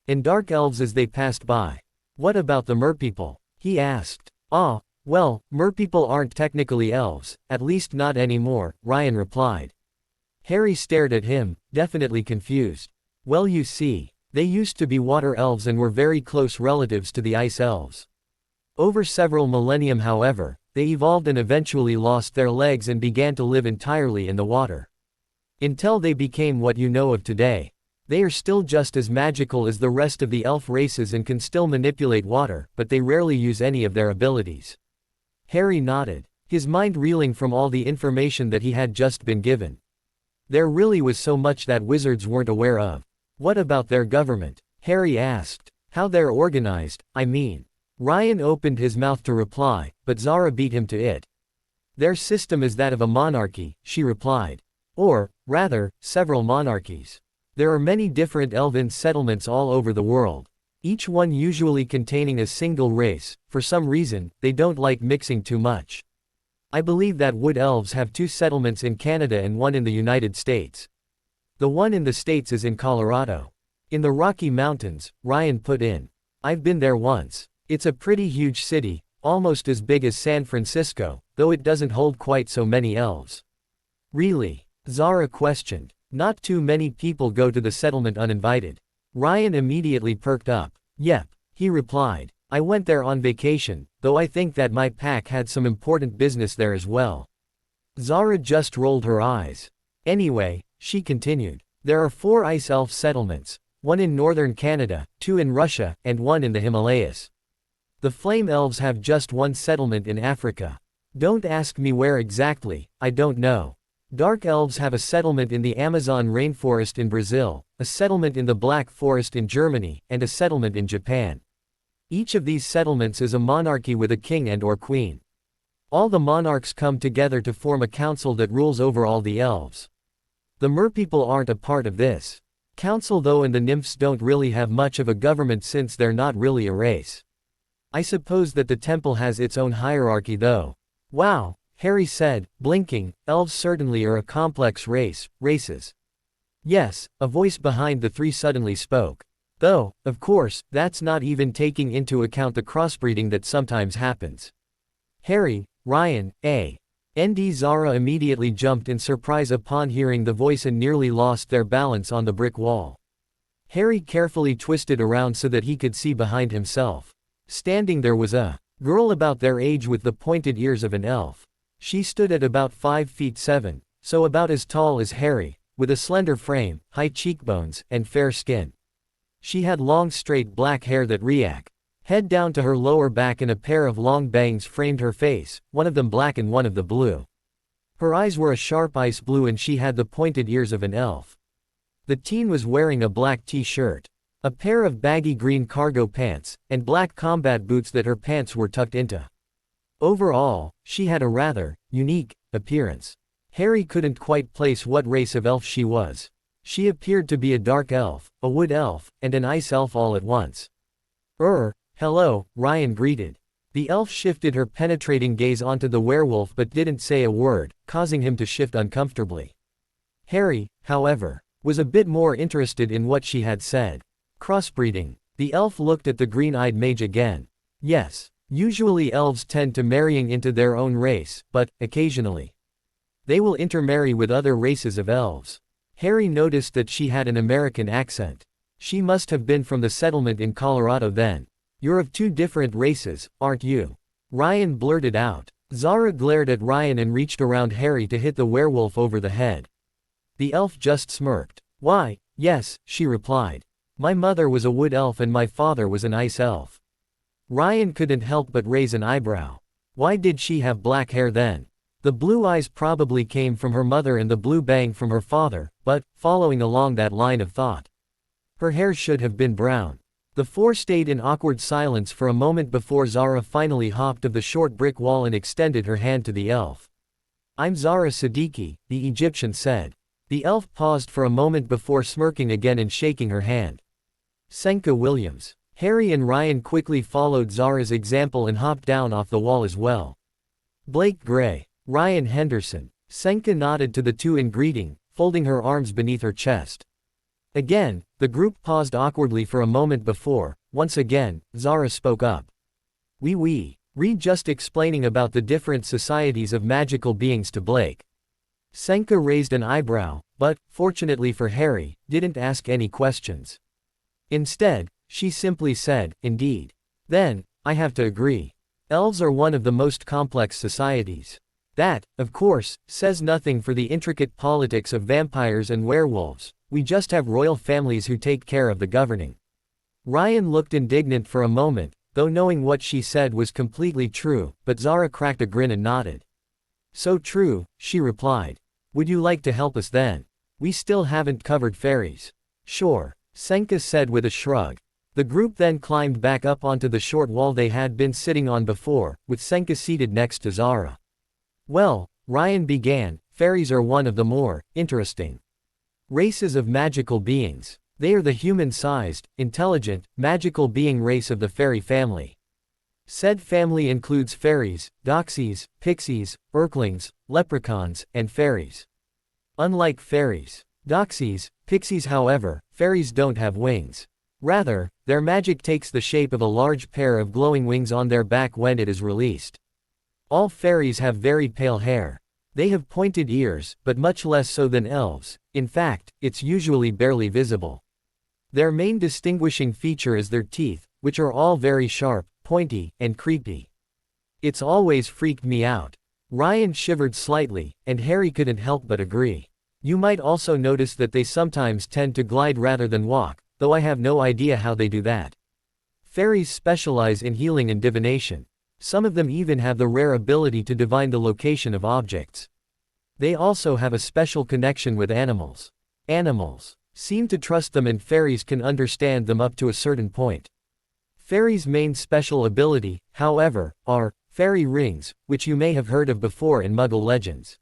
and dark elves as they passed by. "What about the merpeople?" he asked. "Ah, well, merpeople aren't technically elves, at least not anymore," Ryan replied. Harry stared at him, definitely confused. "Well, you see, they used to be water elves and were very close relatives to the ice elves. Over several millennium, however, they evolved and eventually lost their legs and began to live entirely in the water. Until they became what you know of today. They are still just as magical as the rest of the elf races and can still manipulate water, but they rarely use any of their abilities." Harry nodded, his mind reeling from all the information that he had just been given. There really was so much that wizards weren't aware of. "What about their government?" Harry asked. "How they're organized, I mean." Ryan opened his mouth to reply, but Zara beat him to it. "Their system is that of a monarchy," she replied. "Or, rather, several monarchies. There are many different elven settlements all over the world. Each one usually containing a single race. For some reason, they don't like mixing too much. I believe that wood elves have 2 settlements in Canada and 1 in the United States. The one in the States is in Colorado. In the Rocky Mountains," Ryan put in. "I've been there once. It's a pretty huge city, almost as big as San Francisco, though it doesn't hold quite so many elves. Really? Zara questioned. Not too many people go to the settlement uninvited. Ryan immediately perked up. Yep, he replied. I went there on vacation, though I think that my pack had some important business there as well. Zara just rolled her eyes. Anyway, she continued. There are 4 ice elf settlements, 1 in northern Canada, 2 in Russia, and 1 in the Himalayas. The flame elves have just 1 settlement in Africa. Don't ask me where exactly, I don't know. Dark elves have a settlement in the Amazon rainforest in Brazil, a settlement in the Black Forest in Germany, and a settlement in Japan. Each of these settlements is a monarchy with a king and/or queen. All the monarchs come together to form a council that rules over all the elves. The merpeople aren't a part of this council though, and the nymphs don't really have much of a government since they're not really a race. I suppose that the temple has its own hierarchy though. Wow, Harry said, blinking, elves certainly are a complex races. Yes, a voice behind the 3 suddenly spoke. Though, of course, that's not even taking into account the crossbreeding that sometimes happens. Harry, Ryan, and Zara immediately jumped in surprise upon hearing the voice and nearly lost their balance on the brick wall. Harry carefully twisted around so that he could see behind himself. Standing there was a girl about their age with the pointed ears of an elf. She stood at about 5 feet 7, so about as tall as Harry, with a slender frame, high cheekbones, and fair skin. She had long straight black hair that head down to her lower back, and a pair of long bangs framed her face, one of them black and one of the blue. Her eyes were a sharp ice blue and she had the pointed ears of an elf. The teen was wearing a black t-shirt, a pair of baggy green cargo pants, and black combat boots that her pants were tucked into. Overall, she had a rather unique appearance. Harry couldn't quite place what race of elf she was. She appeared to be a dark elf, a wood elf, and an ice elf all at once. Hello, Ryan greeted. The elf shifted her penetrating gaze onto the werewolf but didn't say a word, causing him to shift uncomfortably. Harry, however, was a bit more interested in what she had said. Crossbreeding. The elf looked at the green-eyed mage again. Yes, usually elves tend to marrying into their own race, but, occasionally, they will intermarry with other races of elves. Harry noticed that she had an American accent. She must have been from the settlement in Colorado then. You're of 2 different races, aren't you? Ryan blurted out. Zara glared at Ryan and reached around Harry to hit the werewolf over the head. The elf just smirked. Why, yes, she replied. My mother was a wood elf and my father was an ice elf. Ryan couldn't help but raise an eyebrow. Why did she have black hair then? The blue eyes probably came from her mother and the blue bang from her father, but, following along that line of thought, her hair should have been brown. The 4 stayed in awkward silence for a moment before Zara finally hopped of the short brick wall and extended her hand to the elf. I'm Zara Siddiqui, the Egyptian said. The elf paused for a moment before smirking again and shaking her hand. Senka Williams. Harry and Ryan quickly followed Zara's example and hopped down off the wall as well. Blake Gray. Ryan Henderson. Senka nodded to the 2 in greeting, folding her arms beneath her chest. Again, the group paused awkwardly for a moment before, once again, Zara spoke up. Read just explaining about the different societies of magical beings to Blake. Senka raised an eyebrow, but, fortunately for Harry, didn't ask any questions. Instead, she simply said, indeed. Then, I have to agree. Elves are one of the most complex societies. That, of course, says nothing for the intricate politics of vampires and werewolves. We just have royal families who take care of the governing. Ryan looked indignant for a moment, though knowing what she said was completely true, but Zara cracked a grin and nodded. So true, she replied. Would you like to help us then? We still haven't covered fairies. Sure, Senka said with a shrug. The group then climbed back up onto the short wall they had been sitting on before, with Senka seated next to Zara. Well, Ryan began, fairies are one of the more interesting races of magical beings. They are the human-sized, intelligent, magical being race of the fairy family. Said family includes fairies, doxies, pixies, urklings, leprechauns, and fairies. Unlike fairies, doxies, pixies however, fairies don't have wings. Rather, their magic takes the shape of a large pair of glowing wings on their back when it is released. All fairies have very pale hair. They have pointed ears, but much less so than elves. In fact, it's usually barely visible. Their main distinguishing feature is their teeth, which are all very sharp, pointy, and creepy. It's always freaked me out. Ryan shivered slightly, and Harry couldn't help but agree. You might also notice that they sometimes tend to glide rather than walk, though I have no idea how they do that. Fairies specialize in healing and divination. Some of them even have the rare ability to divine the location of objects. They also have a special connection with animals. Animals seem to trust them and fairies can understand them up to a certain point. Fairies' main special ability, however, are fairy rings, which you may have heard of before in Muggle legends.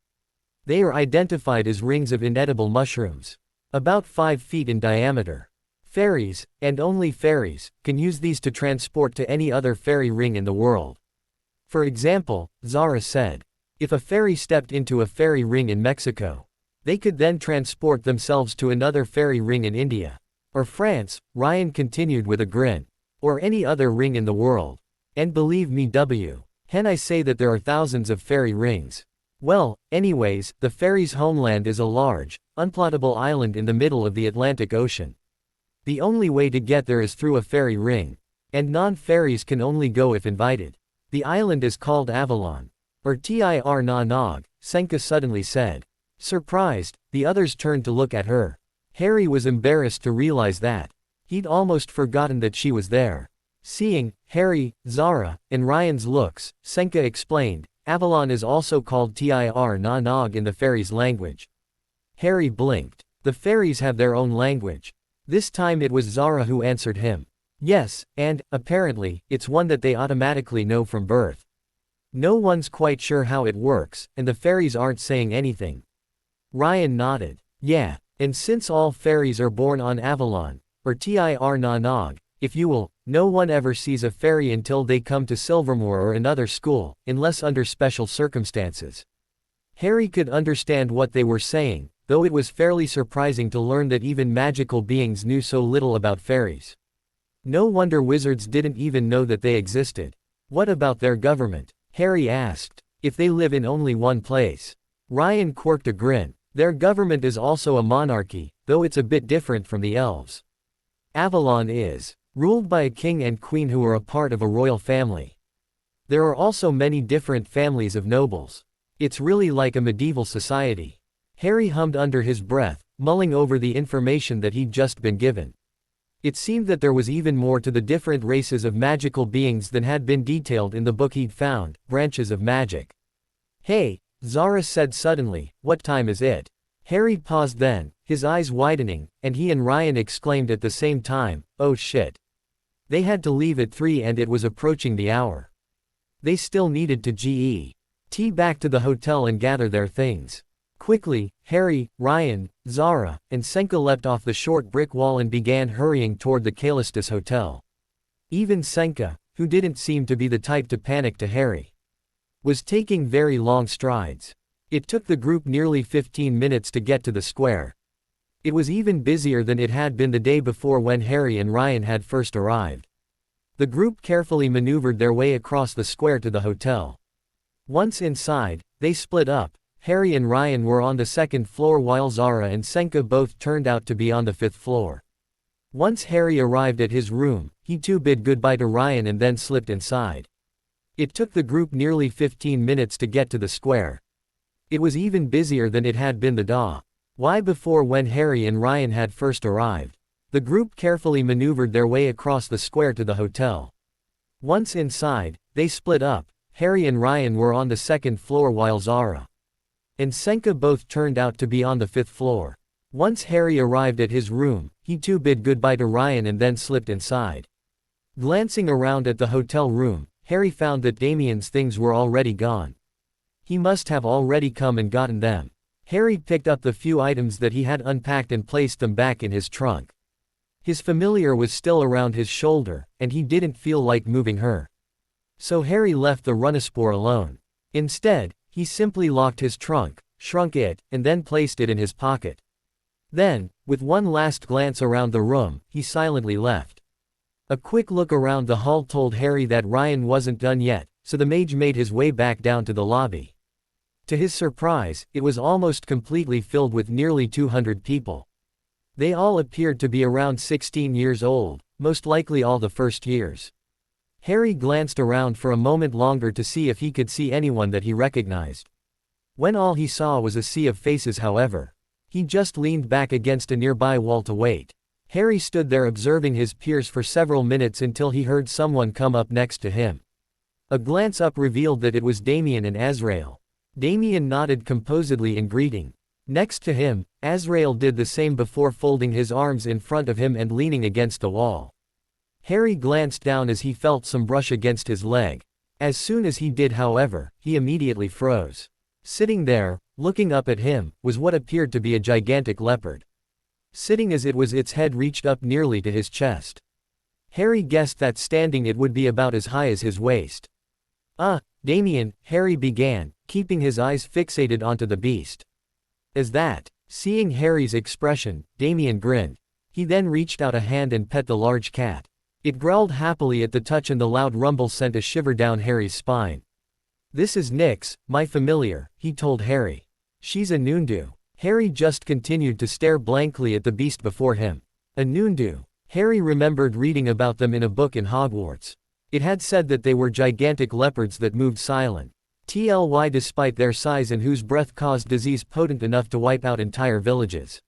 They are identified as rings of inedible mushrooms, about 5 feet in diameter. Fairies, and only fairies, can use these to transport to any other fairy ring in the world. For example, Zara said, if a fairy stepped into a fairy ring in Mexico, they could then transport themselves to another fairy ring in India. Or France, Ryan continued with a grin. Or any other ring in the world. And believe me Hen I say that there are thousands of fairy rings. Well, anyways, the fairies' homeland is a large, unplottable island in the middle of the Atlantic Ocean. The only way to get there is through a fairy ring. And non-fairies can only go if invited. The island is called Avalon. Or Tir Na Nog, Senka suddenly said. Surprised, the others turned to look at her. Harry was embarrassed to realize that. He'd almost forgotten that she was there. Seeing Harry, Zara, and Ryan's looks, Senka explained, Avalon is also called Tir Na Nog in the fairies' language. Harry blinked. The fairies have their own language. This time it was Zara who answered him. Yes, and, apparently, it's one that they automatically know from birth. No one's quite sure how it works, and the fairies aren't saying anything. Ryan nodded. Yeah, and since all fairies are born on Avalon, or Tir Na Nog, if you will, no one ever sees a fairy until they come to Silvermoor or another school, unless under special circumstances. Harry could understand what they were saying, though it was fairly surprising to learn that even magical beings knew so little about fairies. No wonder wizards didn't even know that they existed. What about their government? Harry asked. If they live in only one place. Ryan quirked a grin. Their government is also a monarchy, though it's a bit different from the elves. Avalon is ruled by a king and queen who are a part of a royal family. There are also many different families of nobles. It's really like a medieval society. Harry hummed under his breath, mulling over the information that he'd just been given. It seemed that there was even more to the different races of magical beings than had been detailed in the book he'd found, Branches of Magic. Hey, Zara said suddenly, what time is it? Harry paused then, his eyes widening, and he and Ryan exclaimed at the same time, oh shit. They had to leave at 3 and it was approaching the hour. They still needed to get back to the hotel and gather their things. Quickly, Harry, Ryan, Zara, and Senka leapt off the short brick wall and began hurrying toward the Kalistas Hotel. Even Senka, who didn't seem to be the type to panic to Harry, was taking very long strides. It took the group nearly 15 minutes to get to the square. It was even busier than it had been the day before when Harry and Ryan had first arrived. The group carefully maneuvered their way across the square to the hotel. Once inside, they split up. Harry and Ryan were on the 2nd floor while Zara and Senka both turned out to be on the 5th floor. Once Harry arrived at his room, he too bid goodbye to Ryan and then slipped inside. It took the group nearly 15 minutes to get to the square. It was even busier than it had been the day before when Harry and Ryan had first arrived. The group carefully maneuvered their way across the square to the hotel. Once inside, they split up. Harry and Ryan were on the 2nd floor while Zara and Senka both turned out to be on the 5th floor. Once Harry arrived at his room, he too bid goodbye to Ryan and then slipped inside. Glancing around at the hotel room, Harry found that Damien's things were already gone. He must have already come and gotten them. Harry picked up the few items that he had unpacked and placed them back in his trunk. His familiar was still around his shoulder, and he didn't feel like moving her. So Harry left the Runespore alone. Instead, he simply locked his trunk, shrunk it, and then placed it in his pocket. Then, with one last glance around the room, he silently left. A quick look around the hall told Harry that Ryan wasn't done yet, so the mage made his way back down to the lobby. To his surprise, it was almost completely filled with nearly 200 people. They all appeared to be around 16 years old, most likely all the first years. Harry glanced around for a moment longer to see if he could see anyone that he recognized. When all he saw was a sea of faces, however, he just leaned back against a nearby wall to wait. Harry stood there observing his peers for several minutes until he heard someone come up next to him. A glance up revealed that it was Damien and Azrael. Damien nodded composedly in greeting. Next to him, Azrael did the same before folding his arms in front of him and leaning against the wall. Harry glanced down as he felt some brush against his leg. As soon as he did, however, he immediately froze. Sitting there, looking up at him, was what appeared to be a gigantic leopard. Sitting as it was, its head reached up nearly to his chest. Harry guessed that standing it would be about as high as his waist. Damien, Harry began, keeping his eyes fixated onto the beast. As that, seeing Harry's expression, Damien grinned. He then reached out a hand and pet the large cat. It growled happily at the touch and the loud rumble sent a shiver down Harry's spine. "This is Nyx, my familiar," he told Harry. "She's a Noondu." Harry just continued to stare blankly at the beast before him. A Noondu. Harry remembered reading about them in a book in Hogwarts. It had said that they were gigantic leopards that moved silent. Despite their size and whose breath caused disease potent enough to wipe out entire villages.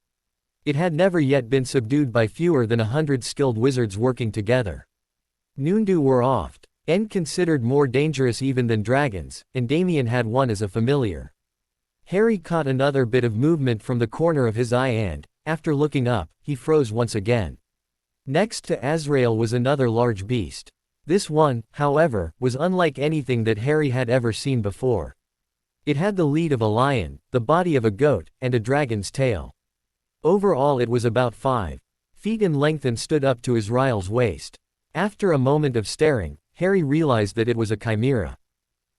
It had never yet been subdued by fewer than 100 skilled wizards working together. Noondu were oft and considered more dangerous even than dragons, and Damien had one as a familiar. Harry caught another bit of movement from the corner of his eye and, after looking up, he froze once again. Next to Azrael was another large beast. This one, however, was unlike anything that Harry had ever seen before. It had the lead of a lion, the body of a goat, and a dragon's tail. Overall it was about 5 feet in length and stood up to Azrael's waist. After a moment of staring, Harry realized that it was a chimera.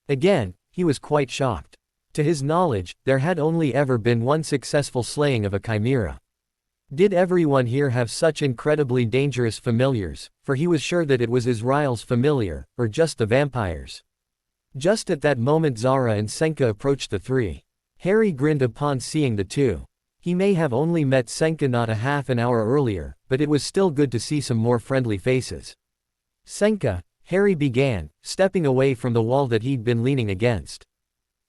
Again, he was quite shocked. To his knowledge, there had only ever been one successful slaying of a chimera. Did everyone here have such incredibly dangerous familiars, for he was sure that it was Azrael's familiar, or just the vampires. Just at that moment Zara and Senka approached the three. Harry grinned upon seeing the two. He may have only met Senka not a half an hour earlier, but it was still good to see some more friendly faces. "Senka," Harry began, stepping away from the wall that he'd been leaning against.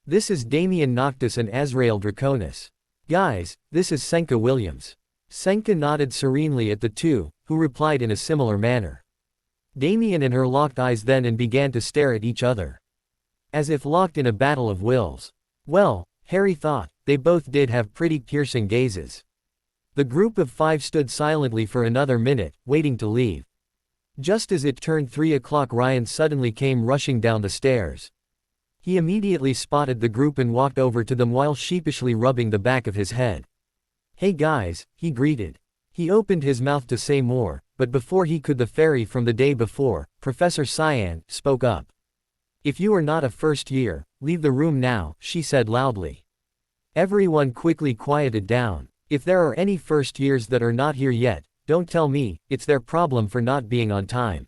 "This is Damien Noctis and Azrael Draconis. Guys, this is Senka Williams." Senka nodded serenely at the two, who replied in a similar manner. Damien and her locked eyes then and began to stare at each other. As if locked in a battle of wills. Well, Harry thought, they both did have pretty piercing gazes. The group of 5 stood silently for another minute, waiting to leave. Just as it turned 3 o'clock, Ryan suddenly came rushing down the stairs. He immediately spotted the group and walked over to them while sheepishly rubbing the back of his head. "Hey guys," he greeted. He opened his mouth to say more, but before he could, the fairy from the day before, Professor Cyan, spoke up. "If you are not a first year, leave the room now," she said loudly. Everyone quickly quieted down. "If there are any first years that are not here yet, don't tell me, it's their problem for not being on time.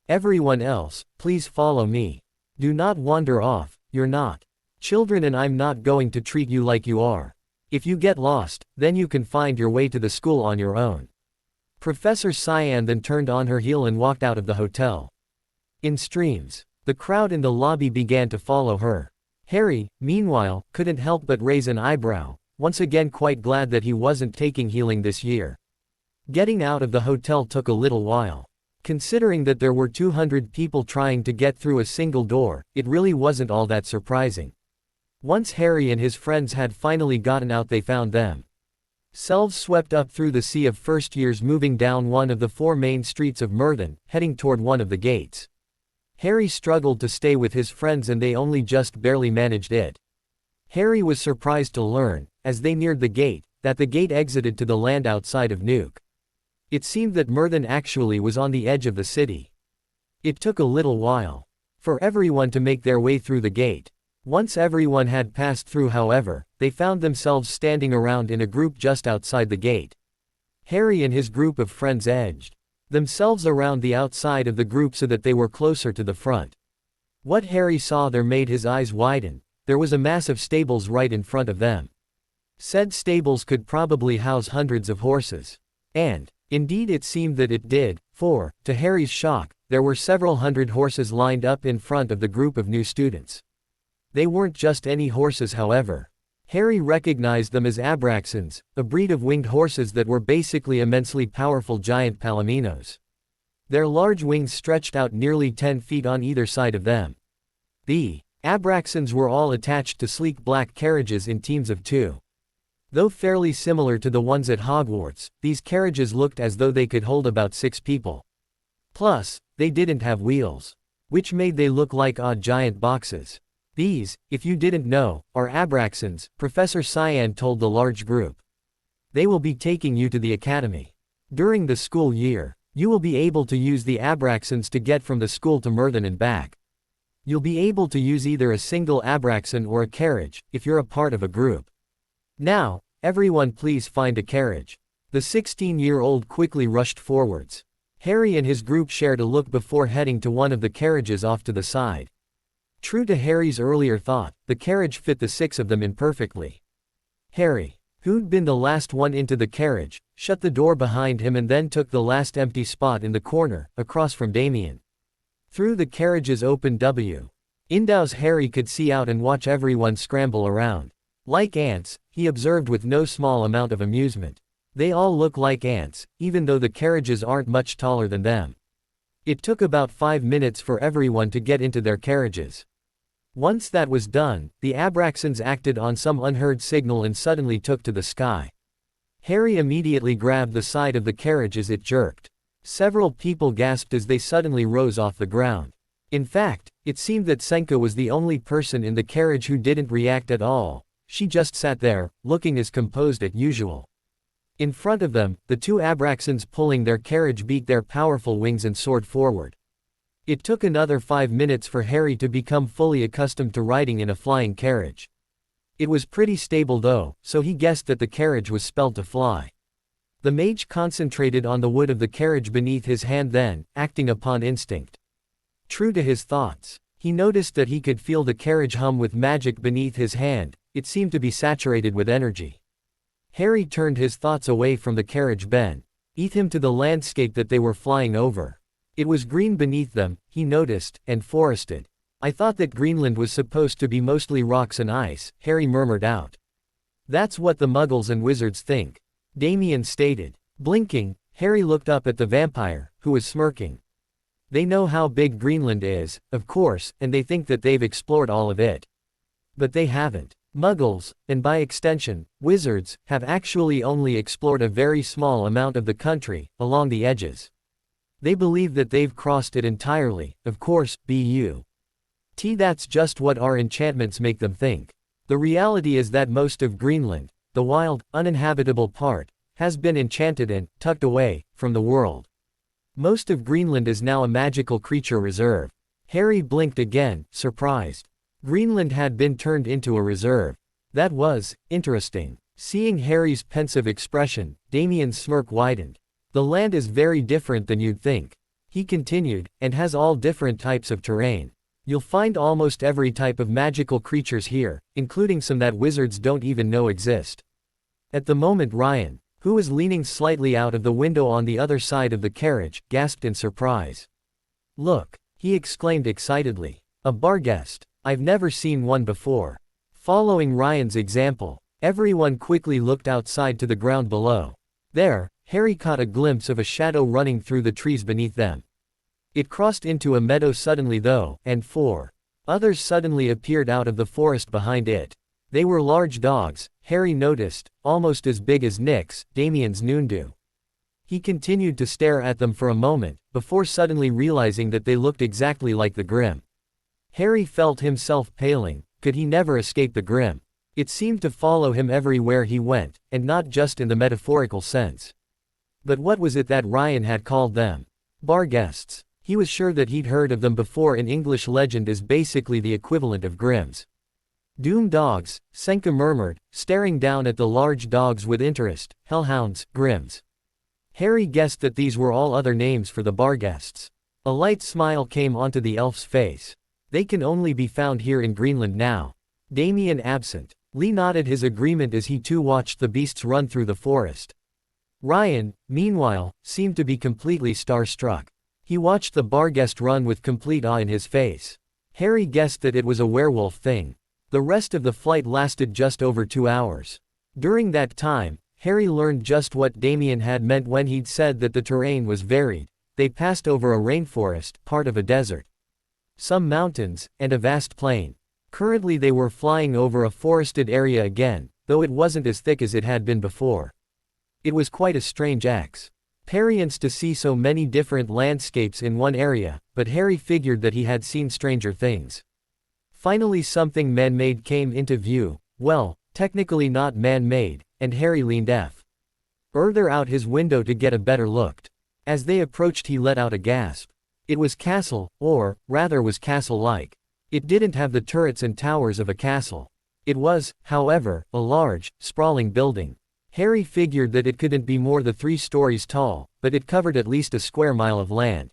Everyone else, please follow me. Do not wander off, you're not children and I'm not going to treat you like you are. If you get lost, then you can find your way to the school on your own." Professor Cyan then turned on her heel and walked out of the hotel. In streams, the crowd in the lobby began to follow her. Harry, meanwhile, couldn't help but raise an eyebrow, once again quite glad that he wasn't taking healing this year. Getting out of the hotel took a little while. Considering that there were 200 people trying to get through a single door, it really wasn't all that surprising. Once Harry and his friends had finally gotten out, they found themselves swept up through the sea of first years, moving down one of the 4 main streets of Myrddin, heading toward one of the gates. Harry struggled to stay with his friends and they only just barely managed it. Harry was surprised to learn, as they neared the gate, that the gate exited to the land outside of Nuke. It seemed that Myrddin actually was on the edge of the city. It took a little while for everyone to make their way through the gate. Once everyone had passed through, however, they found themselves standing around in a group just outside the gate. Harry and his group of friends edged themselves around the outside of the group so that they were closer to the front. What Harry saw there made his eyes widen. There was a mass of stables right in front of them. Said stables could probably house hundreds of horses. And, indeed it seemed that it did, for, to Harry's shock, there were several hundred horses lined up in front of the group of new students. They weren't just any horses, however. Harry recognized them as Abraxans, a breed of winged horses that were basically immensely powerful giant palominos. Their large wings stretched out nearly 10 feet on either side of them. The Abraxans were all attached to sleek black carriages in teams of 2. Though fairly similar to the ones at Hogwarts, these carriages looked as though they could hold about 6 people. Plus, they didn't have wheels, which made they look like odd giant boxes. These, if you didn't know, are Abraxans, Professor Cyan told the large group. They will be taking you to the academy. During the school year, you will be able to use the Abraxans to get from the school to Merthon and back. You'll be able to use either a single Abraxan or a carriage, if you're a part of a group. Now, everyone please find a carriage. The 16-year-old quickly rushed forwards. Harry and his group shared a look before heading to one of the carriages off to the side. True to Harry's earlier thought, the carriage fit the 6 of them in perfectly. Harry, who'd been the last one into the carriage, shut the door behind him and then took the last empty spot in the corner, across from Damien. Through the carriage's open windows Harry could see out and watch everyone scramble around. Like ants, he observed with no small amount of amusement. They all look like ants, even though the carriages aren't much taller than them. It took about 5 minutes for everyone to get into their carriages. Once that was done, the Abraxans acted on some unheard signal and suddenly took to the sky. Harry immediately grabbed the side of the carriage as it jerked. Several people gasped as they suddenly rose off the ground. In fact, it seemed that Senka was the only person in the carriage who didn't react at all. She just sat there, looking as composed as usual. In front of them, the 2 Abraxans pulling their carriage beat their powerful wings and soared forward. It took another 5 minutes for Harry to become fully accustomed to riding in a flying carriage. It was pretty stable though, so he guessed that the carriage was spelled to fly. The mage concentrated on the wood of the carriage beneath his hand then, acting upon instinct. True to his thoughts, he noticed that he could feel the carriage hum with magic beneath his hand. It seemed to be saturated with energy. Harry turned his thoughts away from the carriage beneath him to the landscape that they were flying over. It was green beneath them, he noticed, and forested. I thought that Greenland was supposed to be mostly rocks and ice, Harry murmured out. That's what the Muggles and wizards think, Damien stated. Blinking, Harry looked up at the vampire, who was smirking. They know how big Greenland is, of course, and they think that they've explored all of it. But they haven't. Muggles, and by extension, wizards, have actually only explored a very small amount of the country, along the edges. They believe that they've crossed it entirely, of course, that's just what our enchantments make them think. The reality is that most of Greenland, the wild, uninhabitable part, has been enchanted and tucked away from the world. Most of Greenland is now a magical creature reserve. Harry blinked again, surprised. Greenland had been turned into a reserve. That was interesting. Seeing Harry's pensive expression, Damien's smirk widened. The land is very different than you'd think, he continued, and has all different types of terrain. You'll find almost every type of magical creatures here, including some that wizards don't even know exist. At the moment Ryan, who was leaning slightly out of the window on the other side of the carriage, gasped in surprise. Look, he exclaimed excitedly. A Barghest. I've never seen one before. Following Ryan's example, everyone quickly looked outside to the ground below. There, Harry caught a glimpse of a shadow running through the trees beneath them. It crossed into a meadow suddenly though, and 4 others suddenly appeared out of the forest behind it. They were large dogs, Harry noticed, almost as big as Nyx, Damien's Noondu. He continued to stare at them for a moment, before suddenly realizing that they looked exactly like the Grim. Harry felt himself paling. Could he never escape the Grim? It seemed to follow him everywhere he went, and not just in the metaphorical sense. But what was it that Ryan had called them? Barghests. He was sure that he'd heard of them before. In English, legend is basically the equivalent of Grims. Doom dogs, Senka murmured, staring down at the large dogs with interest. Hellhounds, Grims. Harry guessed that these were all other names for the bar guests. A light smile came onto the elf's face. They can only be found here in Greenland now. Damien absent. Lee nodded his agreement as he too watched the beasts run through the forest. Ryan, meanwhile, seemed to be completely starstruck. He watched the bar guest run with complete awe in his face. Harry guessed that it was a werewolf thing. The rest of the flight lasted just over 2 hours. During that time, Harry learned just what Damien had meant when he'd said that the terrain was varied. They passed over a rainforest, part of a desert, some mountains, and a vast plain. Currently they were flying over a forested area again, though it wasn't as thick as it had been before. It was quite a strange experience to see so many different landscapes in one area, but Harry figured that he had seen stranger things. Finally something man-made came into view, well, technically not man-made, and Harry leaned further out his window to get a better look. As they approached he let out a gasp. It was castle, or, rather was castle-like. It didn't have the turrets and towers of a castle. It was, however, a large, sprawling building. Harry figured that it couldn't be more than 3 stories tall, but it covered at least a square mile of land.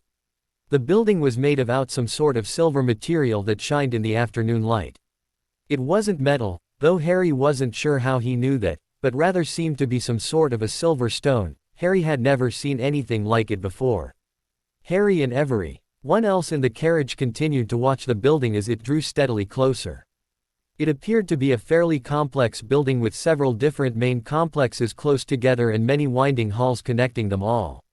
The building was made of some sort of silver material that shined in the afternoon light. It wasn't metal, though Harry wasn't sure how he knew that, but rather seemed to be some sort of a silver stone. Harry had never seen anything like it before. Harry and everyone else in the carriage continued to watch the building as it drew steadily closer. It appeared to be a fairly complex building with several different main complexes close together and many winding halls connecting them all.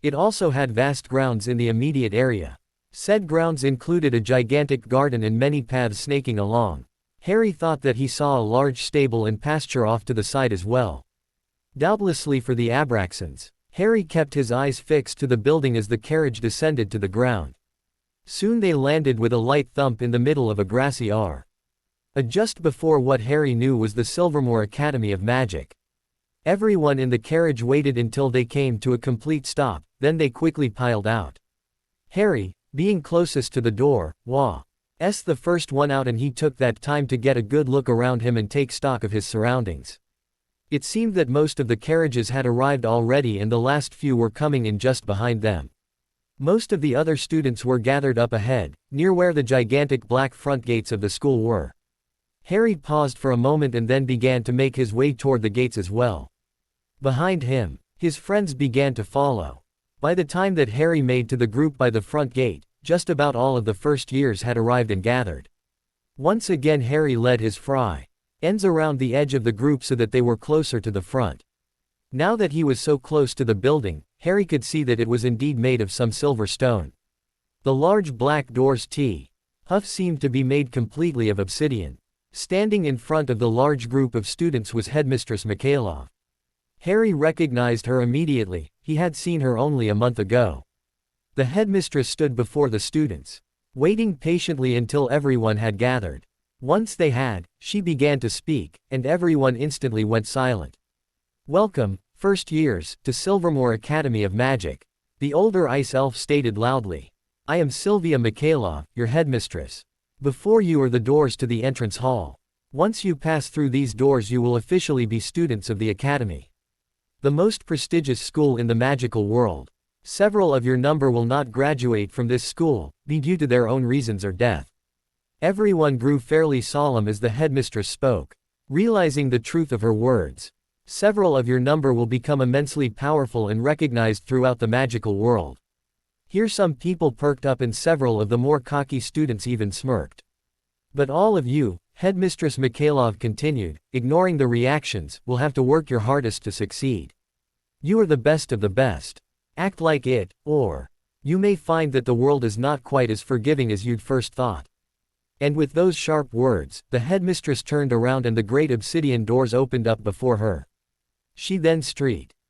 It also had vast grounds in the immediate area. Said grounds included a gigantic garden and many paths snaking along. Harry thought that he saw a large stable and pasture off to the side as well. Doubtlessly for the Abraxans. Harry kept his eyes fixed to the building as the carriage descended to the ground. Soon they landed with a light thump in the middle of a grassy just before what Harry knew was the Silvermoor Academy of Magic. Everyone in the carriage waited until they came to a complete stop, then they quickly piled out. Harry, being closest to the door, was the first one out, and he took that time to get a good look around him and take stock of his surroundings. It seemed that most of the carriages had arrived already and the last few were coming in just behind them. Most of the other students were gathered up ahead, near where the gigantic black front gates of the school were. Harry paused for a moment and then began to make his way toward the gates as well. Behind him, his friends began to follow. By the time that Harry made to the group by the front gate, just about all of the first years had arrived and gathered. Once again Harry led his friends around the edge of the group so that they were closer to the front. Now that he was so close to the building, Harry could see that it was indeed made of some silver stone. The large black doors Huff seemed to be made completely of obsidian. Standing in front of the large group of students was Headmistress Mikhailov. Harry recognized her immediately, he had seen her only a month ago. The headmistress stood before the students, waiting patiently until everyone had gathered. Once they had, she began to speak, and everyone instantly went silent. "Welcome, first years, to Silvermoor Academy of Magic," the older ice elf stated loudly. "I am Sylvia Mikhailov, your headmistress. Before you are the doors to the entrance hall. Once you pass through these doors you will officially be students of the Academy, the most prestigious school in the magical world. Several of your number will not graduate from this school, be due to their own reasons or death." Everyone grew fairly solemn as the headmistress spoke. Realizing the truth of her words. "Several of your number will become immensely powerful and recognized throughout the magical world." Here some people perked up and several of the more cocky students even smirked. "But all of you," Headmistress Mikhailov continued, ignoring the reactions, "will have to work your hardest to succeed. You are the best of the best. Act like it, or you may find that the world is not quite as forgiving as you'd first thought." And with those sharp words, the headmistress turned around and the great obsidian doors opened up before her. She then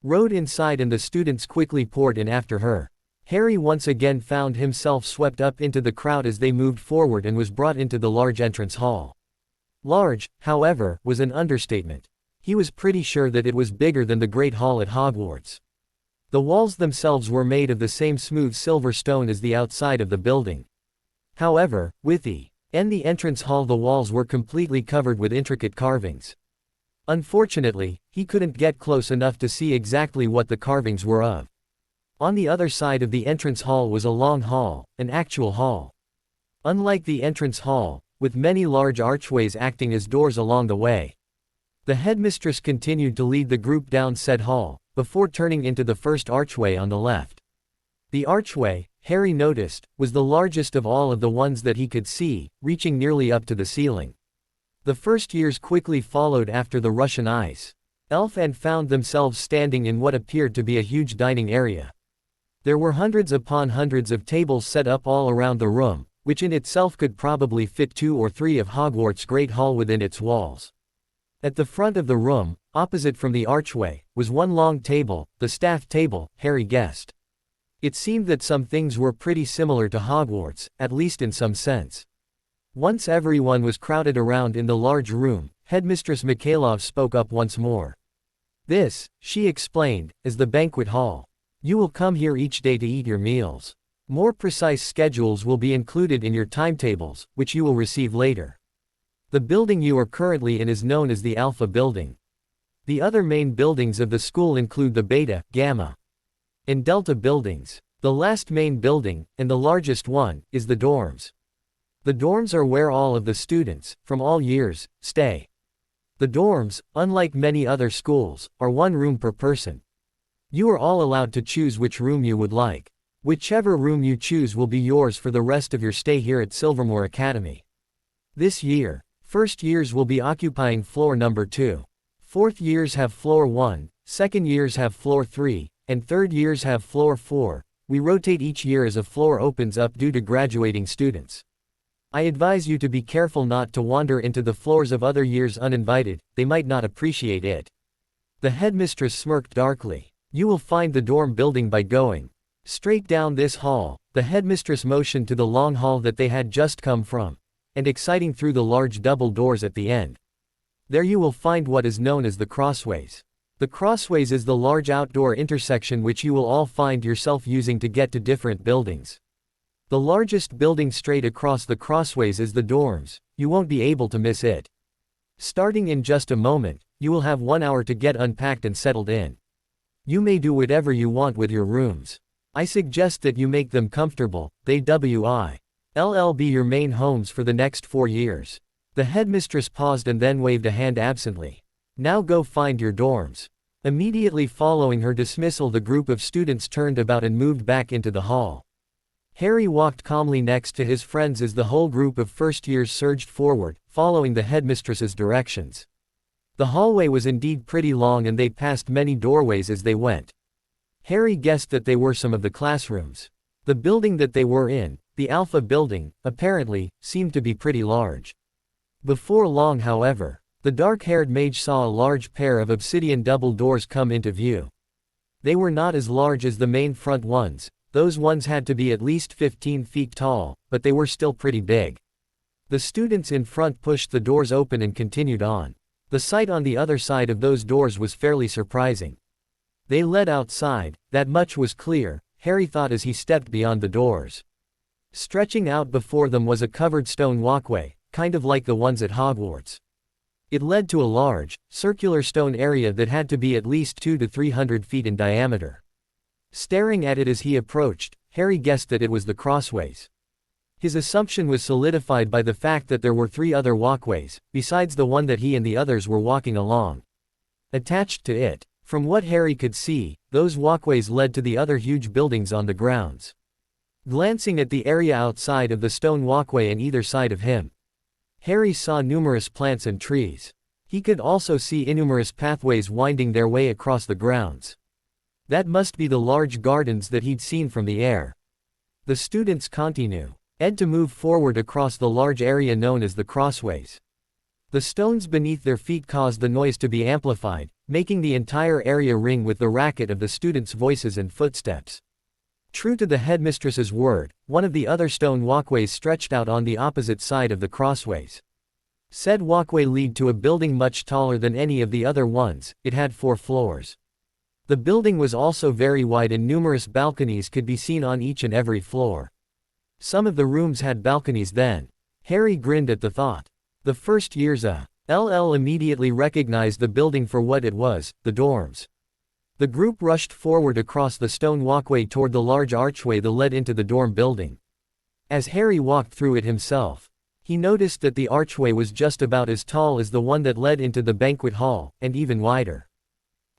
rode inside and the students quickly poured in after her. Harry once again found himself swept up into the crowd as they moved forward and was brought into the large entrance hall. Large, however, was an understatement. He was pretty sure that it was bigger than the Great Hall at Hogwarts. The walls themselves were made of the same smooth silver stone as the outside of the building. However, with the In the entrance hall the walls were completely covered with intricate carvings. Unfortunately, he couldn't get close enough to see exactly what the carvings were of. On the other side of the entrance hall was a long hall, an actual hall. Unlike the entrance hall, with many large archways acting as doors along the way. The headmistress continued to lead the group down said hall, before turning into the first archway on the left. The archway, Harry noticed, was the largest of all of the ones that he could see, reaching nearly up to the ceiling. The first years quickly followed after the Russian ice. Elf and found themselves standing in what appeared to be a huge dining area. There were hundreds upon hundreds of tables set up all around the room, which in itself could probably fit 2 or 3 of Hogwarts' Great Hall within its walls. At the front of the room, opposite from the archway, was one long table, the staff table, Harry guessed. It seemed that some things were pretty similar to Hogwarts, at least in some sense. Once everyone was crowded around in the large room, Headmistress Mikhailov spoke up once more. This, she explained, is the banquet hall. You will come here each day to eat your meals. More precise schedules will be included in your timetables, which you will receive later. The building you are currently in is known as the Alpha Building. The other main buildings of the school include the Beta, Gamma, and Delta buildings. The last main building, and the largest one, is the dorms. The dorms are where all of the students, from all years, stay. The dorms, unlike many other schools, are one room per person. You are all allowed to choose which room you would like. Whichever room you choose will be yours for the rest of your stay here at Silvermoor Academy. This year, first years will be occupying floor number 2. Fourth years have floor 1, second years have floor 3, and third years have floor 4. We rotate each year as a floor opens up due to graduating students. I advise you to be careful not to wander into the floors of other years uninvited, they might not appreciate it. The headmistress smirked darkly. You will find the dorm building by going straight down this hall. The headmistress motioned to the long hall that they had just come from, and exciting through the large double doors at the end. There you will find what is known as the Crossways. The Crossways is the large outdoor intersection which you will all find yourself using to get to different buildings. The largest building straight across the Crossways is the dorms. You won't be able to miss it. Starting in just a moment, you will have 1 hour to get unpacked and settled in. You may do whatever you want with your rooms. I suggest that you make them comfortable. They will be your main homes for the next 4 years. The headmistress paused and then waved a hand absently. Now go find your dorms. Immediately following her dismissal, the group of students turned about and moved back into the hall. Harry walked calmly next to his friends as the whole group of first years surged forward, following the headmistress's directions. The hallway was indeed pretty long and they passed many doorways as they went. Harry guessed that they were some of the classrooms. The building that they were in, the Alpha Building, apparently, seemed to be pretty large. Before long, however, the dark-haired mage saw a large pair of obsidian double doors come into view. They were not as large as the main front ones. Those ones had to be at least 15 feet tall, but they were still pretty big. The students in front pushed the doors open and continued on. The sight on the other side of those doors was fairly surprising. They led outside, that much was clear, Harry thought as he stepped beyond the doors. Stretching out before them was a covered stone walkway, kind of like the ones at Hogwarts. It led to a large, circular stone area that had to be at least 200 to 300 feet in diameter. Staring at it as he approached, Harry guessed that it was the Crossways. His assumption was solidified by the fact that there were 3 other walkways, besides the one that he and the others were walking along. Attached to it, from what Harry could see, those walkways led to the other huge buildings on the grounds. Glancing at the area outside of the stone walkway and either side of him, Harry saw numerous plants and trees. He could also see innumerous pathways winding their way across the grounds. That must be the large gardens that he'd seen from the air. The students continued to move forward across the large area known as the Crossways. The stones beneath their feet caused the noise to be amplified, making the entire area ring with the racket of the students' voices and footsteps. True to the headmistress's word, one of the other stone walkways stretched out on the opposite side of the Crossways. Said walkway led to a building much taller than any of the other ones. It had 4 floors. The building was also very wide and numerous balconies could be seen on each and every floor. Some of the rooms had balconies then. Harry grinned at the thought. The first year's LL immediately recognized the building for what it was, the dorms. The group rushed forward across the stone walkway toward the large archway that led into the dorm building. As Harry walked through it himself, he noticed that the archway was just about as tall as the one that led into the banquet hall, and even wider.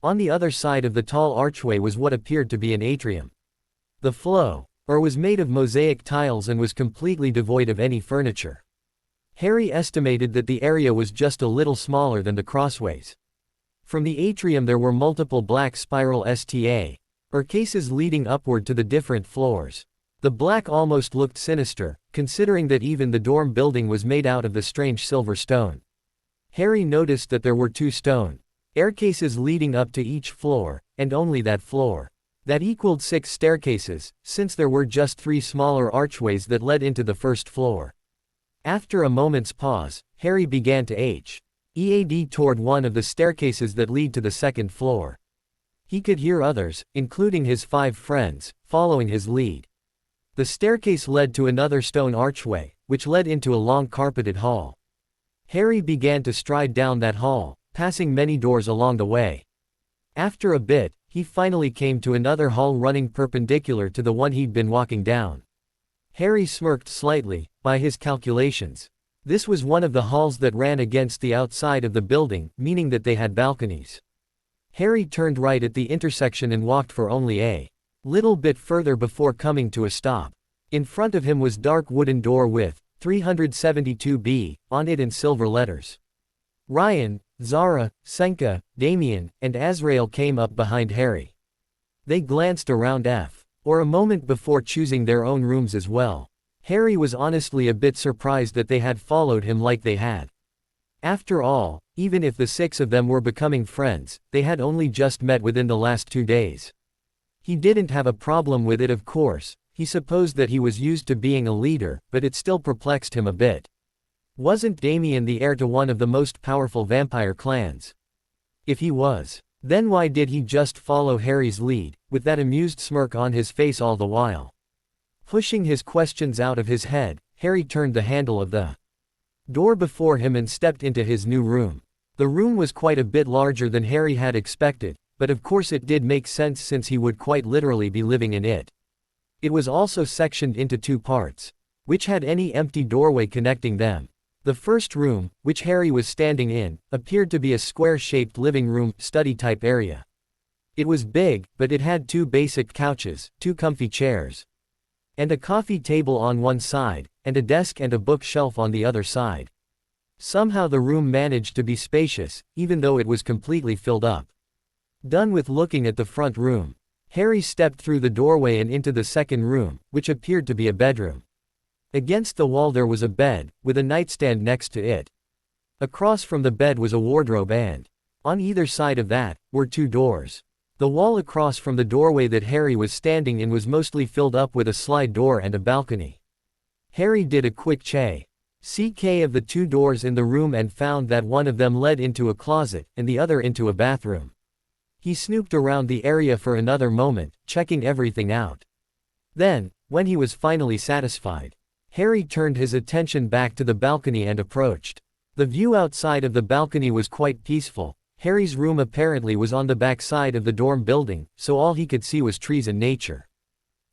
On the other side of the tall archway was what appeared to be an atrium. The floor was made of mosaic tiles and was completely devoid of any furniture. Harry estimated that the area was just a little smaller than the crossways. From the atrium there were multiple black spiral staircases leading upward to the different floors. The black almost looked sinister, considering that even the dorm building was made out of the strange silver stone. Harry noticed that there were 2 stone staircases leading up to each floor, and only that floor. That equaled 6 staircases, since there were just 3 smaller archways that led into the first floor. After a moment's pause, Harry began to head toward one of the staircases that lead to the second floor. He could hear others, including his 5 friends, following his lead. The staircase led to another stone archway, which led into a long carpeted hall. Harry began to stride down that hall, passing many doors along the way. After a bit, he finally came to another hall running perpendicular to the one he'd been walking down. Harry smirked slightly. By his calculations, this was one of the halls that ran against the outside of the building, meaning that they had balconies. Harry turned right at the intersection and walked for only a little bit further before coming to a stop. In front of him was dark wooden door with 372B on it in silver letters. Ryan, Zara, Senka, Damien, and Azrael came up behind Harry. They glanced around for a moment before choosing their own rooms as well. Harry was honestly a bit surprised that they had followed him like they had. After all, even if the 6 of them were becoming friends, they had only just met within the last 2 days. He didn't have a problem with it, of course. He supposed that he was used to being a leader, but it still perplexed him a bit. Wasn't Damien the heir to one of the most powerful vampire clans? If he was, then why did he just follow Harry's lead, with that amused smirk on his face all the while? Pushing his questions out of his head, Harry turned the handle of the door before him and stepped into his new room. The room was quite a bit larger than Harry had expected, but of course it did make sense since he would quite literally be living in it. It was also sectioned into 2 parts, which had any empty doorway connecting them. The first room, which Harry was standing in, appeared to be a square-shaped living room, study-type area. It was big, but it had 2 basic couches, 2 comfy chairs, and a coffee table on one side, and a desk and a bookshelf on the other side. Somehow the room managed to be spacious, even though it was completely filled up. Done with looking at the front room, Harry stepped through the doorway and into the second room, which appeared to be a bedroom. Against the wall there was a bed, with a nightstand next to it. Across from the bed was a wardrobe and, on either side of that, were 2 doors. The wall across from the doorway that Harry was standing in was mostly filled up with a slide door and a balcony. Harry did a quick check of the 2 doors in the room and found that one of them led into a closet, and the other into a bathroom. He snooped around the area for another moment, checking everything out. Then, when he was finally satisfied, Harry turned his attention back to the balcony and approached. The view outside of the balcony was quite peaceful. Harry's room apparently was on the back side of the dorm building, so all he could see was trees and nature.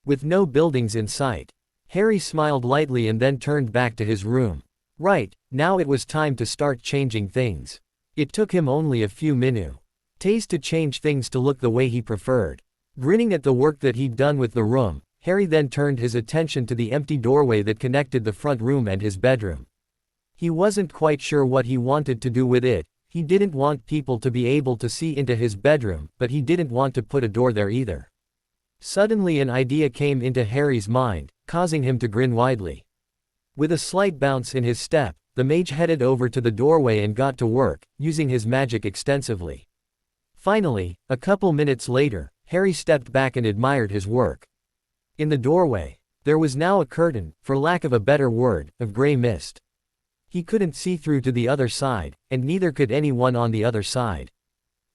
With no buildings in sight, Harry smiled lightly and then turned back to his room. Right, now it was time to start changing things. It took him only a few minutes to change things to look the way he preferred. Grinning at the work that he'd done with the room, Harry then turned his attention to the empty doorway that connected the front room and his bedroom. He wasn't quite sure what he wanted to do with it. He didn't want people to be able to see into his bedroom, but he didn't want to put a door there either. Suddenly an idea came into Harry's mind, causing him to grin widely. With a slight bounce in his step, the mage headed over to the doorway and got to work, using his magic extensively. Finally, a couple minutes later, Harry stepped back and admired his work. In the doorway, there was now a curtain, for lack of a better word, of gray mist. He couldn't see through to the other side, and neither could anyone on the other side.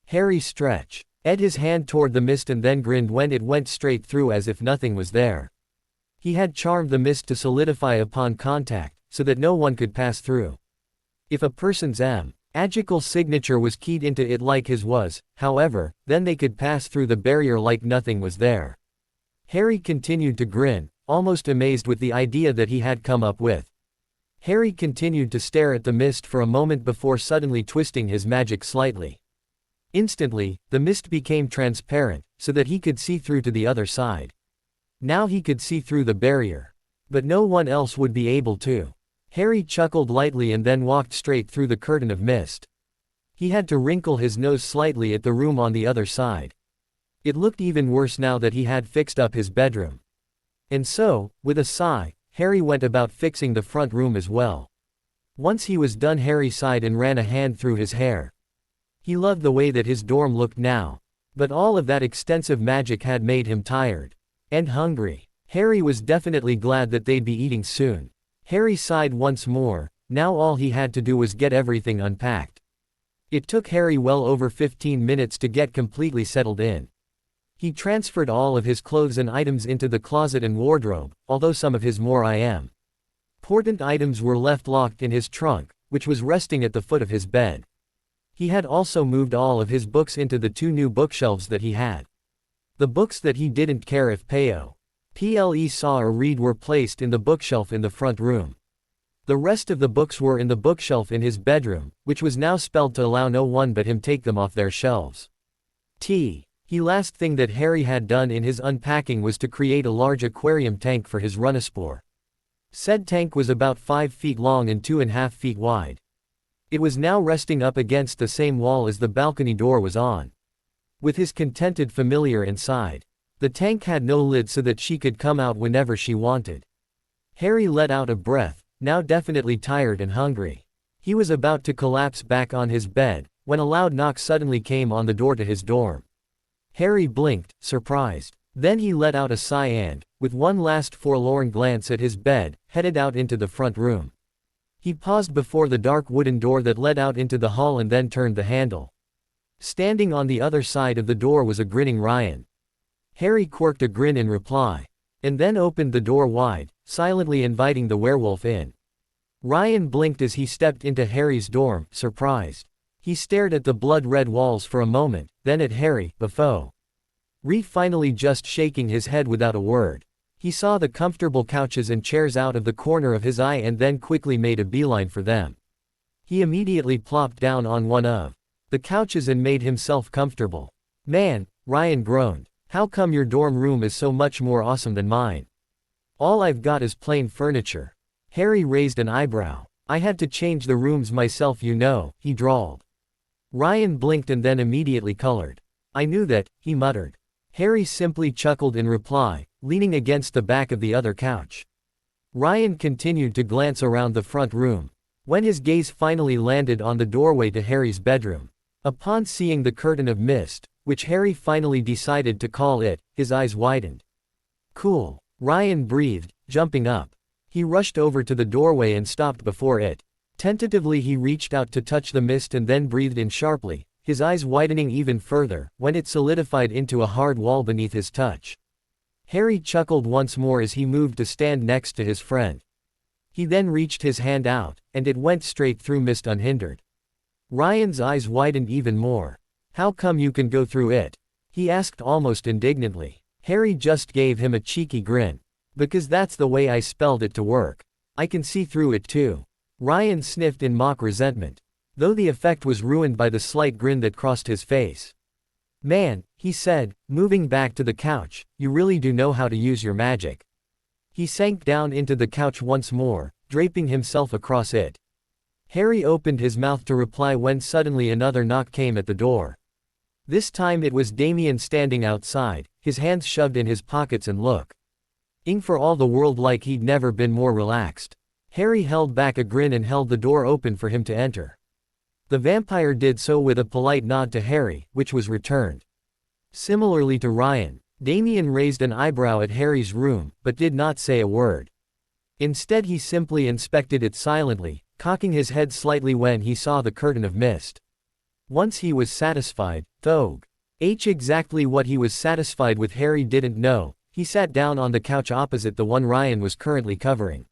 Harry stretched his hand toward the mist and then grinned when it went straight through as if nothing was there. He had charmed the mist to solidify upon contact, so that no one could pass through. If a person's magical signature was keyed into it like his was, however, then they could pass through the barrier like nothing was there. Harry continued to grin, almost amazed with the idea that he had come up with. Harry continued to stare at the mist for a moment before suddenly twisting his magic slightly. Instantly, the mist became transparent, so that he could see through to the other side. Now he could see through the barrier. But no one else would be able to. Harry chuckled lightly and then walked straight through the curtain of mist. He had to wrinkle his nose slightly at the room on the other side. It looked even worse now that he had fixed up his bedroom. And so, with a sigh, Harry went about fixing the front room as well. Once he was done, Harry sighed and ran a hand through his hair. He loved the way that his dorm looked now. But all of that extensive magic had made him tired. And hungry. Harry was definitely glad that they'd be eating soon. Harry sighed once more. Now all he had to do was get everything unpacked. It took Harry well over 15 minutes to get completely settled in. He transferred all of his clothes and items into the closet and wardrobe, although some of his more important items were left locked in his trunk, which was resting at the foot of his bed. He had also moved all of his books into the 2 new bookshelves that he had. The books that he didn't care if PLE saw or read were placed in the bookshelf in the front room. The rest of the books were in the bookshelf in his bedroom, which was now spelled to allow no one but him take them off their shelves. The last thing that Harry had done in his unpacking was to create a large aquarium tank for his Runaspore. Said tank was about 5 feet long and 2.5 feet wide. It was now resting up against the same wall as the balcony door was on. With his contented familiar inside. The tank had no lid so that she could come out whenever she wanted. Harry let out a breath, now definitely tired and hungry. He was about to collapse back on his bed, when a loud knock suddenly came on the door to his dorm. Harry blinked, surprised. Then he let out a sigh and, with one last forlorn glance at his bed, headed out into the front room. He paused before the dark wooden door that led out into the hall and then turned the handle. Standing on the other side of the door was a grinning Ryan. Harry quirked a grin in reply. And then opened the door wide, silently inviting the werewolf in. Ryan blinked as he stepped into Harry's dorm, surprised. He stared at the blood-red walls for a moment, then at Harry, before finally just shaking his head without a word. He saw the comfortable couches and chairs out of the corner of his eye and then quickly made a beeline for them. He immediately plopped down on one of the couches and made himself comfortable. Man, Ryan groaned. How come your dorm room is so much more awesome than mine? All I've got is plain furniture. Harry raised an eyebrow. I had to change the rooms myself, you know, he drawled. Ryan blinked and then immediately colored. I knew that, he muttered. Harry simply chuckled in reply, leaning against the back of the other couch. Ryan continued to glance around the front room. When his gaze finally landed on the doorway to Harry's bedroom. Upon seeing the curtain of mist, which Harry finally decided to call it, his eyes widened. Cool. Ryan breathed, jumping up. He rushed over to the doorway and stopped before it. Tentatively he reached out to touch the mist and then breathed in sharply, his eyes widening even further, when it solidified into a hard wall beneath his touch. Harry chuckled once more as he moved to stand next to his friend. He then reached his hand out, and it went straight through mist unhindered. Ryan's eyes widened even more. How come you can go through it? He asked almost indignantly. Harry just gave him a cheeky grin. Because that's the way I spelled it to work. I can see through it too. Ryan sniffed in mock resentment. Though the effect was ruined by the slight grin that crossed his face. Man, he said, moving back to the couch, you really do know how to use your magic. He sank down into the couch once more, draping himself across it. Harry opened his mouth to reply when suddenly another knock came at the door. This time it was Damien standing outside, his hands shoved in his pockets and looking for all the world like he'd never been more relaxed. Harry held back a grin and held the door open for him to enter. The vampire did so with a polite nod to Harry, which was returned. Similarly to Ryan, Damien raised an eyebrow at Harry's room, but did not say a word. Instead he simply inspected it silently, cocking his head slightly when he saw the curtain of mist. Once he was satisfied, though exactly what he was satisfied with Harry didn't know, he sat down on the couch opposite the one Ryan was currently covering.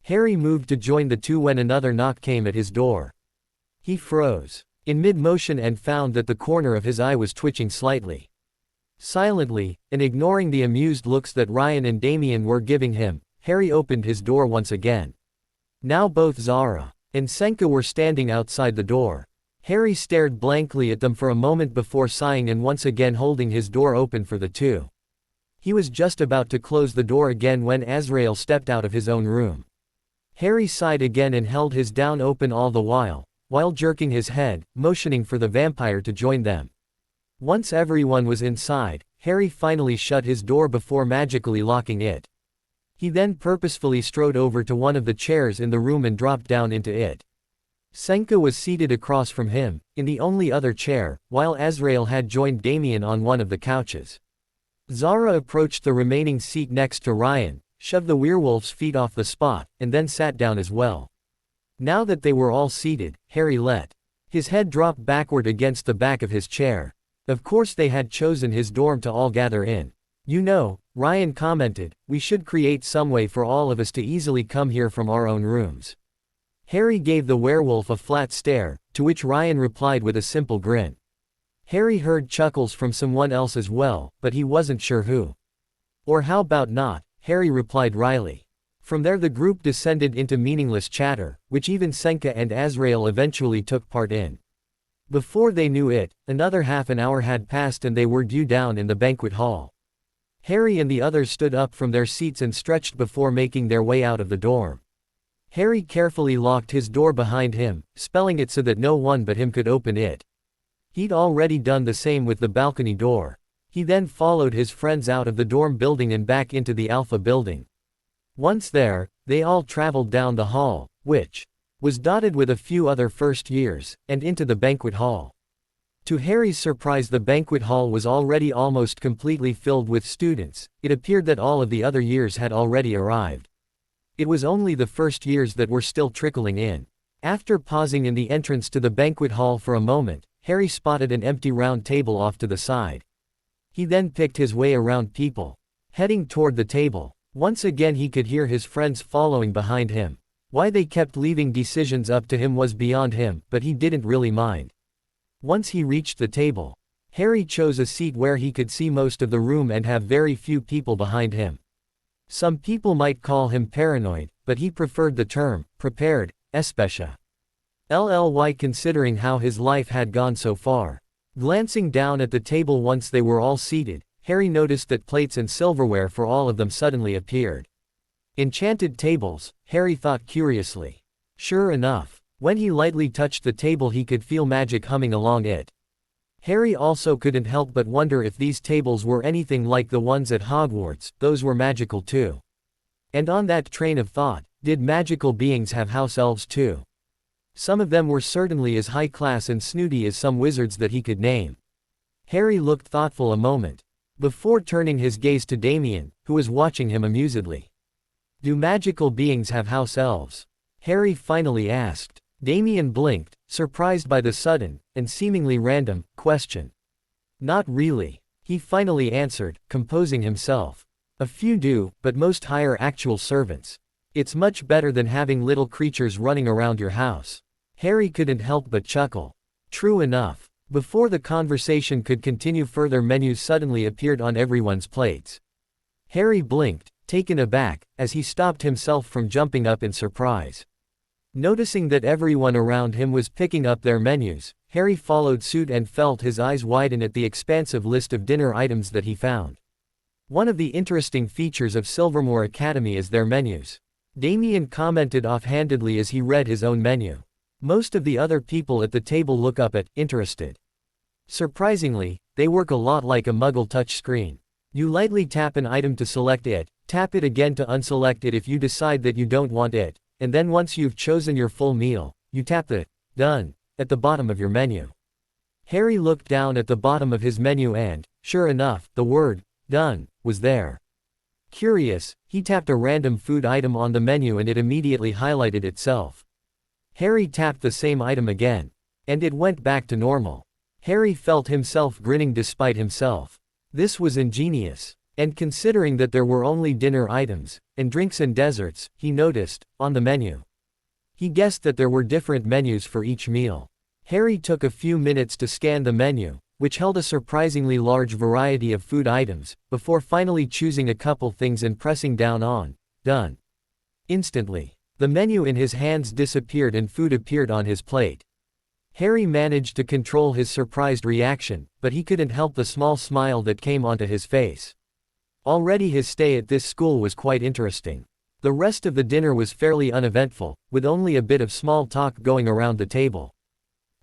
Harry moved to join the two when another knock came at his door. He froze in mid-motion and found that the corner of his eye was twitching slightly. Silently, and ignoring the amused looks that Ryan and Damien were giving him, Harry opened his door once again. Now both Zara and Senka were standing outside the door. Harry stared blankly at them for a moment before sighing and once again holding his door open for the two. He was just about to close the door again when Azrael stepped out of his own room. Harry sighed again and held his down open all the while jerking his head, motioning for the vampire to join them. Once everyone was inside, Harry finally shut his door before magically locking it. He then purposefully strode over to one of the chairs in the room and dropped down into it. Senka was seated across from him, in the only other chair, while Azrael had joined Damien on one of the couches. Zara approached the remaining seat next to Ryan, shoved the werewolf's feet off the spot, and then sat down as well. Now that they were all seated, Harry let his head drop backward against the back of his chair. Of course they had chosen his dorm to all gather in. You know, Ryan commented, we should create some way for all of us to easily come here from our own rooms. Harry gave the werewolf a flat stare, to which Ryan replied with a simple grin. Harry heard chuckles from someone else as well, but he wasn't sure who. Or how about not, Harry replied wryly. From there the group descended into meaningless chatter, which even Senka and Azrael eventually took part in. Before they knew it, another half an hour had passed and they were due down in the banquet hall. Harry and the others stood up from their seats and stretched before making their way out of the dorm. Harry carefully locked his door behind him, spelling it so that no one but him could open it. He'd already done the same with the balcony door. He then followed his friends out of the dorm building and back into the Alpha building. Once there, they all traveled down the hall, which was dotted with a few other first years, and into the banquet hall. To Harry's surprise, the banquet hall was already almost completely filled with students. It appeared that all of the other years had already arrived. It was only the first years that were still trickling in. After pausing in the entrance to the banquet hall for a moment, Harry spotted an empty round table off to the side. He then picked his way around people, heading toward the table. Once again he could hear his friends following behind him. Why they kept leaving decisions up to him was beyond him, but he didn't really mind. Once he reached the table, Harry chose a seat where he could see most of the room and have very few people behind him. Some people might call him paranoid, but he preferred the term prepared, especially considering how his life had gone so far. Glancing down at the table once they were all seated, Harry noticed that plates and silverware for all of them suddenly appeared. Enchanted tables, Harry thought curiously. Sure enough, when he lightly touched the table he could feel magic humming along it. Harry also couldn't help but wonder if these tables were anything like the ones at Hogwarts. Those were magical too. And on that train of thought, did magical beings have house elves too? Some of them were certainly as high class and snooty as some wizards that he could name. Harry looked thoughtful a moment, before turning his gaze to Damien, who was watching him amusedly. Do magical beings have house elves? Harry finally asked. Damien blinked, surprised by the sudden, and seemingly random, question. Not really, he finally answered, composing himself. A few do, but most hire actual servants. It's much better than having little creatures running around your house. Harry couldn't help but chuckle. True enough. Before the conversation could continue further, menus suddenly appeared on everyone's plates. Harry blinked, taken aback, as he stopped himself from jumping up in surprise. Noticing that everyone around him was picking up their menus, Harry followed suit and felt his eyes widen at the expansive list of dinner items that he found. One of the interesting features of Silvermoor Academy is their menus. Damien commented offhandedly as he read his own menu. Most of the other people at the table look up at, interested. Surprisingly, they work a lot like a Muggle touchscreen. You lightly tap an item to select it, tap it again to unselect it if you decide that you don't want it, and then once you've chosen your full meal, you tap the "Done" at the bottom of your menu. Harry looked down at the bottom of his menu and, sure enough, the word "Done" was there. Curious, he tapped a random food item on the menu and it immediately highlighted itself. Harry tapped the same item again, and it went back to normal. Harry felt himself grinning despite himself. This was ingenious. And considering that there were only dinner items, and drinks and desserts, he noticed, on the menu. He guessed that there were different menus for each meal. Harry took a few minutes to scan the menu, which held a surprisingly large variety of food items, before finally choosing a couple things and pressing down on Done. Instantly, the menu in his hands disappeared and food appeared on his plate. Harry managed to control his surprised reaction, but he couldn't help the small smile that came onto his face. Already his stay at this school was quite interesting. The rest of the dinner was fairly uneventful, with only a bit of small talk going around the table.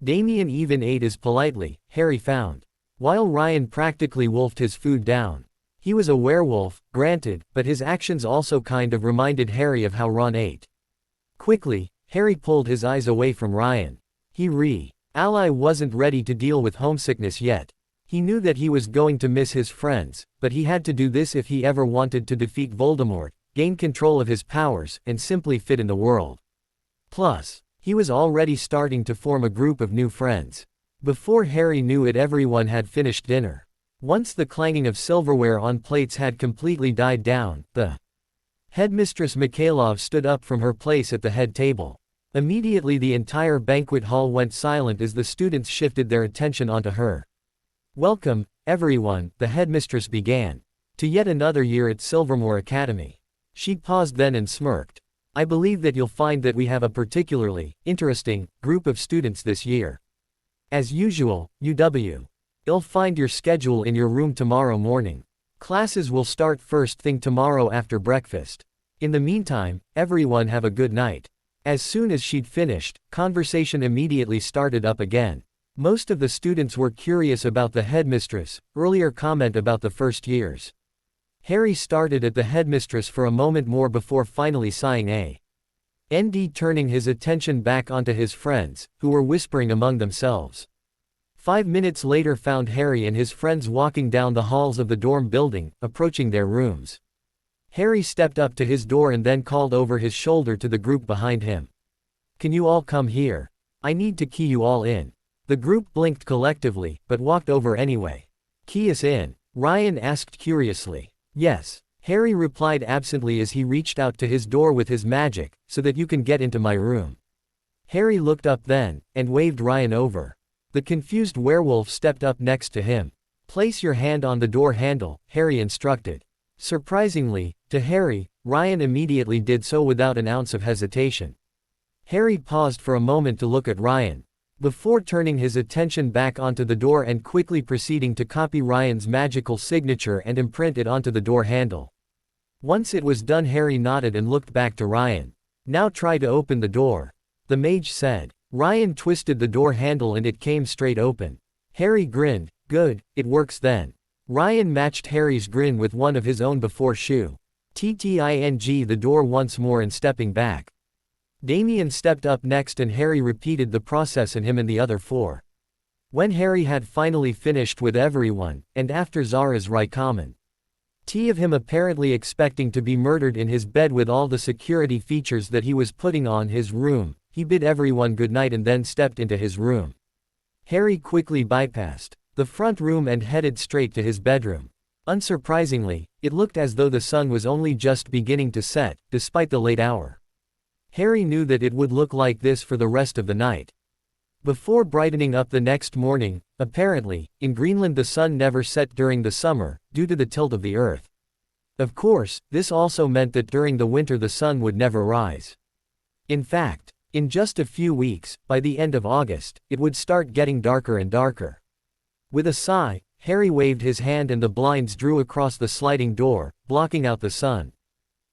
Damien even ate as politely, Harry found. While Ryan practically wolfed his food down. He was a werewolf, granted, but his actions also kind of reminded Harry of how Ron ate. Quickly, Harry pulled his eyes away from Ryan. Ally wasn't ready to deal with homesickness yet. He knew that he was going to miss his friends, but he had to do this if he ever wanted to defeat Voldemort, gain control of his powers, and simply fit in the world. Plus, he was already starting to form a group of new friends. Before Harry knew it, everyone had finished dinner. Once the clanging of silverware on plates had completely died down, the headmistress Mikhailov stood up from her place at the head table. Immediately the entire banquet hall went silent as the students shifted their attention onto her. "Welcome, everyone," the headmistress began, "to yet another year at Silvermoor Academy." She paused then and smirked. "I believe that you'll find that we have a particularly interesting group of students this year. As usual, you'll find your schedule in your room tomorrow morning. Classes will start first thing tomorrow after breakfast. In the meantime, everyone have a good night." As soon as she'd finished, conversation immediately started up again. Most of the students were curious about the headmistress' earlier comment about the first years. Harry started at the headmistress for a moment more before finally sighing turning his attention back onto his friends, who were whispering among themselves. 5 minutes later found Harry and his friends walking down the halls of the dorm building, approaching their rooms. Harry stepped up to his door and then called over his shoulder to the group behind him. "Can you all come here? I need to key you all in." The group blinked collectively, but walked over anyway. "Key us in?" Ryan asked curiously. "Yes," Harry replied absently as he reached out to his door with his magic, "so that you can get into my room." Harry looked up then, and waved Ryan over. The confused werewolf stepped up next to him. "Place your hand on the door handle," Harry instructed. Surprisingly, to Harry, Ryan immediately did so without an ounce of hesitation. Harry paused for a moment to look at Ryan, before turning his attention back onto the door and quickly proceeding to copy Ryan's magical signature and imprint it onto the door handle. Once it was done, Harry nodded and looked back to Ryan. "Now try to open the door," the mage said. Ryan twisted the door handle and it came straight open. Harry grinned. "Good, it works then." Ryan matched Harry's grin with one of his own before TTING the door once more and stepping back. Damien stepped up next and Harry repeated the process in him and the other four. When Harry had finally finished with everyone, and after Zara's Raycommon of him apparently expecting to be murdered in his bed with all the security features that he was putting on his room, he bid everyone goodnight and then stepped into his room. Harry quickly bypassed the front room and headed straight to his bedroom. Unsurprisingly, it looked as though the sun was only just beginning to set, despite the late hour. Harry knew that it would look like this for the rest of the night. Before brightening up the next morning, apparently, in Greenland the sun never set during the summer, due to the tilt of the earth. Of course, this also meant that during the winter the sun would never rise. In fact, in just a few weeks, by the end of August, it would start getting darker and darker. With a sigh, Harry waved his hand and the blinds drew across the sliding door, blocking out the sun.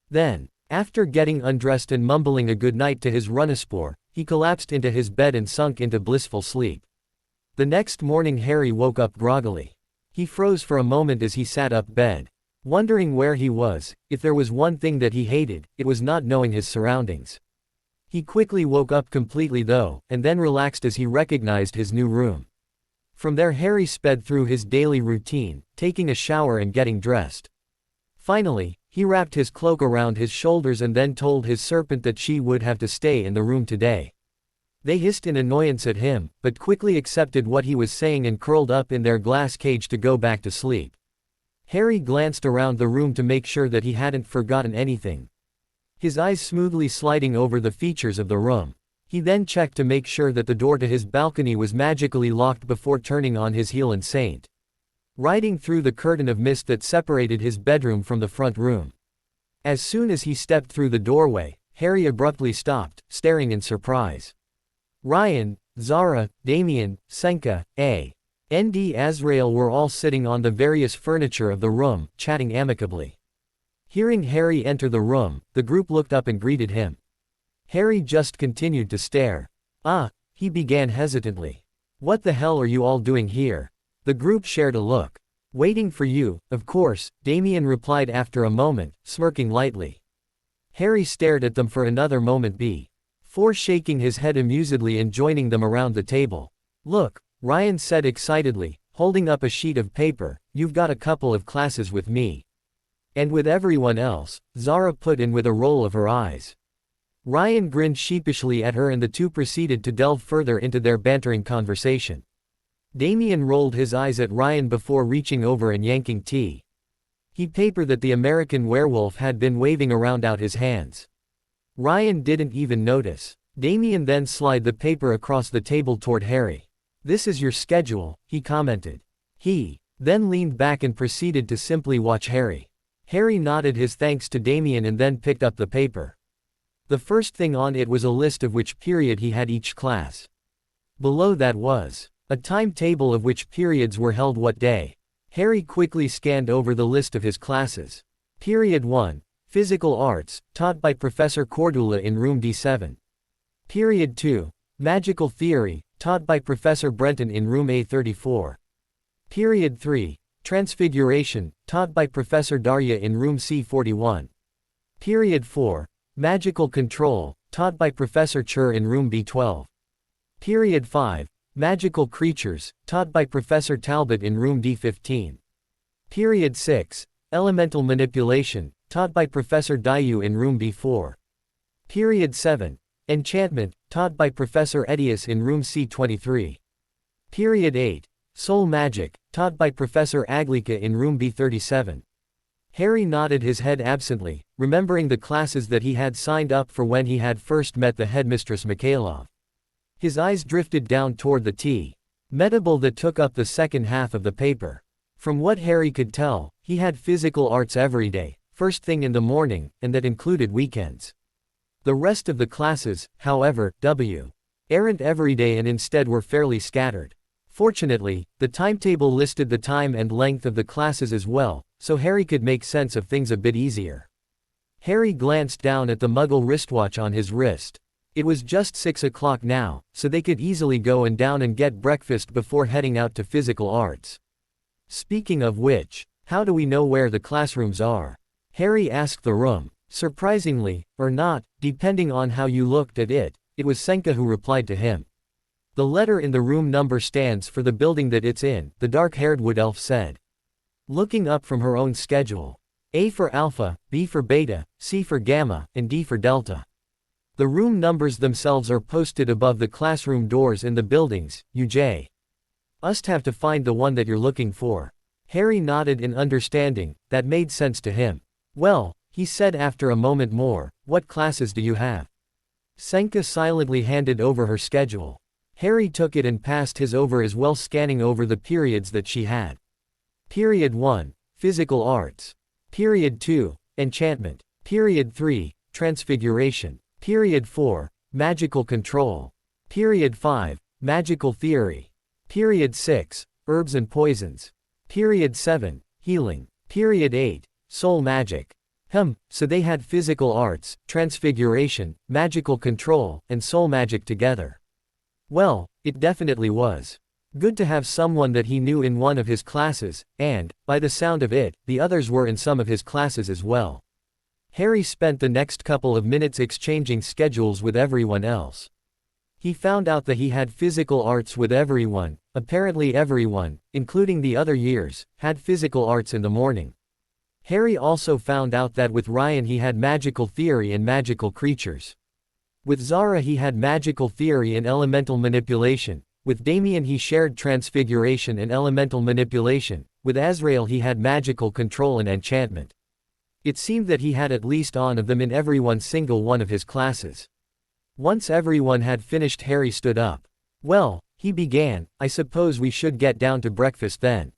Then, after getting undressed and mumbling a goodnight to his Runespore, he collapsed into his bed and sunk into blissful sleep. The next morning Harry woke up groggily. He froze for a moment as he sat up bed, wondering where he was. If there was one thing that he hated, it was not knowing his surroundings. He quickly woke up completely though, and then relaxed as he recognized his new room. From there Harry sped through his daily routine, taking a shower and getting dressed. Finally, he wrapped his cloak around his shoulders and then told his serpent that she would have to stay in the room today. They hissed in annoyance at him, but quickly accepted what he was saying and curled up in their glass cage to go back to sleep. Harry glanced around the room to make sure that he hadn't forgotten anything. His eyes smoothly sliding over the features of the room. He then checked to make sure that the door to his balcony was magically locked before turning on his heel and Saint. Riding through the curtain of mist that separated his bedroom from the front room. As soon as he stepped through the doorway, Harry abruptly stopped, staring in surprise. Ryan, Zara, Damien, Senka, and Azrael were all sitting on the various furniture of the room, chatting amicably. Hearing Harry enter the room, the group looked up and greeted him. Harry just continued to stare. He began hesitantly. What the hell are you all doing here? The group shared a look. Waiting for you, of course, Damien replied after a moment, smirking lightly. Harry stared at them for another moment before shaking his head amusedly and joining them around the table. Look, Ryan said excitedly, holding up a sheet of paper, you've got a couple of classes with me. And with everyone else, Zara put in with a roll of her eyes. Ryan grinned sheepishly at her and the two proceeded to delve further into their bantering conversation. Damien rolled his eyes at Ryan before reaching over and yanking the paper that the American Werewolf had been waving around out his hands. Ryan didn't even notice. Damien then slid the paper across the table toward Harry. This is your schedule, he commented. He then leaned back and proceeded to simply watch Harry. Harry nodded his thanks to Damien and then picked up the paper. The first thing on it was a list of which period he had each class. Below that was a timetable of which periods were held what day. Harry quickly scanned over the list of his classes. Period 1. Physical Arts, taught by Professor Cordula in room D7. Period 2. Magical Theory, taught by Professor Brenton in room A34. Period 3. Transfiguration, taught by Professor Darya in room C41. Period 4. Magical Control, taught by Professor Chur in room B12. Period 5. Magical Creatures, taught by Professor Talbot in room D15. Period 6. Elemental Manipulation, taught by Professor Dayu in room B4. Period 7. Enchantment, taught by Professor Edius in room C23. Period 8. Soul Magic, taught by Professor Aglika in room B37. Harry nodded his head absently, remembering the classes that he had signed up for when he had first met the headmistress Mikhailov. His eyes drifted down toward the metable that took up the second half of the paper. From what Harry could tell, he had physical arts every day, first thing in the morning, and that included weekends. The rest of the classes, however, weren't every day and instead were fairly scattered. Fortunately, the timetable listed the time and length of the classes as well, so Harry could make sense of things a bit easier. Harry glanced down at the Muggle wristwatch on his wrist. It was just 6 o'clock now, so they could easily go and down and get breakfast before heading out to physical arts. Speaking of which, how do we know where the classrooms are? Harry asked the room. Surprisingly, or not, depending on how you looked at it, it was Senka who replied to him. The letter in the room number stands for the building that it's in, the dark-haired wood elf said. Looking up from her own schedule. A for Alpha, B for Beta, C for Gamma, and D for Delta. The room numbers themselves are posted above the classroom doors in the buildings. You must have to find the one that you're looking for. Harry nodded in understanding. That made sense to him. Well, he said after a moment more, what classes do you have? Senka silently handed over her schedule. Harry took it and passed his over as well, scanning over the periods that she had. Period 1. Physical Arts. Period 2. Enchantment. Period 3. Transfiguration. Period 4. Magical Control. Period 5. Magical Theory. Period 6. Herbs and Poisons. Period 7. Healing. Period 8. Soul Magic. So they had physical arts, transfiguration, magical control, and soul magic together. Well, it definitely was good to have someone that he knew in one of his classes, and, by the sound of it, the others were in some of his classes as well. Harry spent the next couple of minutes exchanging schedules with everyone else. He found out that he had physical arts with everyone. Apparently everyone, including the other years, had physical arts in the morning. Harry also found out that with Ryan he had magical theory and magical creatures. With Zara he had magical theory and elemental manipulation, With Damien he shared transfiguration and elemental manipulation, with Azrael he had magical control and enchantment. It seemed that he had at least one of them in single one of his classes. Once everyone had finished, Harry stood up. "Well," he began, "I suppose we should get down to breakfast then."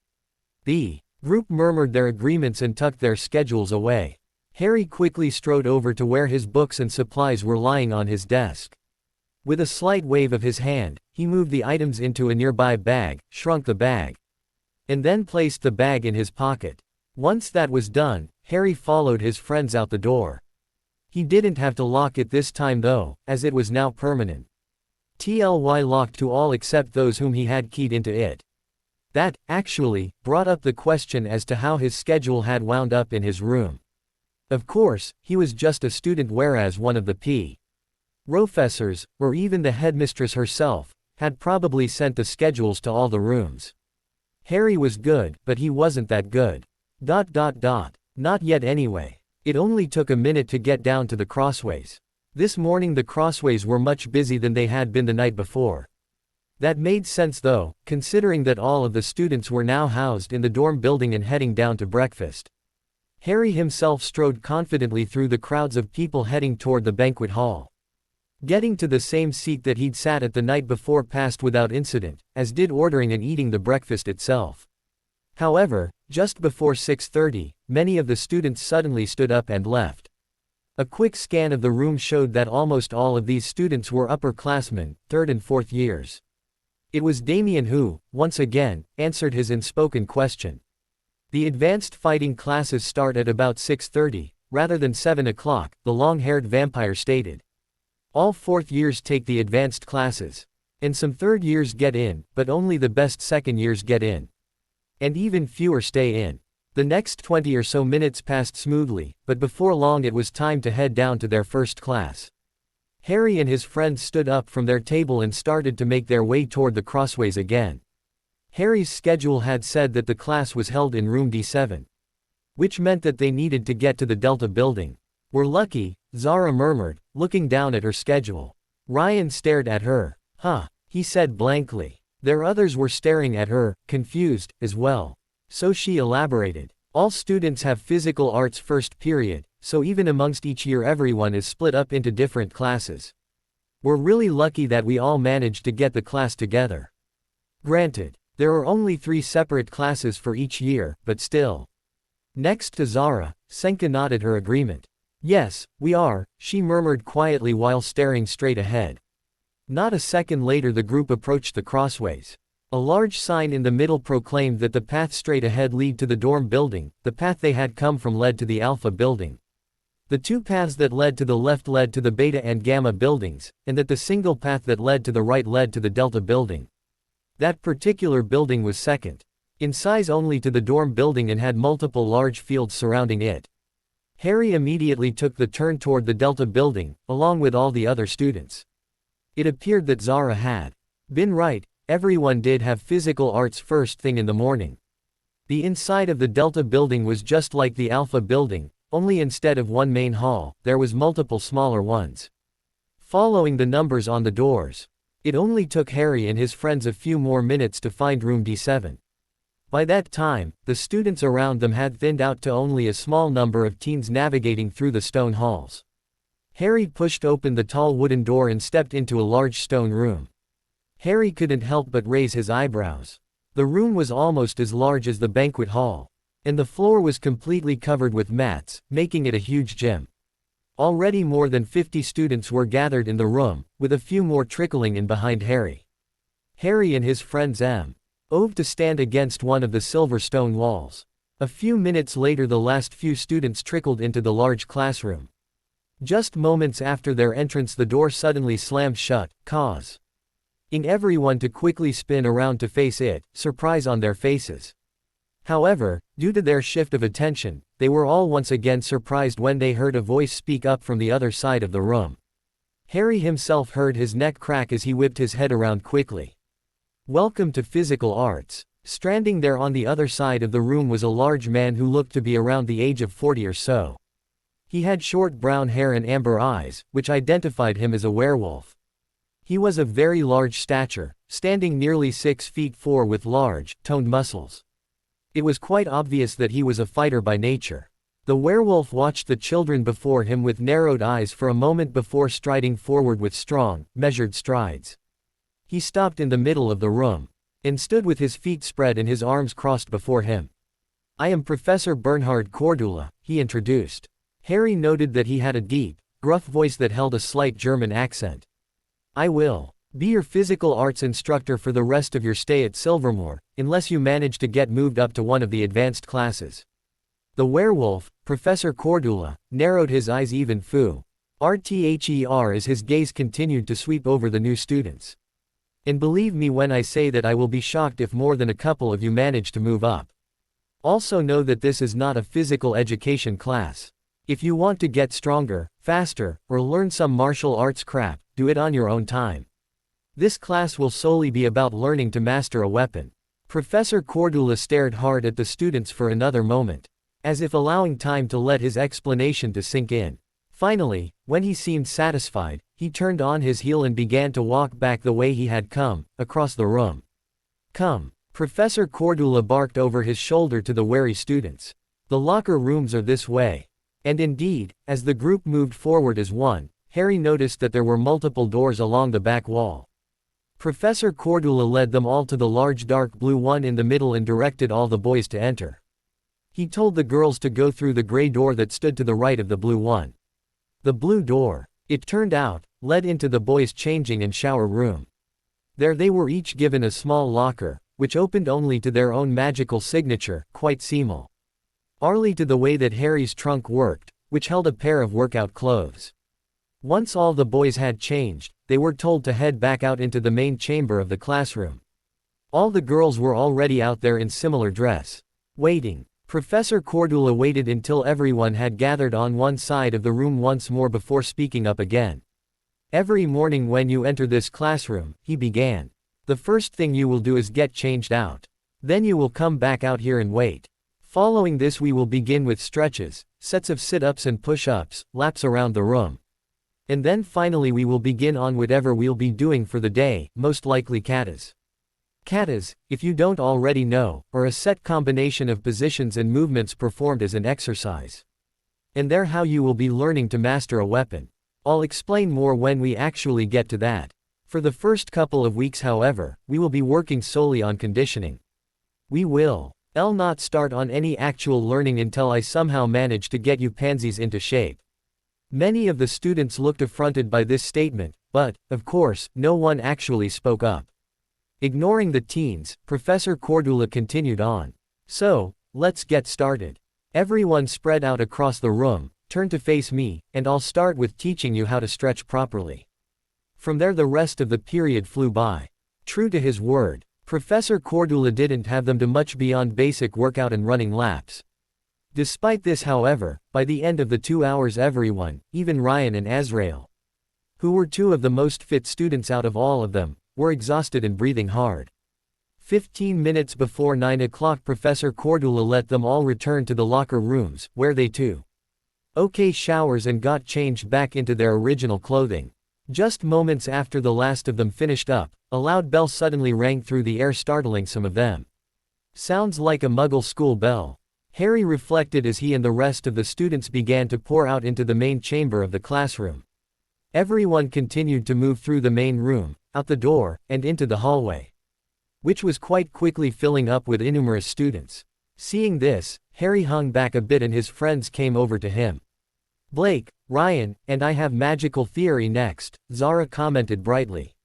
The group murmured their agreements and tucked their schedules away. Harry quickly strode over to where his books and supplies were lying on his desk. With a slight wave of his hand, he moved the items into a nearby bag, shrunk the bag, and then placed the bag in his pocket. Once that was done, Harry followed his friends out the door. He didn't have to lock it this time though, as it was now permanent. TLY locked to all except those whom he had keyed into it. That, actually, brought up the question as to how his schedule had wound up in his room. Of course, he was just a student, whereas one of the professors, or even the headmistress herself, had probably sent the schedules to all the rooms. Harry was good, but he wasn't that good. Not yet anyway. It only took a minute to get down to the Crossways. This morning the Crossways were much busier than they had been the night before. That made sense though, considering that all of the students were now housed in the dorm building and heading down to breakfast. Harry himself strode confidently through the crowds of people heading toward the banquet hall. Getting to the same seat that he'd sat at the night before passed without incident, as did ordering and eating the breakfast itself. However, just before 6:30, many of the students suddenly stood up and left. A quick scan of the room showed that almost all of these students were upperclassmen, 3rd and 4th years. It was Damien who, once again, answered his unspoken question. The advanced fighting classes start at about 6:30, rather than 7 o'clock, the long-haired vampire stated. All 4th years take the advanced classes. And some 3rd years get in, but only the best 2nd years get in. And even fewer stay in. The next 20 or so minutes passed smoothly, but before long it was time to head down to their first class. Harry and his friends stood up from their table and started to make their way toward the Crossways again. Harry's schedule had said that the class was held in room D7. Which meant that they needed to get to the Delta building. "We're lucky," Zara murmured, looking down at her schedule. Ryan stared at her. "Huh," he said blankly. Their others were staring at her, confused, as well. So she elaborated. "All students have physical arts first period, so even amongst each year everyone is split up into different classes. We're really lucky that we all managed to get the class together. Granted, there are only 3 separate classes for each year, but still." Next to Zara, Senka nodded her agreement. "Yes, we are," she murmured quietly while staring straight ahead. Not a second later the group approached the Crossways. A large sign in the middle proclaimed that the path straight ahead led to the dorm building, the path they had come from led to the Alpha building. The 2 paths that led to the left led to the Beta and Gamma buildings, and that the single path that led to the right led to the Delta building. That particular building was second in size only to the dorm building and had multiple large fields surrounding it. Harry immediately took the turn toward the Delta building, along with all the other students. It appeared that Zara had been right, everyone did have physical arts first thing in the morning. The inside of the Delta building was just like the Alpha building, only instead of one main hall, there was multiple smaller ones. Following the numbers on the doors, it only took Harry and his friends a few more minutes to find room D7. By that time, the students around them had thinned out to only a small number of teens navigating through the stone halls. Harry pushed open the tall wooden door and stepped into a large stone room. Harry couldn't help but raise his eyebrows. The room was almost as large as the banquet hall. And the floor was completely covered with mats, making it a huge gym. Already more than 50 students were gathered in the room, with a few more trickling in behind Harry. Harry and his friends moved to stand against one of the silver stone walls. A few minutes later the last few students trickled into the large classroom. Just moments after their entrance the door suddenly slammed shut, causing everyone to quickly spin around to face it, surprise on their faces. However, due to their shift of attention, they were all once again surprised when they heard a voice speak up from the other side of the room. Harry himself heard his neck crack as he whipped his head around quickly. "Welcome to Physical Arts." Standing there on the other side of the room was a large man who looked to be around the age of 40 or so. He had short brown hair and amber eyes, which identified him as a werewolf. He was of very large stature, standing nearly 6 feet 4 with large, toned muscles. It was quite obvious that he was a fighter by nature. The werewolf watched the children before him with narrowed eyes for a moment before striding forward with strong, measured strides. He stopped in the middle of the room and stood with his feet spread and his arms crossed before him. "I am Professor Bernhard Cordula," he introduced. Harry noted that he had a deep, gruff voice that held a slight German accent. "I will be your physical arts instructor for the rest of your stay at Silvermoor, unless you manage to get moved up to one of the advanced classes." The werewolf, Professor Cordula, narrowed his eyes even further as his gaze continued to sweep over the new students. "And believe me when I say that I will be shocked if more than a couple of you manage to move up. Also know that this is not a physical education class. If you want to get stronger, faster, or learn some martial arts crap, do it on your own time. This class will solely be about learning to master a weapon." Professor Cordula stared hard at the students for another moment, as if allowing time to let his explanation to sink in. Finally, when he seemed satisfied, he turned on his heel and began to walk back the way he had come, across the room. "Come." Professor Cordula barked over his shoulder to the wary students. "The locker rooms are this way." And indeed, as the group moved forward as one, Harry noticed that there were multiple doors along the back wall. Professor Cordula led them all to the large dark blue one in the middle and directed all the boys to enter. He told the girls to go through the gray door that stood to the right of the blue one. The blue door, it turned out, led into the boys' changing and shower room. There they were each given a small locker, which opened only to their own magical signature, quite similarly to the way that Harry's trunk worked, which held a pair of workout clothes. Once all the boys had changed, they were told to head back out into the main chamber of the classroom. All the girls were already out there in similar dress, waiting. Professor Cordula waited until everyone had gathered on one side of the room once more before speaking up again. "Every morning when you enter this classroom," he began, "the first thing you will do is get changed out. Then you will come back out here and wait. Following this we will begin with stretches, sets of sit-ups and push-ups, laps around the room. And then finally we will begin on whatever we'll be doing for the day, most likely katas. Katas, if you don't already know, are a set combination of positions and movements performed as an exercise. And they're how you will be learning to master a weapon. I'll explain more when we actually get to that. For the first couple of weeks however, we will be working solely on conditioning. We will not start on any actual learning until I somehow manage to get you pansies into shape." Many of the students looked affronted by this statement, but, of course, no one actually spoke up. Ignoring the teens, Professor Cordula continued on. "So, let's get started. Everyone spread out across the room, turn to face me, and I'll start with teaching you how to stretch properly." From there the rest of the period flew by. True to his word, Professor Cordula didn't have them do much beyond basic workout and running laps. Despite this however, by the end of the 2 hours everyone, even Ryan and Azrael, who were two of the most fit students out of all of them, were exhausted and breathing hard. 15 minutes before 9 o'clock Professor Cordula let them all return to the locker rooms, where they took showers and got changed back into their original clothing. Just moments after the last of them finished up, a loud bell suddenly rang through the air, startling some of them. "Sounds like a Muggle school bell," Harry reflected as he and the rest of the students began to pour out into the main chamber of the classroom. Everyone continued to move through the main room, out the door, and into the hallway, which was quite quickly filling up with innumerous students. Seeing this, Harry hung back a bit and his friends came over to him. "Blake, Ryan, and I have magical theory next," Zara commented brightly.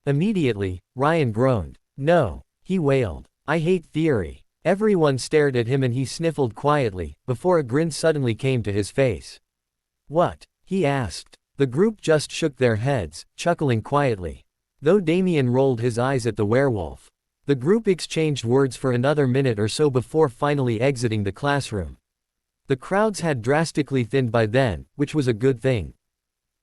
Immediately, Ryan groaned. "No," he wailed. "I hate theory." Everyone stared at him and he sniffled quietly, before a grin suddenly came to his face. "What?" he asked. The group just shook their heads, chuckling quietly. Though Damien rolled his eyes at the werewolf. The group exchanged words for another minute or so before finally exiting the classroom. The crowds had drastically thinned by then, which was a good thing.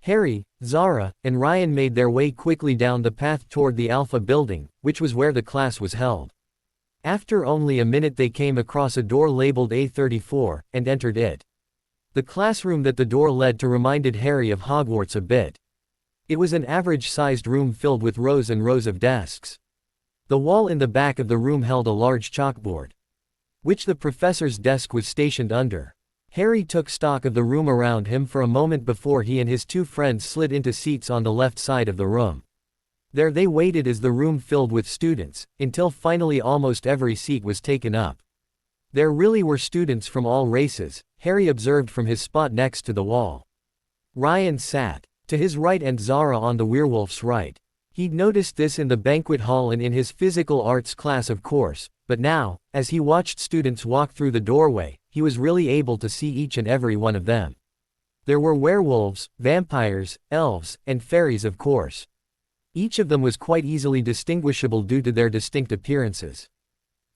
Harry, Zara, and Ryan made their way quickly down the path toward the Alpha building, which was where the class was held. After only a minute they came across a door labeled A34, and entered it. The classroom that the door led to reminded Harry of Hogwarts a bit. It was an average-sized room filled with rows and rows of desks. The wall in the back of the room held a large chalkboard, which the professor's desk was stationed under. Harry took stock of the room around him for a moment before he and his two friends slid into seats on the left side of the room. There they waited as the room filled with students, until finally almost every seat was taken up. There really were students from all races, Harry observed from his spot next to the wall. Ryan sat to his right and Zara on the werewolf's right. He'd noticed this in the banquet hall and in his physical arts class of course, but now, as he watched students walk through the doorway, he was really able to see each and every one of them. There were werewolves, vampires, elves, and fairies of course. Each of them was quite easily distinguishable due to their distinct appearances.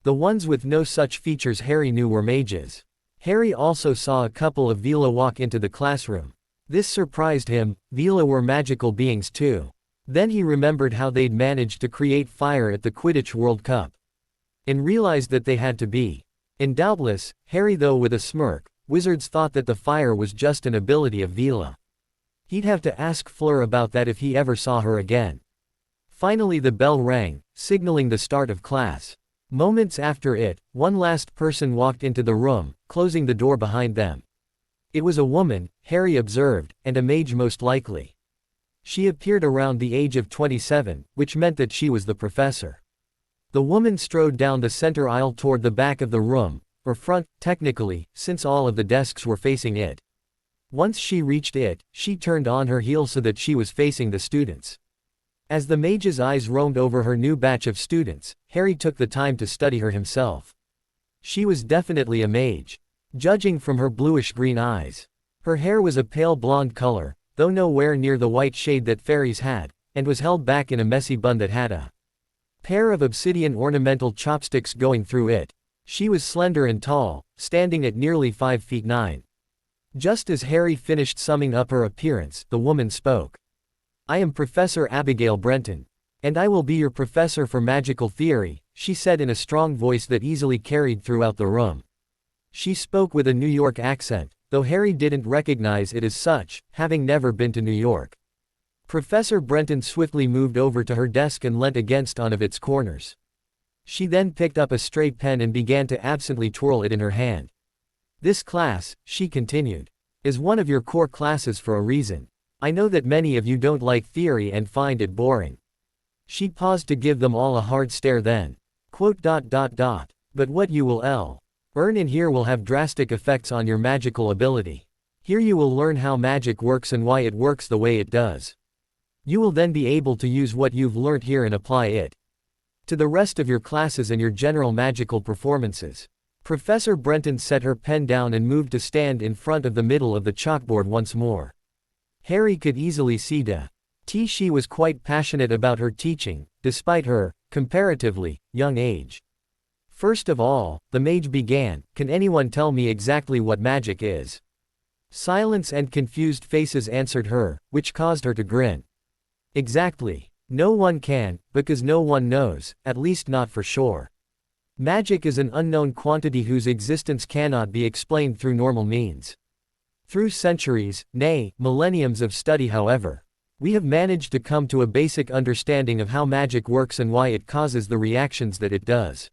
The ones with no such features Harry knew were mages. Harry also saw a couple of Veela walk into the classroom. This surprised him, Veela were magical beings too. Then he remembered how they'd managed to create fire at the Quidditch World Cup, and realized that they had to be. And doubtless, Harry though with a smirk, wizards thought that the fire was just an ability of Veela. He'd have to ask Fleur about that if he ever saw her again. Finally the bell rang, signaling the start of class. Moments after it, one last person walked into the room, closing the door behind them. It was a woman, Harry observed, and a mage most likely. She appeared around the age of 27, which meant that she was the professor. The woman strode down the center aisle toward the back of the room, or front, technically, since all of the desks were facing it. Once she reached it, she turned on her heel so that she was facing the students. As the mage's eyes roamed over her new batch of students, Harry took the time to study her himself. She was definitely a mage, judging from her bluish-green eyes. Her hair was a pale blonde color, though nowhere near the white shade that fairies had, and was held back in a messy bun that had a pair of obsidian ornamental chopsticks going through it. She was slender and tall, standing at nearly 5 feet 9. Just as Harry finished summing up her appearance, the woman spoke. "I am Professor Abigail Brenton, and I will be your professor for magical theory," she said in a strong voice that easily carried throughout the room. She spoke with a New York accent, though Harry didn't recognize it as such, having never been to New York. Professor Brenton swiftly moved over to her desk and leant against one of its corners. She then picked up a stray pen and began to absently twirl it in her hand. "This class," she continued, "is one of your core classes for a reason. I know that many of you don't like theory and find it boring." She paused to give them all a hard stare then. Quote, "But what you will learn in here will have drastic effects on your magical ability. Here you will learn how magic works and why it works the way it does. You will then be able to use what you've learned here and apply it to the rest of your classes and your general magical performances." Professor Brenton set her pen down and moved to stand in front of the middle of the chalkboard once more. Harry could easily see that she was quite passionate about her teaching, despite her, comparatively, young age. "First of all," the mage began, "can anyone tell me exactly what magic is?" Silence and confused faces answered her, which caused her to grin. "Exactly. No one can, because no one knows, at least not for sure. Magic is an unknown quantity whose existence cannot be explained through normal means. Through centuries, nay, millenniums of study however, we have managed to come to a basic understanding of how magic works and why it causes the reactions that it does.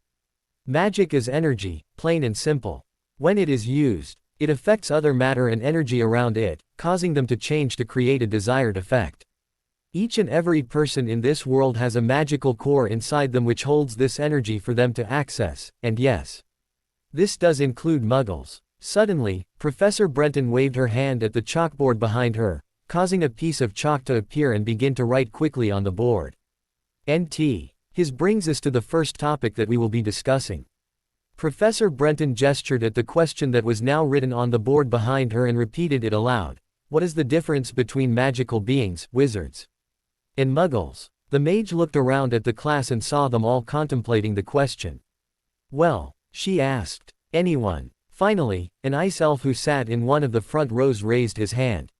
Magic is energy, plain and simple. When it is used, it affects other matter and energy around it, causing them to change to create a desired effect. Each and every person in this world has a magical core inside them which holds this energy for them to access, and yes, this does include muggles." Suddenly, Professor Brenton waved her hand at the chalkboard behind her, causing a piece of chalk to appear and begin to write quickly on the board. "NT. His brings us to the first topic that we will be discussing." Professor Brenton gestured at the question that was now written on the board behind her and repeated it aloud. "What is the difference between magical beings, wizards, and muggles?" The mage looked around at the class and saw them all contemplating the question. "Well," she asked, "anyone?" Finally, an ice elf who sat in one of the front rows raised his hand.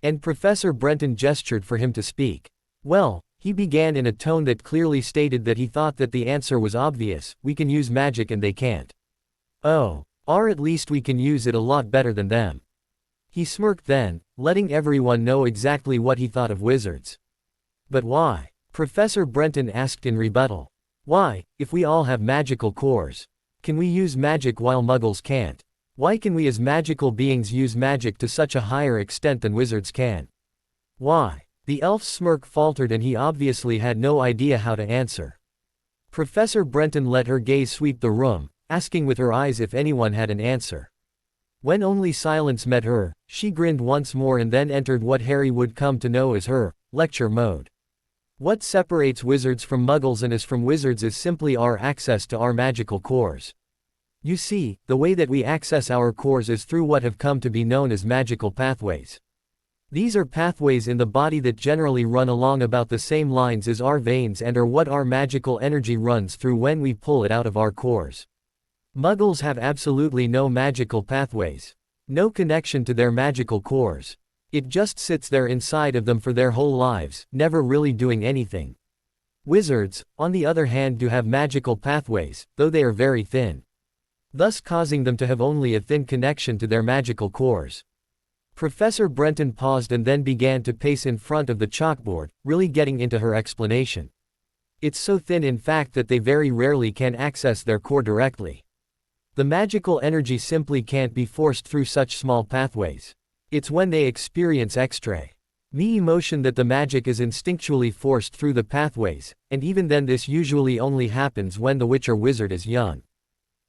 And Professor Brenton gestured for him to speak. "Well," he began in a tone that clearly stated that he thought that the answer was obvious, "we can use magic and they can't. Oh. Or at least we can use it a lot better than them." He smirked then, letting everyone know exactly what he thought of wizards. But why? Professor Brenton asked in rebuttal. Why, if we all have magical cores? Can we use magic while muggles can't? Why can we as magical beings use magic to such a higher extent than wizards can? Why? The elf's smirk faltered and he obviously had no idea how to answer. Professor Brenton let her gaze sweep the room, asking with her eyes if anyone had an answer. When only silence met her, she grinned once more and then entered what Harry would come to know as her lecture mode. What separates wizards from muggles and us from wizards is simply our access to our magical cores. You see, the way that we access our cores is through what have come to be known as magical pathways. These are pathways in the body that generally run along about the same lines as our veins and are what our magical energy runs through when we pull it out of our cores. Muggles have absolutely no magical pathways. No connection to their magical cores. It just sits there inside of them for their whole lives, never really doing anything. Wizards, on the other hand, do have magical pathways, though they are very thin, thus causing them to have only a thin connection to their magical cores. Professor Brenton paused and then began to pace in front of the chalkboard, really getting into her explanation. It's so thin in fact that they very rarely can access their core directly. The magical energy simply can't be forced through such small pathways. It's when they experience extra me emotion that the magic is instinctually forced through the pathways, and even then this usually only happens when the witch or wizard is young.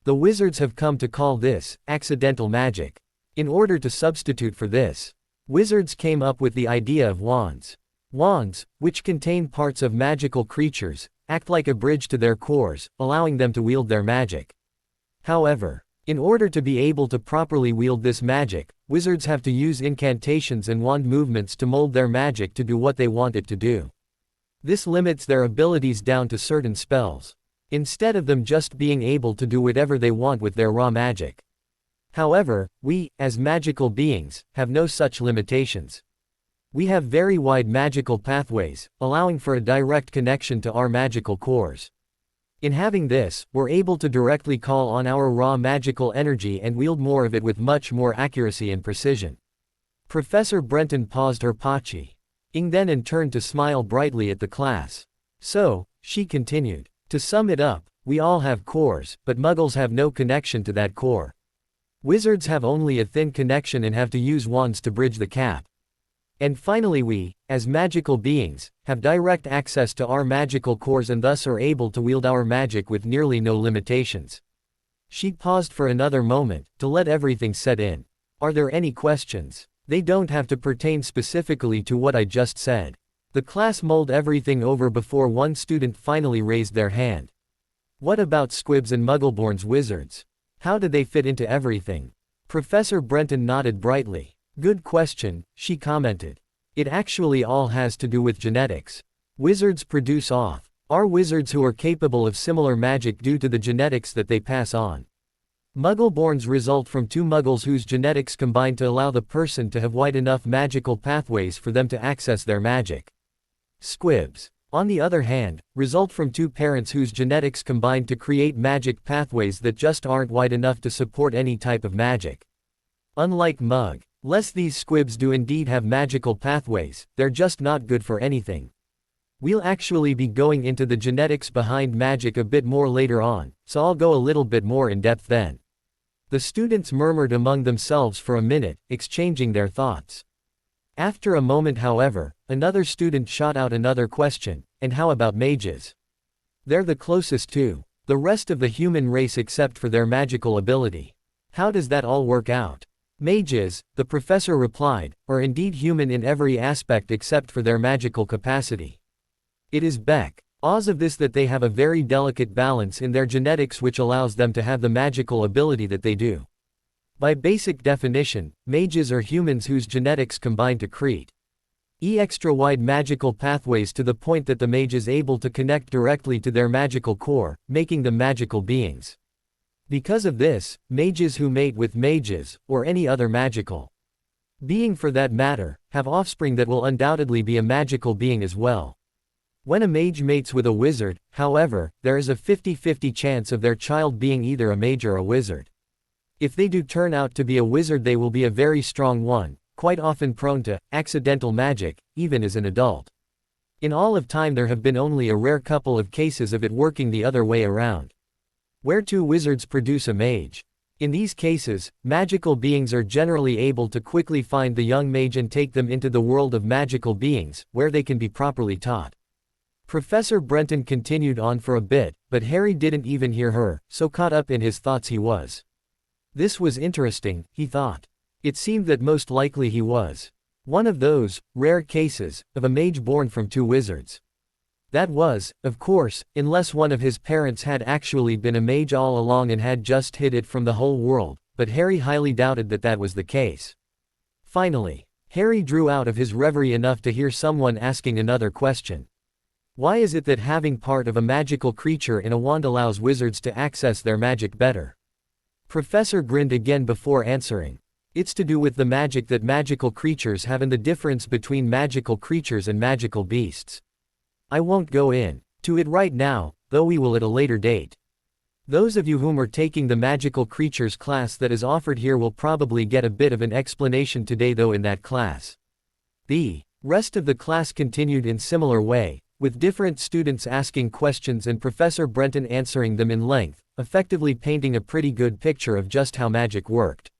The wizards have come to call this accidental magic. In order to substitute for this, wizards came up with the idea of wands. Wands, which contain parts of magical creatures, act like a bridge to their cores, allowing them to wield their magic. However, in order to be able to properly wield this magic, wizards have to use incantations and wand movements to mold their magic to do what they want it to do. This limits their abilities down to certain spells, instead of them just being able to do whatever they want with their raw magic. However, we, as magical beings, have no such limitations. We have very wide magical pathways, allowing for a direct connection to our magical cores. In having this, we're able to directly call on our raw magical energy and wield more of it with much more accuracy and precision. Professor Brenton paused her pachi-ing then and turned to smile brightly at the class. So, she continued, to sum it up, we all have cores, but muggles have no connection to that core. Wizards have only a thin connection and have to use wands to bridge the gap. And finally we, as magical beings, have direct access to our magical cores and thus are able to wield our magic with nearly no limitations. She paused for another moment, to let everything set in. Are there any questions? They don't have to pertain specifically to what I just said. The class mulled everything over before one student finally raised their hand. What about Squibs and Muggleborn's wizards? How did they fit into everything? Professor Brenton nodded brightly. Good question, she commented. It actually all has to do with genetics. Wizards produce our wizards who are capable of similar magic due to the genetics that they pass on. Muggleborns result from two muggles whose genetics combine to allow the person to have wide enough magical pathways for them to access their magic. Squibs, on the other hand, result from two parents whose genetics combine to create magic pathways that just aren't wide enough to support any type of magic. Unlike lest these squibs do indeed have magical pathways, they're just not good for anything. We'll actually be going into the genetics behind magic a bit more later on, so I'll go a little bit more in depth then. The students murmured among themselves for a minute, exchanging their thoughts. After a moment however, another student shot out another question, and how about mages? They're the closest to the rest of the human race except for their magical ability. How does that all work out? Mages, the professor replied, are indeed human in every aspect except for their magical capacity. It is because of this that they have a very delicate balance in their genetics which allows them to have the magical ability that they do. By basic definition, mages are humans whose genetics combine to create extra wide magical pathways to the point that the mage is able to connect directly to their magical core, making them magical beings. Because of this, mages who mate with mages, or any other magical being for that matter, have offspring that will undoubtedly be a magical being as well. When a mage mates with a wizard, however, there is a 50-50 chance of their child being either a mage or a wizard. If they do turn out to be a wizard they will be a very strong one, quite often prone to accidental magic, even as an adult. In all of time there have been only a rare couple of cases of it working the other way around, where two wizards produce a mage. In these cases, magical beings are generally able to quickly find the young mage and take them into the world of magical beings, where they can be properly taught. Professor Brenton continued on for a bit, but Harry didn't even hear her, so caught up in his thoughts he was. This was interesting, he thought. It seemed that most likely he was one of those rare cases of a mage born from two wizards. That was, of course, unless one of his parents had actually been a mage all along and had just hid it from the whole world, but Harry highly doubted that that was the case. Finally, Harry drew out of his reverie enough to hear someone asking another question. Why is it that having part of a magical creature in a wand allows wizards to access their magic better? Professor grinned again before answering. It's to do with the magic that magical creatures have and the difference between magical creatures and magical beasts. I won't go into it right now, though we will at a later date. Those of you whom are taking the magical creatures class that is offered here will probably get a bit of an explanation today though in that class. The rest of the class continued in similar way, with different students asking questions and Professor Brenton answering them in length, effectively painting a pretty good picture of just how magic worked.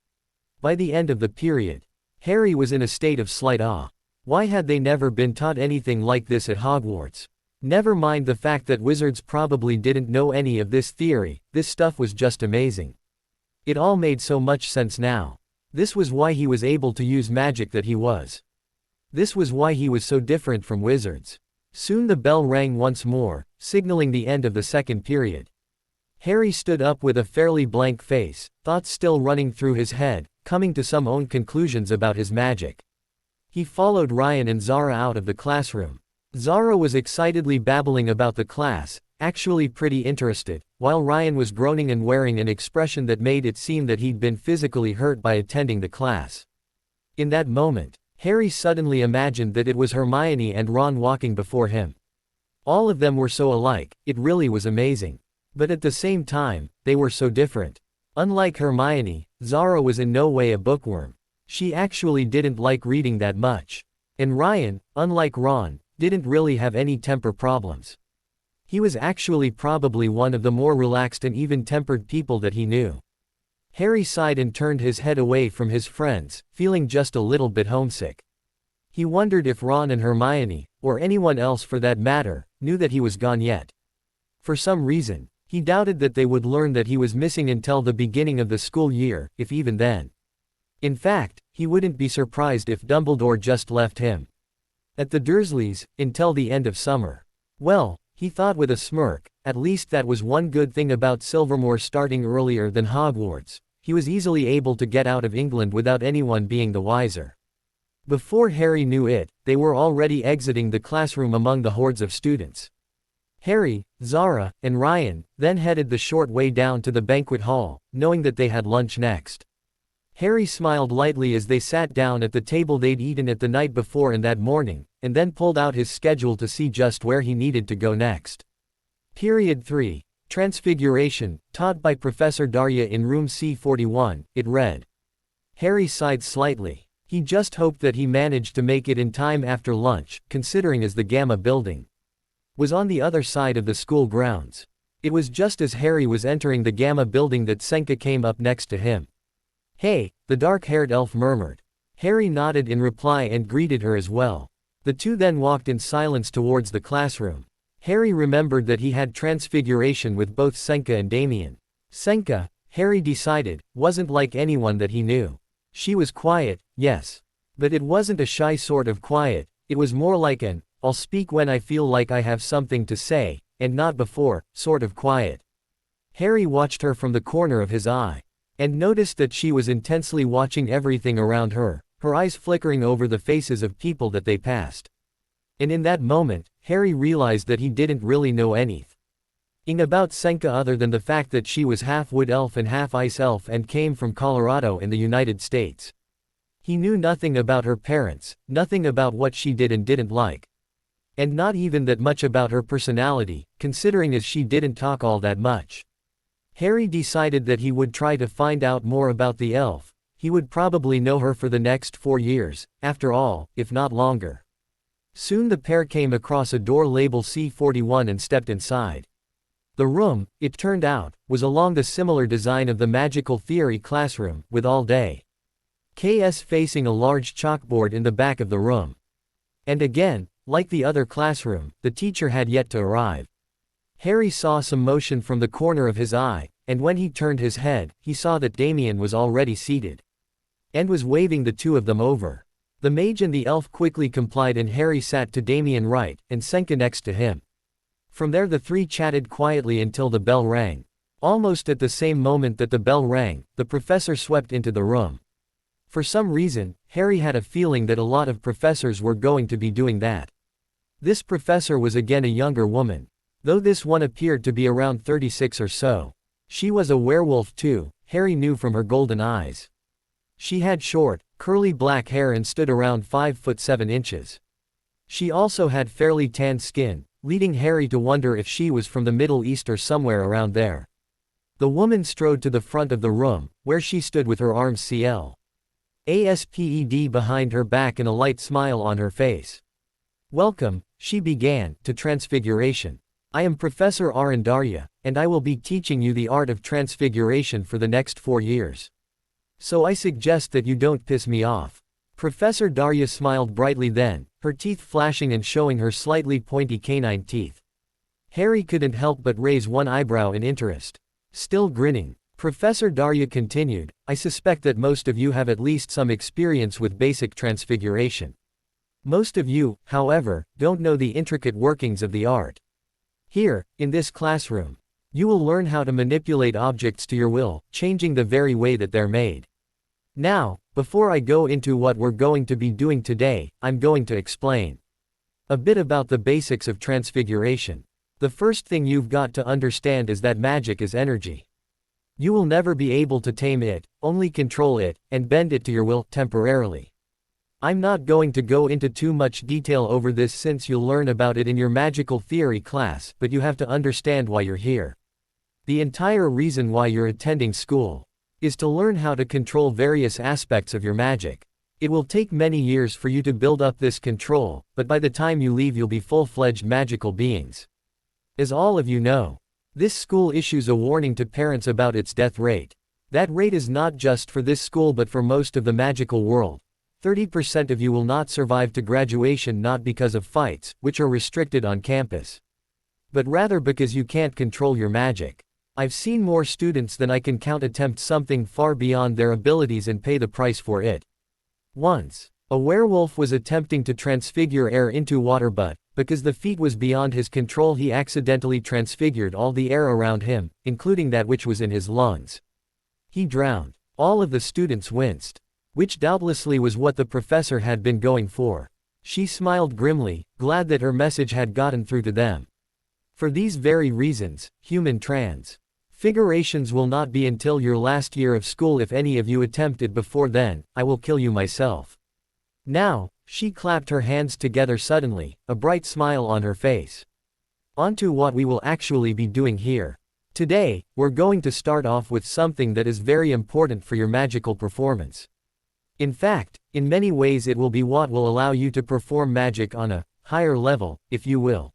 By the end of the period, Harry was in a state of slight awe. Why had they never been taught anything like this at Hogwarts? Never mind the fact that wizards probably didn't know any of this theory, this stuff was just amazing. It all made so much sense now. This was why he was able to use magic that he was. This was why he was so different from wizards. Soon the bell rang once more, signaling the end of the second period. Harry stood up with a fairly blank face, thoughts still running through his head, coming to some own conclusions about his magic. He followed Ryan and Zara out of the classroom. Zara was excitedly babbling about the class, actually pretty interested, while Ryan was groaning and wearing an expression that made it seem that he'd been physically hurt by attending the class. In that moment, Harry suddenly imagined that it was Hermione and Ron walking before him. All of them were so alike, it really was amazing. But at the same time, they were so different. Unlike Hermione, Zara was in no way a bookworm. She actually didn't like reading that much. And Ryan, unlike Ron, didn't really have any temper problems. He was actually probably one of the more relaxed and even-tempered people that he knew. Harry sighed and turned his head away from his friends, feeling just a little bit homesick. He wondered if Ron and Hermione, or anyone else for that matter, knew that he was gone yet. For some reason, he doubted that they would learn that he was missing until the beginning of the school year, if even then. In fact, he wouldn't be surprised if Dumbledore just left him at the Dursleys until the end of summer. Well, he thought with a smirk, at least that was one good thing about Silvermoor starting earlier than Hogwarts. He was easily able to get out of England without anyone being the wiser. Before Harry knew it, they were already exiting the classroom among the hordes of students. Harry, Zara, and Ryan then headed the short way down to the banquet hall, knowing that they had lunch next. Harry smiled lightly as they sat down at the table they'd eaten at the night before and that morning, and then pulled out his schedule to see just where he needed to go next. Period 3. Transfiguration, taught by Professor Darya in room C41, it read. Harry sighed slightly. He just hoped that he managed to make it in time after lunch, considering as the Gamma building was on the other side of the school grounds. It was just as Harry was entering the Gamma building that Senka came up next to him. Hey, the dark-haired elf murmured. Harry nodded in reply and greeted her as well. The two then walked in silence towards the classroom. Harry remembered that he had transfiguration with both Senka and Damien. Senka, Harry decided, wasn't like anyone that he knew. She was quiet, yes. But it wasn't a shy sort of quiet, it was more like an, I'll speak when I feel like I have something to say, and not before, sort of quiet. Harry watched her from the corner of his eye, and noticed that she was intensely watching everything around her, her eyes flickering over the faces of people that they passed. And in that moment, Harry realized that he didn't really know anything about Senka other than the fact that she was half wood elf and half ice elf and came from Colorado in the United States. He knew nothing about her parents, nothing about what she did and didn't like. And not even that much about her personality, considering as she didn't talk all that much. Harry decided that he would try to find out more about the elf. He He would probably know her for the next 4 years, after all, if not longer. Soon the pair came across a door labeled C41 and stepped inside. The room, it turned out, was along the similar design of the magical theory classroom, with all day KS facing a large chalkboard in the back of the room. And again, like the other classroom, the teacher had yet to arrive. Harry saw some motion from the corner of his eye, and when he turned his head, he saw that Damien was already seated and was waving the two of them over. The mage and the elf quickly complied and Harry sat to Damien right, and Senka next to him. From there the three chatted quietly until the bell rang. Almost at the same moment that the bell rang, the professor swept into the room. For some reason, Harry had a feeling that a lot of professors were going to be doing that. This professor was again a younger woman. Though this one appeared to be around 36 or so. She was a werewolf too, Harry knew from her golden eyes. She had short, curly black hair and stood around 5 foot 7 inches. She also had fairly tanned skin, leading Harry to wonder if she was from the Middle East or somewhere around there. The woman strode to the front of the room, where she stood with her arms clasped behind her back and a light smile on her face. "Welcome," she began, "to Transfiguration. I am Professor Arandaria, and I will be teaching you the art of transfiguration for the next 4 years. So I suggest that you don't piss me off." Professor Daria smiled brightly then, her teeth flashing and showing her slightly pointy canine teeth. Harry couldn't help but raise one eyebrow in interest. Still grinning, Professor Daria continued, "I suspect that most of you have at least some experience with basic transfiguration. Most of you, however, don't know the intricate workings of the art. Here, in this classroom, you will learn how to manipulate objects to your will, changing the very way that they're made. Now, before I go into what we're going to be doing today, I'm going to explain a bit about the basics of transfiguration. The first thing you've got to understand is that magic is energy. You will never be able to tame it, only control it, and bend it to your will, temporarily. I'm not going to go into too much detail over this since you'll learn about it in your magical theory class, but you have to understand why you're here. The entire reason why you're attending school is to learn how to control various aspects of your magic. It will take many years for you to build up this control, but by the time you leave you'll be full-fledged magical beings. As all of you know, this school issues a warning to parents about its death rate. That rate is not just for this school but for most of the magical world. 30% of you will not survive to graduation, not because of fights, which are restricted on campus, but rather because you can't control your magic. I've seen more students than I can count attempt something far beyond their abilities and pay the price for it. Once, a werewolf was attempting to transfigure air into water, but because the feat was beyond his control he accidentally transfigured all the air around him, including that which was in his lungs. He drowned. All of the students winced, which doubtlessly was what the professor had been going for. She smiled grimly, glad that her message had gotten through to them. For these very reasons, human transfigurations will not be until your last year of school. If any of you attempt it before then, I will kill you myself. Now, she clapped her hands together suddenly, a bright smile on her face. On to what we will actually be doing here. Today, we're going to start off with something that is very important for your magical performance. In fact, in many ways it will be what will allow you to perform magic on a higher level, if you will.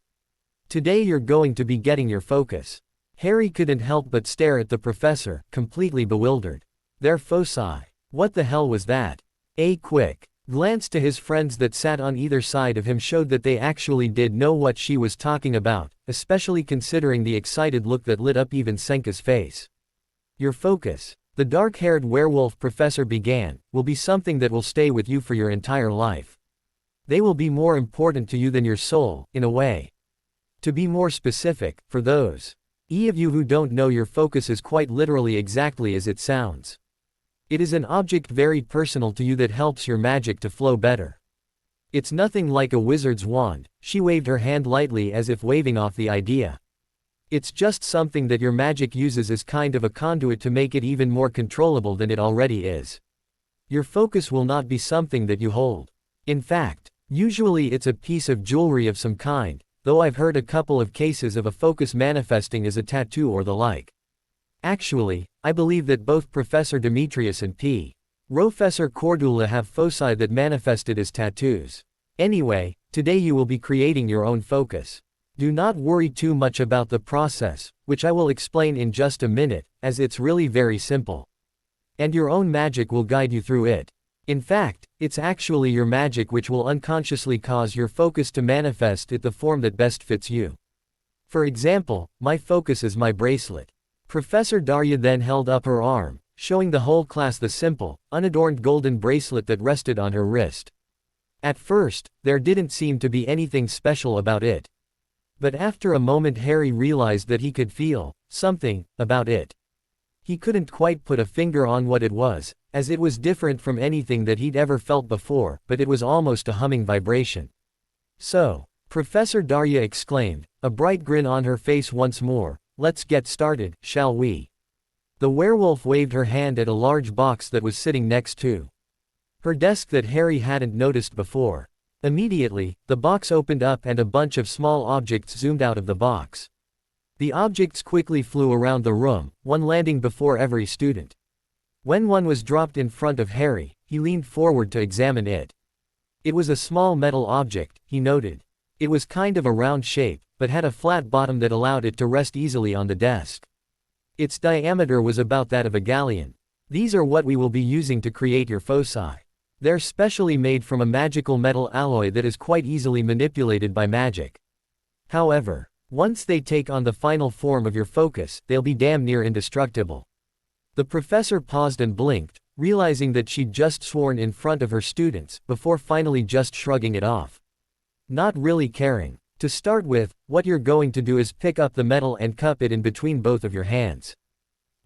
Today you're going to be getting your focus. Harry couldn't help but stare at the professor, completely bewildered. Their foci. What the hell was that? A quick glance to his friends that sat on either side of him showed that they actually did know what she was talking about, especially considering the excited look that lit up even Senka's face. Your focus, the dark-haired werewolf professor began, will be something that will stay with you for your entire life. They will be more important to you than your soul, in a way. To be more specific, for those of you who don't know, your focus is quite literally exactly as it sounds. It is an object very personal to you that helps your magic to flow better. It's nothing like a wizard's wand. She waved her hand lightly as if waving off the idea. It's just something that your magic uses as kind of a conduit to make it even more controllable than it already is. Your focus will not be something that you hold. In fact, usually it's a piece of jewelry of some kind, though I've heard a couple of cases of a focus manifesting as a tattoo or the like. Actually, I believe that both Professor Demetrius and P. Professor Cordula have foci that manifested as tattoos. Anyway, today you will be creating your own focus. Do not worry too much about the process, which I will explain in just a minute, as it's really very simple. And your own magic will guide you through it. In fact, it's actually your magic which will unconsciously cause your focus to manifest in the form that best fits you. For example, my focus is my bracelet. Professor Darya then held up her arm, showing the whole class the simple, unadorned golden bracelet that rested on her wrist. At first, there didn't seem to be anything special about it. But after a moment Harry realized that he could feel something about it. He couldn't quite put a finger on what it was, as it was different from anything that he'd ever felt before, but it was almost a humming vibration. So, Professor Darya exclaimed, a bright grin on her face once more, let's get started, shall we? The werewolf waved her hand at a large box that was sitting next to her desk that Harry hadn't noticed before. Immediately, the box opened up and a bunch of small objects zoomed out of the box. The objects quickly flew around the room, one landing before every student. When one was dropped in front of Harry, he leaned forward to examine it. It was a small metal object, he noted. It was kind of a round shape, but had a flat bottom that allowed it to rest easily on the desk. Its diameter was about that of a galleon. These are what we will be using to create your foci. They're specially made from a magical metal alloy that is quite easily manipulated by magic. However, once they take on the final form of your focus, they'll be damn near indestructible. The professor paused and blinked, realizing that she'd just sworn in front of her students, before finally just shrugging it off. Not really caring. To start with, what you're going to do is pick up the metal and cup it in between both of your hands.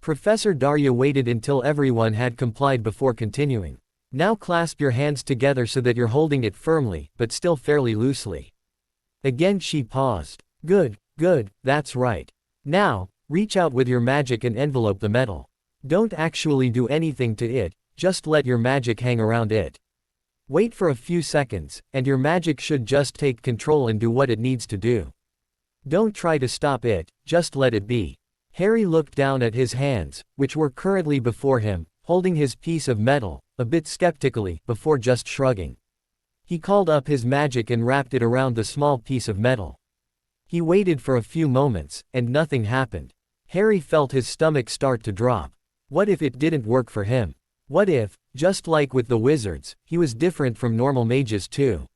Professor Darya waited until everyone had complied before continuing. Now clasp your hands together so that you're holding it firmly, but still fairly loosely. Again she paused. Good, that's right. Now, reach out with your magic and envelope the metal. Don't actually do anything to it, just let your magic hang around it. Wait for a few seconds, and your magic should just take control and do what it needs to do. Don't try to stop it, just let it be. Harry looked down at his hands, which were currently before him, holding his piece of metal, a bit skeptically, before just shrugging. He called up his magic and wrapped it around the small piece of metal. He waited for a few moments, and nothing happened. Harry felt his stomach start to drop. What if it didn't work for him? What if, just like with the wizards, he was different from normal mages too?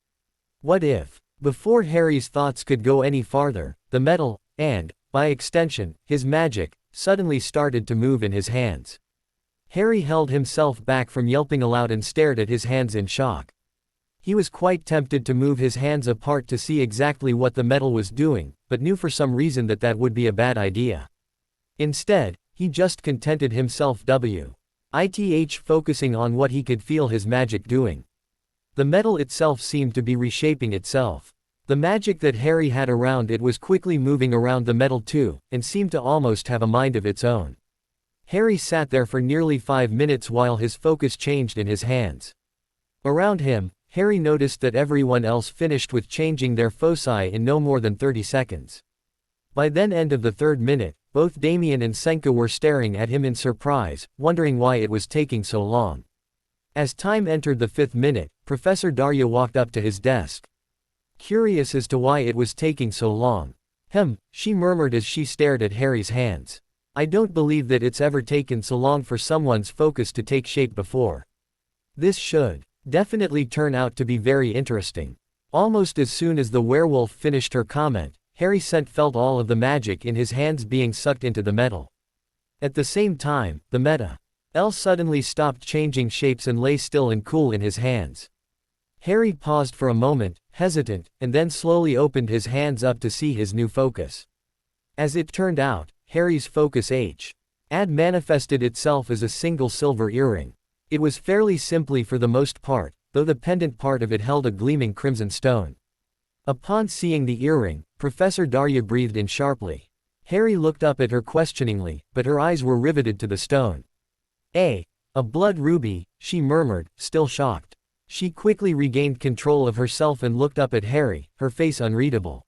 What if, before Harry's thoughts could go any farther, the metal, and, by extension, his magic, suddenly started to move in his hands? Harry held himself back from yelping aloud and stared at his hands in shock. He was quite tempted to move his hands apart to see exactly what the metal was doing, but knew for some reason that that would be a bad idea. Instead, he just contented himself focusing on what he could feel his magic doing. The metal itself seemed to be reshaping itself. The magic that Harry had around it was quickly moving around the metal too, and seemed to almost have a mind of its own. Harry sat there for nearly 5 minutes while his focus changed in his hands. Around him, Harry noticed that everyone else finished with changing their foci in no more than 30 seconds. By then end of the 3rd minute, both Damien and Senka were staring at him in surprise, wondering why it was taking so long. As time entered the 5th minute, Professor Darya walked up to his desk. Curious as to why it was taking so long. She murmured as she stared at Harry's hands. I don't believe that it's ever taken so long for someone's focus to take shape before. This should definitely turn out to be very interesting. Almost as soon as the werewolf finished her comment, Harry felt all of the magic in his hands being sucked into the metal. At the same time, the metal suddenly stopped changing shapes and lay still and cool in his hands. Harry paused for a moment, hesitant, and then slowly opened his hands up to see his new focus. As it turned out, Harry's focus had manifested itself as a single silver earring. It was fairly simply for the most part, though the pendant part of it held a gleaming crimson stone. Upon seeing the earring, Professor Darya breathed in sharply. Harry looked up at her questioningly, but her eyes were riveted to the stone. A blood ruby, she murmured, still shocked. She quickly regained control of herself and looked up at Harry, her face unreadable.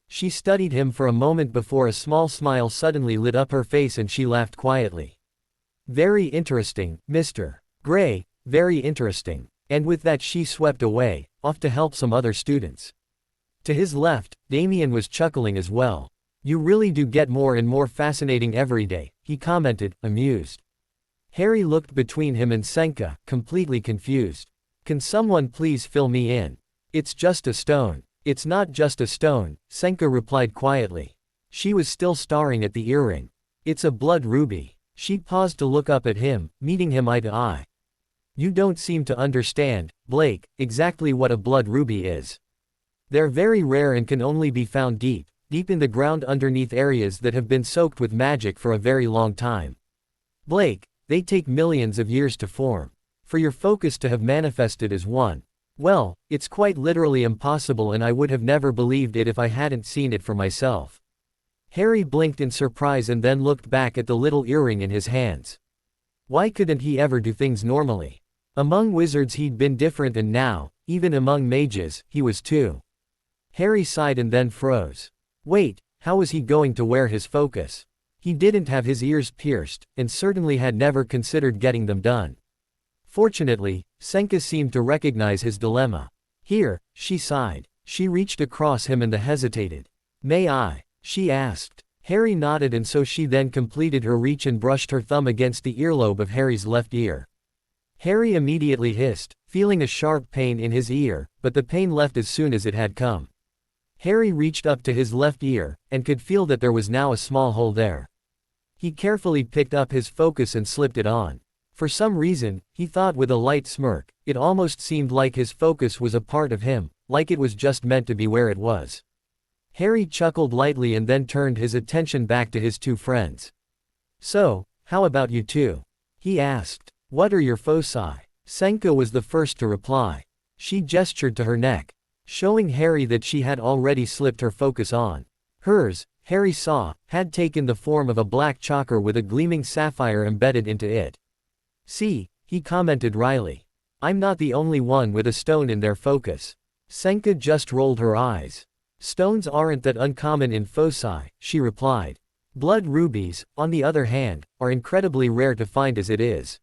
She studied him for a moment before a small smile suddenly lit up her face and she laughed quietly. Very interesting, Mr. Gray, very interesting. And with that she swept away, off to help some other students. To his left, Damien was chuckling as well. You really do get more and more fascinating every day, he commented, amused. Harry looked between him and Senka, completely confused. Can someone please fill me in? It's just a stone. It's not just a stone, Senka replied quietly. She was still staring at the earring. It's a blood ruby. She paused to look up at him, meeting him eye to eye. You don't seem to understand, Blake, exactly what a blood ruby is. They're very rare and can only be found deep in the ground underneath areas that have been soaked with magic for a very long time. Blake, they take millions of years to form. For your focus to have manifested as one. Well, it's quite literally impossible and I would have never believed it if I hadn't seen it for myself. Harry blinked in surprise and then looked back at the little earring in his hands. Why couldn't he ever do things normally? Among wizards he'd been different and now, even among mages, he was too. Harry sighed and then froze. Wait, how was he going to wear his focus? He didn't have his ears pierced, and certainly had never considered getting them done. Fortunately, Senka seemed to recognize his dilemma. Here, she sighed. She reached across him and hesitated. May I? She asked. Harry nodded and so she then completed her reach and brushed her thumb against the earlobe of Harry's left ear. Harry immediately hissed, feeling a sharp pain in his ear, but the pain left as soon as it had come. Harry reached up to his left ear, and could feel that there was now a small hole there. He carefully picked up his focus and slipped it on. For some reason, he thought with a light smirk, it almost seemed like his focus was a part of him, like it was just meant to be where it was. Harry chuckled lightly and then turned his attention back to his two friends. So, how about you two? He asked. What are your foci? Senka was the first to reply. She gestured to her neck, showing Harry that she had already slipped her focus on. Hers, Harry saw, had taken the form of a black choker with a gleaming sapphire embedded into it. See, he commented wryly. I'm not the only one with a stone in their focus. Senka just rolled her eyes. Stones aren't that uncommon in foci, she replied. Blood rubies, on the other hand, are incredibly rare to find as it is.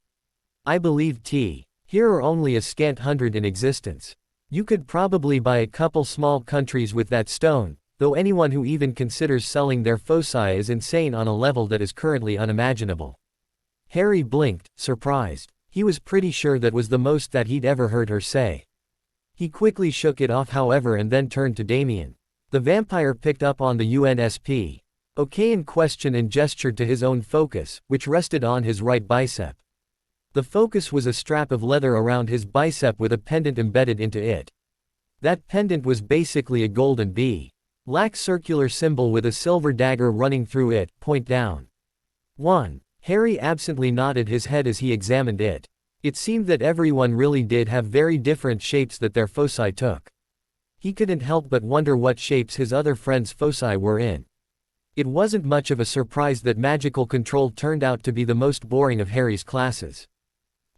I believe here are only a scant 100 in existence. You could probably buy a couple small countries with that stone, though anyone who even considers selling their foci is insane on a level that is currently unimaginable. Harry blinked, surprised. He was pretty sure that was the most that he'd ever heard her say. He quickly shook it off however and then turned to Damien. The vampire picked up on the UNSP. OK in question and gestured to his own focus, which rested on his right bicep. The focus was a strap of leather around his bicep with a pendant embedded into it. That pendant was basically a golden black circular symbol with a silver dagger running through it, point down. 1. Harry absently nodded his head as he examined it. It seemed that everyone really did have very different shapes that their foci took. He couldn't help but wonder what shapes his other friends' foci were in. It wasn't much of a surprise that magical control turned out to be the most boring of Harry's classes.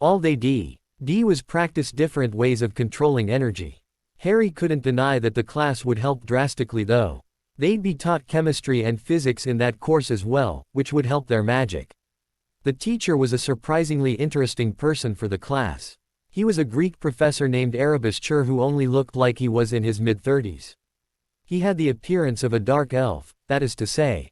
All day was practice different ways of controlling energy. Harry couldn't deny that the class would help drastically though. They'd be taught chemistry and physics in that course as well, which would help their magic. The teacher was a surprisingly interesting person for the class. He was a Greek professor named Erebus Chur who only looked like he was in his mid-30s. He had the appearance of a dark elf, that is to say,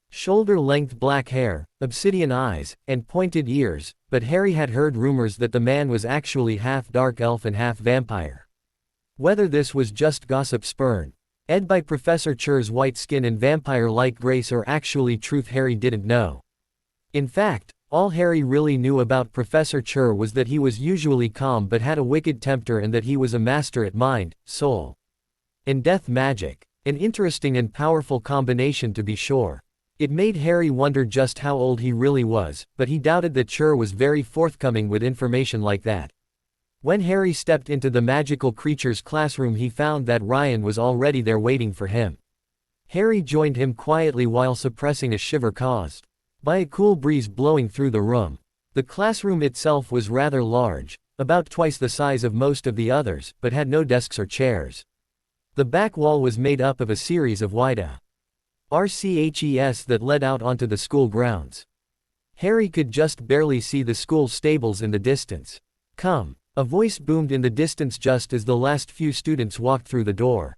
shoulder-length black hair, obsidian eyes, and pointed ears, but Harry had heard rumors that the man was actually half dark elf and half vampire. Whether this was just gossip spurned by Professor Chur's white skin and vampire-like grace or actually truth Harry didn't know. In fact, all Harry really knew about Professor Chur was that he was usually calm but had a wicked temper and that he was a master at mind, soul, and death magic. An interesting and powerful combination to be sure. It made Harry wonder just how old he really was, but he doubted that Chur was very forthcoming with information like that. When Harry stepped into the magical creature's classroom he found that Ryan was already there waiting for him. Harry joined him quietly while suppressing a shiver caused by a cool breeze blowing through the room. The classroom itself was rather large, about twice the size of most of the others, but had no desks or chairs. The back wall was made up of a series of wide RCHES that led out onto the school grounds. Harry could just barely see the school stables in the distance. Come. A voice boomed in the distance just as the last few students walked through the door.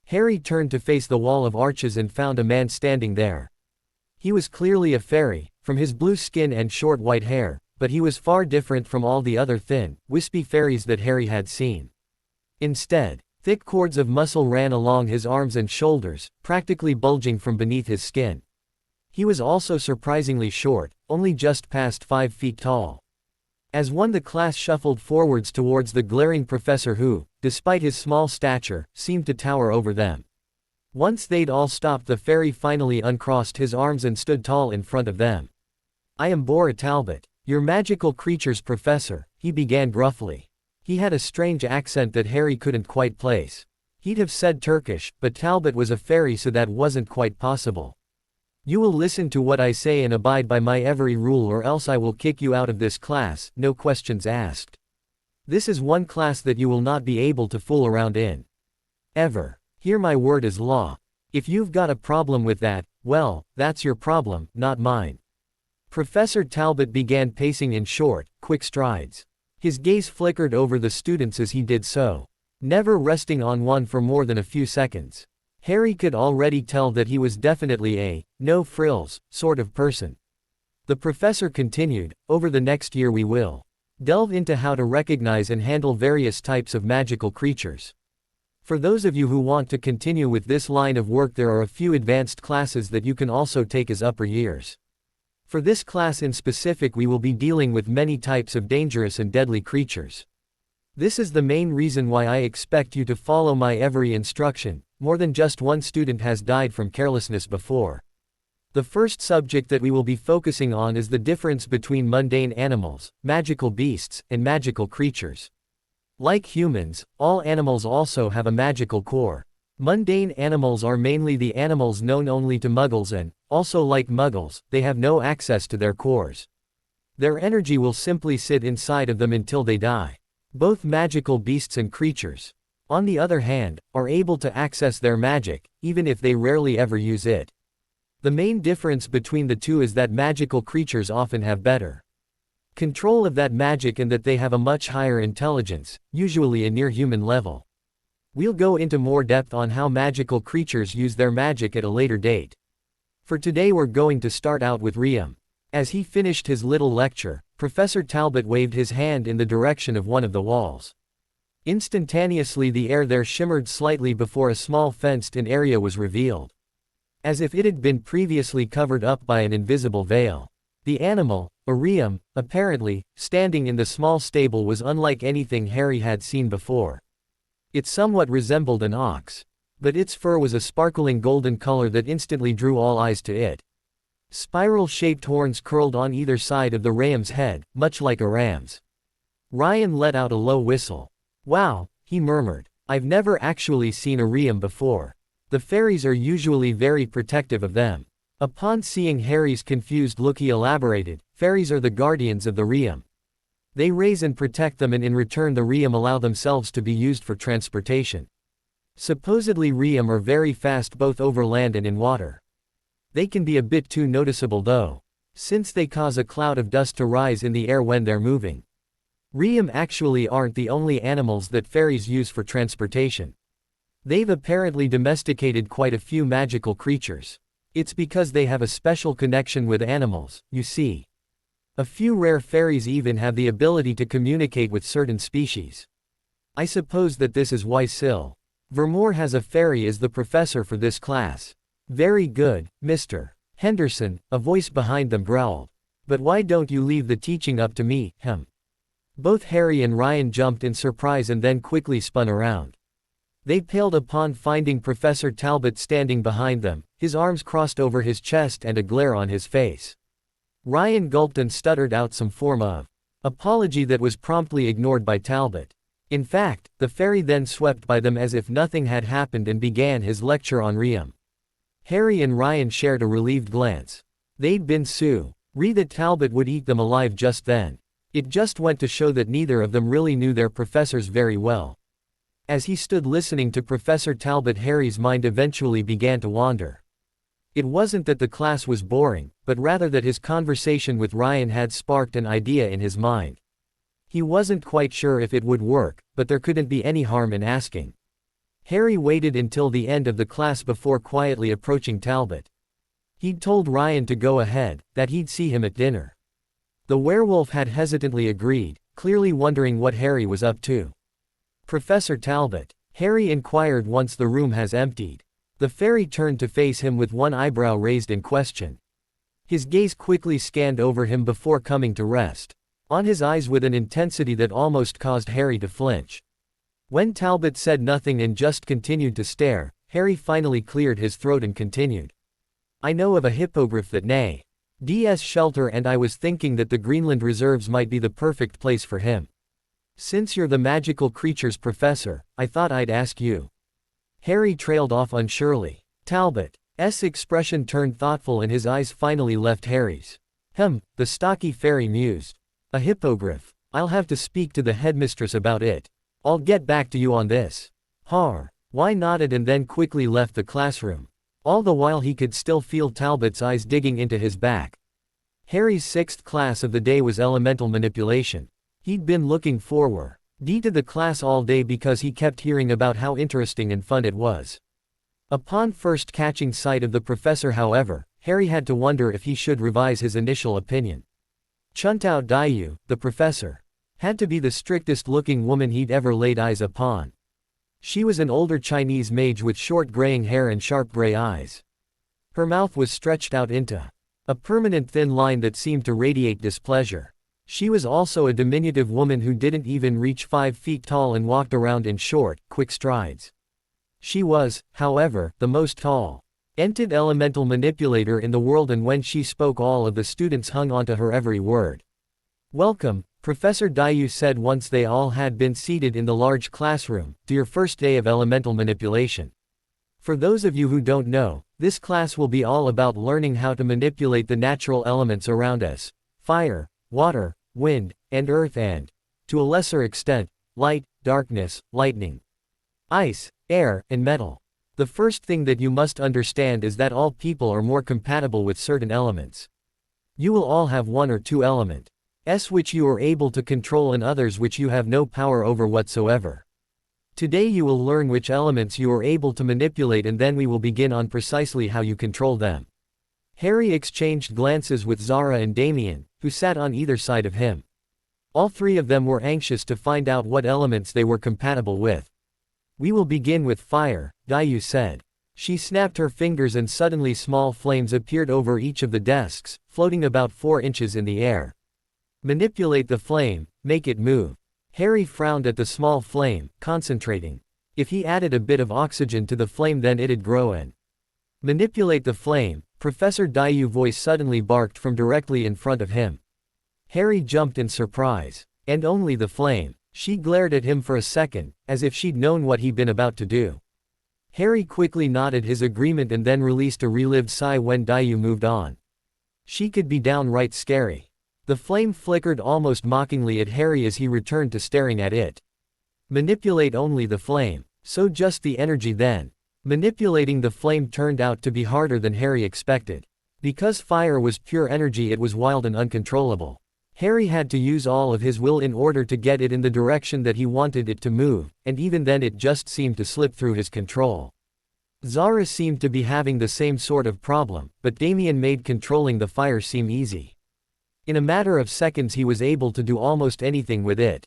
Harry turned to face the wall of arches and found a man standing there. He was clearly a fairy, from his blue skin and short white hair, but he was far different from all the other thin, wispy fairies that Harry had seen. Instead, thick cords of muscle ran along his arms and shoulders, practically bulging from beneath his skin. He was also surprisingly short, only just past 5 feet tall. As the class shuffled forwards towards the glaring professor who, despite his small stature, seemed to tower over them. Once they'd all stopped, the fairy finally uncrossed his arms and stood tall in front of them. "I am Bora Talbot, your magical creatures professor," he began gruffly. He had a strange accent that Harry couldn't quite place. He'd have said Turkish, but Talbot was a fairy, so that wasn't quite possible. "You will listen to what I say and abide by my every rule, or else I will kick you out of this class, no questions asked. This is one class that you will not be able to fool around in. Ever. Hear my word as law. If you've got a problem with that, well, that's your problem, not mine." Professor Talbot began pacing in short, quick strides. His gaze flickered over the students as he did so, never resting on one for more than a few seconds. Harry could already tell that he was definitely a no-frills sort of person. The professor continued, "Over the next year we will delve into how to recognize and handle various types of magical creatures. For those of you who want to continue with this line of work, there are a few advanced classes that you can also take as upper years. For this class in specific, we will be dealing with many types of dangerous and deadly creatures. This is the main reason why I expect you to follow my every instruction. More than just one student has died from carelessness before. The first subject that we will be focusing on is the difference between mundane animals, magical beasts, and magical creatures. Like humans, all animals also have a magical core. Mundane animals are mainly the animals known only to Muggles, and, also like Muggles, they have no access to their cores. Their energy will simply sit inside of them until they die. Both magical beasts and creatures, on the other hand, are able to access their magic, even if they rarely ever use it. The main difference between the two is that magical creatures often have better control of that magic and that they have a much higher intelligence, usually a near-human level. We'll go into more depth on how magical creatures use their magic at a later date. For today we're going to start out with Riam. As he finished his little lecture, Professor Talbot waved his hand in the direction of one of the walls. Instantaneously the air there shimmered slightly before a small fenced-in area was revealed. As if it had been previously covered up by an invisible veil. The animal, a Riam, apparently, standing in the small stable was unlike anything Harry had seen before. It somewhat resembled an ox. But its fur was a sparkling golden color that instantly drew all eyes to it. Spiral-shaped horns curled on either side of the Riam's head, much like a ram's. Ryan let out a low whistle. "Wow," he murmured. "I've never actually seen a Riam before. The fairies are usually very protective of them." Upon seeing Harry's confused look, he elaborated, "Fairies are the guardians of the Riam. They raise and protect them, and in return the Riam allow themselves to be used for transportation. Supposedly Riam are very fast both over land and in water. They can be a bit too noticeable though, since they cause a cloud of dust to rise in the air when they're moving. Riam actually aren't the only animals that fairies use for transportation. They've apparently domesticated quite a few magical creatures. It's because they have a special connection with animals, you see. A few rare fairies even have the ability to communicate with certain species. I suppose that this is why Syl Vermore has a fairy as the professor for this class." "Very good, Mr. Henderson," a voice behind them growled. "But why don't you leave the teaching up to me, him?" Both Harry and Ryan jumped in surprise and then quickly spun around. They paled upon finding Professor Talbot standing behind them, his arms crossed over his chest and a glare on his face. Ryan gulped and stuttered out some form of apology that was promptly ignored by Talbot. In fact, the fairy then swept by them as if nothing had happened and began his lecture on Riam. Harry and Ryan shared a relieved glance. They'd been that Talbot would eat them alive just then. It just went to show that neither of them really knew their professors very well. As he stood listening to Professor Talbot, Harry's mind eventually began to wander. It wasn't that the class was boring, but rather that his conversation with Ryan had sparked an idea in his mind. He wasn't quite sure if it would work, but there couldn't be any harm in asking. Harry waited until the end of the class before quietly approaching Talbot. He'd told Ryan to go ahead, that he'd see him at dinner. The werewolf had hesitantly agreed, clearly wondering what Harry was up to. "Professor Talbot," Harry inquired once the room has emptied. The fairy turned to face him with one eyebrow raised in question. His gaze quickly scanned over him before coming to rest on his eyes with an intensity that almost caused Harry to flinch. When Talbot said nothing and just continued to stare, Harry finally cleared his throat and continued. "I know of a hippogriff that needs shelter, and I was thinking that the Greenland reserves might be the perfect place for him. Since you're the magical creature's professor, I thought I'd ask you." Harry trailed off unsurely. Talbot's expression turned thoughtful and his eyes finally left Harry's. The stocky fairy mused. "A hippogriff. I'll have to speak to the headmistress about it. I'll get back to you on this." Why nodded and then quickly left the classroom. All the while he could still feel Talbot's eyes digging into his back. Harry's sixth class of the day was elemental manipulation. He'd been looking forward to the class all day because he kept hearing about how interesting and fun it was. Upon first catching sight of the professor, however, Harry had to wonder if he should revise his initial opinion. Chuntao Daiyu, the professor, had to be the strictest-looking woman he'd ever laid eyes upon. She was an older Chinese mage with short graying hair and sharp gray eyes. Her mouth was stretched out into a permanent thin line that seemed to radiate displeasure. She was also a diminutive woman who didn't even reach 5 feet tall and walked around in short, quick strides. She was, however, the most talented elemental manipulator in the world, and when she spoke all of the students hung onto her every word. "Welcome, Professor Daiyu said once they all had been seated in the large classroom, to your first day of elemental manipulation. For those of you who don't know, this class will be all about learning how to manipulate the natural elements around us: fire, water, wind, and earth, and, to a lesser extent, light, darkness, lightning, ice, air, and metal. The first thing that you must understand is that all people are more compatible with certain elements. You will all have one or two elements which you are able to control and others which you have no power over whatsoever. Today you will learn which elements you are able to manipulate, and then we will begin on precisely how you control them." Harry exchanged glances with Zara and Damien, who sat on either side of him. All three of them were anxious to find out what elements they were compatible with. "We will begin with fire," Daiyu said. She snapped her fingers and suddenly small flames appeared over each of the desks, floating about 4 inches in the air. "Manipulate the flame, make it move." Harry frowned at the small flame, concentrating. If he added a bit of oxygen to the flame, then it'd grow and manipulate the flame. Professor Daiyu's voice suddenly barked from directly in front of him. Harry jumped in surprise. "And only the flame." She glared at him for a second, as if she'd known what he'd been about to do. Harry quickly nodded his agreement and then released a relieved sigh when Daiyu moved on. She could be downright scary. The flame flickered almost mockingly at Harry as he returned to staring at it. Manipulate only the flame. So just the energy then. Manipulating the flame turned out to be harder than Harry expected. Because fire was pure energy, it was wild and uncontrollable. Harry had to use all of his will in order to get it in the direction that he wanted it to move, and even then it just seemed to slip through his control. Zara seemed to be having the same sort of problem, but Damien made controlling the fire seem easy. In a matter of seconds he was able to do almost anything with it.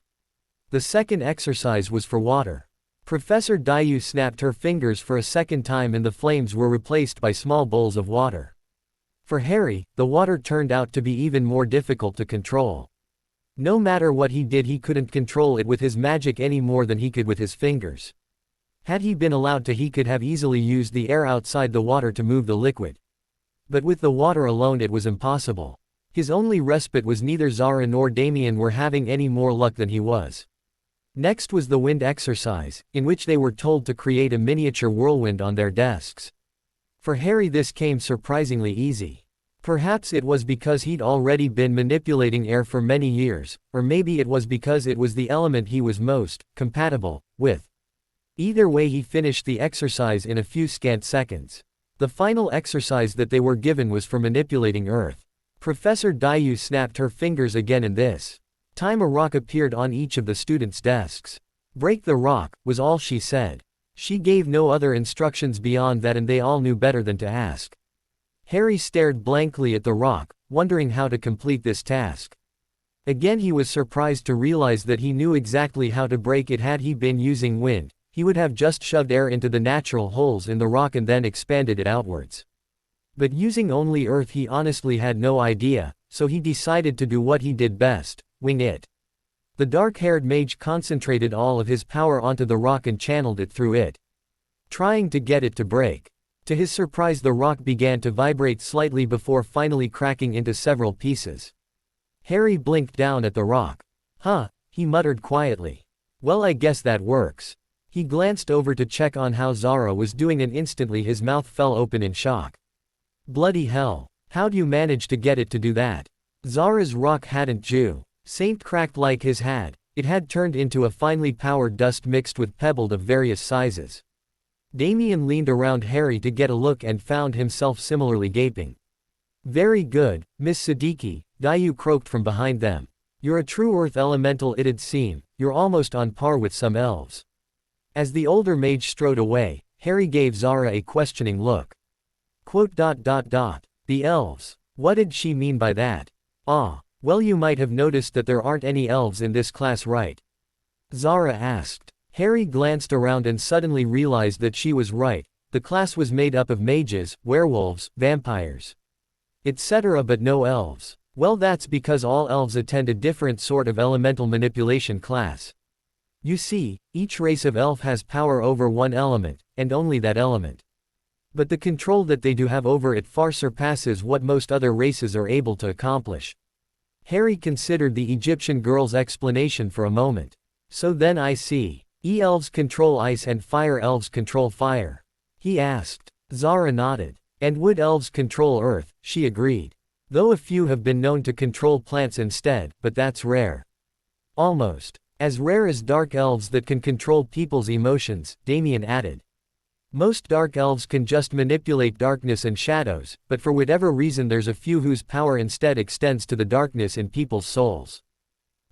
The second exercise was for water. Professor Daiyu snapped her fingers for a second time and the flames were replaced by small bowls of water. For Harry, the water turned out to be even more difficult to control. No matter what he did, he couldn't control it with his magic any more than he could with his fingers. Had he been allowed to, he could have easily used the air outside the water to move the liquid. But with the water alone it was impossible. His only respite was neither Zara nor Damien were having any more luck than he was. Next was the wind exercise, in which they were told to create a miniature whirlwind on their desks. For Harry this came surprisingly easy. Perhaps it was because he'd already been manipulating air for many years, or maybe it was because it was the element he was most compatible with. Either way, he finished the exercise in a few scant seconds. The final exercise that they were given was for manipulating earth. Professor Daiyu snapped her fingers again, and this Time a rock appeared on each of the students' desks. "Break the rock," was all she said. She gave no other instructions beyond that, and they all knew better than to ask. Harry stared blankly at the rock, wondering how to complete this task. Again he was surprised to realize that he knew exactly how to break it. Had he been using wind, he would have just shoved air into the natural holes in the rock and then expanded it outwards. But using only earth, he honestly had no idea, so he decided to do what he did best: wing it. The dark-haired mage concentrated all of his power onto the rock and channeled it through it, trying to get it to break. To his surprise, the rock began to vibrate slightly before finally cracking into several pieces. Harry blinked down at the rock. "Huh," he muttered quietly. "Well, I guess that works." He glanced over to check on how Zara was doing, and instantly his mouth fell open in shock. "Bloody hell. How'd you manage to get it to do that?" Zara's rock hadn't Saint cracked like his had. It had turned into a finely powered dust mixed with pebble of various sizes. Damien leaned around Harry to get a look and found himself similarly gaping. "Very good, Miss Siddiqui," Dayu croaked from behind them. "You're a true earth elemental, it'd seem. You're almost on par with some elves." As the older mage strode away, Harry gave Zara a questioning look. "The elves. What did she mean by that?" "Ah. Well, you might have noticed that there aren't any elves in this class, right?" Zara asked. Harry glanced around and suddenly realized that she was right. The class was made up of mages, werewolves, vampires, etc., but no elves. "Well, that's because all elves attend a different sort of elemental manipulation class. You see, each race of elf has power over one element, and only that element. But the control that they do have over it far surpasses what most other races are able to accomplish." Harry considered the Egyptian girl's explanation for a moment. "So then I see. Elves control ice and fire elves control fire?" he asked. Zara nodded. "And wood elves control earth," she agreed. "Though a few have been known to control plants instead, but that's rare. Almost as rare as dark elves that can control people's emotions," Damien added. "Most dark elves can just manipulate darkness and shadows, but for whatever reason there's a few whose power instead extends to the darkness in people's souls."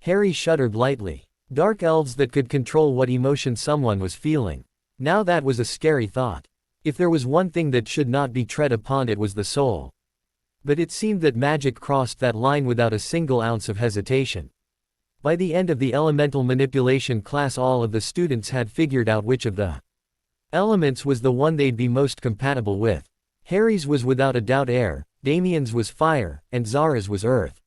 Harry shuddered lightly. Dark elves that could control what emotion someone was feeling. Now that was a scary thought. If there was one thing that should not be tread upon, it was the soul. But it seemed that magic crossed that line without a single ounce of hesitation. By the end of the elemental manipulation class, all of the students had figured out which of the elements was the one they'd be most compatible with. Harry's was without a doubt air, Damien's was fire, and Zara's was earth.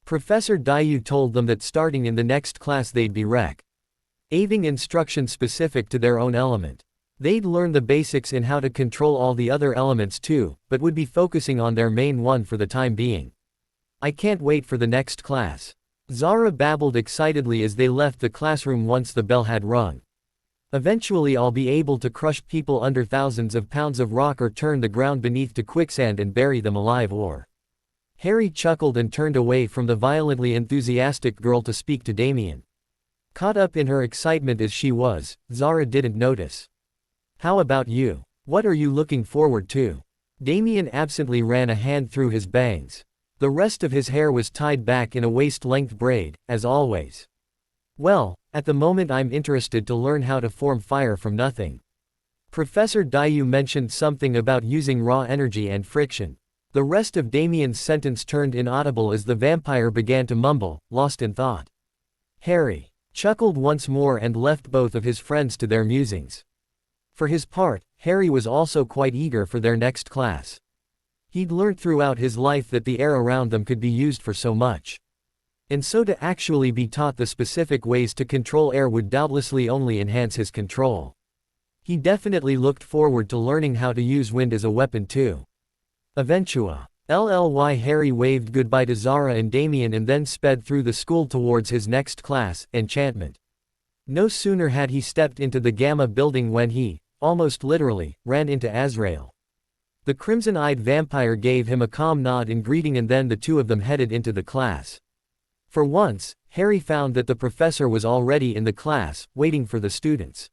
Professor Dayu told them that starting in the next class they'd be receiving instruction specific to their own element. They'd learn the basics in how to control all the other elements too, but would be focusing on their main one for the time being. "I can't wait for the next class," Zara babbled excitedly as they left the classroom once the bell had rung. "Eventually I'll be able to crush people under thousands of pounds of rock, or turn the ground beneath to quicksand and bury them alive, or—" Harry chuckled and turned away from the violently enthusiastic girl to speak to Damien. Caught up in her excitement as she was, Zara didn't notice. "How about you? What are you looking forward to?" Damien absently ran a hand through his bangs. The rest of his hair was tied back in a waist-length braid, as always. "Well, at the moment I'm interested to learn how to form fire from nothing." Professor Dayu mentioned something about using raw energy and friction. The rest of Damien's sentence turned inaudible as the vampire began to mumble, lost in thought. Harry chuckled once more and left both of his friends to their musings. For his part, Harry was also quite eager for their next class. He'd learnt throughout his life that the air around them could be used for so much. And so to actually be taught the specific ways to control air would doubtlessly only enhance his control. He definitely looked forward to learning how to use wind as a weapon too. Harry waved goodbye to Zara and Damien and then sped through the school towards his next class, enchantment. No sooner had he stepped into the Gamma building when he, almost literally, ran into Azrael. The crimson-eyed vampire gave him a calm nod in greeting, and then the two of them headed into the class. For once, Harry found that the professor was already in the class, waiting for the students.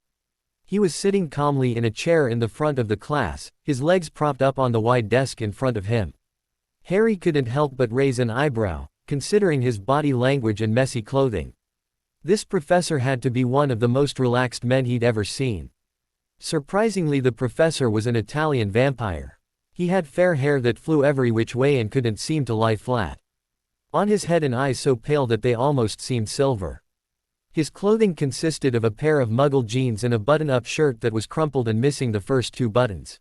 He was sitting calmly in a chair in the front of the class, his legs propped up on the wide desk in front of him. Harry couldn't help but raise an eyebrow. considering his body language and messy clothing. This professor had to be one of the most relaxed men he'd ever seen. Surprisingly, the professor was an Italian vampire. He had fair hair that flew every which way and couldn't seem to lie flat. On his head and eyes so pale that they almost seemed silver. His clothing consisted of a pair of muggle jeans and a button-up shirt that was crumpled and missing the first 2 buttons.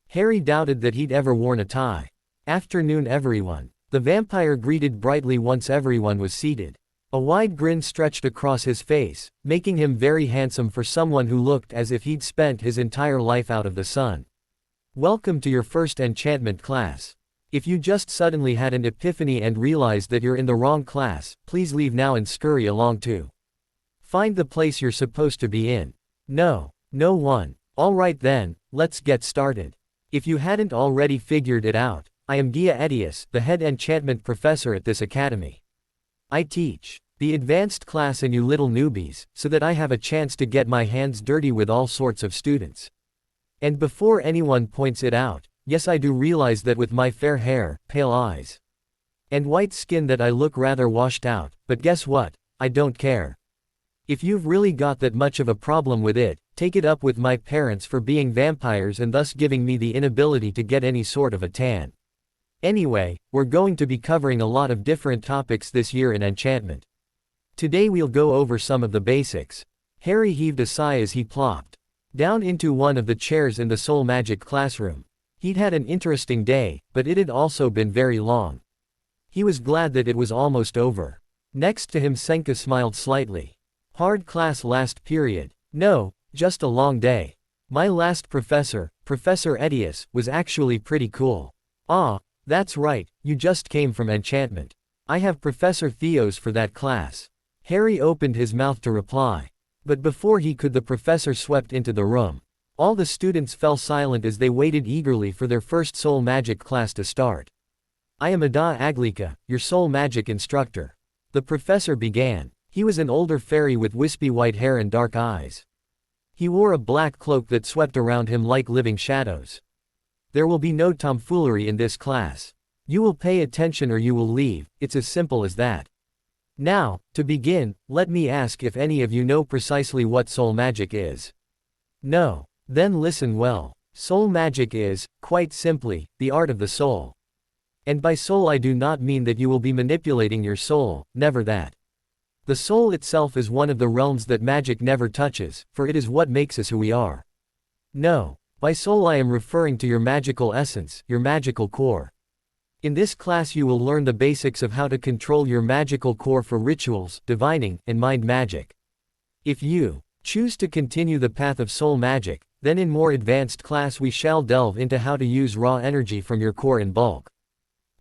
Harry doubted that he'd ever worn a tie. "Afternoon, everyone," the vampire greeted brightly once everyone was seated. A wide grin stretched across his face, making him very handsome for someone who looked as if he'd spent his entire life out of the sun. "Welcome to your first enchantment class. If you just suddenly had an epiphany and realized that you're in the wrong class, please leave now and scurry along to find the place you're supposed to be in." "No. No one." "Alright then, let's get started. If you hadn't already figured it out, I am Dia-Edius, the head enchantment professor at this academy. I teach the advanced class and you little newbies, so that I have a chance to get my hands dirty with all sorts of students. And before anyone points it out, yes, I do realize that with my fair hair, pale eyes, and white skin that I look rather washed out, but guess what? I don't care. If you've really got that much of a problem with it, take it up with my parents for being vampires and thus giving me the inability to get any sort of a tan. Anyway, we're going to be covering a lot of different topics this year in enchantment. Today we'll go over some of the basics." Harry heaved a sigh as he plopped down into one of the chairs in the Soul Magic classroom. He'd had an interesting day, but it had also been very long. He was glad that it was almost over. Next to him, Senka smiled slightly. "Hard class last period." "No, just a long day. My last professor, Professor Edius, was actually pretty cool." "Ah, that's right, you just came from enchantment. I have Professor Theos for that class." Harry opened his mouth to reply. But before he could, the professor swept into the room. All the students fell silent as they waited eagerly for their first soul magic class to start. "I am Ada Aglika, your soul magic instructor," the professor began. He was an older fairy with wispy white hair and dark eyes. He wore a black cloak that swept around him like living shadows. "There will be no tomfoolery in this class. You will pay attention or you will leave, it's as simple as that. Now, to begin, let me ask if any of you know precisely what soul magic is. No? Then listen well. Soul magic is, quite simply, the art of the soul. And by soul I do not mean that you will be manipulating your soul, never that. The soul itself is one of the realms that magic never touches, for it is what makes us who we are. No, by soul I am referring to your magical essence, your magical core. In this class you will learn the basics of how to control your magical core for rituals, divining, and mind magic. If you choose to continue the path of soul magic, then in more advanced class we shall delve into how to use raw energy from your core in bulk.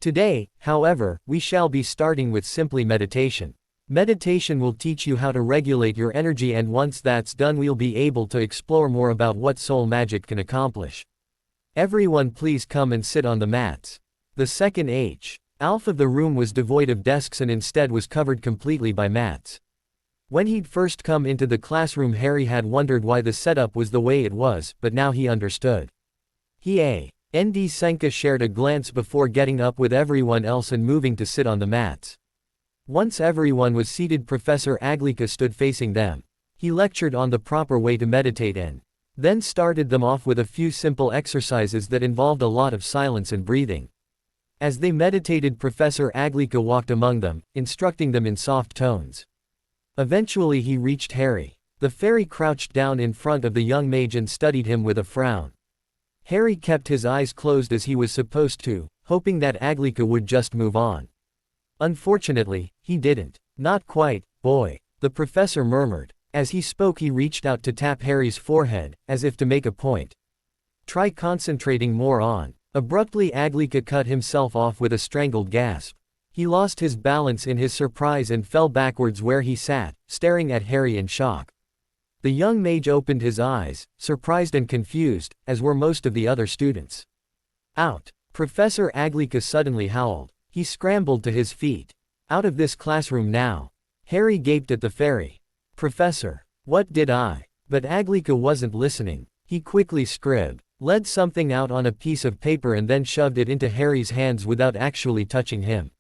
Today, however, we shall be starting with simply meditation. Meditation will teach you how to regulate your energy, and once that's done we'll be able to explore more about what soul magic can accomplish. Everyone please come and sit on the mats. The second half of the room was devoid of desks and instead was covered completely by mats. When he'd first come into the classroom, Harry had wondered why the setup was the way it was, but now he understood. Nd Senka shared a glance before getting up with everyone else and moving to sit on the mats. Once everyone was seated, Professor Aglika stood facing them. He lectured on the proper way to meditate and then started them off with a few simple exercises that involved a lot of silence and breathing. As they meditated, Professor Aglika walked among them, instructing them in soft tones. Eventually he reached Harry. The fairy crouched down in front of the young mage and studied him with a frown. Harry kept his eyes closed as he was supposed to, hoping that Aglika would just move on. Unfortunately, he didn't. "Not quite, boy," the professor murmured. As he spoke he reached out to tap Harry's forehead, as if to make a point. "Try concentrating more on." Abruptly Aglika cut himself off with a strangled gasp. He lost his balance in his surprise and fell backwards where he sat, staring at Harry in shock. The young mage opened his eyes, surprised and confused, as were most of the other students. "Out!" Professor Aglika suddenly howled. He scrambled to his feet. "Out of this classroom now!" Harry gaped at the fairy. "Professor, what did I?" But Aglika wasn't listening. He quickly led something out on a piece of paper and then shoved it into Harry's hands without actually touching him.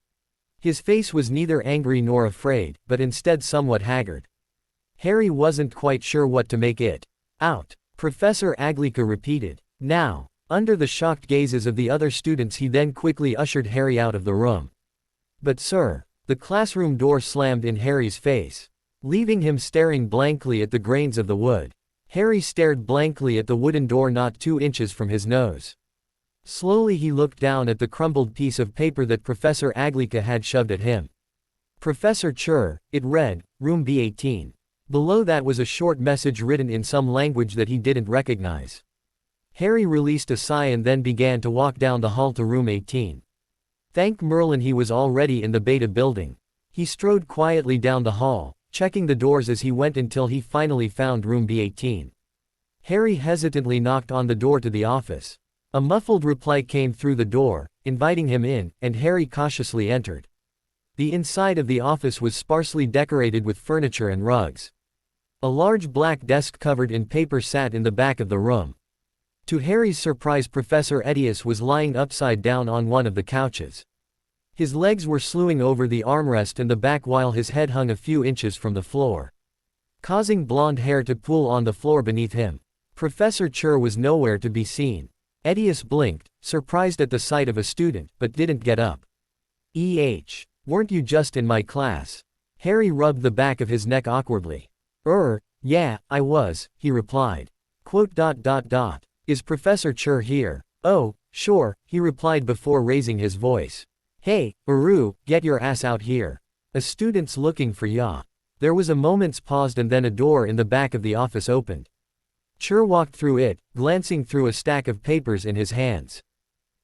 His face was neither angry nor afraid, but instead somewhat haggard. Harry wasn't quite sure what to make it out. Professor Aglika repeated. Now. Under the shocked gazes of the other students, he then quickly ushered Harry out of the room. But sir, the classroom door slammed in Harry's face, leaving him staring blankly at the grains of the wood. Harry stared blankly at the wooden door not 2 inches from his nose. Slowly he looked down at the crumbled piece of paper that Professor Aglika had shoved at him. Professor Chur, it read, Room B18. Below that was a short message written in some language that he didn't recognize. Harry released a sigh and then began to walk down the hall to room 18. Thank Merlin he was already in the Beta building. He strode quietly down the hall, checking the doors as he went until he finally found room B18. Harry hesitantly knocked on the door to the office. A muffled reply came through the door, inviting him in, and Harry cautiously entered. The inside of the office was sparsely decorated with furniture and rugs. A large black desk covered in paper sat in the back of the room. To Harry's surprise, Professor Edius was lying upside down on one of the couches. His legs were slewing over the armrest and the back while his head hung a few inches from the floor, causing blonde hair to pool on the floor beneath him. Professor Chur was nowhere to be seen. Edius blinked, surprised at the sight of a student, but didn't get up. Weren't you just in my class? Harry rubbed the back of his neck awkwardly. Yeah, I was, he replied. Is Professor Chur here? Oh, sure, he replied before raising his voice. Hey, Uru, get your ass out here. A student's looking for ya. There was a moment's pause and then a door in the back of the office opened. Chur walked through it, glancing through a stack of papers in his hands.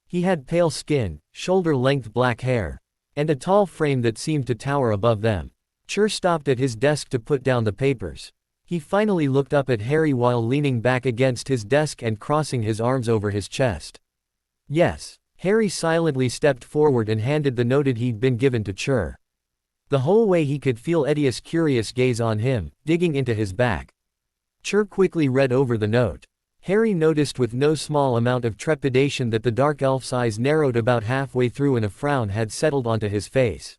He had pale skin, shoulder-length black hair, and a tall frame that seemed to tower above them. Chur stopped at his desk to put down the papers. He finally looked up at Harry while leaning back against his desk and crossing his arms over his chest. Yes. Harry silently stepped forward and handed the note he'd been given to Chur. The whole way he could feel Edius' curious gaze on him, digging into his back. Chur quickly read over the note. Harry noticed with no small amount of trepidation that the dark elf's eyes narrowed about halfway through and a frown had settled onto his face.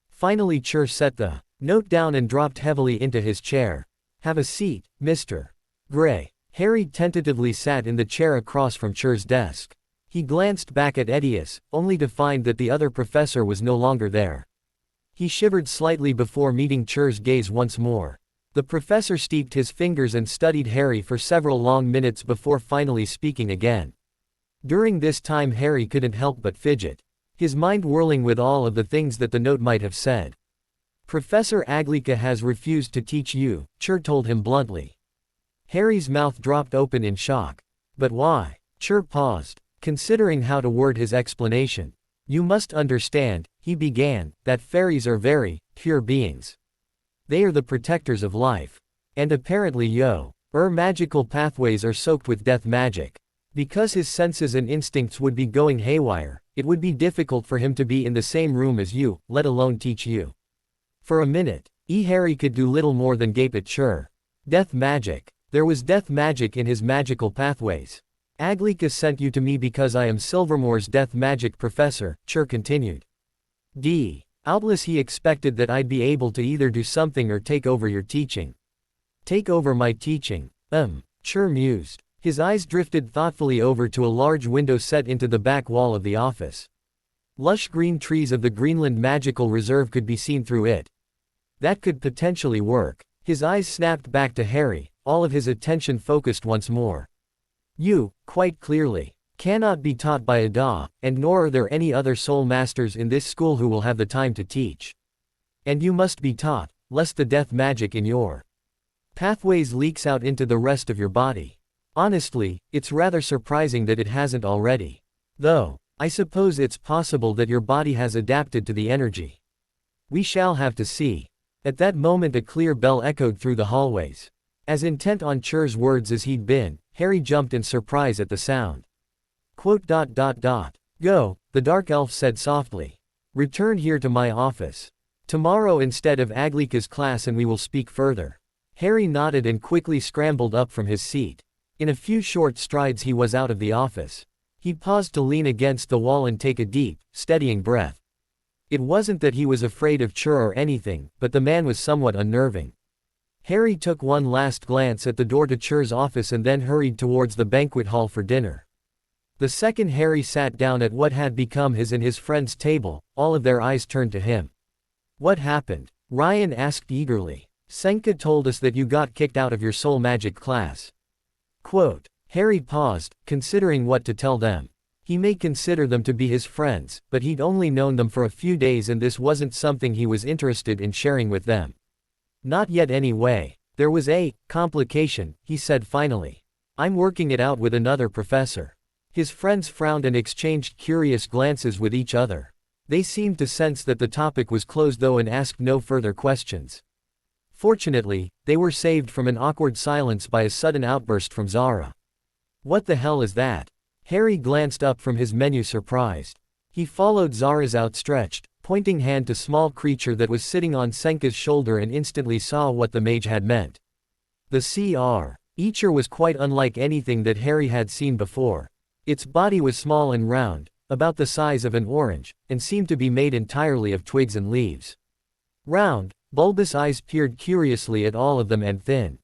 Finally Chur set the note down and dropped heavily into his chair. Have a seat, Mr. Gray. Harry tentatively sat in the chair across from Chur's desk. He glanced back at Edius, only to find that the other professor was no longer there. He shivered slightly before meeting Chur's gaze once more. The professor steeped his fingers and studied Harry for several long minutes before finally speaking again. During this time Harry couldn't help but fidget, his mind whirling with all of the things that the note might have said. Professor Aglika has refused to teach you, Chur told him bluntly. Harry's mouth dropped open in shock. But why? Chur paused, considering how to word his explanation. You must understand, he began, that fairies are very pure beings. They are the protectors of life. And apparently magical pathways are soaked with death magic. Because his senses and instincts would be going haywire, it would be difficult for him to be in the same room as you, let alone teach you. For a minute, Harry could do little more than gape at Chur. Death magic. There was death magic in his magical pathways. Aglika sent you to me because I am Silvermore's death magic professor, Chur continued. Doubtless he expected that I'd be able to either do something or take over your teaching. Take over my teaching? Chur mused. His eyes drifted thoughtfully over to a large window set into the back wall of the office. Lush green trees of the Greenland Magical Reserve could be seen through it. That could potentially work. His eyes snapped back to Harry, all of his attention focused once more. You, quite clearly, cannot be taught by Ada, and nor are there any other soul masters in this school who will have the time to teach. And you must be taught, lest the death magic in your pathways leaks out into the rest of your body. Honestly, it's rather surprising that it hasn't already. Though, I suppose it's possible that your body has adapted to the energy. We shall have to see. At that moment a clear bell echoed through the hallways. As intent on Chur's words as he'd been, Harry jumped in surprise at the sound. Go, the dark elf said softly. Return here to my office tomorrow instead of Aglika's class and we will speak further. Harry nodded and quickly scrambled up from his seat. In a few short strides he was out of the office. He paused to lean against the wall and take a deep, steadying breath. It wasn't that he was afraid of Chur or anything, but the man was somewhat unnerving. Harry took one last glance at the door to Chur's office and then hurried towards the banquet hall for dinner. The second Harry sat down at what had become his and his friend's table, all of their eyes turned to him. What happened? Ryan asked eagerly. Senka told us that you got kicked out of your soul magic class. Quote. Harry paused, considering what to tell them. He may consider them to be his friends, but he'd only known them for a few days and this wasn't something he was interested in sharing with them. Not yet anyway. There was a complication, he said finally. I'm working it out with another professor. His friends frowned and exchanged curious glances with each other. They seemed to sense that the topic was closed though and asked no further questions. Fortunately, they were saved from an awkward silence by a sudden outburst from Zara. What the hell is that? Harry glanced up from his menu surprised. He followed Zara's outstretched, pointing hand to small creature that was sitting on Senka's shoulder and instantly saw what the mage had meant. The CR. Eacher was quite unlike anything that Harry had seen before. Its body was small and round, about the size of an orange, and seemed to be made entirely of twigs and leaves. Round, bulbous eyes peered curiously at all of them and thin,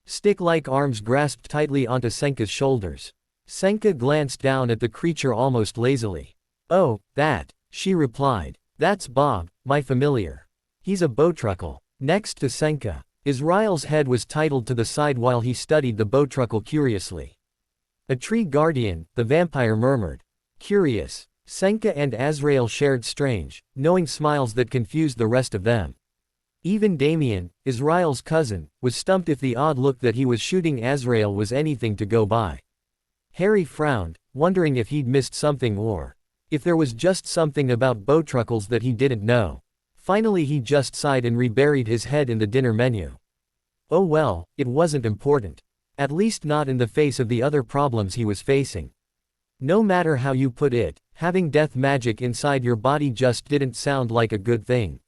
stick-like arms grasped tightly onto Senka's shoulders. Senka glanced down at the creature almost lazily. Oh, that, she replied. That's Bob, my familiar. He's a Bowtruckle. Next to Senka, Israel's head was titled to the side while he studied the Bowtruckle curiously. A tree guardian, the vampire murmured. Curious. Senka and Azrael shared strange, knowing smiles that confused the rest of them. Even Damien, Israel's cousin, was stumped if the odd look that he was shooting Azrael was anything to go by. Harry frowned, wondering if he'd missed something or if there was just something about Bowtruckles that he didn't know. Finally he just sighed and reburied his head in the dinner menu. Oh well, it wasn't important. At least not in the face of the other problems he was facing. No matter how you put it, having death magic inside your body just didn't sound like a good thing.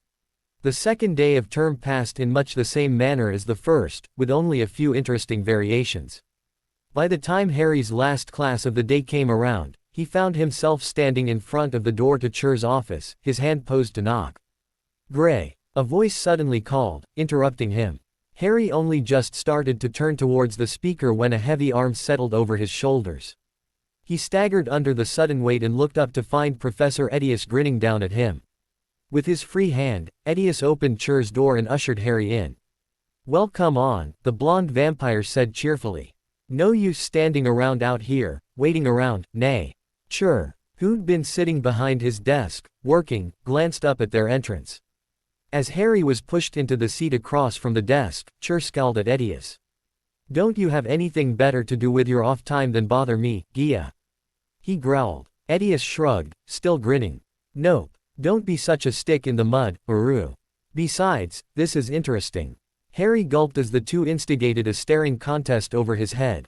The second day of term passed in much the same manner as the first, with only a few interesting variations. By the time Harry's last class of the day came around, he found himself standing in front of the door to Chur's office, his hand posed to knock. Gray. A voice suddenly called, interrupting him. Harry only just started to turn towards the speaker when a heavy arm settled over his shoulders. He staggered under the sudden weight and looked up to find Professor Edius grinning down at him. With his free hand, Edius opened Chur's door and ushered Harry in. Well, come on, the blonde vampire said cheerfully. No use standing around out here, waiting around, nay. Chur, who'd been sitting behind his desk, working, glanced up at their entrance. As Harry was pushed into the seat across from the desk, Chur scowled at Edius. Don't you have anything better to do with your off time than bother me, Gia? He growled. Edius shrugged, still grinning. Nope. Don't be such a stick in the mud, Uru. Besides, this is interesting. Harry gulped as the two instigated a staring contest over his head.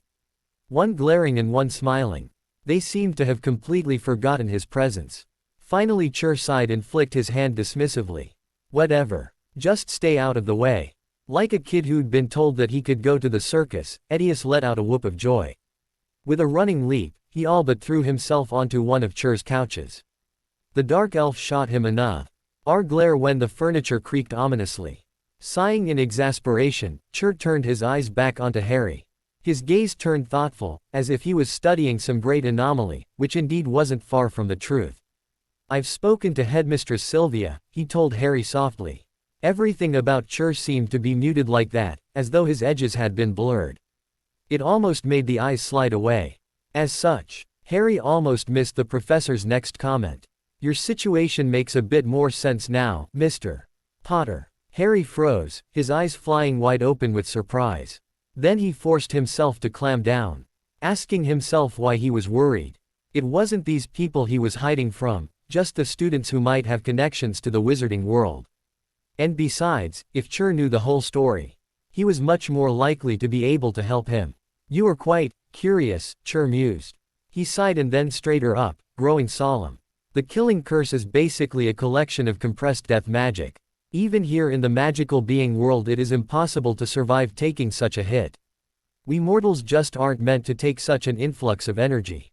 One glaring and one smiling. They seemed to have completely forgotten his presence. Finally Chur sighed and flicked his hand dismissively. Whatever. Just stay out of the way. Like a kid who'd been told that he could go to the circus, Edius let out a whoop of joy. With a running leap, he all but threw himself onto one of Chur's couches. The dark elf shot him enough. Glare when the furniture creaked ominously. Sighing in exasperation, Chur turned his eyes back onto Harry. His gaze turned thoughtful, as if he was studying some great anomaly, which indeed wasn't far from the truth. I've spoken to Headmistress Sylvia, he told Harry softly. Everything about Chur seemed to be muted like that, as though his edges had been blurred. It almost made the eyes slide away. As such, Harry almost missed the professor's next comment. Your situation makes a bit more sense now, Mr. Potter. Harry froze, his eyes flying wide open with surprise. Then he forced himself to clam down, asking himself why he was worried. It wasn't these people he was hiding from, just the students who might have connections to the wizarding world. And besides, if Chur knew the whole story, he was much more likely to be able to help him. You are quite curious, Chur mused. He sighed and then straightened up, growing solemn. The killing curse is basically a collection of compressed death magic. Even here in the magical being world it is impossible to survive taking such a hit. We mortals just aren't meant to take such an influx of energy.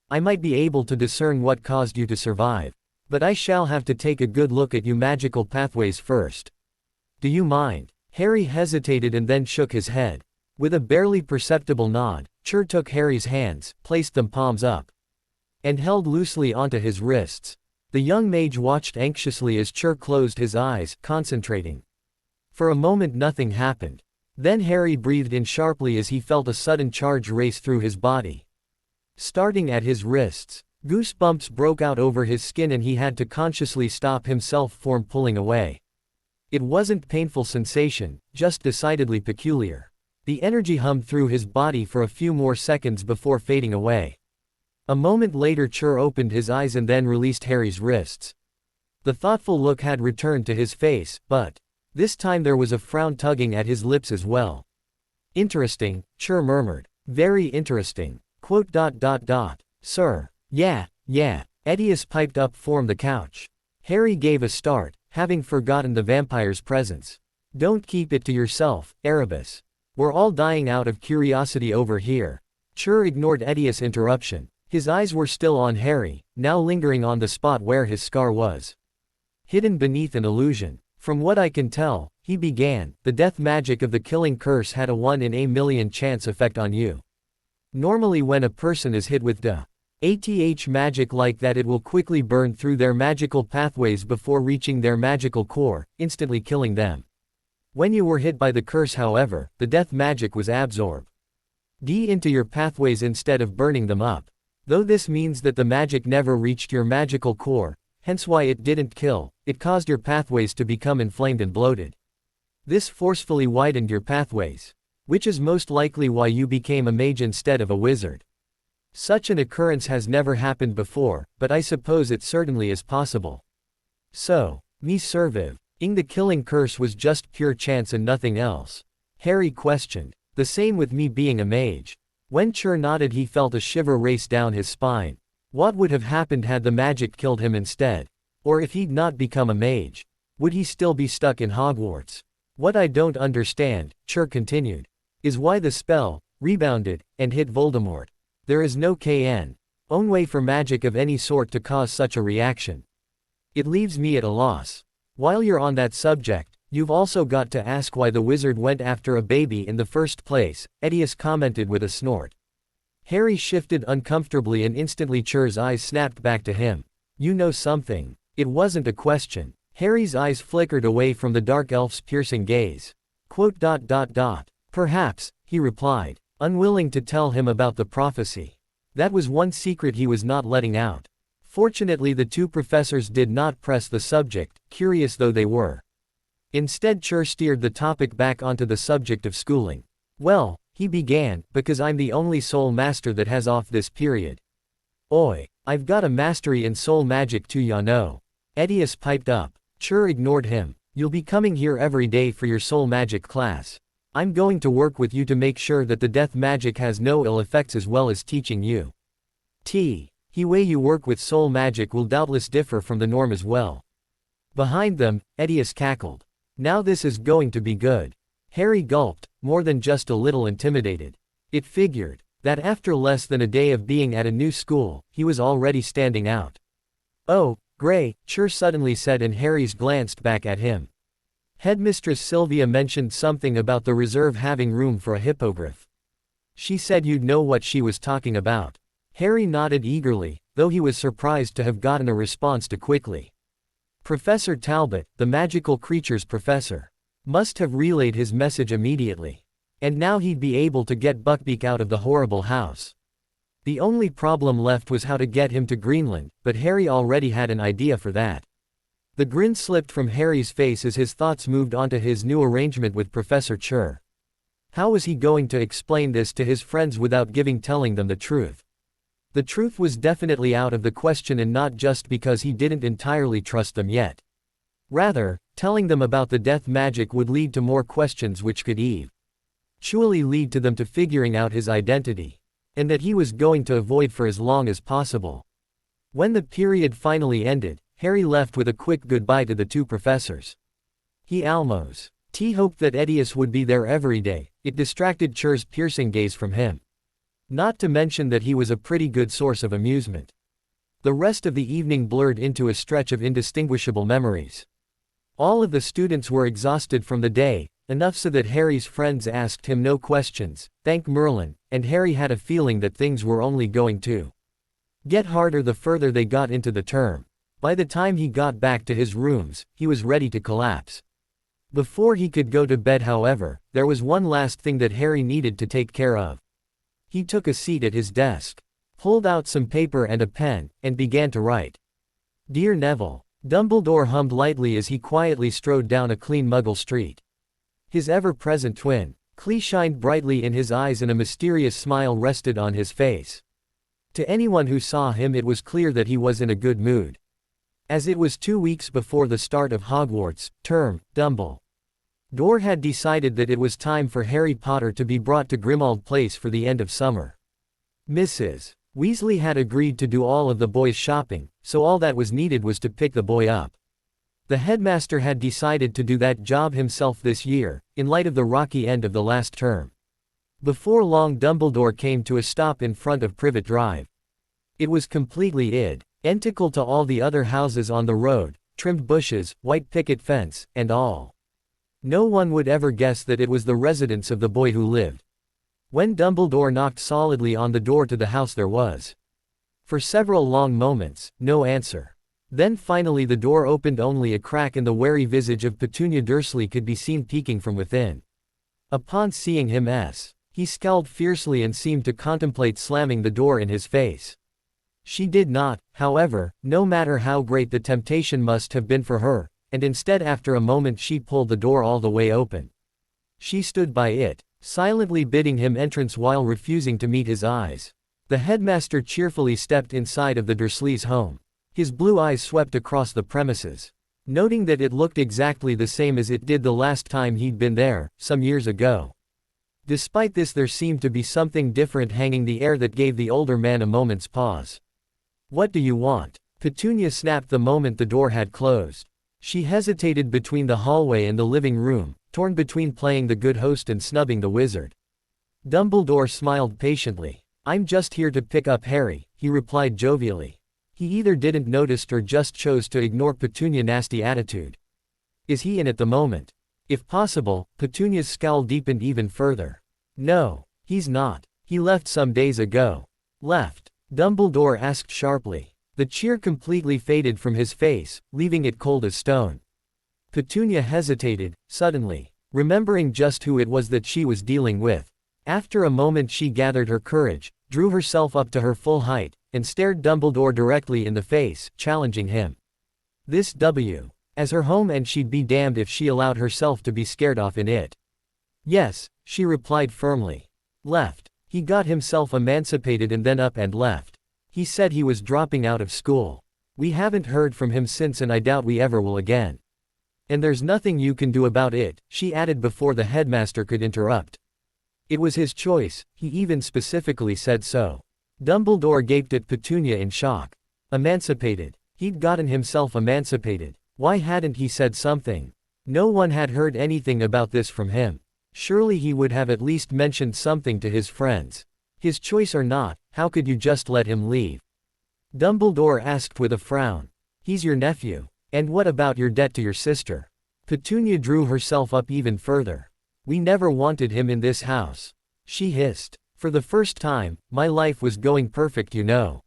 I might be able to discern what caused you to survive. But I shall have to take a good look at your magical pathways first. Do you mind? Harry hesitated and then shook his head. With a barely perceptible nod, Cher took Harry's hands, placed them palms up, and held loosely onto his wrists. The young mage watched anxiously as Cher closed his eyes, concentrating. For a moment nothing happened. Then Harry breathed in sharply as he felt a sudden charge race through his body. Starting at his wrists, goosebumps broke out over his skin and he had to consciously stop himself from pulling away. It wasn't painful sensation, just decidedly peculiar. The energy hummed through his body for a few more seconds before fading away. A moment later Cher opened his eyes and then released Harry's wrists. The thoughtful look had returned to his face, but this time there was a frown tugging at his lips as well. Interesting, Cher murmured. Very interesting. ... Sir. Yeah. Edius piped up from the couch. Harry gave a start, having forgotten the vampire's presence. Don't keep it to yourself, Erebus. We're all dying out of curiosity over here. Cher ignored Edius' interruption. His eyes were still on Harry, now lingering on the spot where his scar was hidden beneath an illusion. From what I can tell, he began, the death magic of the killing curse had a 1 in a million chance effect on you. Normally when a person is hit with ATH magic like that it will quickly burn through their magical pathways before reaching their magical core, instantly killing them. When you were hit by the curse however, the death magic was absorbed into your pathways instead of burning them up. Though this means that the magic never reached your magical core, hence why it didn't kill, it caused your pathways to become inflamed and bloated. This forcefully widened your pathways, which is most likely why you became a mage instead of a wizard. Such an occurrence has never happened before, but I suppose it certainly is possible. So, me survive. The killing curse was just pure chance and nothing else? Harry questioned. The same with me being a mage. When Cher nodded he felt a shiver race down his spine. What would have happened had the magic killed him instead? Or if he'd not become a mage? Would he still be stuck in Hogwarts? What I don't understand, Cher continued, is why the spell rebounded and hit Voldemort. There is no own way for magic of any sort to cause such a reaction. It leaves me at a loss. While you're on that subject, you've also got to ask why the wizard went after a baby in the first place, Edius commented with a snort. Harry shifted uncomfortably and instantly Cher's eyes snapped back to him. You know something. It wasn't a question. Harry's eyes flickered away from the dark elf's piercing gaze. ... Perhaps, he replied, unwilling to tell him about the prophecy. That was one secret he was not letting out. Fortunately the two professors did not press the subject, curious though they were. Instead Cher steered the topic back onto the subject of schooling. Well, he began, because I'm the only soul master that has off this period. Oi, I've got a mastery in soul magic too ya know. Edius piped up. Cher ignored him. You'll be coming here every day for your soul magic class. I'm going to work with you to make sure that the death magic has no ill effects as well as teaching you. The way you work with soul magic will doubtless differ from the norm as well. Behind them, Edius cackled. Now this is going to be good. Harry gulped, more than just a little intimidated. It figured that after less than a day of being at a new school, he was already standing out. Oh, Gray, Cher suddenly said and Harry's glanced back at him. Headmistress Sylvia mentioned something about the reserve having room for a hippogriff. She said you'd know what she was talking about. Harry nodded eagerly, though he was surprised to have gotten a response too quickly. Professor Talbot, the magical creatures professor, must have relayed his message immediately. And now he'd be able to get Buckbeak out of the horrible house. The only problem left was how to get him to Greenland, but Harry already had an idea for that. The grin slipped from Harry's face as his thoughts moved on to his new arrangement with Professor Cher. How was he going to explain this to his friends without telling them the truth? The truth was definitely out of the question, and not just because he didn't entirely trust them yet. Rather, telling them about the death magic would lead to more questions which could eventually lead to them to figuring out his identity. And that he was going to avoid for as long as possible. When the period finally ended, Harry left with a quick goodbye to the two professors. He almost hoped that Edius would be there every day. It distracted Cher's piercing gaze from him. Not to mention that he was a pretty good source of amusement. The rest of the evening blurred into a stretch of indistinguishable memories. All of the students were exhausted from the day, enough so that Harry's friends asked him no questions, thank Merlin, and Harry had a feeling that things were only going to get harder the further they got into the term. By the time he got back to his rooms, he was ready to collapse. Before he could go to bed, however, there was one last thing that Harry needed to take care of. He took a seat at his desk, pulled out some paper and a pen, and began to write. Dear Neville, Dumbledore hummed lightly as he quietly strode down a clean Muggle street. His ever-present twin, Clee, shined brightly in his eyes and a mysterious smile rested on his face. To anyone who saw him it was clear that he was in a good mood. As it was 2 weeks before the start of Hogwarts term, Dumbledore had decided that it was time for Harry Potter to be brought to Grimmauld Place for the end of summer. Mrs. Weasley had agreed to do all of the boys' shopping, so all that was needed was to pick the boy up. The headmaster had decided to do that job himself this year, in light of the rocky end of the last term. Before long Dumbledore came to a stop in front of Privet Drive. It was completely identical to all the other houses on the road, trimmed bushes, white picket fence, and all. No one would ever guess that it was the residence of the boy who lived. When Dumbledore knocked solidly on the door to the house there was, for several long moments, no answer. Then finally the door opened, only a crack, and the wary visage of Petunia Dursley could be seen peeking from within. Upon seeing him, he scowled fiercely and seemed to contemplate slamming the door in his face. She did not, however, no matter how great the temptation must have been for her, and instead after a moment she pulled the door all the way open. She stood by it, silently bidding him entrance while refusing to meet his eyes. The headmaster cheerfully stepped inside of the Dursleys' home. His blue eyes swept across the premises. Noting that it looked exactly the same as it did the last time he'd been there, some years ago. Despite this, there seemed to be something different hanging the air that gave the older man a moment's pause. What do you want? Petunia snapped the moment the door had closed. She hesitated between the hallway and the living room, torn between playing the good host and snubbing the wizard. Dumbledore smiled patiently. I'm just here to pick up Harry, he replied jovially. He either didn't notice or just chose to ignore Petunia's nasty attitude. Is he in at the moment? If possible, Petunia's scowl deepened even further. No, he's not. He left some days ago. Left? Dumbledore asked sharply. The cheer completely faded from his face, leaving it cold as stone. Petunia hesitated, suddenly, remembering just who it was that she was dealing with. After a moment she gathered her courage, drew herself up to her full height, and stared Dumbledore directly in the face, challenging him. This W. as her home, and she'd be damned if she allowed herself to be scared off in it. Yes, she replied firmly. Left. He got himself emancipated and then up and left. He said he was dropping out of school. We haven't heard from him since, and I doubt we ever will again. And there's nothing you can do about it, she added before the headmaster could interrupt. It was his choice, he even specifically said so. Dumbledore gaped at Petunia in shock. Emancipated. He'd gotten himself emancipated. Why hadn't he said something? No one had heard anything about this from him. Surely he would have at least mentioned something to his friends. His choice or not, how could you just let him leave? Dumbledore asked with a frown. He's your nephew. And what about your debt to your sister? Petunia drew herself up even further. We never wanted him in this house. She hissed. For the first time, my life was going perfect, you know.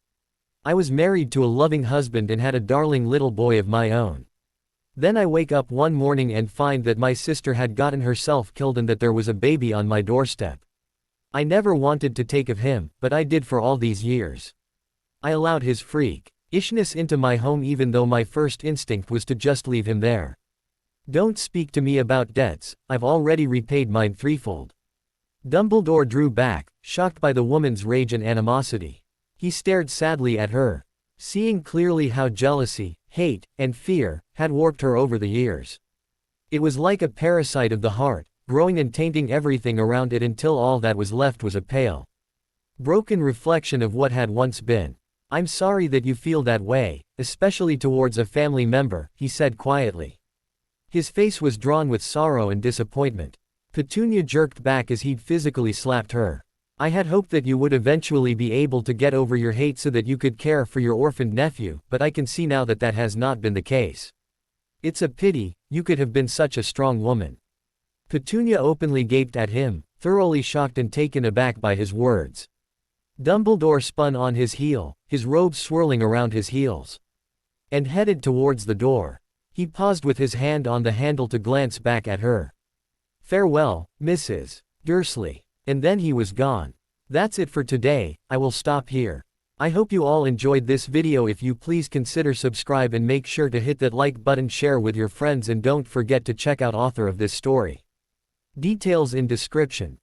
I was married to a loving husband and had a darling little boy of my own. Then I wake up one morning and find that my sister had gotten herself killed and that there was a baby on my doorstep. I never wanted to take of him, but I did for all these years. I allowed his freak-ishness into my home even though my first instinct was to just leave him there. Don't speak to me about debts, I've already repaid mine threefold. Dumbledore drew back, shocked by the woman's rage and animosity. He stared sadly at her, seeing clearly how jealousy, hate, and fear had warped her over the years. It was like a parasite of the heart, growing and tainting everything around it until all that was left was a pale, broken reflection of what had once been. I'm sorry that you feel that way, especially towards a family member, he said quietly. His face was drawn with sorrow and disappointment. Petunia jerked back as he'd physically slapped her. I had hoped that you would eventually be able to get over your hate so that you could care for your orphaned nephew, but I can see now that that has not been the case. It's a pity, you could have been such a strong woman. Petunia openly gaped at him, thoroughly shocked and taken aback by his words. Dumbledore spun on his heel, his robes swirling around his heels, and headed towards the door. He paused with his hand on the handle to glance back at her. "Farewell, Mrs. Dursley." And then he was gone. That's it for today, I will stop here. I hope you all enjoyed this video. If you please consider subscribe and make sure to hit that like button, share with your friends, and don't forget to check out author of this story. Details in description.